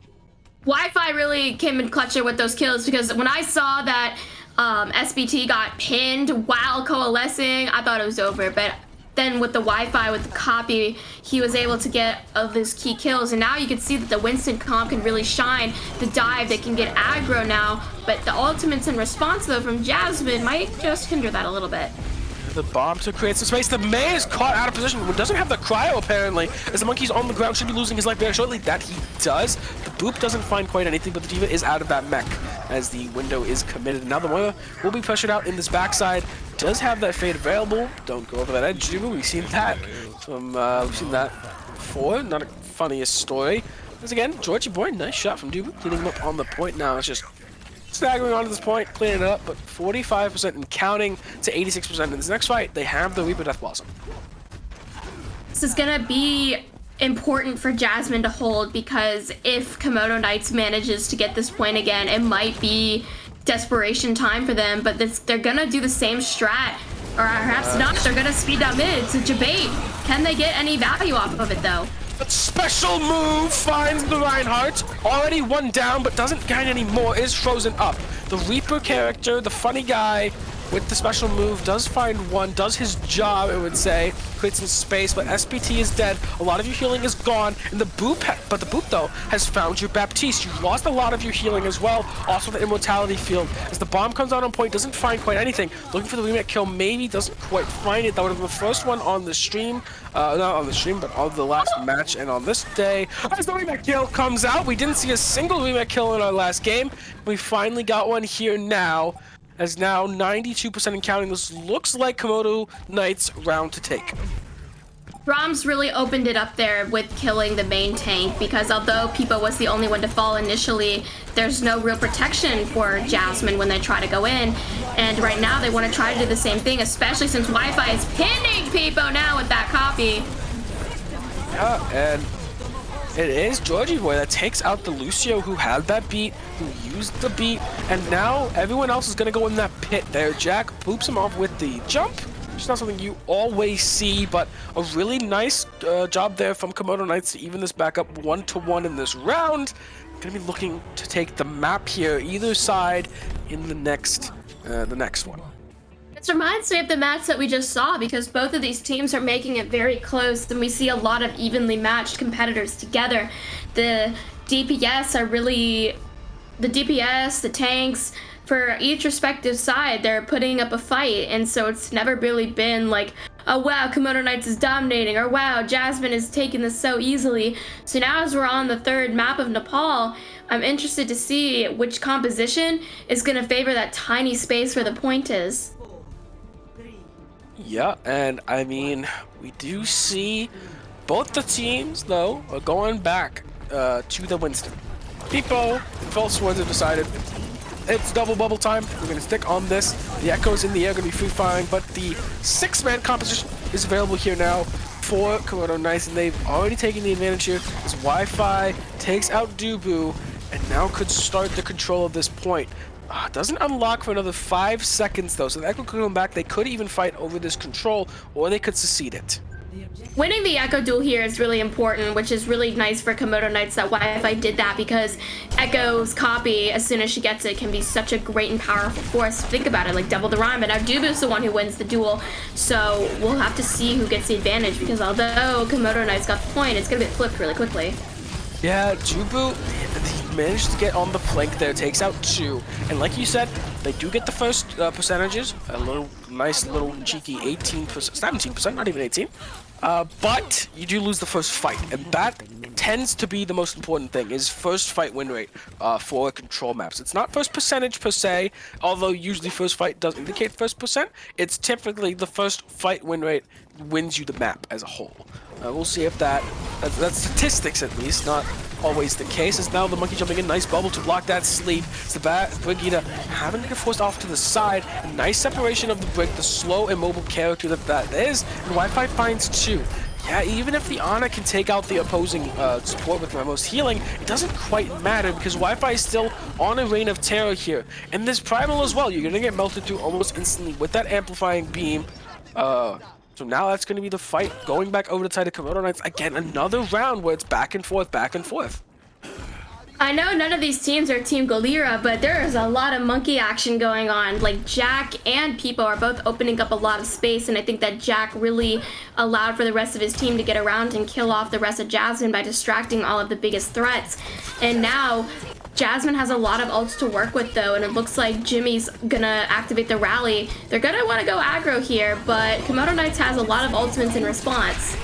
Wi-Fi really came in clutch with those kills, because when I saw that SBT got pinned while coalescing, I thought it was over. But then with the Wi-Fi, with the copy, he was able to get those key kills. And now you can see that the Winston comp can really shine. The dive, they can get aggro now. But the ultimates in response, though, from Jasmine might just hinder that a little bit. The bomb to create some space. The May is caught out of position. Doesn't have the cryo, apparently, as the monkey's on the ground, should be losing his life very shortly. That he does. The boop doesn't find quite anything, but the D.Va is out of that mech as the window is committed. Now the Moira will be pressured out in this backside. Does have that fade available. Don't go over that edge, Dubu. We've seen that we've seen that before. Not a funniest story. As again, Georgie Boy, nice shot from Dubu, cleaning him up on the point. Now it's just staggering onto this point, cleaning it up, but 45% and counting to 86% in this next fight. They have the Reaper Death Blossom. This is gonna be important for Jasmine to hold, because if Komodo Knights manages to get this point again, it might be desperation time for them. But they're gonna do the same strat, or perhaps not. They're gonna speed up mid. It's a debate. Can they get any value off of it though? But special move finds the Reinhardt. Already one down, but doesn't gain any more. Is frozen up. The Reaper character, the funny guy, with the special move, does find one, does his job, I would say, creates some space, but SPT is dead, a lot of your healing is gone, and the boop, but the boop though, has found your Baptiste. You've lost a lot of your healing as well, also the immortality field. As the bomb comes out on point, doesn't find quite anything, looking for the remake kill, maybe doesn't quite find it. That would have been the first one on the stream, not on the stream, but on the last match, and on this day, as the remake kill comes out, we didn't see a single remake kill in our last game. We finally got one here now, as now 92% in counting. This looks like Komodo Knight's round to take. Brahms really opened it up there with killing the main tank, because although Peepo was the only one to fall initially, there's no real protection for Jasmine when they try to go in. And right now they want to try to do the same thing, especially since Wi-Fi is pinning Peepo now with that copy. Yeah, and it is Georgie Boy that takes out the Lucio who had that beat, who used the beat, and now everyone else is going to go in that pit there. Jack boops him off with the jump, which is not something you always see, but a really nice job there from Komodo Knights to even this back up 1-1 in this round. Going to be looking to take the map here, either side, in the next one. This reminds me of the match that we just saw, because both of these teams are making it very close, and we see a lot of evenly matched competitors together. The DPS, the tanks, for each respective side, they're putting up a fight, and so it's never really been like, oh wow, Komodo Knights is dominating, or wow, Jasmine is taking this so easily. So now as we're on the third map of Nepal, I'm interested to see which composition is going to favor that tiny space where the point is. Yeah, and I mean, we do see both the teams, though, are going back to the Winston. Peepo, False Swords have decided it's double bubble time. We're going to stick on this. The Echoes in the air are going to be free firing, but the 6-man composition is available here now for Komodo Knights, and they've already taken the advantage here as Wi-Fi takes out Dubu, and now could start the control of this point. Doesn't unlock for another 5 seconds though, so the Echo could come back. They could even fight over this control, or they could secede it. Winning the Echo duel here is really important, which is really nice for Komodo Knights that Wi-Fi did that, because Echo's copy, as soon as she gets it, can be such a great and powerful force. Think about it, like double the rhyme, but now Dubu's the one who wins the duel, so we'll have to see who gets the advantage, because although Komodo Knights got the point, it's going to get flipped really quickly. Yeah, Dubu, he managed to get on the flank there, takes out 2, and like you said, they do get the first percentages, a little nice little cheeky 18%, 17%, not even 18, but you do lose the first fight, and that tends to be the most important thing, is first fight win rate for control maps. It's not first percentage per se, although usually first fight does indicate first percent. It's typically the first fight win rate wins you the map as a whole. We'll see if that's statistics at least, not always the case. As now the monkey jumping in, nice bubble to block that sleep. It's the Brigida having to get forced off to the side. A nice separation of the Brig, the slow immobile character that is, and Wi-Fi finds 2. Yeah, even if the Ana can take out the opposing support with Ramos healing, it doesn't quite matter because Wi-Fi is still on a reign of terror here. And this Primal as well, you're going to get melted through almost instantly with that amplifying beam. So now that's going to be the fight going back over to the side of Komodo Knights. Again, another round where it's back and forth, back and forth. I know none of these teams are Team Golira, but there is a lot of monkey action going on. Like, Jack and Peepo are both opening up a lot of space, and I think that Jack really allowed for the rest of his team to get around and kill off the rest of Jasmine by distracting all of the biggest threats. And now Jasmine has a lot of ults to work with though, and it looks like Jimmy's gonna activate the rally. They're gonna want to go aggro here, but Komodo Knights has a lot of ultimates in response.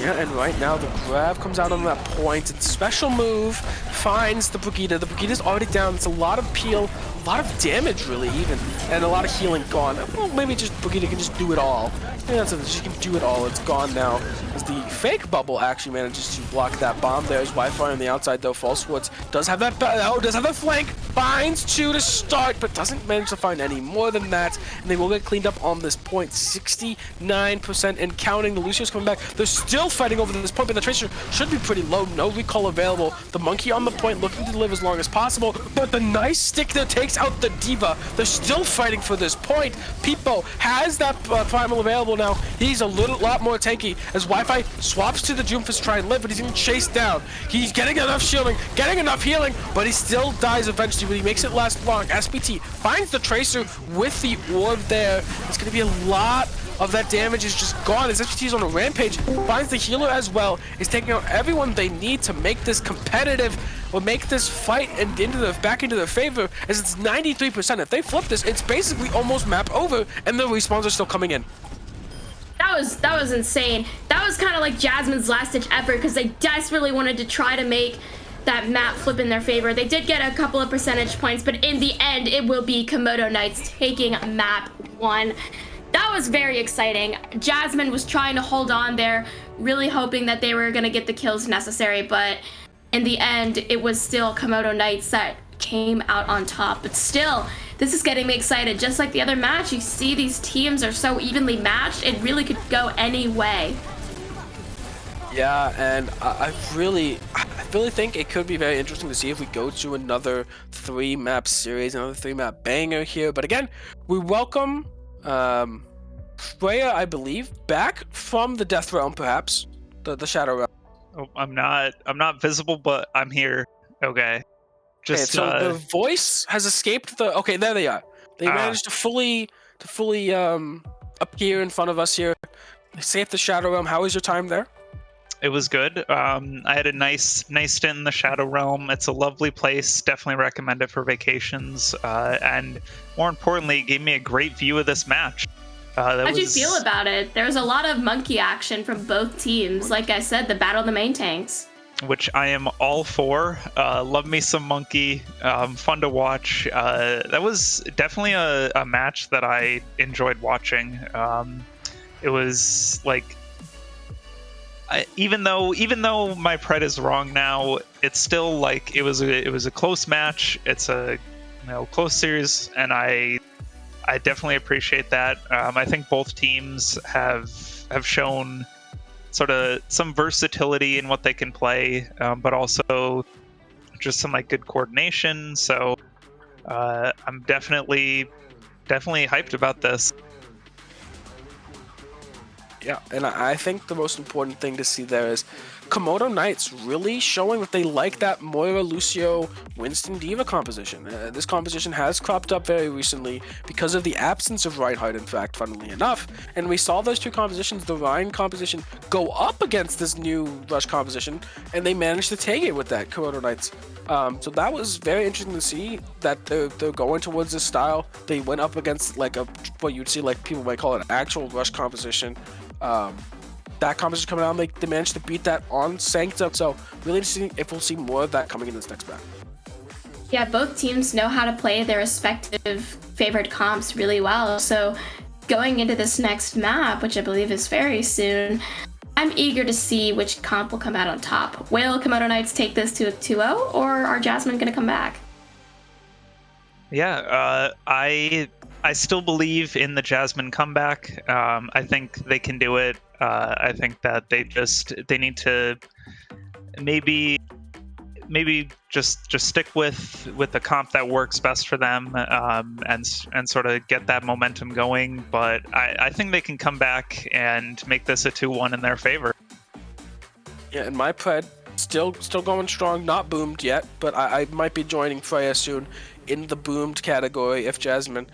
Yeah, and right now the grab comes out on that point, and special move finds the Brigida. The Brigida's already down. It's a lot of peel, a lot of damage really even, and a lot of healing gone. Well, maybe just Brigida can just do it all. Maybe that's it, she can do it all. It's gone now. As the fake bubble actually manages to block that bomb. There's Wi-Fi on the outside though. False Swords does have that, does have the flank. Finds 2 to start, but doesn't manage to find any more than that. And they will get cleaned up on this point. 69% and counting. The Lucio's coming back. They're still fighting over this point, but the Tracer should be pretty low. No recall available. The Monkey on the point looking to live as long as possible, but the nice stick there takes out the Diva. They're still fighting for this point. Peepo has that Primal available now. He's a lot more tanky as Wi-Fi fight, swaps to the Doomfist to try and live, but he's getting chased down. He's getting enough shielding, getting enough healing, but he still dies eventually, but he makes it last long. SPT finds the Tracer with the orb there. It's going to be a lot of that damage is just gone as SPT is on a rampage, finds the healer as well, is taking out everyone they need to make this competitive, or make this fight and back into their favor, as it's 93%. If they flip this, it's basically almost map over, and the respawns are still coming in. That was insane. That was kind of like Jasmine's last-ditch effort, because they desperately wanted to try to make that map flip in their favor. They did get a couple of percentage points, but in the end, it will be Komodo Knights taking map 1. That was very exciting. Jasmine was trying to hold on there, really hoping that they were going to get the kills necessary, but in the end, it was still Komodo Knights that came out on top. But still, this is getting me excited. Just like the other match, you see these teams are so evenly matched, it really could go any way. Yeah, and I really think it could be very interesting to see if we go to another 3-map series, another 3-map banger here. But again, we welcome Freya, I believe, back from the Death Realm, perhaps the Shadow Realm. Oh, I'm not visible, but I'm here. Okay. Just okay, so the voice has escaped the. Okay, there they are. They managed to fully appear in front of us here. They escaped the Shadow Realm. How was your time there? It was good. I had a nice stint in the Shadow Realm. It's a lovely place. Definitely recommend it for vacations. And more importantly, it gave me a great view of this match. How'd you feel about it? There was a lot of monkey action from both teams. Like I said, the battle of the main tanks. Which I am all for. Love me some monkey. Fun to watch. That was definitely a match that I enjoyed watching. It was like, even though my pred is wrong now, it's still like it was a close match. It's a close series, and I definitely appreciate that. I think both teams have shown sort of some versatility in what they can play, but also just some like good coordination. So I'm definitely hyped about this. Yeah, and I think the most important thing to see there is Komodo Knights really showing that they like that Moira, Lucio, Winston, Diva composition. This composition has cropped up very recently because of the absence of Reinhardt, in fact, funnily enough. And we saw those two compositions, the Ryan composition, go up against this new Rush composition, and they managed to take it with that, Komodo Knights. So that was very interesting to see that they're going towards this style. They went up against like what you'd see like people might call it an actual Rush composition. That composition coming out, they managed to beat that on Sanctum. So really interesting if we'll see more of that coming in this next map. Yeah, both teams know how to play their respective favored comps really well. So going into this next map, which I believe is very soon, I'm eager to see which comp will come out on top. Will Komodo Knights take this to a 2-0, or are Jasmine going to come back? Yeah, I still believe in the Jasmine comeback. I think they can do it. I think that they need to maybe just stick with the comp that works best for them, and sort of get that momentum going. But I think they can come back and make this a 2-1 in their favor. Yeah, and my pred still going strong, not boomed yet, but I might be joining Freya soon in the boomed category if Jasmine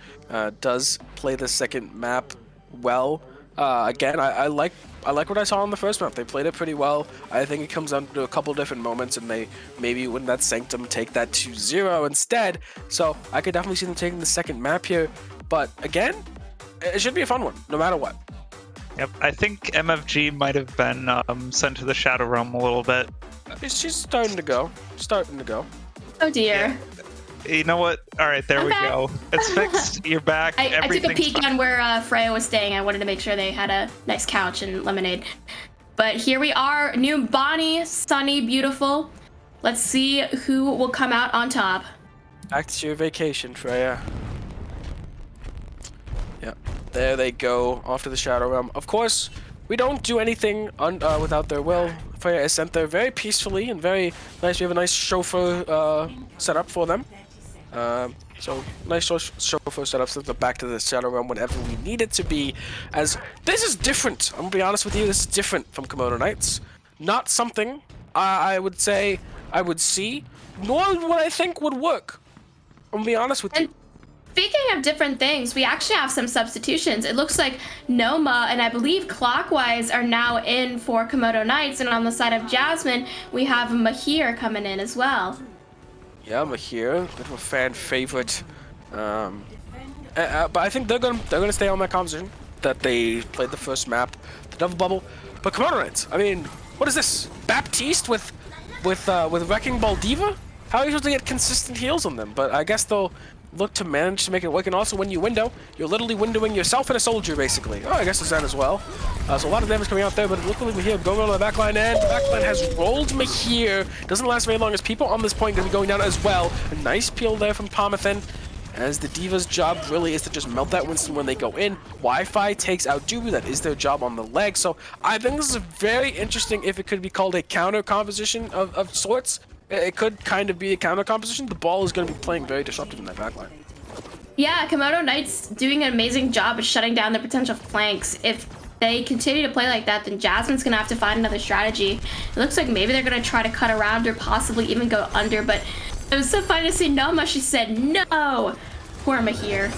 does play the second map well. Again, I like what I saw on the first map. They played it pretty well. I think it comes down to a couple different moments, and they maybe win that Sanctum, take that 2-0 instead. So I could definitely see them taking the second map here. But again, it should be a fun one, no matter what. Yep, I think MFG might have been sent to the Shadow Realm a little bit. She's starting to go. Oh dear. You know what? All right, there we go. It's fixed. You're back. I took a peek on where Freya was staying. I wanted to make sure they had a nice couch and lemonade. But here we are, new Bonnie, sunny, beautiful. Let's see who will come out on top. Back to your vacation, Freya. Yeah, there they go, off to the Shadow Realm. Of course, we don't do anything without their will. Freya is sent there very peacefully and very nice. We have a nice chauffeur set up for them. So nice show for setup, sends it back to the Shadow Realm whenever we need it to be, as this is different. I'm gonna be honest with you, this is different from Komodo Knights. Not something I would say I would see, nor what I think would work. I'm gonna be honest with you. Speaking of different things, we actually have some substitutions. It looks like Noma and I believe Clockwise are now in for Komodo Knights, and on the side of Jasmine, we have Mahir coming in as well. Yeah, Mahir, bit of a fan favorite. But I think they're gonna stay on that composition that they played the first map, the Devil Bubble. But Komodo Knights, I mean, what is this? Baptiste with Wrecking Ball Diva? How are you supposed to get consistent heals on them? But I guess they'll look to manage to make it work. And also, when you window, you're literally windowing yourself and a soldier, basically. Oh, I guess it's that as well. So a lot of damage coming out there, but look like Mahir going on the backline, and the backline has rolled Mahir. Doesn't last very long as people on this point going to be going down as well. A nice peel there from Pomathan, as the Diva's job really is to just melt that Winston when they go in. Wi-Fi takes out Dubu, that is their job on the leg. So I think this is very interesting if it could be called a counter composition of sorts. It could kind of be a counter composition. The ball is going to be playing very disruptive in that backline. Yeah, Komodo Knights doing an amazing job of shutting down the potential flanks. If they continue to play like that, then Jasmine's going to have to find another strategy. It looks like maybe they're going to try to cut around or possibly even go under, but it was so funny to see Noma. She said no. Poor Mahir.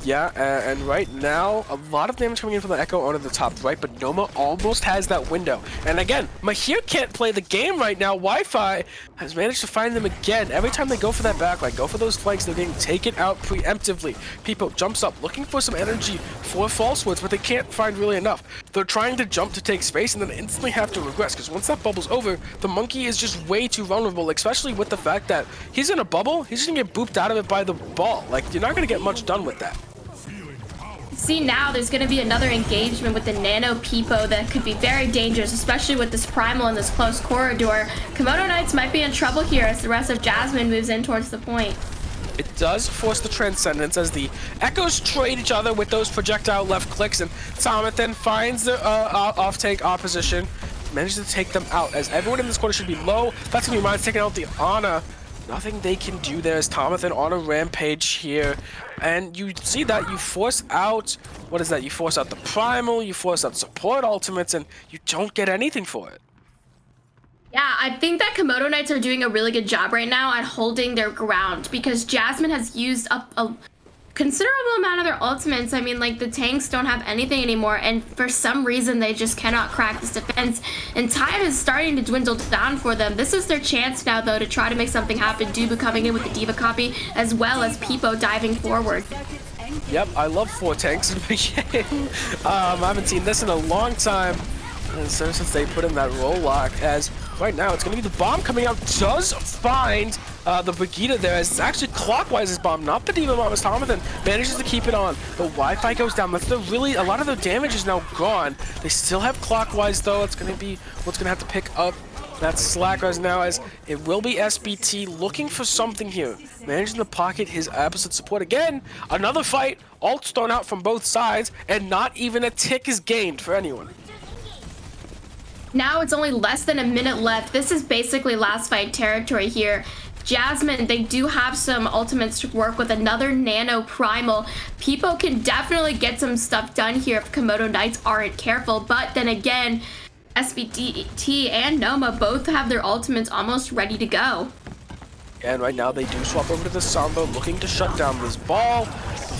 Yeah, and right now, a lot of damage coming in from the Echo onto the top right, but Noma almost has that window. And again, Mahir can't play the game right now. Wi-Fi has managed to find them again. Every time they go for that backline, go for those flanks, they're getting taken out preemptively. People jumps up, looking for some energy for Falsewoods, but they can't find really enough. They're trying to jump to take space and then instantly have to regress, because once that bubble's over, the monkey is just way too vulnerable, especially with the fact that he's in a bubble, he's just gonna get booped out of it by the ball. Like, you're not gonna get much done with that. See, now there's going to be another engagement with the Nano Peepo that could be very dangerous, especially with this Primal in this close corridor. Komodo Knights might be in trouble here as the rest of Jasmine moves in towards the point. It does force the Transcendence as the Echoes trade each other with those projectile left clicks, and Tomathan finds the off-take opposition, manages to take them out as everyone in this corner should be low. That's going to be mine taking out the Ana. Nothing they can do there as Tomathan on a rampage here. And you see that you force out, what is that? You force out the Primal, you force out support ultimates, and you don't get anything for it. Yeah, I think that Komodo Knights are doing a really good job right now at holding their ground, because Jasmine has used up a considerable amount of their ultimates. I mean, like, the tanks don't have anything anymore, and for some reason they just cannot crack this defense, and time is starting to dwindle down for them. This is their chance now, though, to try to make something happen. Dubu coming in with the Diva copy, as well as Peepo diving forward. Yep, I love 4 tanks in the game. I haven't seen this in a long time, since they put in that roll lock, as right now it's going to be the bomb coming out, does find the Brigitte there, as it's actually Clockwise's bomb, not the Diva bomb, as Tomathan manages to keep it on. The Wi-Fi goes down. That's a lot of their damage is now gone. They still have Clockwise, though. It's going to be what's going to have to pick up that slack right now, as it will be SBT looking for something here. Managing to pocket his opposite support again. Another fight, ults thrown out from both sides, and not even a tick is gained for anyone. Now it's only less than a minute left. This is basically last fight territory here. Jasmine, they do have some ultimates to work with, another Nano Primal. Peepo can definitely get some stuff done here if Komodo Knights aren't careful, but then again, SBT and Noma both have their ultimates almost ready to go. And right now they do swap over to the Samba, looking to shut down this ball.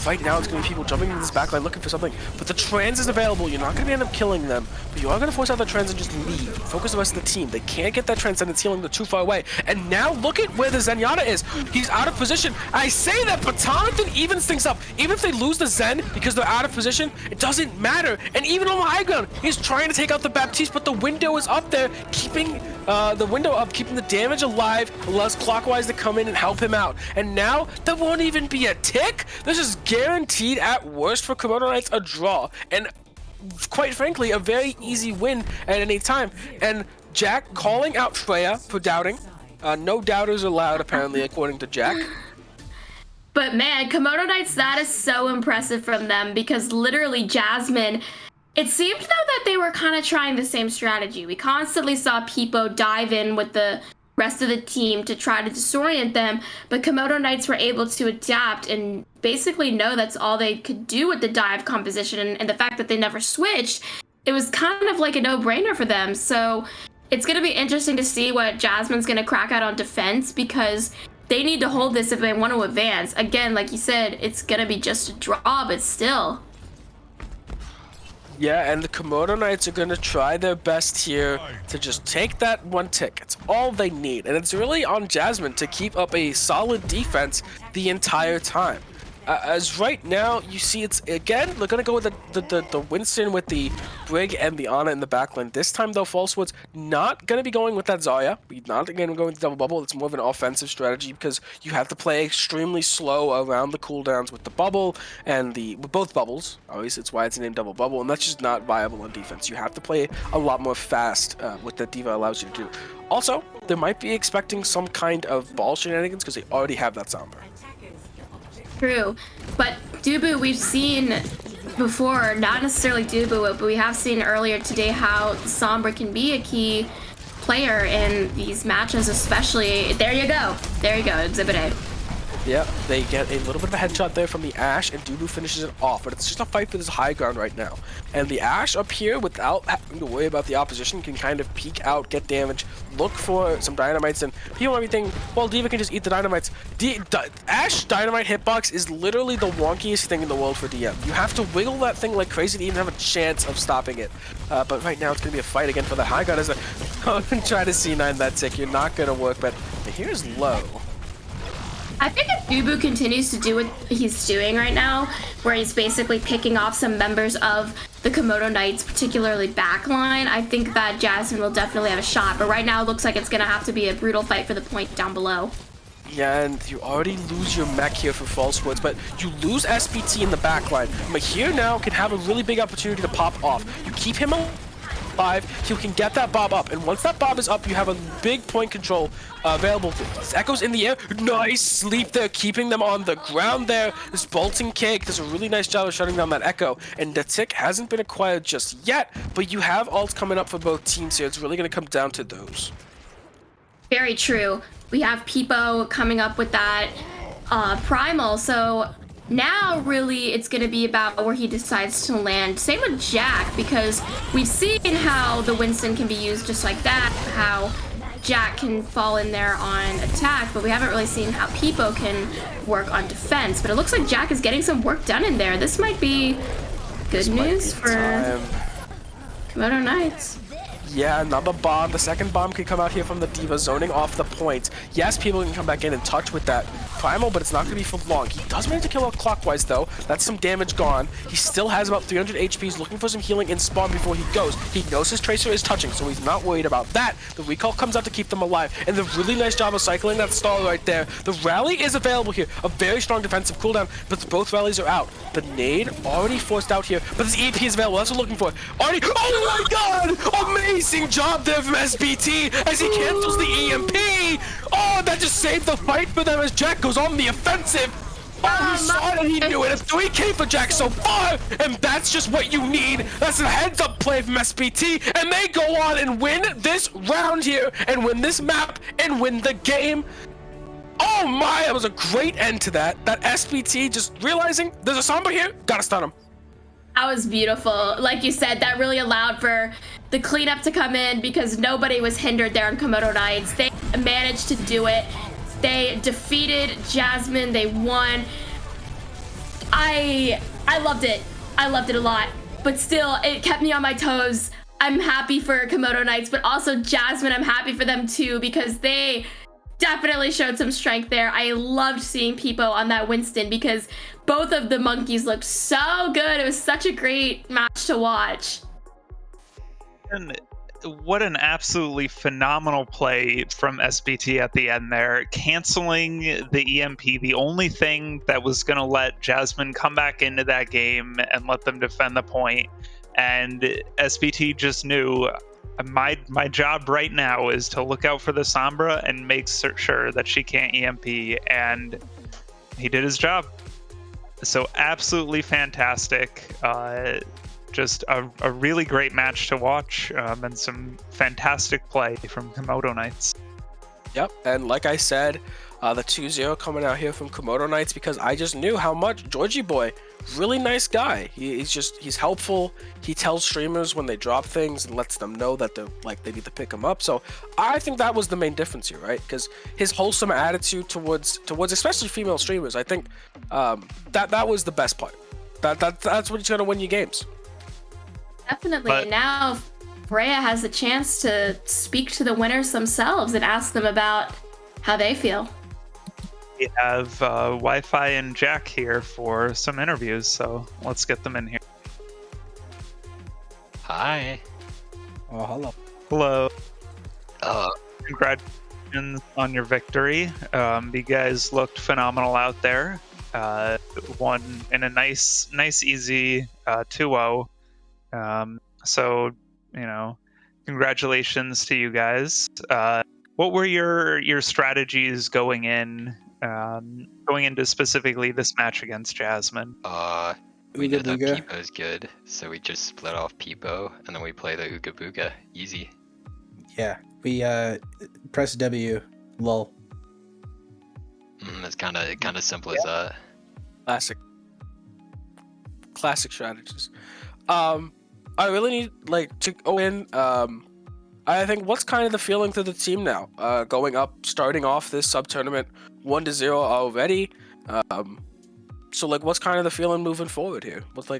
Right now it's going to be people jumping into this backline looking for something, but the trans is available. You're not going to end up killing them, but you are going to force out the trans and just leave. Focus the rest of the team. They can't get that transcendence healing, they're too far away. And now look at where the Zenyatta is. He's out of position. I say that, but Tomathan evens things up. Even if they lose the Zen because they're out of position, it doesn't matter. And even on the high ground, he's trying to take out the Baptiste, but the window is up there, keeping the window up, keeping the damage alive, allows Clockwise to come in and help him out. And now there won't even be a tick. This is guaranteed at worst for Komodo Knights a draw, and quite frankly a very easy win at any time. And Jack calling out Freya for doubting. No doubters allowed apparently, according to Jack. But man, Komodo Knights, that is so impressive from them, because literally Jasmine, it seemed though that they were kind of trying the same strategy. We constantly saw Peepo dive in with the rest of the team to try to disorient them, but Komodo Knights were able to adapt and basically know that's all they could do with the dive composition, and the fact that they never switched, it was kind of like a no-brainer for them. So it's going to be interesting to see what Jasmine's going to crack out on defense, because they need to hold this if they want to advance. Again, like you said, it's going to be just a draw, but still. Yeah, and the Komodo Knights are going to try their best here to just take that one tick. It's all they need. And it's really on Jasmine to keep up a solid defense the entire time. As right now, you see it's, again, they're going to go with the Winston with the Brig and the Ana in the backline. This time, though, Falsewood's not going to be going with that Zarya. We're not going to go with the double bubble. It's more of an offensive strategy because you have to play extremely slow around the cooldowns with the bubble and with both bubbles. Obviously, it's why it's named double bubble, and that's just not viable on defense. You have to play a lot more fast, what the D.Va allows you to do. Also, they might be expecting some kind of ball shenanigans because they already have that Sombra. True, but Dubu we've seen before, not necessarily Dubu, but we have seen earlier today how Sombra can be a key player in these matches, especially. There you go, Exhibit A. Yep, they get a little bit of a headshot there from the Ashe, and Dubu finishes it off, but it's just a fight for this high ground right now. And the Ashe up here, without having to worry about the opposition, can kind of peek out, get damage, look for some dynamites, and people might be thinking, well, D.Va can just eat the dynamites. Ashe dynamite hitbox is literally the wonkiest thing in the world for DM. You have to wiggle that thing like crazy to even have a chance of stopping it. But right now, it's going to be a fight again for the high ground as they try to C9 that tick. You're not going to work, but here's low. I think if Dubu continues to do what he's doing right now, where he's basically picking off some members of the Komodo Knights, particularly backline, I think that Jasmine will definitely have a shot. But right now, it looks like it's going to have to be a brutal fight for the point down below. Yeah, and you already lose your mech here for Falsewoods, but you lose SBT in the backline. Mahir now can have a really big opportunity to pop off. You keep him alive, you can get that Bob up, and once that Bob is up, you have a big point control available. Echo's in the air, nice sleep there, keeping them on the ground there. This Bolting Cake does a really nice job of shutting down that Echo, and the tick hasn't been acquired just yet, but you have ults coming up for both teams here. It's really going to come down to those. Very true. We have Peepo coming up with that Primal, so now really it's going to be about where he decides to land. Same with Jack, because we've seen how the Winston can be used just like that, how Jack can fall in there on attack, but we haven't really seen how Peepo can work on defense. But it looks like Jack is getting some work done in there. This might be good news for Komodo Knights. Yeah, another bomb. The second bomb can come out here from the D.Va, zoning off the point. Yes, people can come back in and touch with that Primal, but it's not going to be for long. He does manage to kill out clockwise, though. That's some damage gone. He still has about 300 HP. He's looking for some healing in spawn before he goes. He knows his Tracer is touching, so he's not worried about that. The recall comes out to keep them alive, and the really nice job of cycling that stall right there. The rally is available here. A very strong defensive cooldown, but both rallies are out. The nade already forced out here, but this EP is available. That's what we're looking for. Already, oh my god! Amazing job there from SBT as he cancels the EMP! Oh, that just saved the fight for them as Jack goes on the offensive! Oh, he saw it and he knew it. A 3K for Jack so far, and that's just what you need. That's a heads-up play from SBT, and they go on and win this round here, and win this map, and win the game. Oh my, that was a great end to that. That SBT just realizing there's a Sombra here, gotta stun him. That was beautiful. Like you said, that really allowed for the cleanup to come in because nobody was hindered there on Komodo Knights. They managed to do it. They defeated Jasmine. They won. I loved it. I loved it a lot. But still, it kept me on my toes. I'm happy for Komodo Knights, but also Jasmine, I'm happy for them too because they definitely showed some strength there. I loved seeing Peepo on that Winston because both of the monkeys looked so good. It was such a great match to watch. And what an absolutely phenomenal play from SBT at the end there. Canceling the EMP, the only thing that was going to let Jasmine come back into that game and let them defend the point. And SBT just knew, my job right now is to look out for the Sombra and make sure that she can't EMP, and he did his job. So absolutely fantastic. Just a really great match to watch, and some fantastic play from Komodo Knights. Yep, and like I said, the 2-0 coming out here from Komodo Knights because I just knew how much Georgie Boy, really nice guy. He's helpful. He tells streamers when they drop things and lets them know that they need to pick him up. So I think that was the main difference here, right? Because his wholesome attitude towards especially female streamers, I think that was the best part. That's what's gonna win you games. Definitely. But- And now Freya has the chance to speak to the winners themselves and ask them about how they feel. We have Wi-Fi and Jack here for some interviews, so let's get them in here. Hi. Oh, hello. Hello. Congratulations on your victory. You guys looked phenomenal out there. Won in a nice easy 2-0. So, congratulations to you guys. What were your strategies going into specifically this match against Jasmine? We know that Booga. Peepo's good, so we just split off Peepo, and then we play the Ooga Booga. Easy. Yeah, we press W. Lol. It's kind of simple as that. Classic strategies. I really need to go in. I think what's kind of the feeling to the team now? Going up, starting off this sub tournament 1-0 already. So what's kind of the feeling moving forward here? With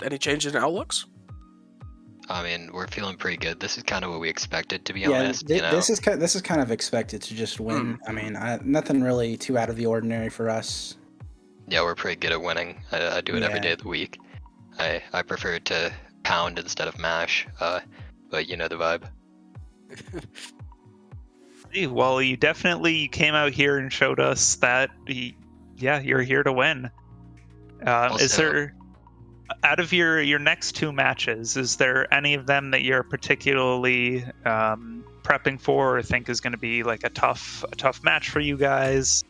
any changes in outlooks? I mean, we're feeling pretty good. This is kind of what we expected, to be Yeah, honest. this is kind of expected to just win. I mean, nothing really too out of the ordinary for us. Yeah, we're pretty good at winning. I do it every day of the week. I prefer to pound instead of mash, but you know the vibe. Well, you came out here and showed us that you're here to win. Is there, out of your next two matches, is there any of them that you're particularly prepping for or think is going to be a tough match for you guys?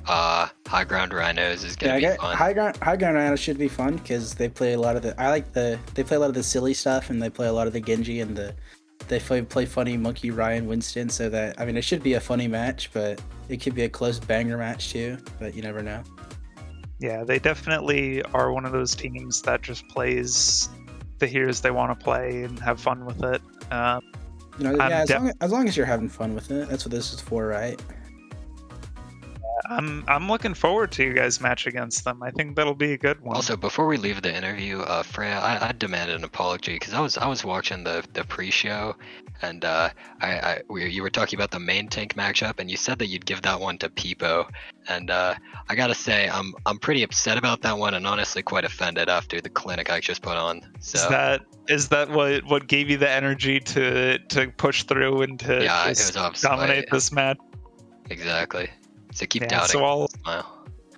High Ground Rhinos is gonna be fun. High ground Rhinos should be fun because they play a lot of the silly stuff and they play a lot of the Genji and they play funny Monkey Ryan Winston, so that it should be a funny match, but it could be a close banger match too, but you never know. Yeah, they definitely are one of those teams that just plays the heroes they want to play and have fun with it. As long as you're having fun with it, that's what this is for, right? I'm looking forward to you guys' match against them. I think that'll be a good one. Also, before we leave the interview, Freya, I demanded an apology because I was watching the pre-show, and you were talking about the main tank matchup, and you said that you'd give that one to Peepo, and I gotta say I'm pretty upset about that one, and honestly quite offended after the clinic I just put on. So is that what gave you the energy to push through and to dominate this match? Exactly. So keep doubting. So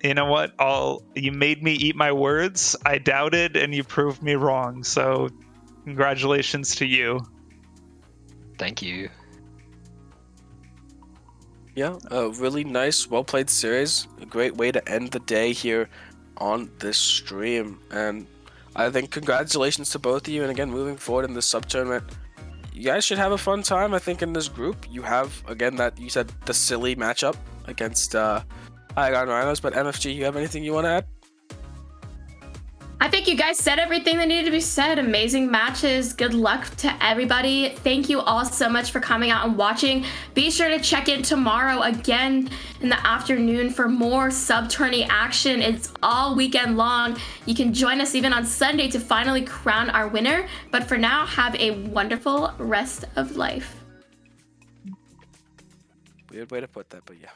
you know what? You made me eat my words. I doubted, and you proved me wrong. So, congratulations to you. Thank you. Yeah, a really nice, well played series. A great way to end the day here on this stream. And I think congratulations to both of you. And again, moving forward in this sub tournament, you guys should have a fun time. I think in this group, you have again that you said the silly matchup against High Ground Rhinos. But MFG, you have anything you want to add? I think you guys said everything that needed to be said. Amazing matches. Good luck to everybody. Thank you all so much for coming out and watching. Be sure to check in tomorrow again in the afternoon for more sub tourney action. It's all weekend long. You can join us even on Sunday to finally crown our winner. But for now, have a wonderful rest of life. Weird way to put that, but yeah.